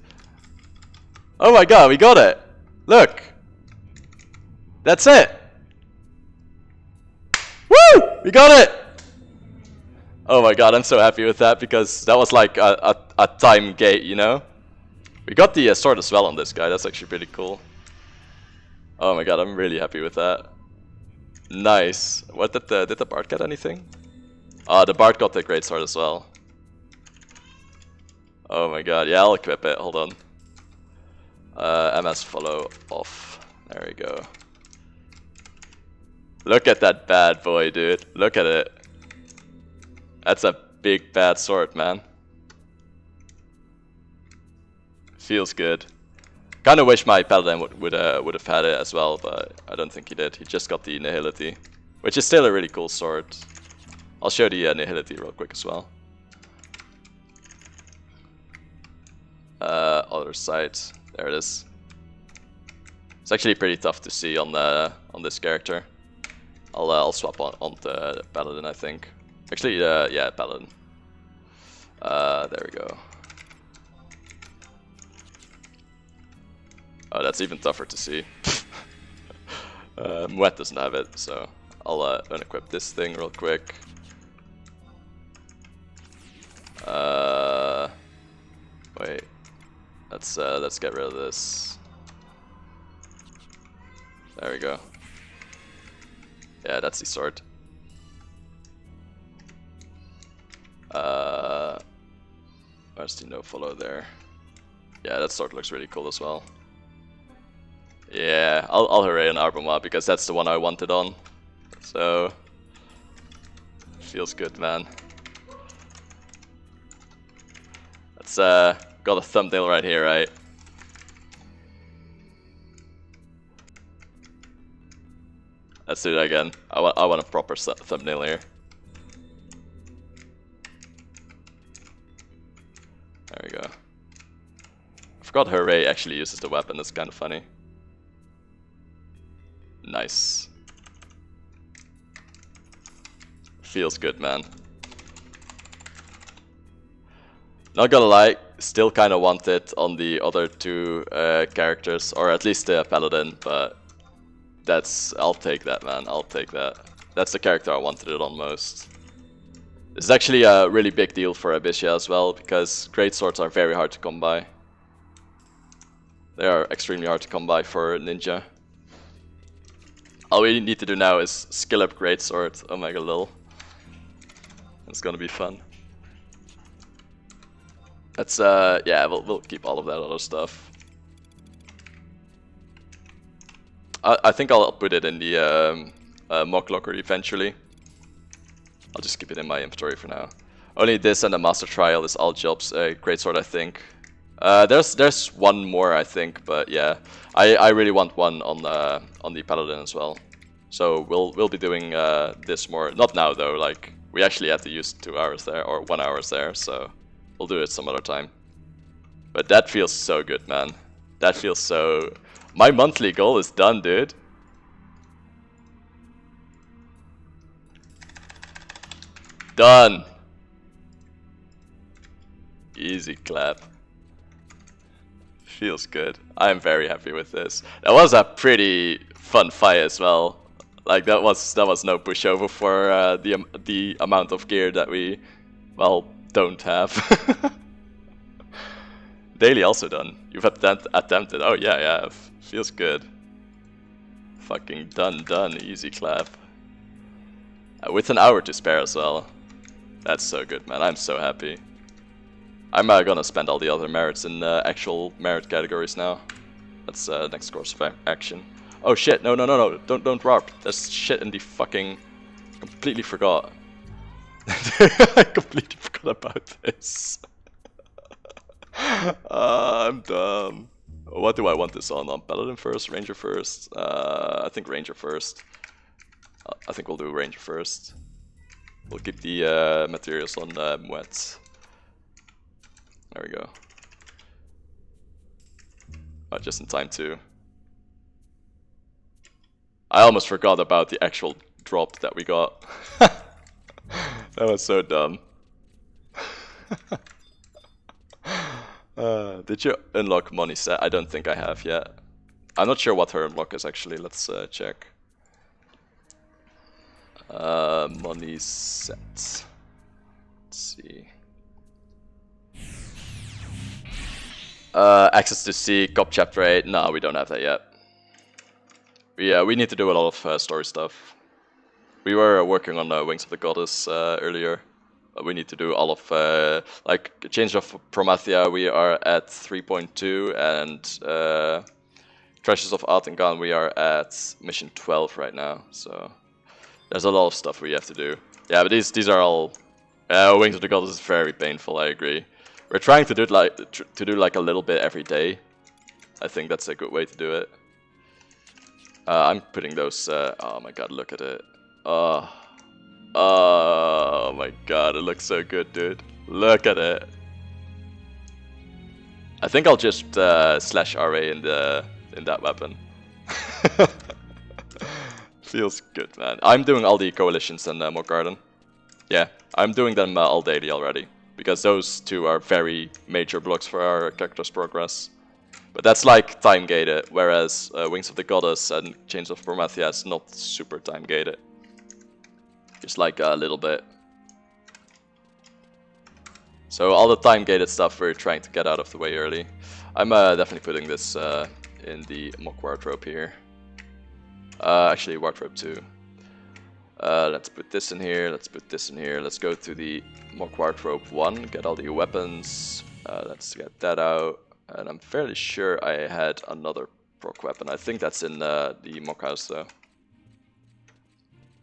Oh my god, we got it! Look! That's it! Woo! We got it! Oh my god, I'm so happy with that because that was like a time gate, you know? We got the sword as well on this guy, that's actually pretty cool. Oh my god, I'm really happy with that. Nice. What did the Bard get anything? The Bard got the greatsword as well. Oh my god, yeah, I'll equip it, hold on. MS follow off. There we go. Look at that bad boy, dude. Look at it. That's a big bad sword, man. Feels good. Kinda wish my paladin would have had it as well, but I don't think he did. He just got the Nihility, which is still a really cool sword. I'll show the Nihility real quick as well. Other side. There it is. It's actually pretty tough to see on this character. I'll swap on the paladin, I think. Actually, yeah, paladin. There we go. Oh, that's even tougher to see. Moet doesn't have it, so I'll unequip this thing real quick. Wait. Let's get rid of this. There we go. Yeah, that's the sword. Where's the no follow there? Yeah, that sword looks really cool as well. Yeah, I'll hooray on Arbama because that's the one I wanted on. So feels good, man. That's got a thumbnail right here, right? Let's do that again. I want a proper thumbnail here. There we go. I forgot Hooray actually uses the weapon. That's kind of funny. Nice. Feels good, man. Not gonna lie, still kind of want it on the other two characters, or at least the paladin, but I'll take that, man. I'll take that. That's the character I wanted it on most. This is actually a really big deal for abyssea as well, because greatswords are very hard to come by. They are extremely hard to come by for ninja. All we need to do now is skill up greatsword. Oh my god, lol. It's gonna be fun. That's yeah, we'll keep all of that other stuff. I think I'll put it in the mock locker eventually. I'll just keep it in my inventory for now. Only this and the master trial is all jobs. Greatsword, I think. There's one more, I think, but yeah, I really want one on the paladin as well. So we'll be doing this more. Not now though. Like we actually had to use 2 hours there or 1 hour there, so we'll do it some other time. But that feels so good, man. That feels so. My monthly goal is done, dude. Done. Easy clap. Feels good. I'm very happy with this. That was a pretty fun fight as well. Like that was no pushover for the amount of gear that we, well, don't have. Daily also done. You've attempted. Oh yeah. Feels good. Fucking done. Easy clap. With an hour to spare as well. That's so good, man. I'm so happy. I'm gonna spend all the other merits in actual merit categories now. That's next course of action. Oh shit! No! Don't warp. There's shit in the fucking. Completely forgot. I completely forgot about this. I'm dumb. What do I want this on? Paladin first, Ranger first? I think Ranger first. I think we'll do Ranger first. We'll keep the materials on Moet. There we go. Just in time too. I almost forgot about the actual drop that we got. That was so dumb. Did you unlock money set? I don't think I have yet. I'm not sure what her unlock is actually. Let's check. Money set. Let's see. Access to sea, Cop Chapter 8. No, we don't have that yet. We need to do a lot of story stuff. We were working on Wings of the Goddess earlier. We need to do all of, like, Change of Promathia, we are at 3.2, and Treasures of Altengan, we are at mission 12 right now, so there's a lot of stuff we have to do. Yeah, but these are all, Wings of the Goddess is very painful, I agree. We're trying to do it like a little bit every day. I think that's a good way to do it. I'm putting those, oh my god, look at it. Oh my god, it looks so good, dude. Look at it. I think I'll just slash RA in that weapon. Feels good, man. I'm doing all the coalitions in Mock Garden. Yeah, I'm doing them all daily already, because those two are very major blocks for our character's progress. But that's like time gated, whereas Wings of the Goddess and Chains of Promethea is not super time gated. Just like a little bit. So all the time gated stuff we're trying to get out of the way early. I'm definitely putting this in the mock wardrobe here. Actually, wardrobe 2. Let's put this in here, let's put this in here. Let's go to the mock wardrobe 1, get all the weapons. Let's get that out. And I'm fairly sure I had another proc weapon. I think that's in the mock house though.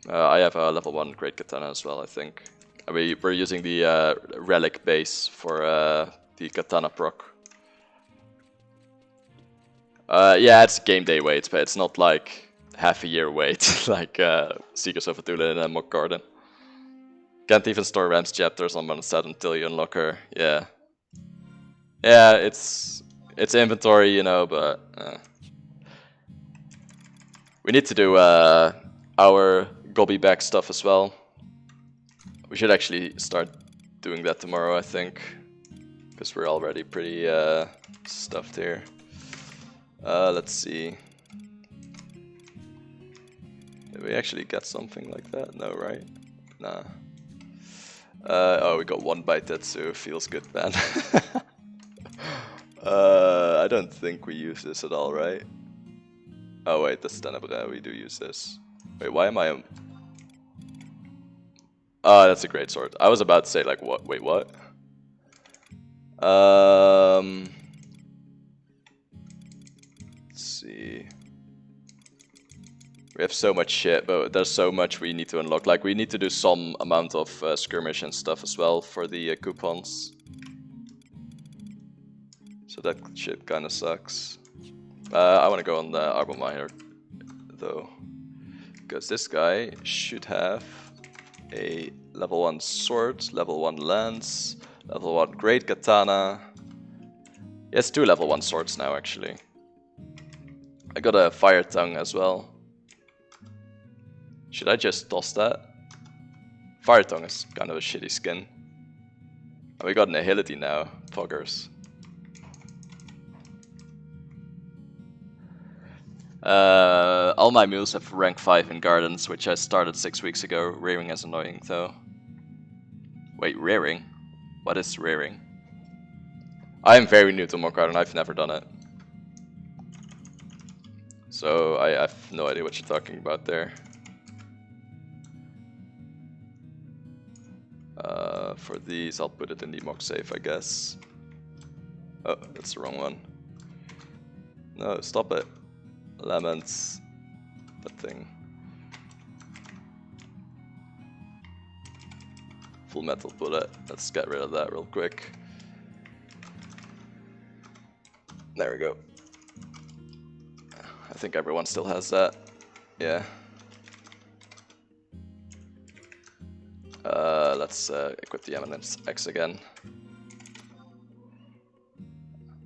I have a level 1 great katana as well, I think. We're using the relic base for the katana proc. Yeah, it's game day weight, but it's not like half a year wait like Seekers of Cthulhu in Mock Garden. Can't even store Ram's chapters on one set until you unlock her. Yeah. Yeah, it's inventory, you know, but we need to do our Gobby bag stuff as well. We should actually start doing that tomorrow, I think, because we're already pretty stuffed here. Let's see. Did we actually get something like that? No, right? Nah. Oh, we got 1 by Tetsu. Feels good, man. I don't think we use this at all, right? Oh wait, that's Tenebrae. We do use this. Wait, why am I? Oh, that's a great sword. I was about to say like what? Wait, what? Let's see. We have so much shit, but there's so much we need to unlock. Like we need to do some amount of skirmish and stuff as well for the coupons. So that shit kind of sucks. I want to go on the Arbor Miner though, because this guy should have a level 1 sword, level 1 lance, level 1 great katana. He has 2 level 1 swords now actually. I got a fire tongue as well. Should I just toss that? Fire tongue is kind of a shitty skin. And we got an agility now, poggers. All my mules have rank 5 in gardens, which I started 6 weeks ago. Rearing is annoying though. Wait, rearing? What is rearing? I am very new to Mock Garden, I've never done it. So I have no idea what you're talking about there. For these, I'll put it in the mock safe, I guess. Oh, that's the wrong one. No, stop it. Lemons. That thing. Full metal bullet. Let's get rid of that real quick. There we go. I think everyone still has that. Yeah. Let's equip the Eminence X again.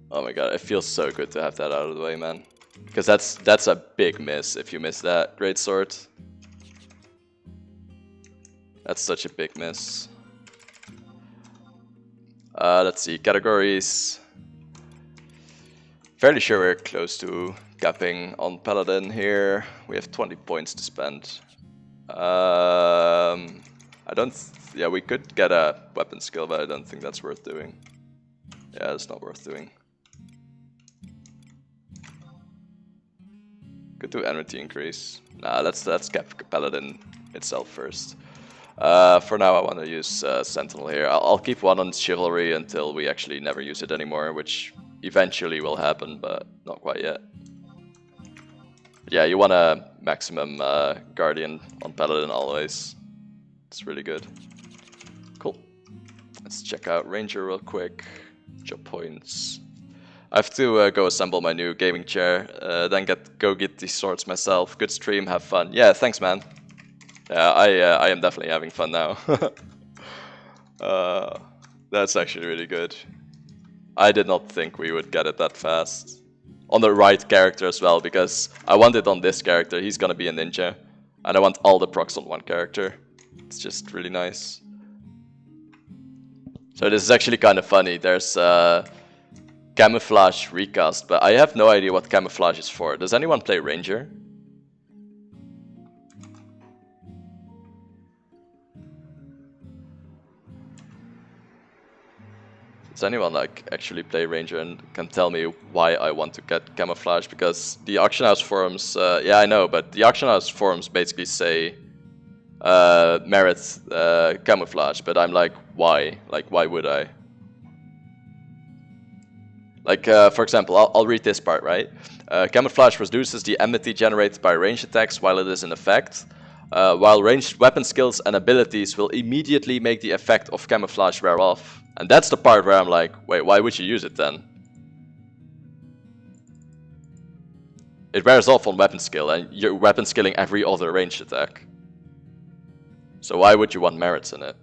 Oh my god, it feels so good to have that out of the way, man. Because that's a big miss if you miss that greatsword. That's such a big miss. Let's see, categories. Fairly sure we're close to capping on Paladin here. We have 20 points to spend. I don't. Yeah, we could get a weapon skill, but I don't think that's worth doing. Yeah, it's not worth doing. Could do energy increase. Nah, let's cap Paladin itself first. For now, I want to use Sentinel here. I'll keep 1 on Chivalry until we actually never use it anymore, which eventually will happen, but not quite yet. But yeah, you want a maximum Guardian on Paladin always. It's really good. Cool. Let's check out Ranger real quick. Job points. I have to go assemble my new gaming chair, then go get these swords myself. Good stream, have fun. Yeah, thanks, man. Yeah, I am definitely having fun now. That's actually really good. I did not think we would get it that fast. On the right character as well, because I want it on this character. He's gonna be a ninja. And I want all the procs on one character. It's just really nice. So this is actually kind of funny. There's camouflage recast, but I have no idea what camouflage is for. Does anyone play Ranger? Does anyone like actually play Ranger and can tell me why I want to get camouflage? Because the auction house forums, yeah, I know, but the auction house forums basically say merit camouflage, but I'm like, why? Like, why would I? Like, for example, I'll read this part, right? Camouflage reduces the enmity generated by ranged attacks while it is in effect, while ranged weapon skills and abilities will immediately make the effect of camouflage wear off. And that's the part where I'm like, wait, why would you use it then? It wears off on weapon skill, and you're weapon skilling every other ranged attack. So why would you want merits in it?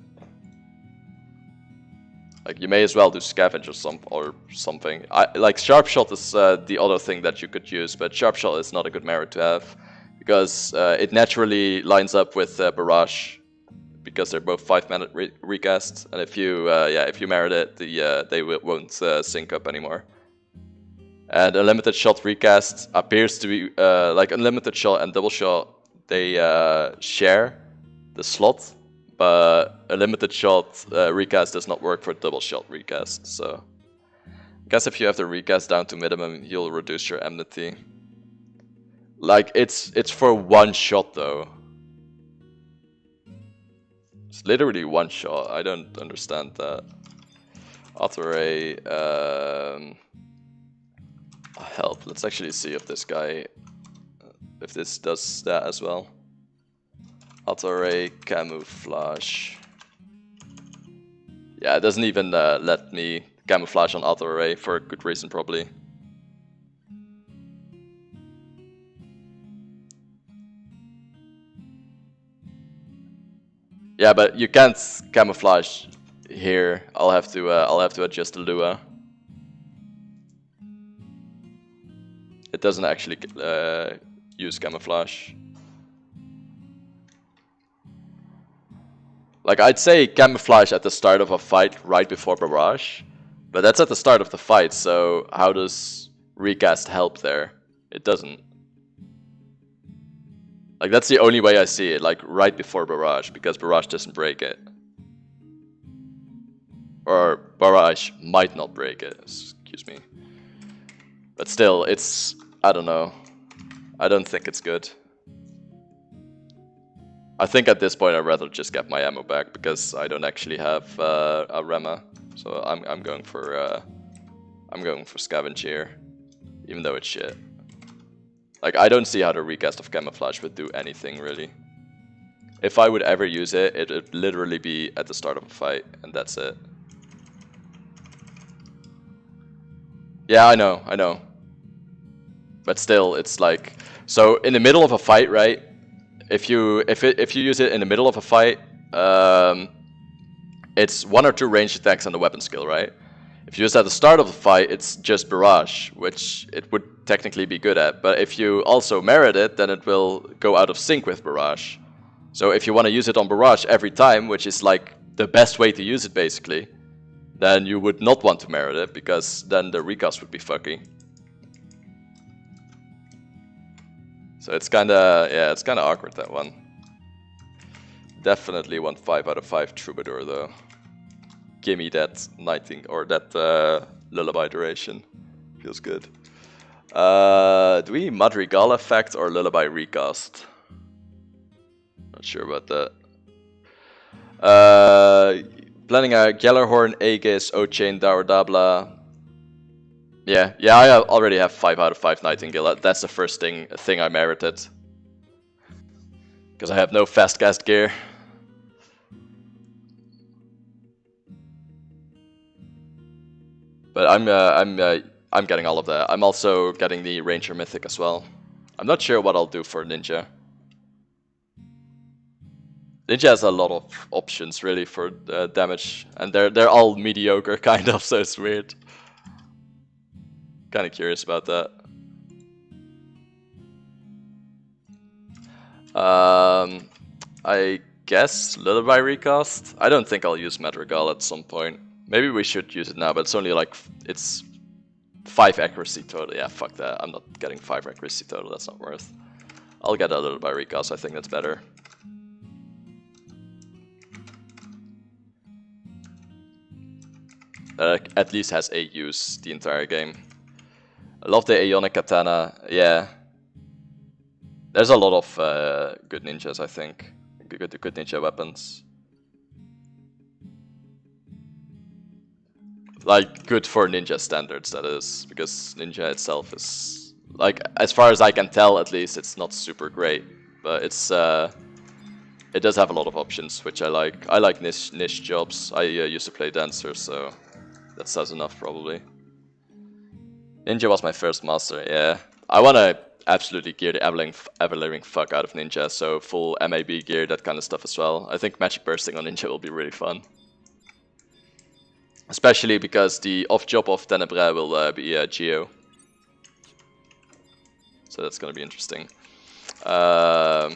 Like, you may as well do scavenge or something. Like, sharp shot is the other thing that you could use, but sharp shot is not a good merit to have, because it naturally lines up with barrage, because they're both 5-minute recasts, and if you merit it, they won't sync up anymore. And unlimited shot recast appears to be like unlimited shot and double shot. They share the slot, but a limited shot recast does not work for double shot recast. So I guess if you have the recast down to minimum, you'll reduce your enmity. Like, it's for one shot though. It's literally one shot. I don't understand that. Auto-ray, help. Let's actually see if this guy, if this does that as well. Auto-ray, camouflage. Yeah, it doesn't even let me camouflage on auto-ray for a good reason, probably. Yeah, but you can't camouflage here. I'll have to adjust the Lua. It doesn't actually use camouflage. Like, I'd say camouflage at the start of a fight right before barrage, but that's at the start of the fight, so how does recast help there? It doesn't. Like, that's the only way I see it, like, right before barrage, because barrage doesn't break it. Or barrage might not break it, excuse me. But still, it's, I don't know. I don't think it's good. I think at this point I'd rather just get my ammo back, because I don't actually have a Rema. So I'm going for scavenge here, even though it's shit. Like, I don't see how the recast of camouflage would do anything really. If I would ever use it, it'd literally be at the start of a fight, and that's it. Yeah, I know. But still, it's like, so in the middle of a fight, right? If you use it in the middle of a fight, it's 1 or 2 ranged attacks on the weapon skill, right? If you use it at the start of the fight, it's just barrage, which it would technically be good at. But if you also merit it, then it will go out of sync with barrage. So if you want to use it on barrage every time, which is like the best way to use it basically, then you would not want to merit it, because then the recast would be fucky. So it's kinda, yeah, it's kinda awkward, that one. Definitely want 5 out of 5 Troubadour though. Gimme that nighting or that lullaby duration. Feels good. Do we Madrigal effect or lullaby recast? Not sure about that. Planning a Gellerhorn, Aegis, O-Chain, Dower Dabla. Yeah, I already have 5 out of 5 Nightingale. That's the first thing I merited. Because I have no fast cast gear. But I'm getting all of that. I'm also getting the Ranger Mythic as well. I'm not sure what I'll do for Ninja. Ninja has a lot of options really for damage, and they're all mediocre kind of, so it's weird. Kind of curious about that. I guess Lullaby recast. I don't think I'll use Madrigal at some point. Maybe we should use it now, but it's only like it's 5 accuracy total. Yeah, fuck that. I'm not getting 5 accuracy total. That's not worth. I'll get a Lullaby recast. I think that's better. At least has 8 use the entire game. I love the Aeonic Katana. Yeah. There's a lot of good ninjas, I think. Good ninja weapons. Like, good for ninja standards, that is. Because ninja itself is... Like, as far as I can tell, at least, it's not super great. But it's... it does have a lot of options, which I like. I like niche jobs. I used to play Dancer, so... That says enough, probably. Ninja was my first master, yeah. I want to absolutely gear the ever-living fuck out of Ninja, so full MAB gear, that kind of stuff as well. I think Magic Bursting on Ninja will be really fun. Especially because the off-job of Tenebrae will be Geo. So that's going to be interesting. I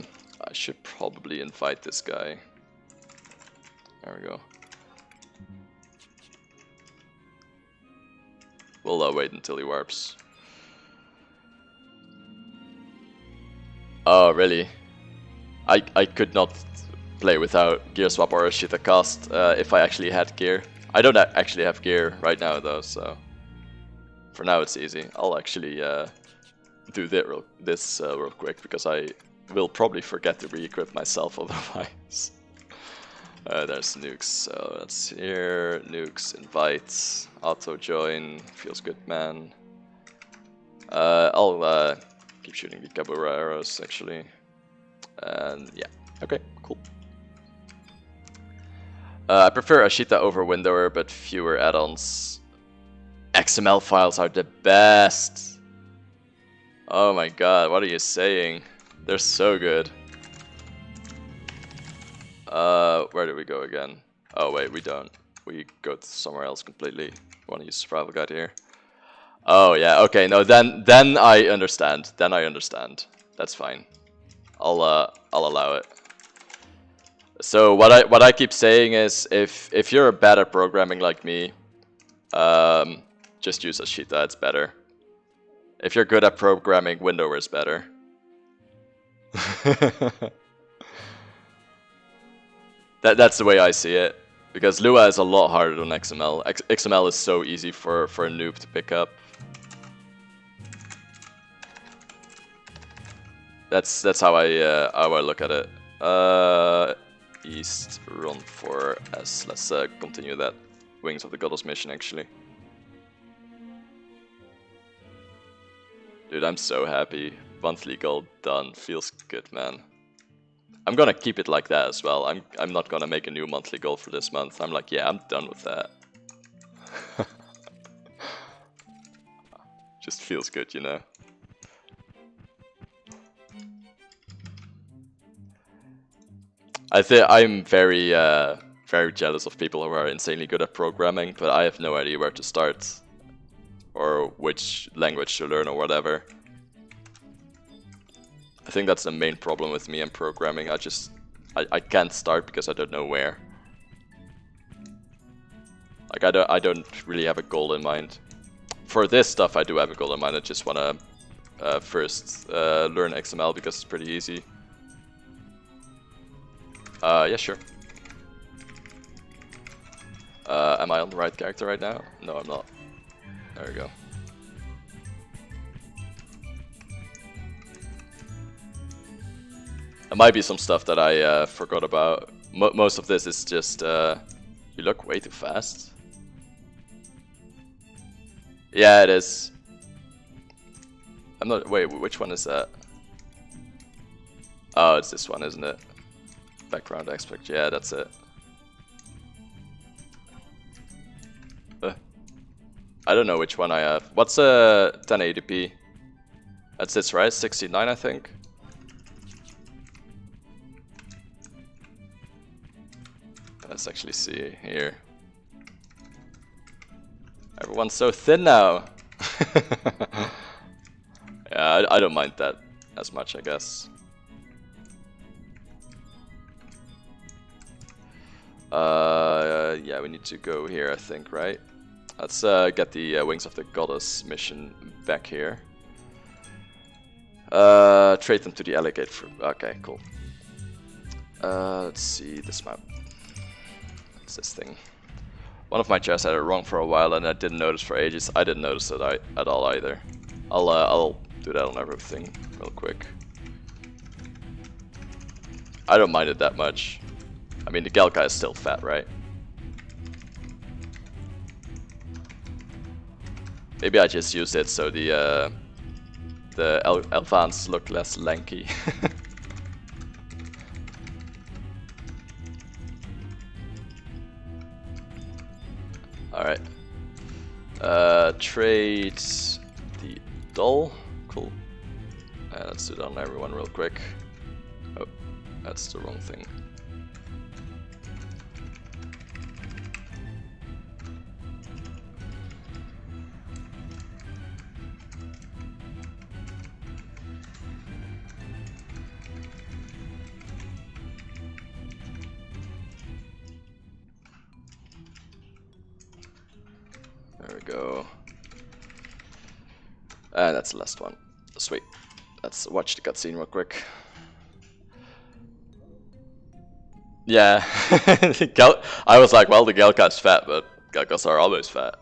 should probably invite this guy. There we go. We'll wait until he warps. Oh, really? I could not play without gear swap or a Ashita cast if I actually had gear. I don't actually have gear right now though, so for now it's easy. I'll actually do this real quick because I will probably forget to re-equip myself otherwise. There's nukes, so that's here. Nukes, invites, auto join, feels good, man. I'll keep shooting the Kabura arrows actually, and yeah, okay, cool. I prefer Ashita over Windower, but fewer add-ons. XML files are the best. Oh my god, what are you saying? They're so good. Where do we go again? Oh wait, we don't. We go to somewhere else completely. Want to use survival guide here? Oh yeah, okay. No, then I understand. Then I understand. That's fine. I'll allow it. So what I keep saying is, if you're bad at programming like me, just use Ashita. It's better. If you're good at programming, Windower is better. That's the way I see it, because Lua is a lot harder than XML. XML is so easy for a noob to pick up. That's how I look at it. East run for S. Let's continue that Wings of the Goddess mission actually. Dude, I'm so happy. Monthly goal done. Feels good, man. I'm gonna keep it like that as well. I'm not gonna make a new monthly goal for this month. I'm like, yeah, I'm done with that. Just feels good, you know. I think I'm very jealous of people who are insanely good at programming, but I have no idea where to start or which language to learn or whatever. I think that's the main problem with me and programming. I can't start because I don't know where. Like I don't really have a goal in mind. For this stuff I do have a goal in mind. I just wanna first learn XML because it's pretty easy. Yeah, sure. Am I on the right character right now? No, I'm not. There we go. There might be some stuff that I forgot about. Most of this is just, you look way too fast. Yeah, it is. I'm not, wait, which one is that? Oh, it's this one, isn't it? Background aspect, yeah, that's it. I don't know which one I have. What's 1080p? That's this, right? 69, I think. Let's actually see here. Everyone's so thin now. Yeah, I don't mind that as much, I guess. Yeah, we need to go here, I think, right? Let's get the Wings of the Goddess mission back here. Trade them to the alligator fruit. Okay, cool. Let's see this map. What's this thing? One of my chests had it wrong for a while, and I didn't notice for ages. I didn't notice it at all either. I'll do that on everything real quick. I don't mind it that much. I mean, the Galka is still fat, right? Maybe I just used it so the Elvans look less lanky. Alright. Trade the doll. Cool. Let's do that on everyone real quick. Oh, that's the wrong thing. There we go. And that's the last one. Sweet. Let's watch the cutscene real quick. Yeah. I was like, well, the Galka's fat, but Galkas are always fat.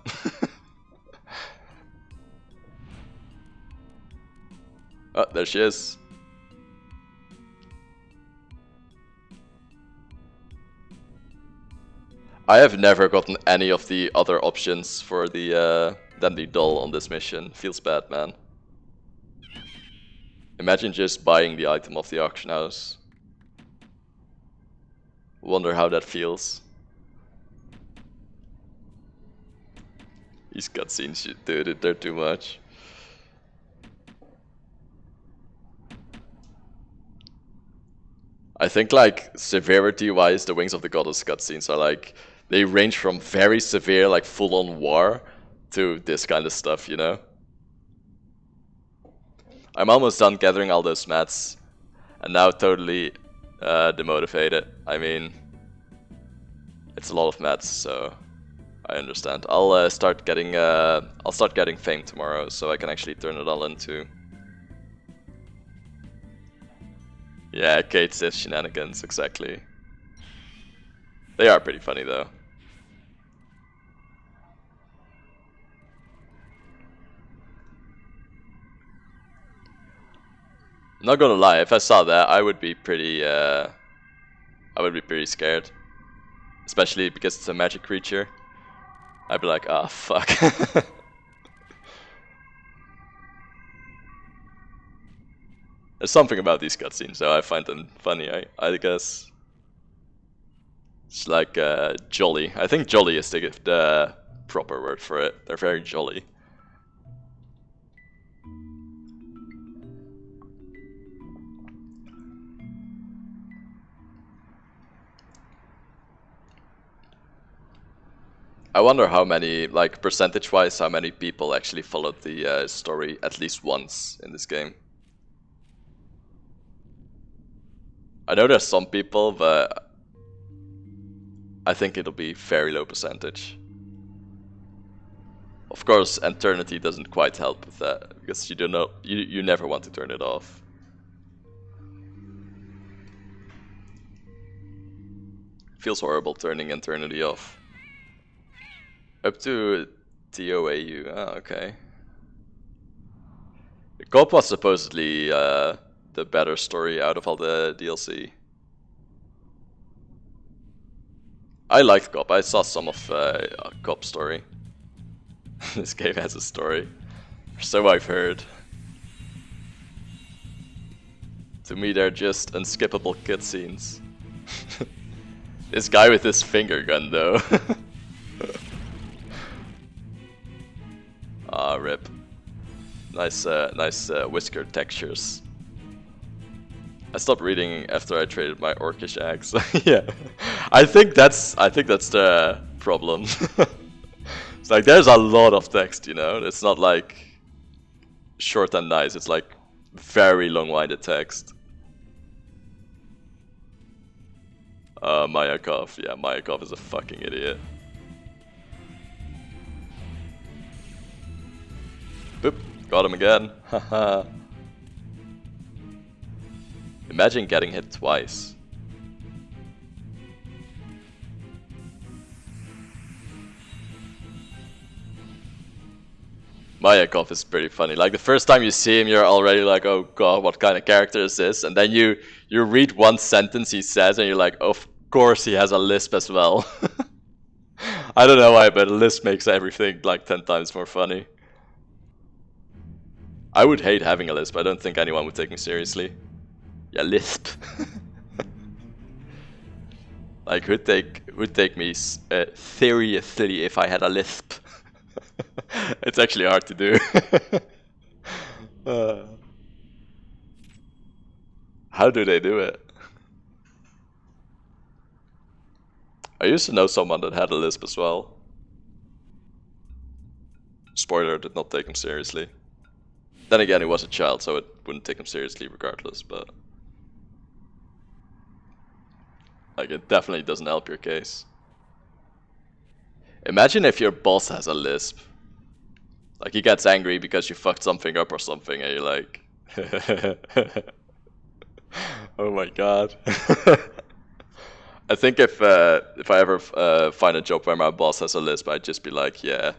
Oh, there she is. I have never gotten any of the other options for the than the doll on this mission. Feels bad, man. Imagine just buying the item off the auction house. Wonder how that feels. These cutscenes, dude, they're too much. I think, like, severity-wise, the Wings of the Goddess cutscenes are like, they range from very severe, like full-on war, to this kind of stuff, you know? I'm almost done gathering all those mats, and now totally demotivated. I mean, it's a lot of mats, so I understand. I'll start getting fame tomorrow, so I can actually turn it all into. Yeah, Kate says shenanigans, exactly. They are pretty funny though. Not gonna lie, if I saw that, I would be pretty scared. Especially because it's a magic creature. I'd be like, ah, fuck. There's something about these cutscenes, though. I find them funny, I guess. It's like jolly. I think jolly is the proper word for it. They're very jolly. I wonder how many, like percentage-wise, how many people actually followed the story at least once in this game. I know there's some people, but I think it'll be very low percentage. Of course, Eternity doesn't quite help with that, because you don't know, you never want to turn it off. Feels horrible turning Eternity off. Up to TOAU, oh, okay. The co-op was supposedly the better story out of all the DLC. I liked co-op, I saw some of co-op story. This game has a story, so I've heard. To me they're just unskippable cutscenes. This guy with his finger gun though. Ah, rip. Nice whisker textures. I stopped reading after I traded my orcish axe. Yeah, I think that's the problem. It's like there's a lot of text, you know. It's not like short and nice. It's like very long-winded text. Mayakov. Yeah, Mayakov is a fucking idiot. Boop. Got him again. Haha. Imagine getting hit twice. Mayakov is pretty funny. Like the first time you see him, you're already like, oh god, what kind of character is this? And then you read one sentence he says and you're like, of course he has a lisp as well. I don't know why, but a lisp makes everything like 10 times more funny. I would hate having a lisp. I don't think anyone would take me seriously. Yeah, lisp. Like, who'd take me seriously if I had a lisp? It's actually hard to do. How do they do it? I used to know someone that had a lisp as well. Spoiler, did not take him seriously. Then again, he was a child, so it wouldn't take him seriously regardless, but... like, it definitely doesn't help your case. Imagine if your boss has a lisp. Like, he gets angry because you fucked something up or something, and you're like... oh my god. I think if I ever find a job where my boss has a lisp, I'd just be like, yeah,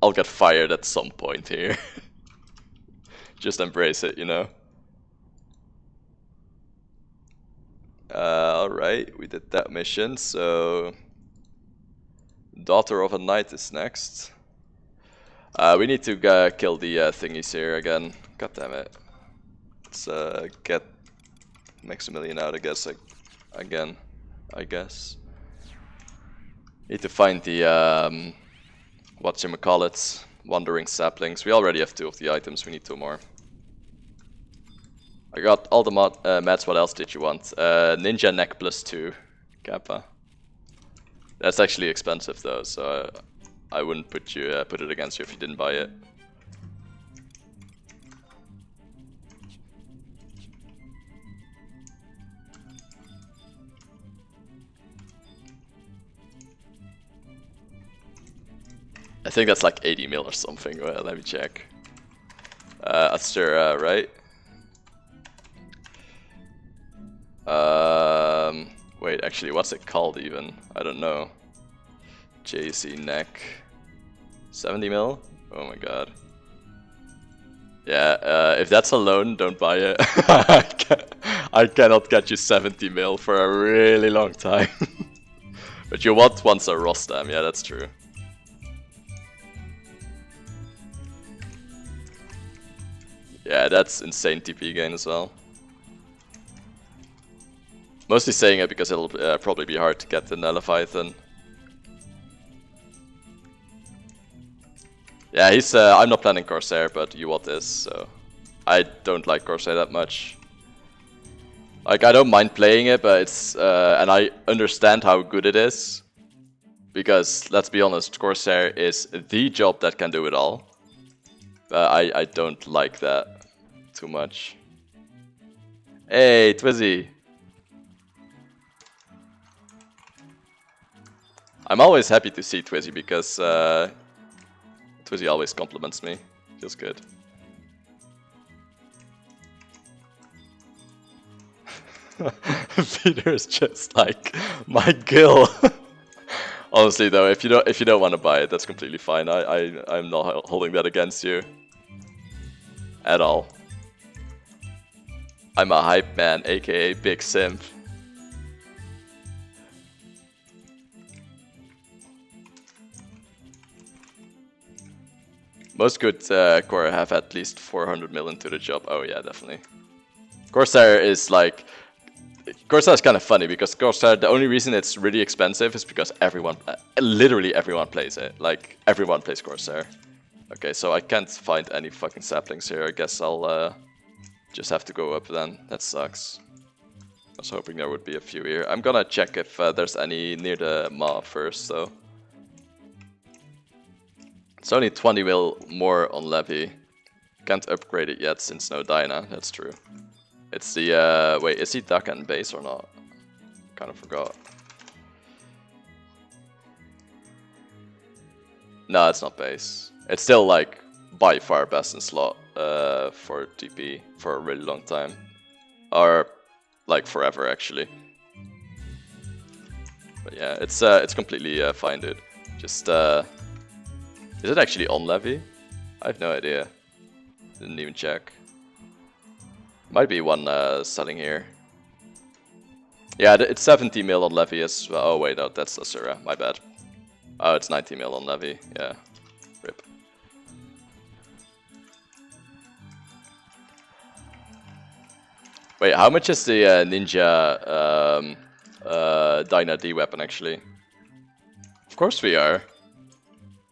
I'll get fired at some point here. Just embrace it, you know? Alright, we did that mission, so... Daughter of a Knight is next. We need to kill the thingies here again. God damn it. Let's get Maximilian out, I guess, again. I guess. Need to find the, whatchamacallits, Wandering Saplings. We already have 2 of the items, we need 2 more. I got all the mats, what else did you want? Ninja neck +2, Kappa. That's actually expensive though, so I wouldn't put it against you if you didn't buy it. I think that's like 80 mil or something. Well, let me check. Astura, right? Wait, actually, what's it called even? I don't know. JC neck. 70 mil? Oh my god. Yeah, if that's a loan, don't buy it. I cannot get you 70 mil for a really long time. But you want once a Rostam, yeah, that's true. Yeah, that's insane TP gain as well. Mostly saying it because it'll probably be hard to get the Leviathan. Yeah, he's. I'm not planning Corsair, but you want this, so I don't like Corsair that much. Like, I don't mind playing it, but it's and I understand how good it is, because let's be honest, Corsair is the job that can do it all. I don't like that too much. Hey, Twizzy. I'm always happy to see Twizzy because Twizzy always compliments me. Feels good. Peter is just like my gill. Honestly though, if you don't want to buy it, that's completely fine. I'm not holding that against you at all. I'm a hype man, aka big simp. Most good core have at least 400 mil into the job. Oh yeah, definitely. Corsair is like... Corsair is kind of funny because Corsair, the only reason it's really expensive is because everyone, literally everyone plays it. Like, everyone plays Corsair. Okay, so I can't find any fucking saplings here. I guess I'll just have to go up then. That sucks. I was hoping there would be a few here. I'm gonna check if there's any near the maw first, though. It's only 20 mil more on Levy. Can't upgrade it yet since no Dyna, that's true. It's the, wait, is he duck and base or not? Kind of forgot. No, it's not base. It's still like by far best in slot for TP for a really long time. Or like forever actually. But yeah, it's completely fine, dude. Just is it actually on Levy? I have no idea. Didn't even check. Might be one selling here. Yeah, it's 70 mil on Levy as well. Oh wait, no, that's Asura. My bad. Oh, it's 90 mil on Levy. Yeah. Rip. Wait, how much is the Ninja Dyna D weapon actually? Of course we are.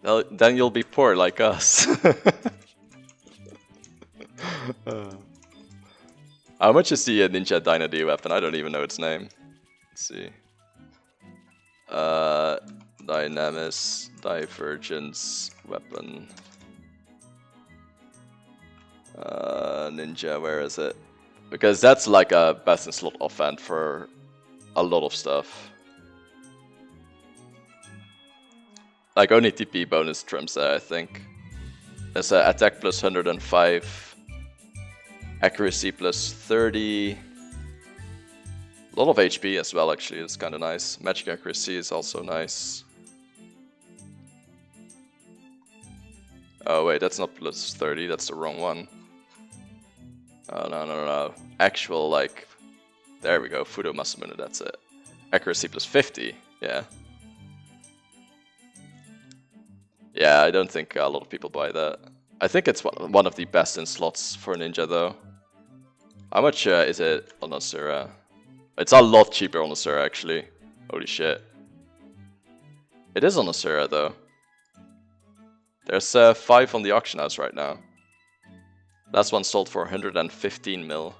Well, then you'll be poor like us. How much is the Ninja Dyna D weapon? I don't even know its name. Let's see. Dynamis Divergence weapon. Ninja, where is it? Because that's like a best in slot offhand for a lot of stuff. Like only TP bonus trumps there, I think. There's a attack plus 105, accuracy plus 30. A lot of HP as well, actually, it's kind of nice. Magic accuracy is also nice. Oh wait, that's not plus 30, that's the wrong one. Oh no. Actual, like, there we go, Fudo Masamune, that's it. Accuracy plus 50, yeah. Yeah, I don't think a lot of people buy that. I think it's one of the best in slots for Ninja though. How much is it on Asura? It's a lot cheaper on Asura actually. Holy shit. It is on Asura though. There's 5 on the auction house right now. Last one sold for 115 mil.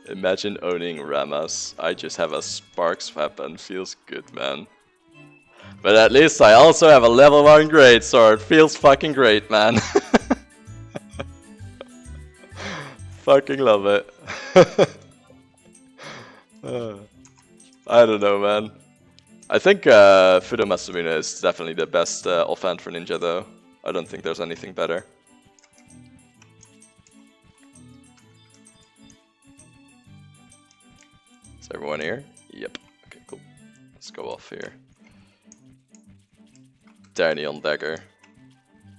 Imagine owning Ramas. I just have a Sparks weapon. Feels good, man. But at least I also have a level 1 greatsword. Feels fucking great, man. Fucking love it. I don't know, man. I think Fudo Masamune is definitely the best offhand for Ninja, though. I don't think there's anything better. Is everyone here? Yep. Okay, cool. Let's go off here. Ternion Dagger.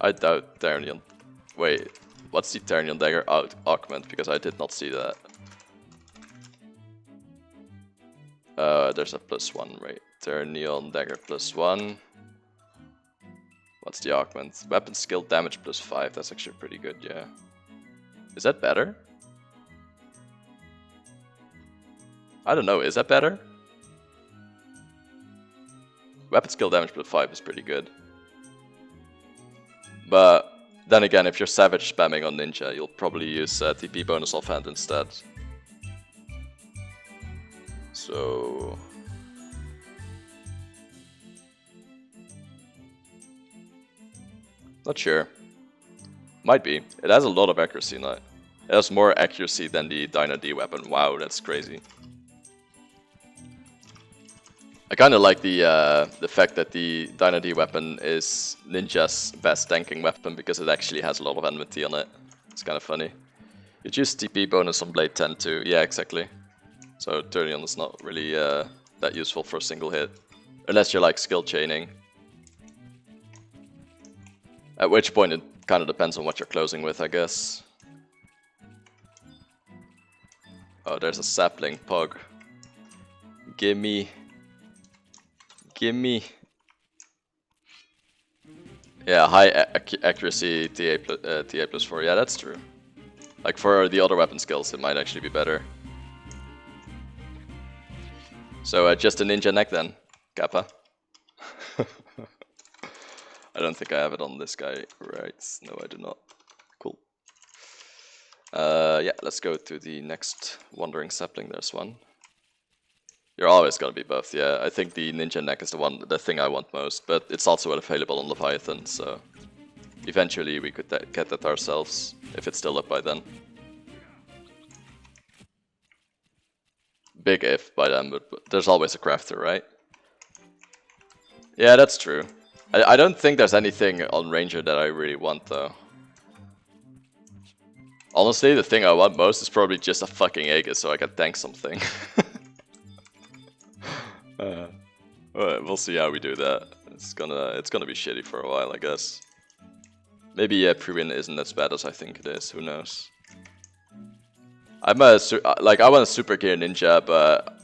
I doubt Ternion... Wait, what's the Ternion Dagger augment? Because I did not see that. There's a +1, right? Ternion Dagger +1. What's the augment? Weapon skill damage +5. That's actually pretty good, yeah. Is that better? I don't know, is that better? Weapon skill damage +5 is pretty good. But then again, if you're savage spamming on Ninja, you'll probably use TP bonus offhand instead. So... not sure. Might be. It has a lot of accuracy now. It has more accuracy than the Dyna D weapon. Wow, that's crazy. I kind of like the fact that the Dyna D weapon is Ninja's best tanking weapon because it actually has a lot of enmity on it. It's kind of funny. You choose TP bonus on Blade 10 too. Yeah, exactly. So Ternion is not really that useful for a single hit. Unless you're like skill chaining. At which point it kind of depends on what you're closing with, I guess. Oh, there's a sapling pug. Gimme. Gimme. Yeah, high accuracy TA plus 4. Yeah, that's true. Like for the other weapon skills, it might actually be better. So just a ninja neck then, Kappa. I don't think I have it on this guy, right? No, I do not. Cool. Yeah, let's go to the next Wandering Sapling. There's one. You're always gonna be buffed, yeah. I think the ninja neck is the thing I want most, but it's also available on Leviathan, so eventually we could get that ourselves, if it's still up by then. Big if by then, but there's always a crafter, right? Yeah, that's true. I don't think there's anything on Ranger that I really want, though. Honestly, the thing I want most is probably just a fucking Aegis so I can tank something. We'll see how we do that. It's gonna be shitty for a while, I guess. Maybe pre-win isn't as bad as I think it is. Who knows? I want a super gear ninja, but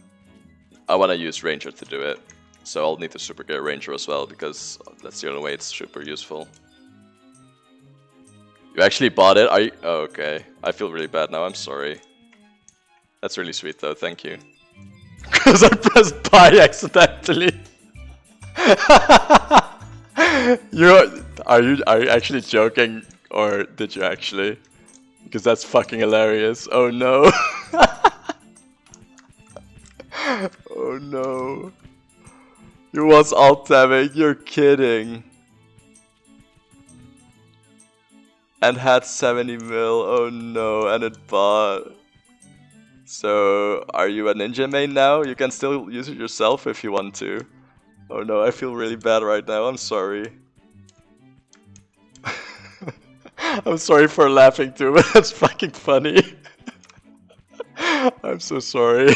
I want to use Ranger to do it. So I'll need the super gear Ranger as well because that's the only way it's super useful. You actually bought it? Oh, okay. I feel really bad now. I'm sorry. That's really sweet though. Thank you. Because I pressed buy accidentally. Are you actually joking, or did you actually? Because that's fucking hilarious. Oh no. Oh no. You was alt tabbing. You're kidding. And had 70 mil. Oh no. And it bought. So, are you a ninja main now? You can still use it yourself if you want to. Oh no, I feel really bad right now. I'm sorry. I'm sorry for laughing too, but that's fucking funny. I'm so sorry.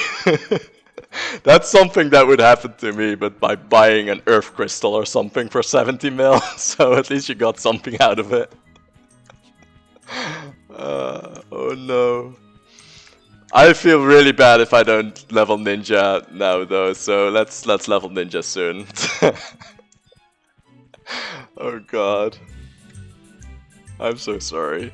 That's something that would happen to me, but by buying an earth crystal or something for 70 mil, so at least you got something out of it. Oh no. I feel really bad if I don't level ninja now though, so let's level ninja soon. Oh god. I'm so sorry.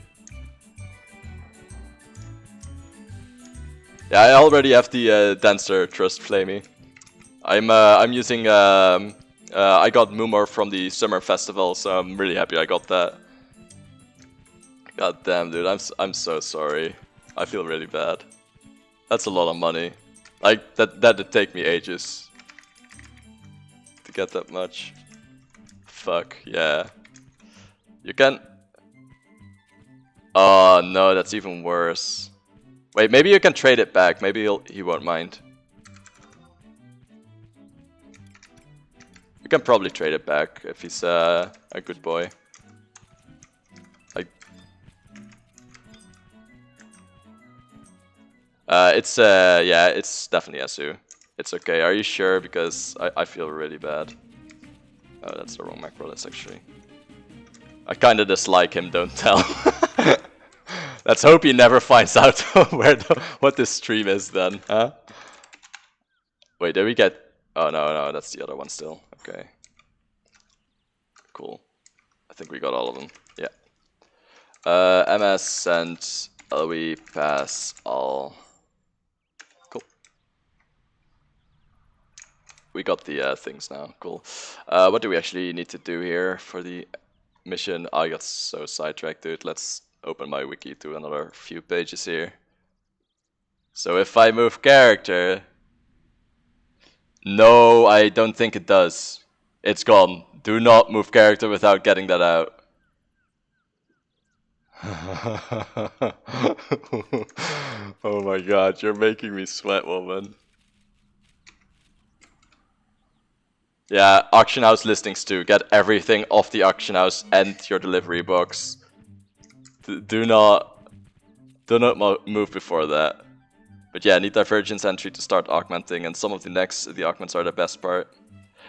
Yeah, I already have the Dancer Trust Flamey. I'm using I got Mumor from the Summer Festival, so I'm really happy I got that. God damn, dude, I'm so sorry. I feel really bad. That's a lot of money. Like that'd take me ages to get that much. Fuck yeah. You can. Oh no, that's even worse. Wait, maybe you can trade it back. Maybe he won't mind. You can probably trade it back if he's a good boy. Like, yeah, it's definitely Asu. It's okay. Are you sure? Because I feel really bad. Oh, that's the wrong macro. That's actually. I kind of dislike him. Don't tell. Let's hope he never finds out what this stream is then, huh? Wait, did we get... Oh, no, that's the other one still. Okay. Cool. I think we got all of them. Yeah. MS and LW pass all. Cool. We got the things now. Cool. What do we actually need to do here for the mission? I got so sidetracked, dude. Let's open my wiki to another few pages here. So if I move character... No, I don't think it does. It's gone. Do not move character without getting that out. Oh my god, you're making me sweat, woman. Yeah, auction house listings too. Get everything off the auction house and your delivery box. Do not move before that. But yeah, need divergence entry to start augmenting, and some of the necks, the augments are the best part.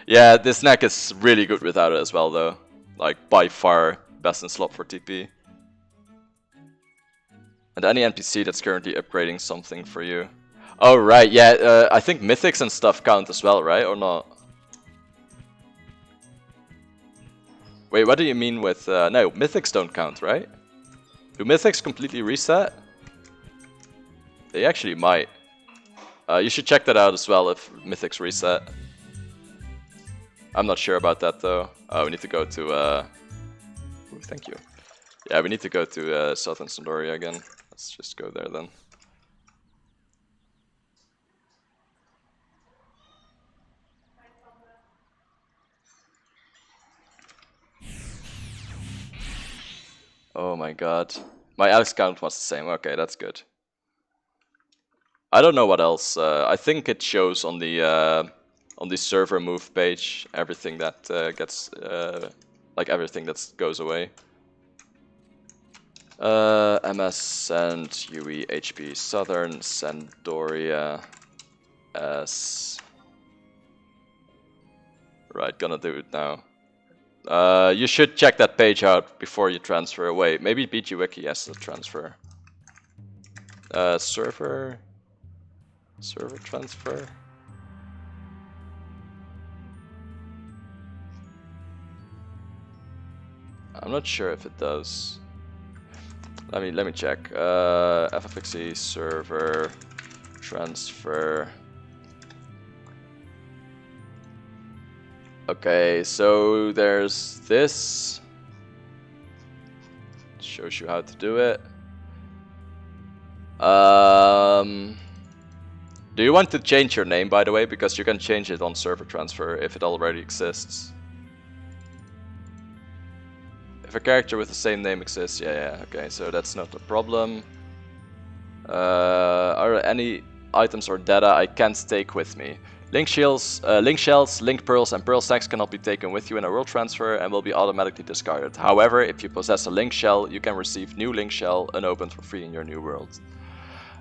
Yeah, this neck is really good without it as well though. Like, by far, best in slot for TP. And any NPC that's currently upgrading something for you. Oh right, yeah, I think mythics and stuff count as well, right? Or not? Wait, what do you mean with... no, mythics don't count, right? Do mythics completely reset? They actually might. You should check that out as well if mythics reset. I'm not sure about that though. We need to go to... Ooh, thank you. Yeah, we need to go to Southern Sondoria again. Let's just go there then. Oh my god. My Alex count was the same. Okay, that's good. I don't know what else. I think it shows on the server move page everything that gets like everything that goes away. MS send UE HP Southern Sandoria S. Right, gonna do it now. You should check that page out before you transfer away. Maybe BGWiki has the transfer. Server transfer. I'm not sure if it does. Let me check. FFXI server transfer. Okay, so there's this. Shows you how to do it. Do you want to change your name, by the way? Because you can change it on server transfer if it already exists. If a character with the same name exists, yeah, okay, so that's not a problem. Are there any items or data I can't take with me? Link shells, link pearls, and pearl stacks cannot be taken with you in a world transfer and will be automatically discarded. However, if you possess a link shell, you can receive new link shell unopened for free in your new world.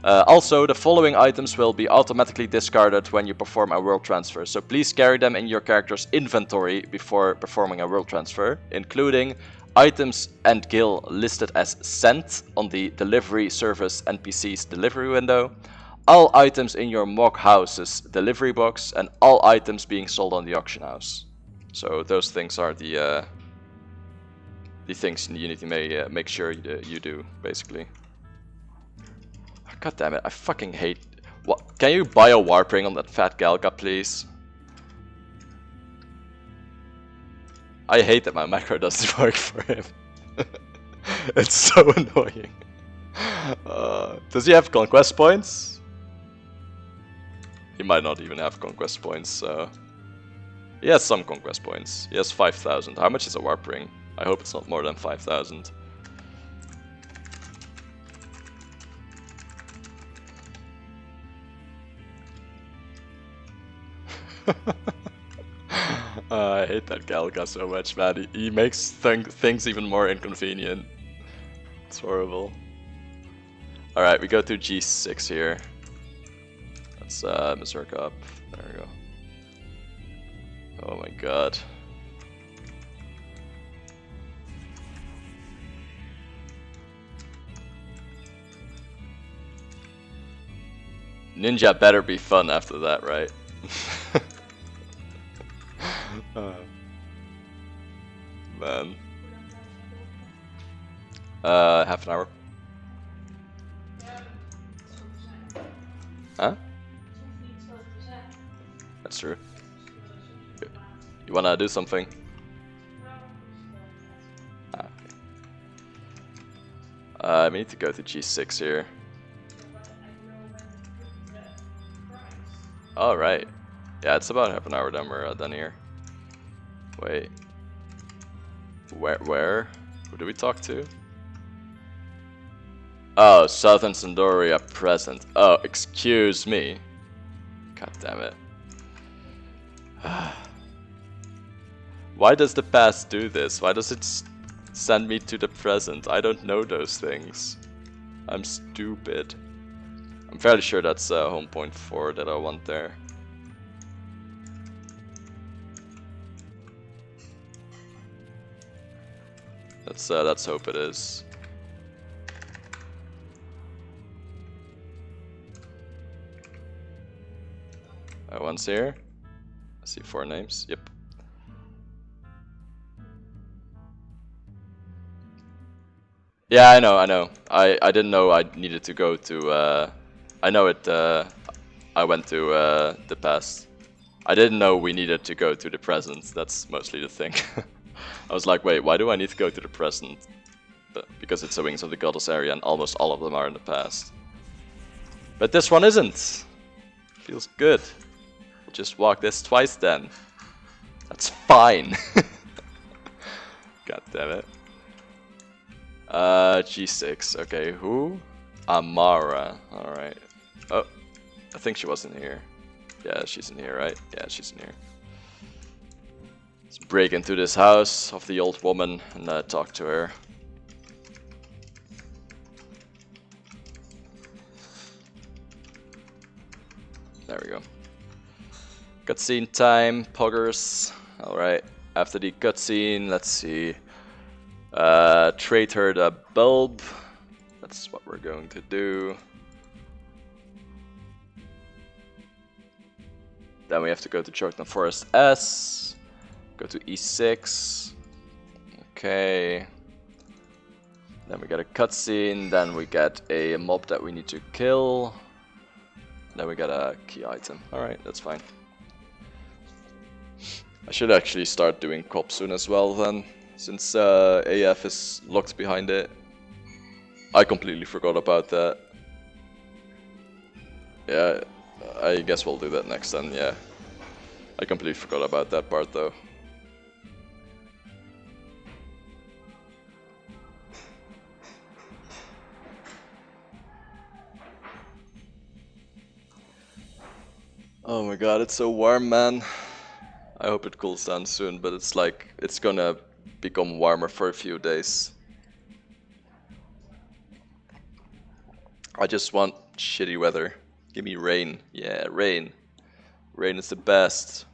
Also, the following items will be automatically discarded when you perform a world transfer, so please carry them in your character's inventory before performing a world transfer, including items and gil listed as sent on the delivery service NPC's delivery window, all items in your mock house's delivery box, and all items being sold on the auction house. So those things are the things you need to make sure you do, basically. God damn it, I fucking hate... What? Can you buy a warp ring on that fat Galga, please? I hate that my macro doesn't work for him. It's so annoying. Does he have conquest points? He might not even have conquest points, so... He has some conquest points. He has 5,000. How much is a warp ring? I hope it's not more than 5,000. I hate that Galga so much, man. He makes things even more inconvenient. It's horrible. Alright, we go to G6 here. Let's berserk up. There we go. Oh my god. Ninja better be fun after that, right? Man. Half an hour. Huh? That's true. You wanna do something? Okay. We need to go to G6 here. Alright. Yeah, it's about half an hour then we're done here. Wait. Where? Who do we talk to? Oh, Southern Sandoria present. Oh, excuse me. God damn it. Why does the past do this? Why does it send me to the present? I don't know those things. I'm stupid. I'm fairly sure that's home point 4 that I want there. Let's hope it is. One's here. I see 4 names. Yep. Yeah, I know. I didn't know I needed to go to. I know it. I went to the past. I didn't know we needed to go to the present. That's mostly the thing. I was like, wait, why do I need to go to the present? But because it's a Wings of the Goddess area and almost all of them are in the past. But this one isn't. Feels good. We'll just walk this twice then. That's fine. God damn it. G6. Okay, who? Amara. Alright. Oh, I think she was in here. Yeah, she's in here, right? Yeah, she's in here. Let's break into this house of the old woman and talk to her. There we go. Cutscene time, poggers. Alright, after the cutscene, let's see. Trade her the bulb. That's what we're going to do. Then we have to go to Chokna Forest S. Go to E6. Okay. Then we get a cutscene. Then we get a mob that we need to kill. Then we get a key item. Alright, that's fine. I should actually start doing cop soon as well then, since AF is locked behind it. I completely forgot about that. Yeah, I guess we'll do that next then, yeah. I completely forgot about that part though. Oh my god, it's so warm, man. I hope it cools down soon, but it's like, it's gonna become warmer for a few days. I just want shitty weather. Give me rain. Yeah, rain. Rain is the best.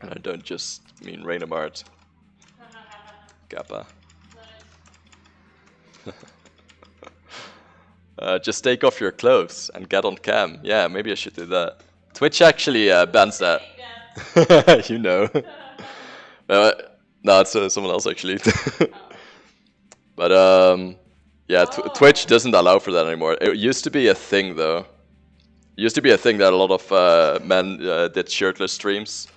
And I don't just mean Rainamart. Kappa. Just take off your clothes and get on cam. Yeah, maybe I should do that. Twitch actually bans that. You know. No, it's someone else actually. But yeah, Twitch doesn't allow for that anymore. It used to be a thing though. It used to be a thing that a lot of men did shirtless streams,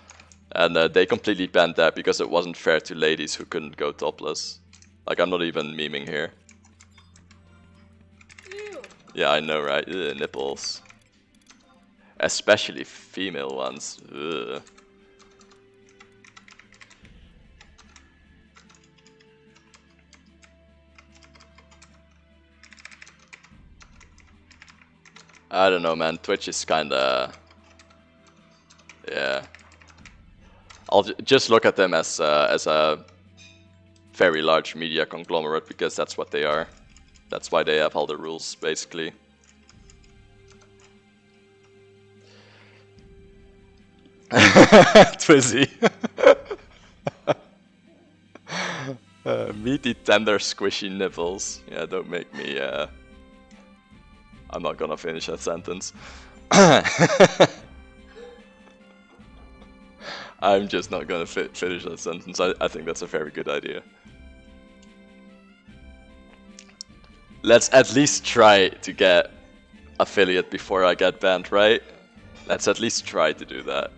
and they completely banned that because it wasn't fair to ladies who couldn't go topless. Like, I'm not even memeing here. Ew. Yeah, I know, right? Ugh, nipples. Especially female ones. Ugh. I don't know, man. Twitch is kinda... Yeah. I'll just look at them as a very large media conglomerate, because that's what they are. That's why they have all the rules, basically. Twizzy. Meaty, tender, squishy nipples. Yeah, don't make me... I'm not gonna finish that sentence. I'm just not gonna finish that sentence. I think that's a very good idea. Let's at least try to get affiliate before I get banned, right? Let's at least try to do that.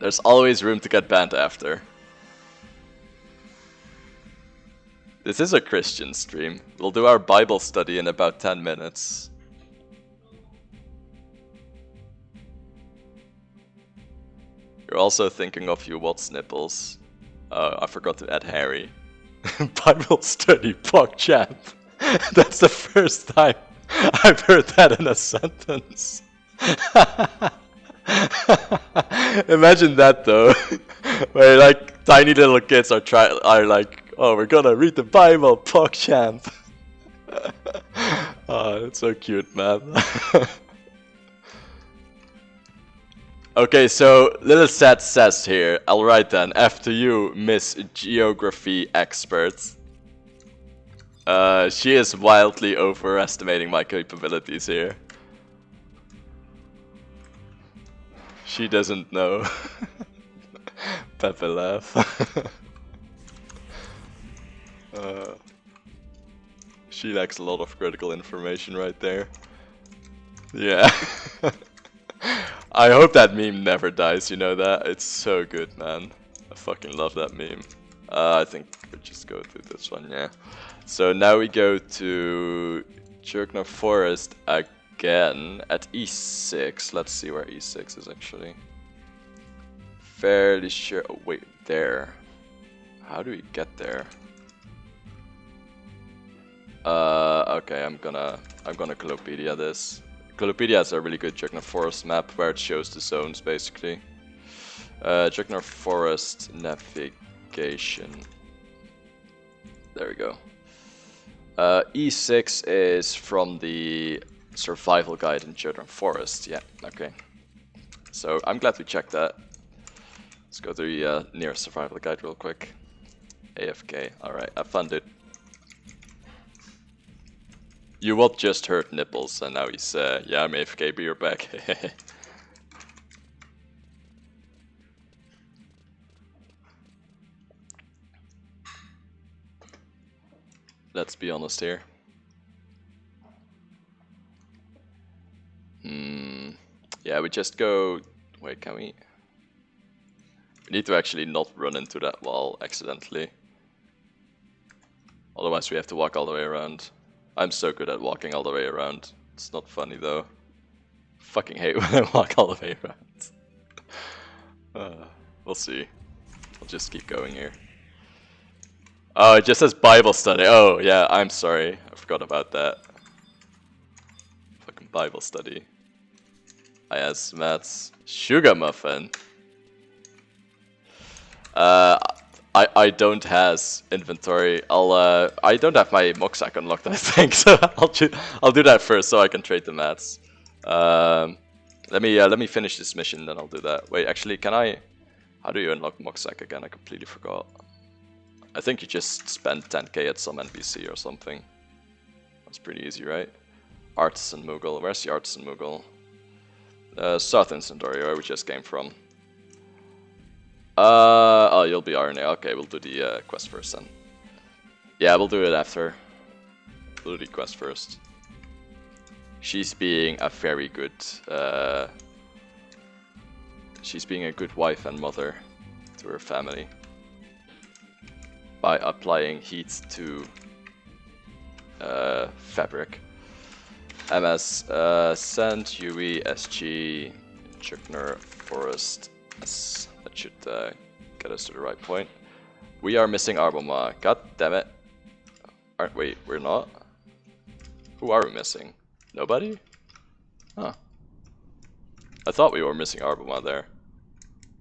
There's always room to get banned after. This is a Christian stream. We'll do our Bible study in about 10 minutes. You're also thinking of you what's nipples. Oh, I forgot to add Harry. Bible study PogChamp. That's the first time I've heard that in a sentence. Imagine that though, where like tiny little kids are like, oh, we're gonna read the Bible, PogChamp. Oh, it's so cute, man. Okay, so little set says here, alright then, after you, Miss Geography Expert. She is wildly overestimating my capabilities here. She doesn't know. Pepe laugh. She lacks a lot of critical information right there. Yeah. I hope that meme never dies, you know that? It's so good, man. I fucking love that meme. I think we'll just go through this one, yeah. So now we go to Churkner Forest again at E6. Let's see where E6 is actually. Fairly sure. Oh, wait, there. How do we get there? Okay, I'm gonna Colopedia this. Colopedia has a really good Jugnor Forest map where it shows the zones basically. Jugnor Forest navigation. There we go. E6 is from the survival guide in Jugnor Forest. Yeah, okay. So I'm glad we checked that. Let's go to the nearest survival guide real quick. AFK. Alright, have fun, dude. You what just heard nipples, and now he's, yeah, I'm AFK, be right back. Let's be honest here. Yeah, we just go... Wait, can we... We need to actually not run into that wall accidentally. Otherwise we have to walk all the way around. I'm so good at walking all the way around. It's not funny though. Fucking hate when I walk all the way around. We'll see. I'll just keep going here. Oh, it just says Bible study. Oh, yeah, I'm sorry. I forgot about that. Fucking Bible study. Yes, Matt's sugar muffin. I don't has inventory. I don't have my Moxac unlocked, I think, so I'll do that first so I can trade the mats. Let me finish this mission, then I'll do that. Wait, actually, can I? How do you unlock Moxac again? I completely forgot. I think you just spend 10k at some NPC or something. That's pretty easy, right? Artisan Moogle. Where's the Artisan Moogle? South Incendiary, where we just came from. Oh, you'll be RNA. Okay, we'll do the quest first then. Yeah, we'll do it after. We'll do the quest first. She's being a very good... she's being a good wife and mother to her family. By applying heat to fabric. MS Sand, UE, SG, Jugnor Forest. S. That should get us to the right point. We are missing Arboma. God damn it. Aren't we? We're not? Who are we missing? Nobody? Huh. I thought we were missing Arboma there.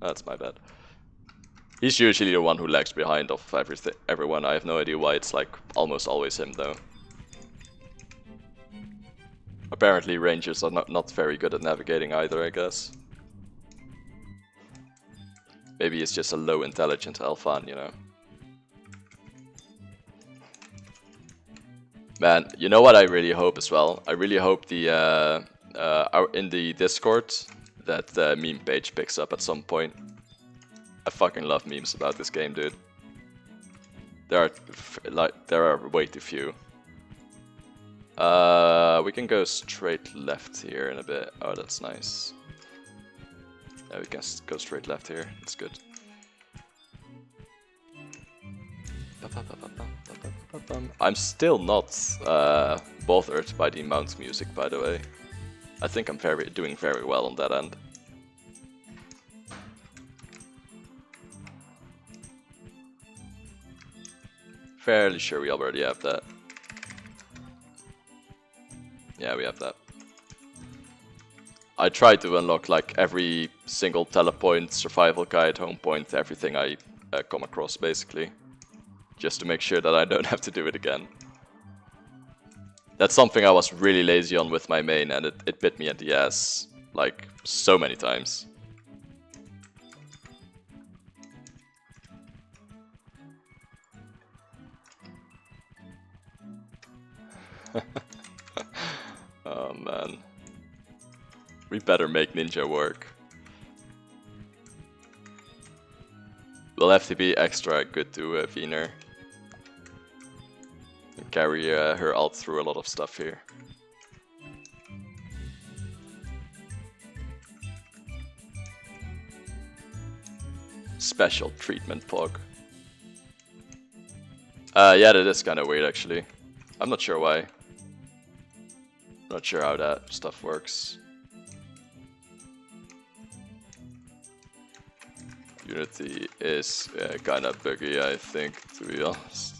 That's my bad. He's usually the one who lags behind of everyone. I have no idea why it's like almost always him though. Apparently rangers are not very good at navigating either, I guess. Maybe it's just a low intelligent Alphan, you know. Man, you know what I really hope as well? I really hope the in the Discord that the meme page picks up at some point. I fucking love memes about this game, dude. There are way too few. We can go straight left here in a bit. Oh, that's nice. Yeah, we can go straight left here. That's good. I'm still not bothered by the mount music, by the way. I think I'm doing very well on that end. Fairly sure we already have that. Yeah, we have that. I try to unlock like every single telepoint, survival guide, home point, everything I come across basically. Just to make sure that I don't have to do it again. That's something I was really lazy on with my main and it bit me in the ass like so many times. Oh man. We better make Ninja work. We'll have to be extra good to Wiener. And carry her alt through a lot of stuff here. Special treatment pog. Yeah, that is kind of weird actually. I'm not sure why. Not sure how that stuff works. Unity is kind of buggy, I think, to be honest.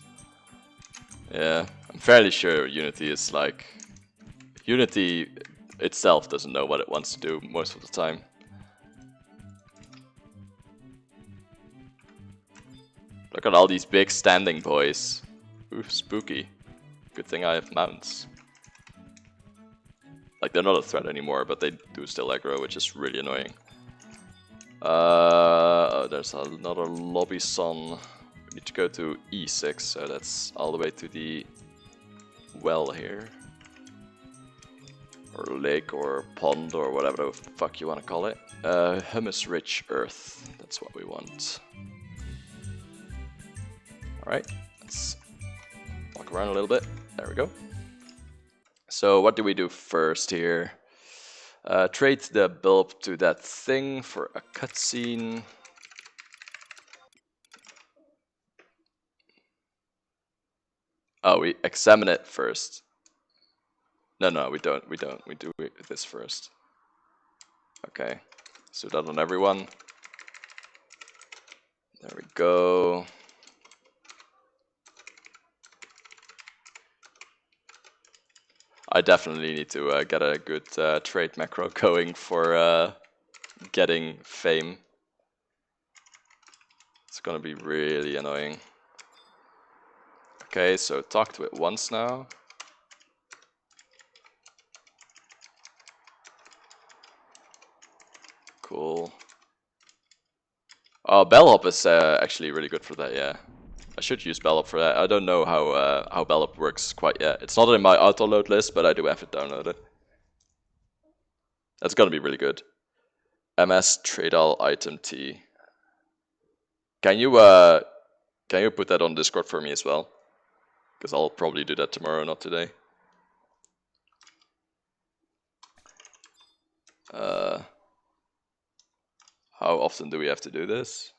Yeah, I'm fairly sure Unity is like... Unity itself doesn't know what it wants to do most of the time. Look at all these big standing boys. Ooh, spooky. Good thing I have mounts. Like, they're not a threat anymore, but they do still aggro, which is really annoying. There's another lobby son. We need to go to E6, so that's all the way to the well here. Or lake, or pond, or whatever the fuck you want to call it. Humus-rich earth, that's what we want. Alright, let's walk around a little bit. There we go. So what do we do first here? Trade the bulb to that thing for a cutscene. Oh, we examine it first. No, we don't. We do this first. Okay, so that on everyone. There we go. I definitely need to get a good trade macro going for getting fame. It's gonna be really annoying. Okay, so talk to it once now. Cool. Oh, bellhop is actually really good for that, yeah. I should use bellhop for that. I don't know how bellhop works quite yet. It's not in my auto load list, but I do have it downloaded. That's gonna be really good. MS trade all item T. Can you put that on Discord for me as well? Because I'll probably do that tomorrow, not today. How often do we have to do this?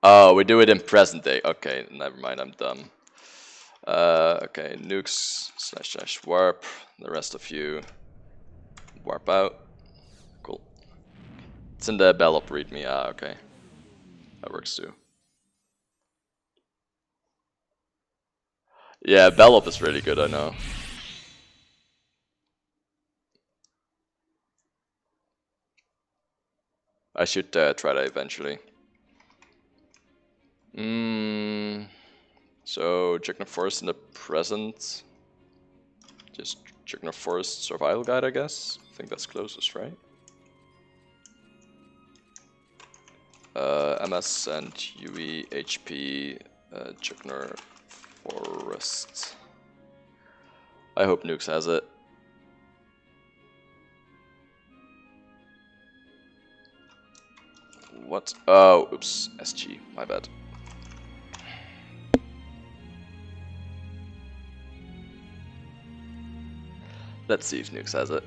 Oh, we do it in present day. Okay, never mind, I'm dumb. Okay, nukes / warp. The rest of you warp out. Cool. It's in the bellhop readme. Ah, okay. That works too. Yeah, bellhop is really good, I know. I should try that eventually. So, Jugna Forest in the present. Just Jugna Forest survival guide, I guess. I think that's closest, right? MS and UE HP Jugna Forest. I hope Nukes has it. What? Oh, oops. SG. My bad. Let's see if Nukes has it.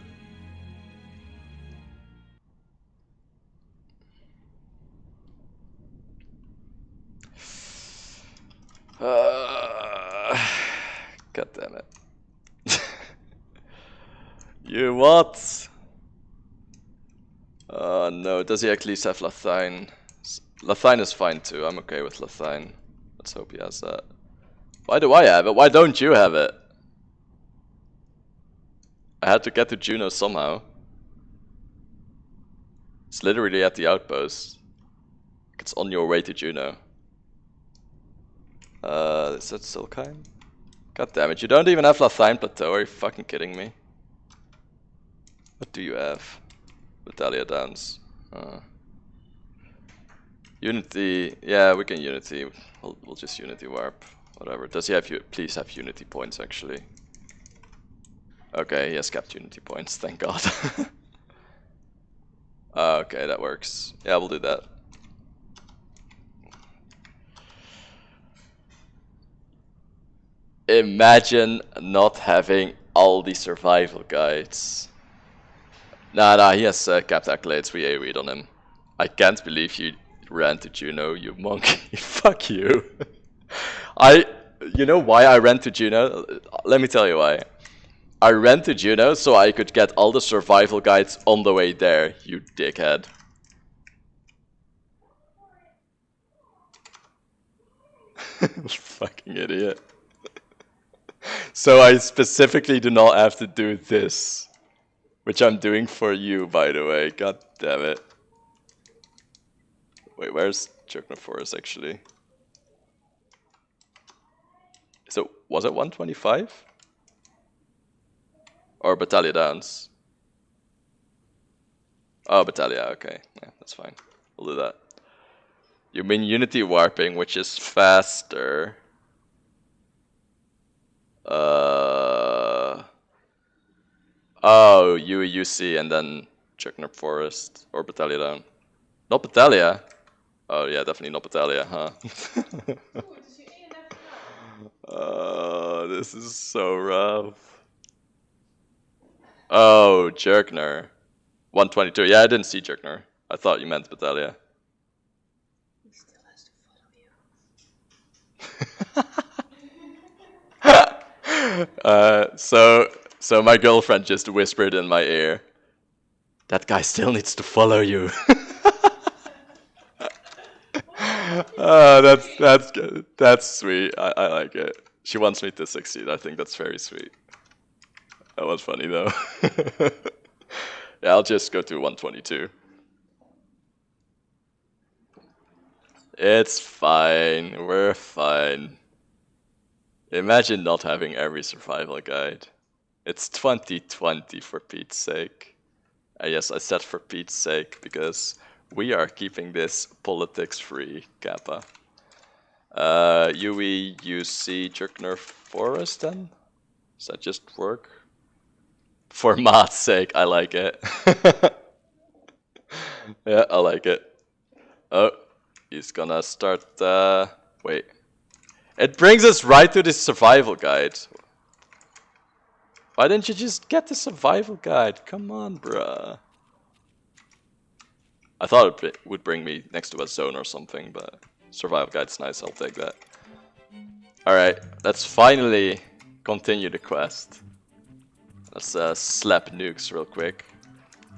God damn it. You what? No, does he at least have Leviathan? Leviathan is fine too, I'm okay with Leviathan. Let's hope he has that. Why do I have it? Why don't you have it? I had to get to Juno somehow. It's literally at the outpost. It's on your way to Juno. Is that Silkheim? God damn it, you don't even have Leviathan Plateau, are you fucking kidding me? What do you have? Battalion Downs. Unity, yeah, we can Unity. We'll just Unity warp. Whatever. Does he have please have Unity points actually? Okay, he has capped Unity points, thank God. Okay, that works. Yeah, we'll do that. Imagine not having all the survival guides. Nah, he has capped accolades, we AoE'd on him. I can't believe you ran to Juno, you monkey. Fuck you. You know why I ran to Juno? Let me tell you why. I ran to Juno so I could get all the survival guides on the way there, you dickhead. Fucking idiot. So I specifically do not have to do this. Which I'm doing for you, by the way. God damn it. Wait, where's Jugna Forest actually? So, was it 125? Or Battalion Downs? Oh, Battalion, okay. Yeah, that's fine. We'll do that. You mean Unity Warping, which is faster. Oh, UC and then Jugna Forest or Battalion Down. Not Battalion. Oh yeah, definitely not Battalion, huh? Oh, this is so rough. Oh, Jerkner. 122. Yeah, I didn't see Jerkner. I thought you meant Battalion. He still has to follow you. So my girlfriend just whispered in my ear, that guy still needs to follow you. That's good. That's sweet. I like it. She wants me to succeed. I think that's very sweet. That was funny though. Yeah, I'll just go to 122. It's fine. We're fine. Imagine not having every survival guide. It's 2020 for Pete's sake. Yes, I said for Pete's sake because we are keeping this politics free, Kappa. UE, UC, Jerkner Forest then? Does that just work? For Matt's sake, I like it. Yeah, I like it. Oh, he's gonna start, wait. It brings us right to the survival guide. Why didn't you just get the survival guide? Come on, bruh. I thought it would bring me next to a zone or something, but survival guide's nice, I'll take that. Alright, let's finally continue the quest. Let's slap nukes real quick.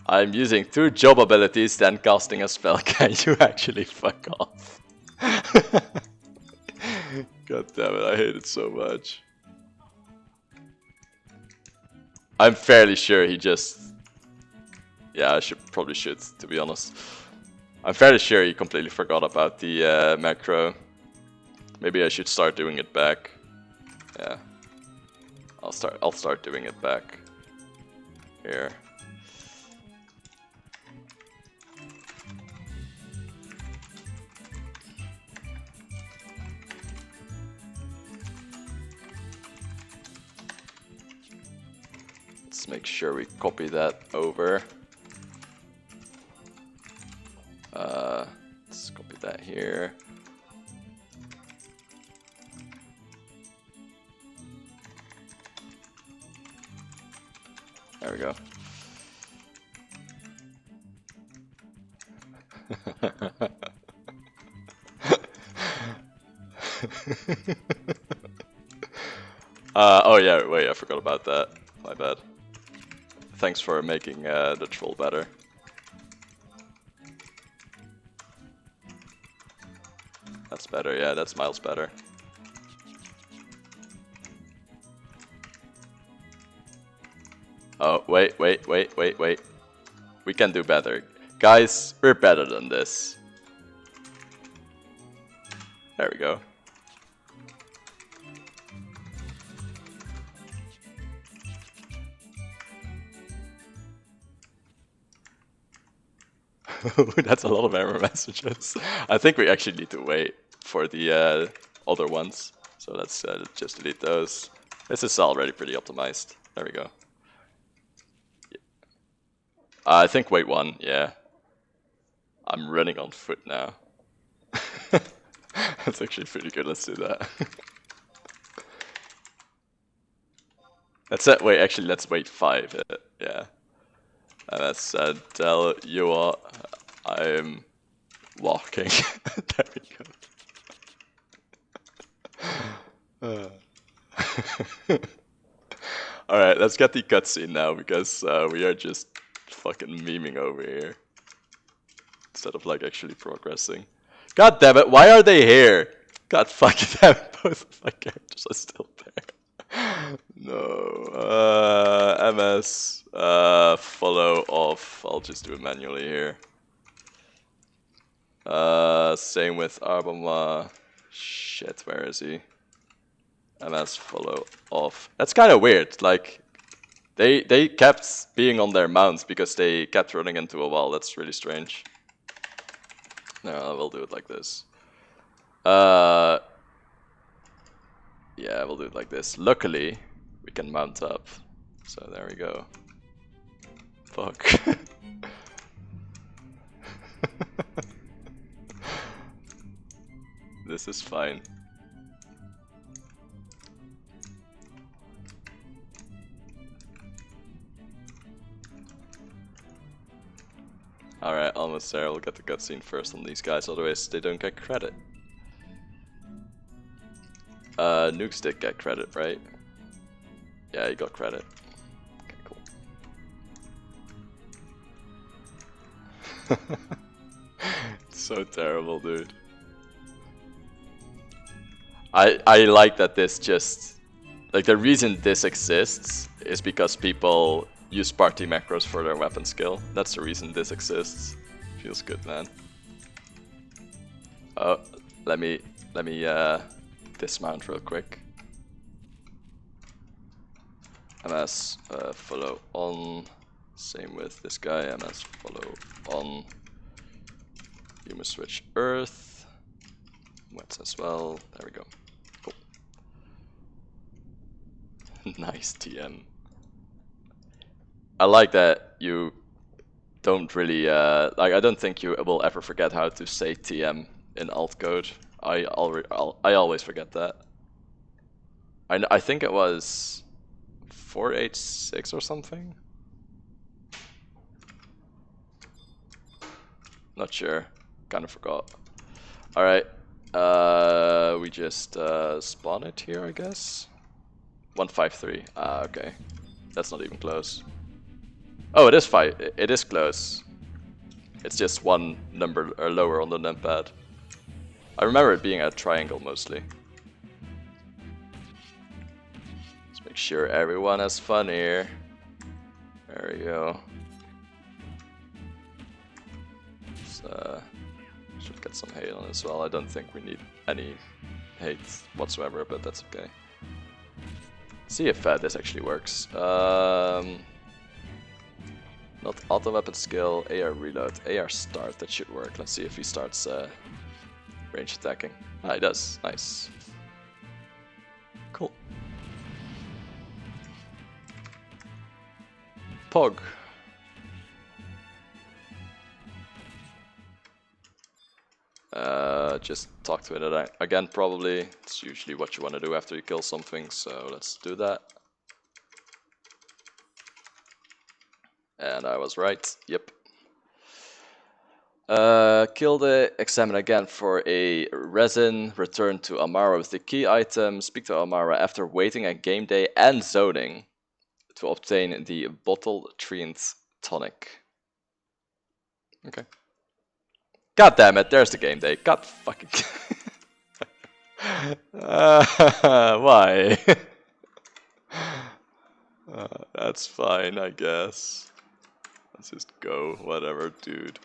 I'm using 2 job abilities, then casting a spell. Can you actually fuck off? God damn it, I hate it so much. I'm fairly sure he just... Yeah, I probably should, to be honest. I'm fairly sure he completely forgot about the macro. Maybe I should start doing it back. Yeah. I'll start doing it back. Here. Let's make sure we copy that over. Let's copy that here. There we go. Oh yeah, wait, I forgot about that. My bad. Thanks for making the troll better. That's better, yeah, that's miles better. Oh, wait. We can do better. Guys, we're better than this. There we go. That's a lot of error messages. I think we actually need to wait for the other ones. So let's just delete those. This is already pretty optimized. There we go. I think wait 1, yeah. I'm running on foot now. That's actually pretty good, let's do that. That's it, wait, actually let's wait 5, yeah. And let's tell you what, I'm walking. There we go. Alright, let's get the cutscene now, because we are just fucking memeing over here. Instead of like actually progressing. God damn it, why are they here? God fucking damn it, both of my characters are still there. No. MS. Follow off. I'll just do it manually here. Same with Arbama. Shit, where is he? MS follow off. That's kind of weird. Like, they kept being on their mounts because they kept running into a wall. That's really strange. No, I will do it like this. Yeah, we'll do it like this. Luckily, we can mount up. So there we go. Fuck. This is fine. Alright, almost there. We'll get the cutscene first on these guys, otherwise they don't get credit. Nukes did get credit, right? Yeah, he got credit. Okay, cool. So terrible, dude. I like that this just... Like, the reason this exists is because people use party macros for their weapon skill. That's the reason this exists. Feels good, man. Oh, let me dismount real quick. MS follow on. Same with this guy. MS follow on. You must switch earth. Wets as well. There we go. Cool. Nice TM. I like that you don't really like. I don't think you will ever forget how to say TM in alt code. I always forget that. I think it was 486 or something. Not sure. Kind of forgot. All right. We just spawn it here, I guess. 153. Ah, okay. That's not even close. Oh, it is 5. It is close. It's just one number lower on the numpad. I remember it being a triangle mostly. Let's make sure everyone has fun here. There we go. Should get some hate on as well. I don't think we need any hate whatsoever, but that's okay. See if this actually works. Not auto weapon skill, AR reload, AR start. That should work. Let's see if he starts range attacking. Ah, he does. Nice. Cool. Pog. Just talk to it again, probably. It's usually what you want to do after you kill something, so let's do that. And I was right, yep. Kill the examine again for a resin, return to Amara with the key item, speak to Amara after waiting a game day and zoning to obtain the bottle treant tonic. Okay. God damn it, there's the game day. God fucking... Why? That's fine, I guess. Let's just go, whatever, dude.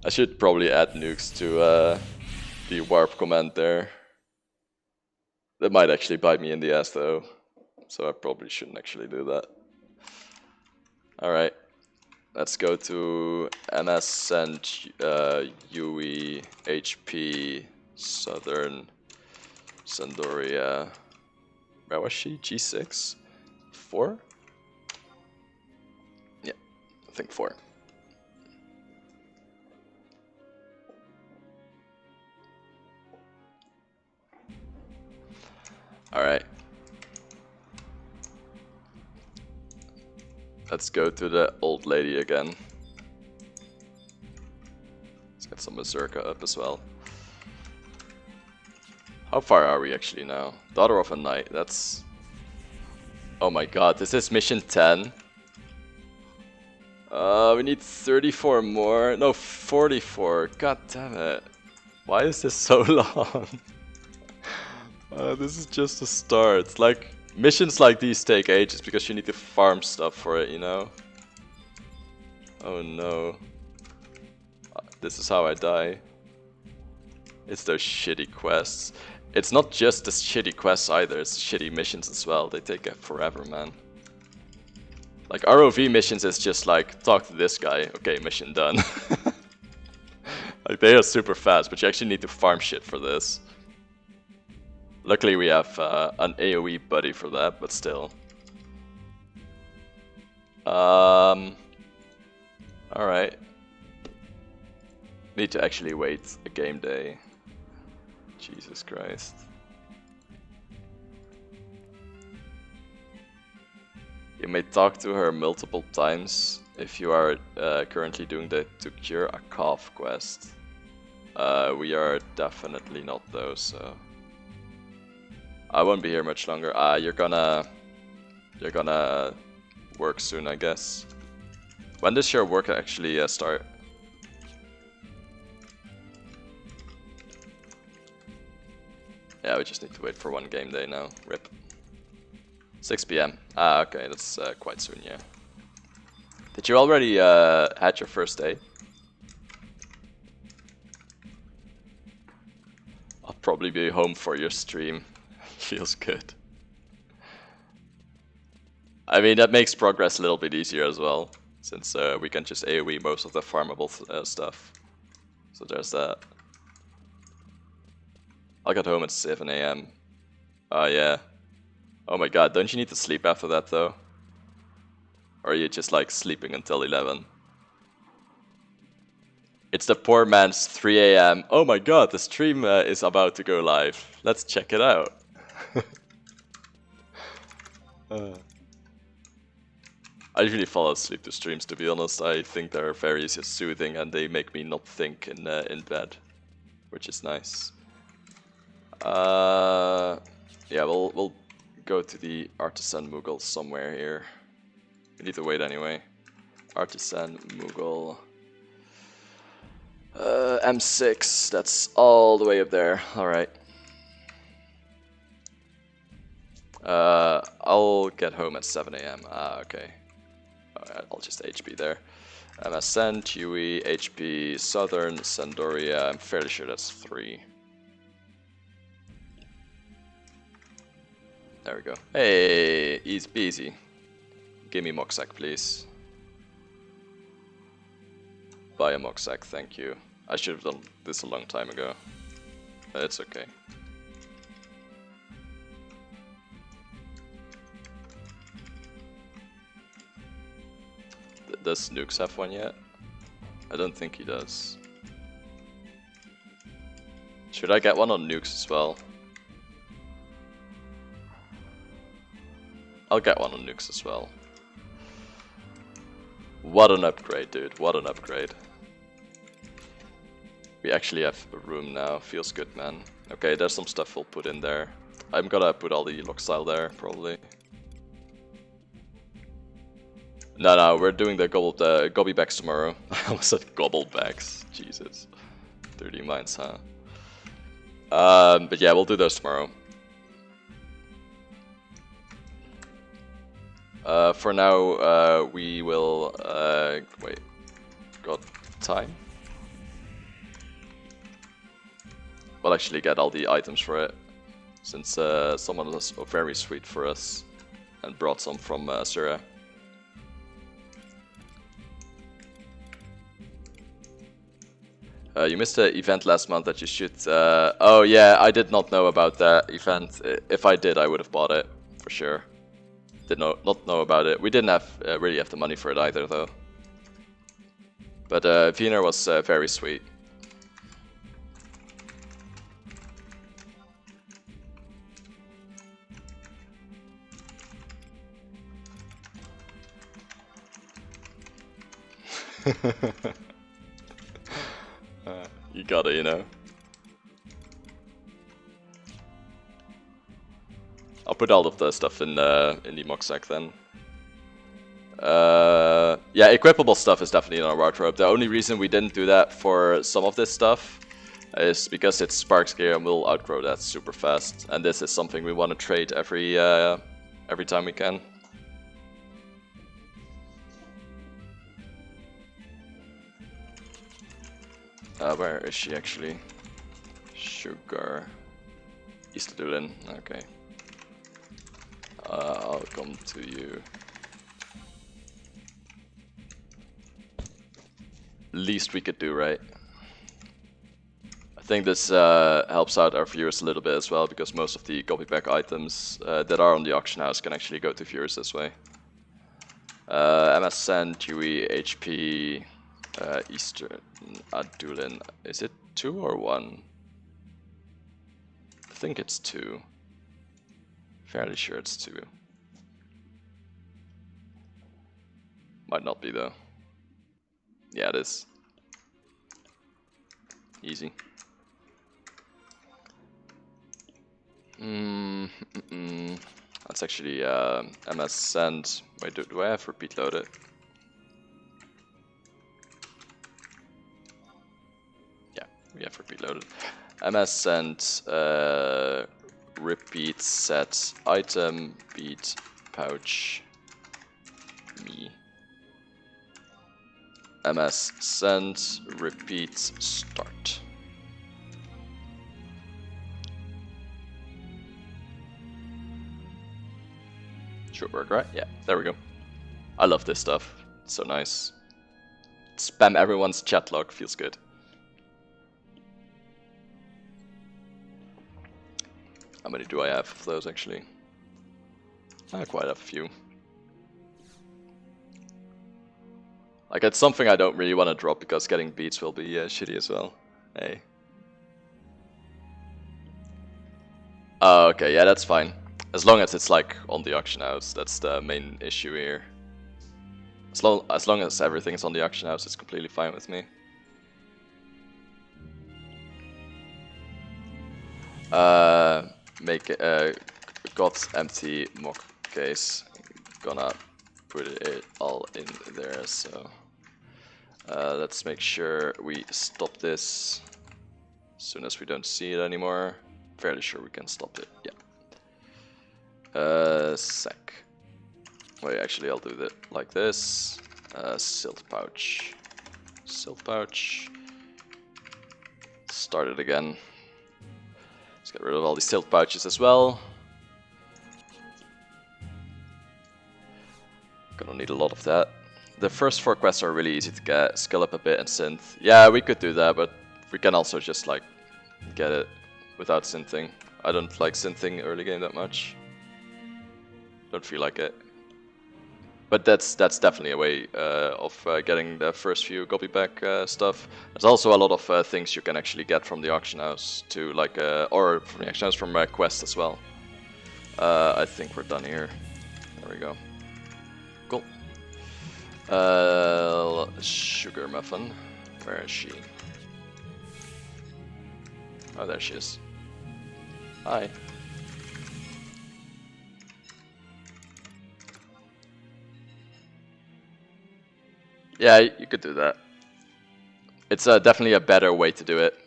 I should probably add nukes to the warp command there. That might actually bite me in the ass though, so I probably shouldn't actually do that. Alright, let's go to MS and UE, HP, Southern, Sandoria. Where was she? G6? 4? Yeah, I think 4. Alright. Let's go to the old lady again. Let's get some Berserker up as well. How far are we actually now? Daughter of a Knight, that's... Oh my god, this is mission 10. We need 34 more. No, 44. God damn it. Why is this so long? This is just a start. Like, missions like these take ages because you need to farm stuff for it, you know? Oh no. This is how I die. It's those shitty quests. It's not just the shitty quests either, it's shitty missions as well. They take forever, man. Like, ROV missions is just like, talk to this guy, okay, mission done. Like, they are super fast, but you actually need to farm shit for this. Luckily we have an AoE buddy for that, but still. Alright. Need to actually wait a game day. Jesus Christ. You may talk to her multiple times if you are currently doing the to cure a cough quest. We are definitely not those, so I won't be here much longer. You're gonna work soon, I guess. When does your work actually start? Yeah, we just need to wait for one game day now. RIP. 6 PM. Okay, that's quite soon, yeah. Did you already had your first day? I'll probably be home for your stream. Feels good. I mean, that makes progress a little bit easier as well, since we can just AoE most of the farmable stuff. So there's that. I'll get home at 7 AM. Oh yeah. Oh my god, don't you need to sleep after that though? Or are you just like sleeping until 11? It's the poor man's 3 AM. Oh my god, the stream is about to go live. Let's check it out. I usually fall asleep to streams, to be honest. I think they're very soothing and they make me not think in bed, which is nice. Yeah, we'll go to the Artisan Moogle somewhere here. We need to wait anyway. Artisan Moogle. M6, that's all the way up there. Alright. I'll get home at 7 AM. Okay. Alright, I'll just HP there. MSN, Chewy, HP, Southern, Sandoria. I'm fairly sure that's 3. There we go. Hey, easy peasy. Give me Moxac, please. Buy a Moxac, thank you. I should have done this a long time ago. But it's okay. Does Nukes have one yet? I don't think he does. Should I get one on Nukes as well? I'll get one on Nukes as well. What an upgrade, dude. What an upgrade. We actually have a room now. Feels good, man. Okay, there's some stuff we'll put in there. I'm gonna put all the lockstyle there, probably. No, we're doing the gobby bags tomorrow. I almost said gobbled bags. Jesus. 30 mines, huh? But yeah, we'll do those tomorrow. For now, we will, wait, got time? We'll actually get all the items for it, since someone was very sweet for us and brought some from Syria. You missed the event last month that you should... oh yeah, I did not know about that event. If I did, I would have bought it, for sure. Did not know about it. We didn't have really have the money for it either, though. But Wiener was very sweet. You got it, you know. I'll put all of the stuff in the Moxac then. Yeah, equipable stuff is definitely in our wardrobe. The only reason we didn't do that for some of this stuff is because it's Sparks gear and we'll outgrow that super fast. And this is something we want to trade every time we can. Where is she actually? Sugar. East Dulin, okay. I'll come to you. Least we could do, right? I think this helps out our viewers a little bit as well, because most of the copy back items that are on the auction house can actually go to viewers this way. MSN, Dewey, HP, Eastern, Adulin. Is it 2 or 1? I think it's 2. Fairly sure it's 2. Might not be though. Yeah, it is. Easy. That's actually MS send. Wait, do I have repeat loaded? Yeah, we have repeat loaded. MS send repeat set item beat pouch me. MS send repeat start. Should work, right? Yeah, there we go. I love this stuff. It's so nice. Spam everyone's chat log, feels good. How many do I have of those actually? I quite have a few. Like, it's something I don't really want to drop because getting beats will be shitty as well. Hey. Oh, okay, yeah, that's fine. As long as it's like on the auction house, that's the main issue here. As long as everything's on the auction house, it's completely fine with me. Make got empty mock case. Gonna put it all in there, so let's make sure we stop this as soon as we don't see it anymore. Fairly sure we can stop it, yeah. Sec. Wait, actually I'll do that like this. Silt pouch. Silt pouch. Start it again. Let's get rid of all these silt pouches as well. Gonna need a lot of that. The first 4 quests are really easy to get. Skill up a bit and synth. Yeah, we could do that, but we can also just like get it without synthing. I don't like synthing early game that much. Don't feel like it. But that's definitely a way of getting the first few copy back stuff. There's also a lot of things you can actually get from the auction house to like, or from the auction house from quests as well. I think we're done here. There we go. Cool. Sugar muffin. Where is she? Oh, there she is. Hi. Yeah, you could do that. It's definitely a better way to do it.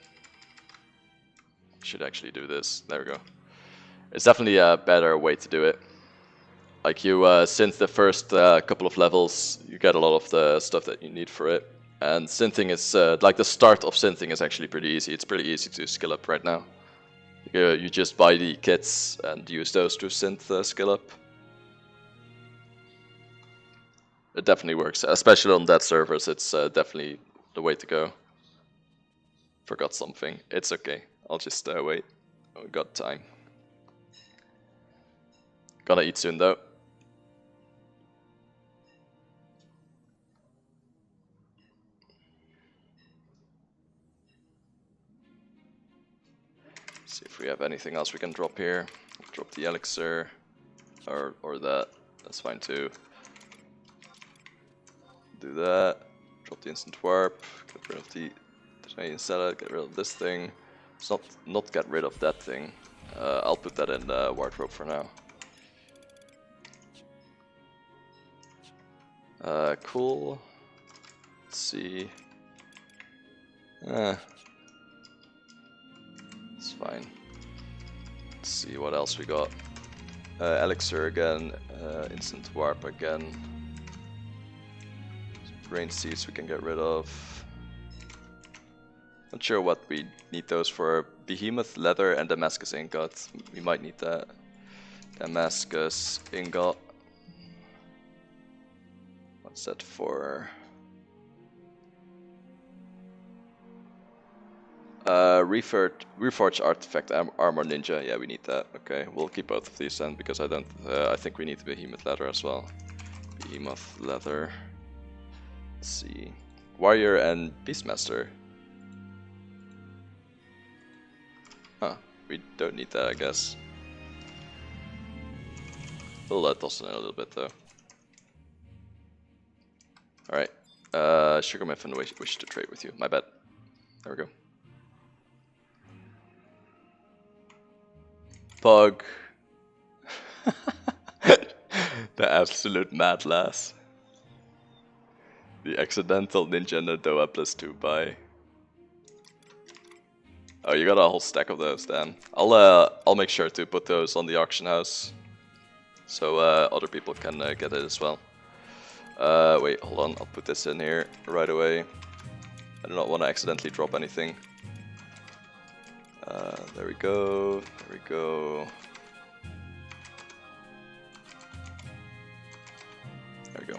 Should actually do this. There we go. It's definitely a better way to do it. Like you, since the first couple of levels, you get a lot of the stuff that you need for it. And synthing is, like the start of synthing is actually pretty easy. It's pretty easy to skill up right now. You just buy the kits and use those to synth skill up. It definitely works, especially on that servers. It's definitely the way to go. Forgot something. It's okay. I'll just wait. Oh, got time. Gonna eat soon though. See if we have anything else we can drop here. Drop the elixir, or that. That's fine too. Do that. Drop the instant warp. Get rid of the Canadian salad. Get rid of this thing. Let's not get rid of that thing. I'll put that in the wardrobe for now. Cool. Let's see. It's fine. Let's see what else we got. Elixir again, instant warp again. Rain seeds we can get rid of. Not sure what we need those for. Behemoth, leather, and Damascus ingot. We might need that. Damascus ingot. What's that for? Reforged artifact armor ninja. Yeah, we need that. Okay, we'll keep both of these then because I think we need the behemoth leather as well. Behemoth leather. Let's see. Warrior and Beastmaster. Huh. We don't need that, I guess. We'll toss in a little bit though. Alright. Sugarmyth wish to trade with you. My bad. There we go. Pug. The absolute mad lass. The accidental ninja Nodoa +2 buy. Oh, you got a whole stack of those, damn. I'll make sure to put those on the auction house, so other people can get it as well. Wait, hold on. I'll put this in here right away. I do not want to accidentally drop anything. There we go. There we go. There we go.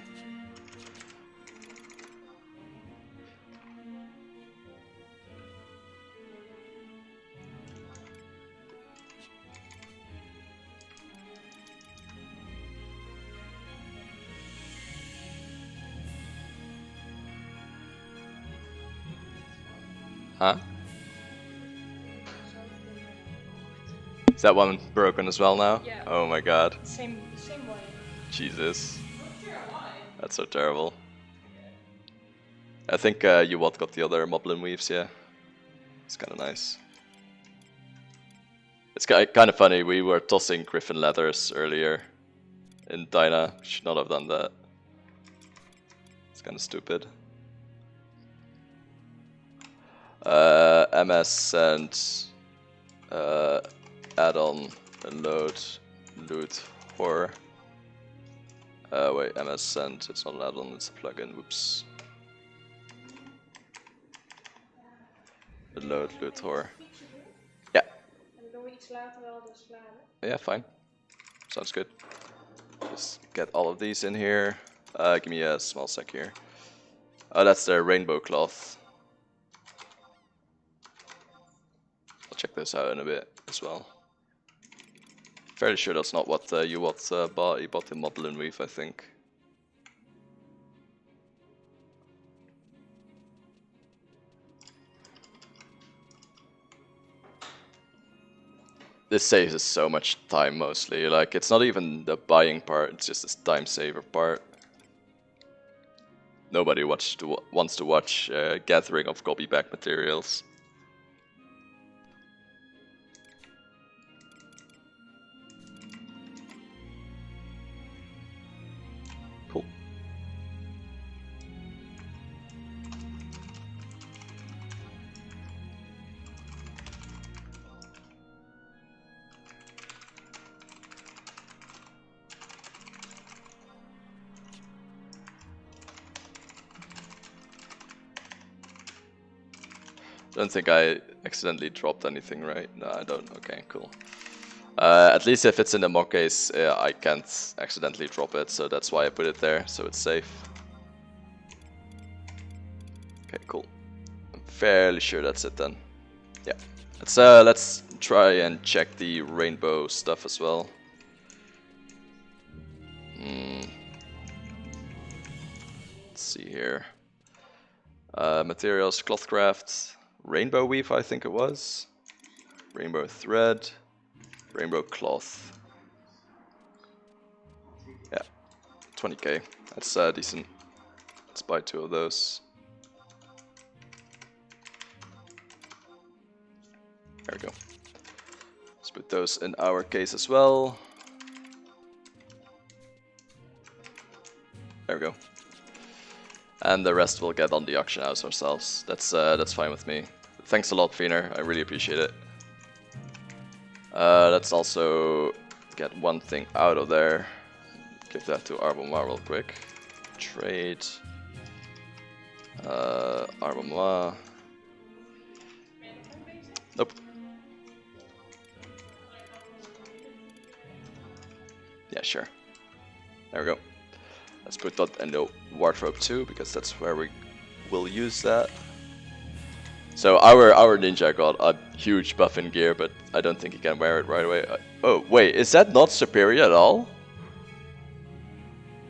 Huh? Is that one broken as well now? Yeah. Oh my god. Same way. Jesus. Not sure why. That's so terrible. I think you got the other Moblin Weaves, yeah. It's kind of nice. It's kind of funny, we were tossing Griffin Leathers earlier in Dyna. Should not have done that. It's kind of stupid. MS and add-on and loot horror. Wait, MS send, it's not an add-on, it's a plugin, whoops. Loot horror. Yeah. En dan doen we iets later wel de slade. Yeah, fine. Sounds good. Just get all of these in here. Give me a small sec here. Oh, that's the rainbow cloth. I'll check this out in a bit as well. Fairly sure that's not what you bought. You bought the Moblin Weave, I think. This saves us so much time mostly. Like, it's not even the buying part, it's just this time saver part. Nobody wants to watch gathering of copy back materials. Cool. I don't think I accidentally dropped anything, right? No, I don't. Okay, cool. At least if it's in the mock case, I can't accidentally drop it, so that's why I put it there, so it's safe. Okay, cool. I'm fairly sure that's it then. Yeah. Let's try and check the rainbow stuff as well. Let's see here. Materials, clothcraft, rainbow weave, I think it was. Rainbow thread, rainbow cloth. Yeah, 20k. That's decent. Let's buy 2 of those. There we go. Let's put those in our case as well. There we go. and the rest we'll get on the auction house ourselves. That's fine with me. Thanks a lot, Feener. I really appreciate it. Let's also get one thing out of there. Give that to Arbomar real quick. Trade. Arbomar. Nope. Yeah, sure. There we go. Let's put that in the wardrobe too, because that's where we will use that. So our ninja got a huge buff in gear, but I don't think he can wear it right away. Oh wait, is that not superior at all?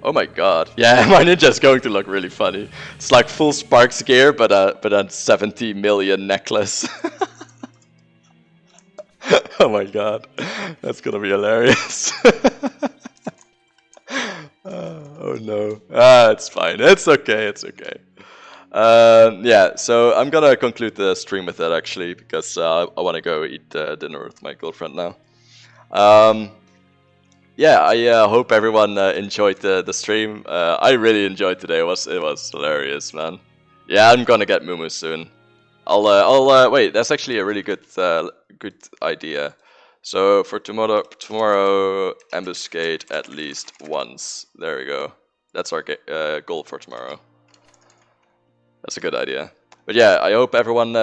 Oh my god. Yeah, my ninja is going to look really funny. It's like full Sparks gear, but a 70 million necklace. Oh my god. That's gonna be hilarious. Oh no. It's fine. It's okay. It's okay. Yeah, so I'm gonna conclude the stream with that actually, because I want to go eat dinner with my girlfriend now. Yeah, I hope everyone enjoyed the stream. I really enjoyed today. It was hilarious, man. Yeah, I'm gonna get Mumu soon. I'll wait. That's actually a really good idea. So for tomorrow, ambuscade at least once. There we go. That's our goal for tomorrow. That's a good idea. But yeah, I hope everyone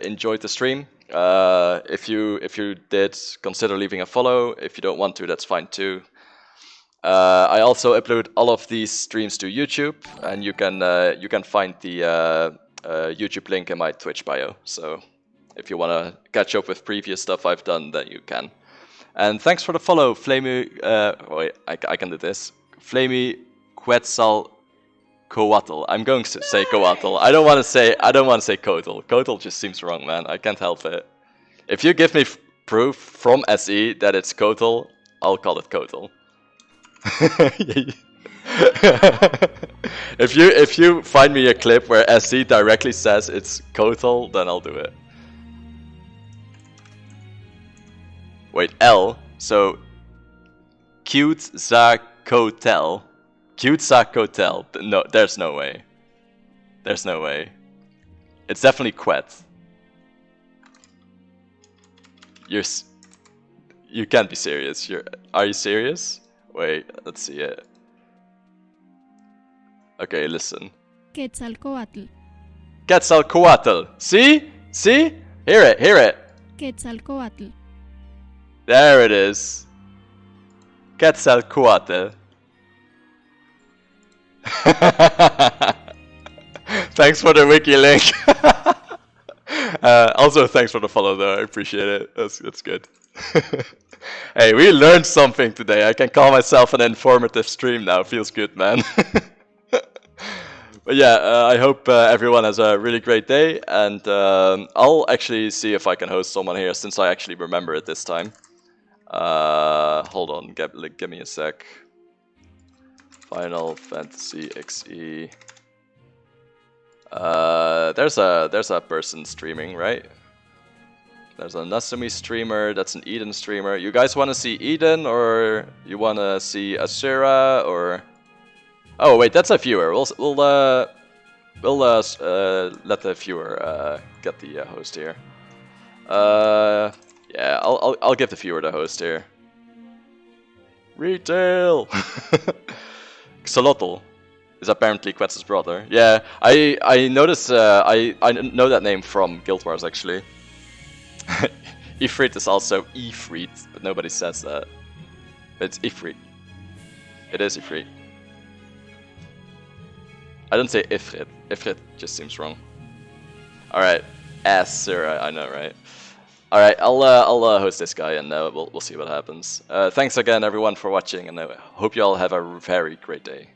enjoyed the stream. If you did, consider leaving a follow. If you don't want to, that's fine too. I also upload all of these streams to YouTube, and you can find the YouTube link in my Twitch bio. So if you want to catch up with previous stuff I've done, then you can. And thanks for the follow, Flamey. Wait, I can do this. Flamey Quetzal Coatl. I'm going to say Coatl. I don't want to say Coatl. Coatl just seems wrong, man. I can't help it. If you give me proof from SE that it's Coatl, I'll call it Coatl. If you find me a clip where SE directly says it's Coatl, then I'll do it. Wait, L. So Quetzalcoatl. Quetzalcoatl. No, there's no way. There's no way. It's definitely Quet. You can't be serious. Are you serious? Wait, let's see it. Okay, listen. Quetzalcoatl. Quetzalcoatl. See? See? Hear it, hear it. Quetzalcoatl. There it is. Quetzalcoatl. Thanks for the wiki link. Also, thanks for the follow, though. I appreciate it. That's good. Hey, we learned something today. I can call myself an informative stream now. Feels good, man. But yeah, I hope everyone has a really great day, and I'll actually see if I can host someone here, since I actually remember it this time. Hold on, give me a sec. Final Fantasy XE. There's a person streaming, right? There's a Nasumi streamer. That's an Eden streamer. You guys want to see Eden, or you want to see Asura, or? Oh wait, that's a viewer. We'll let the viewer get the host here. Yeah, I'll give the viewer the host here. Retail. Xolotl is apparently Quetz's brother. Yeah, I noticed. I know that name from Guild Wars actually. Ifrit is also Ifrit, but nobody says that. But it's Ifrit. It is Ifrit. I don't say Ifrit. Ifrit just seems wrong. All right, Asura. I know, right? All right, I'll host this guy, and we'll see what happens. Thanks again, everyone, for watching, and I hope you all have a very great day.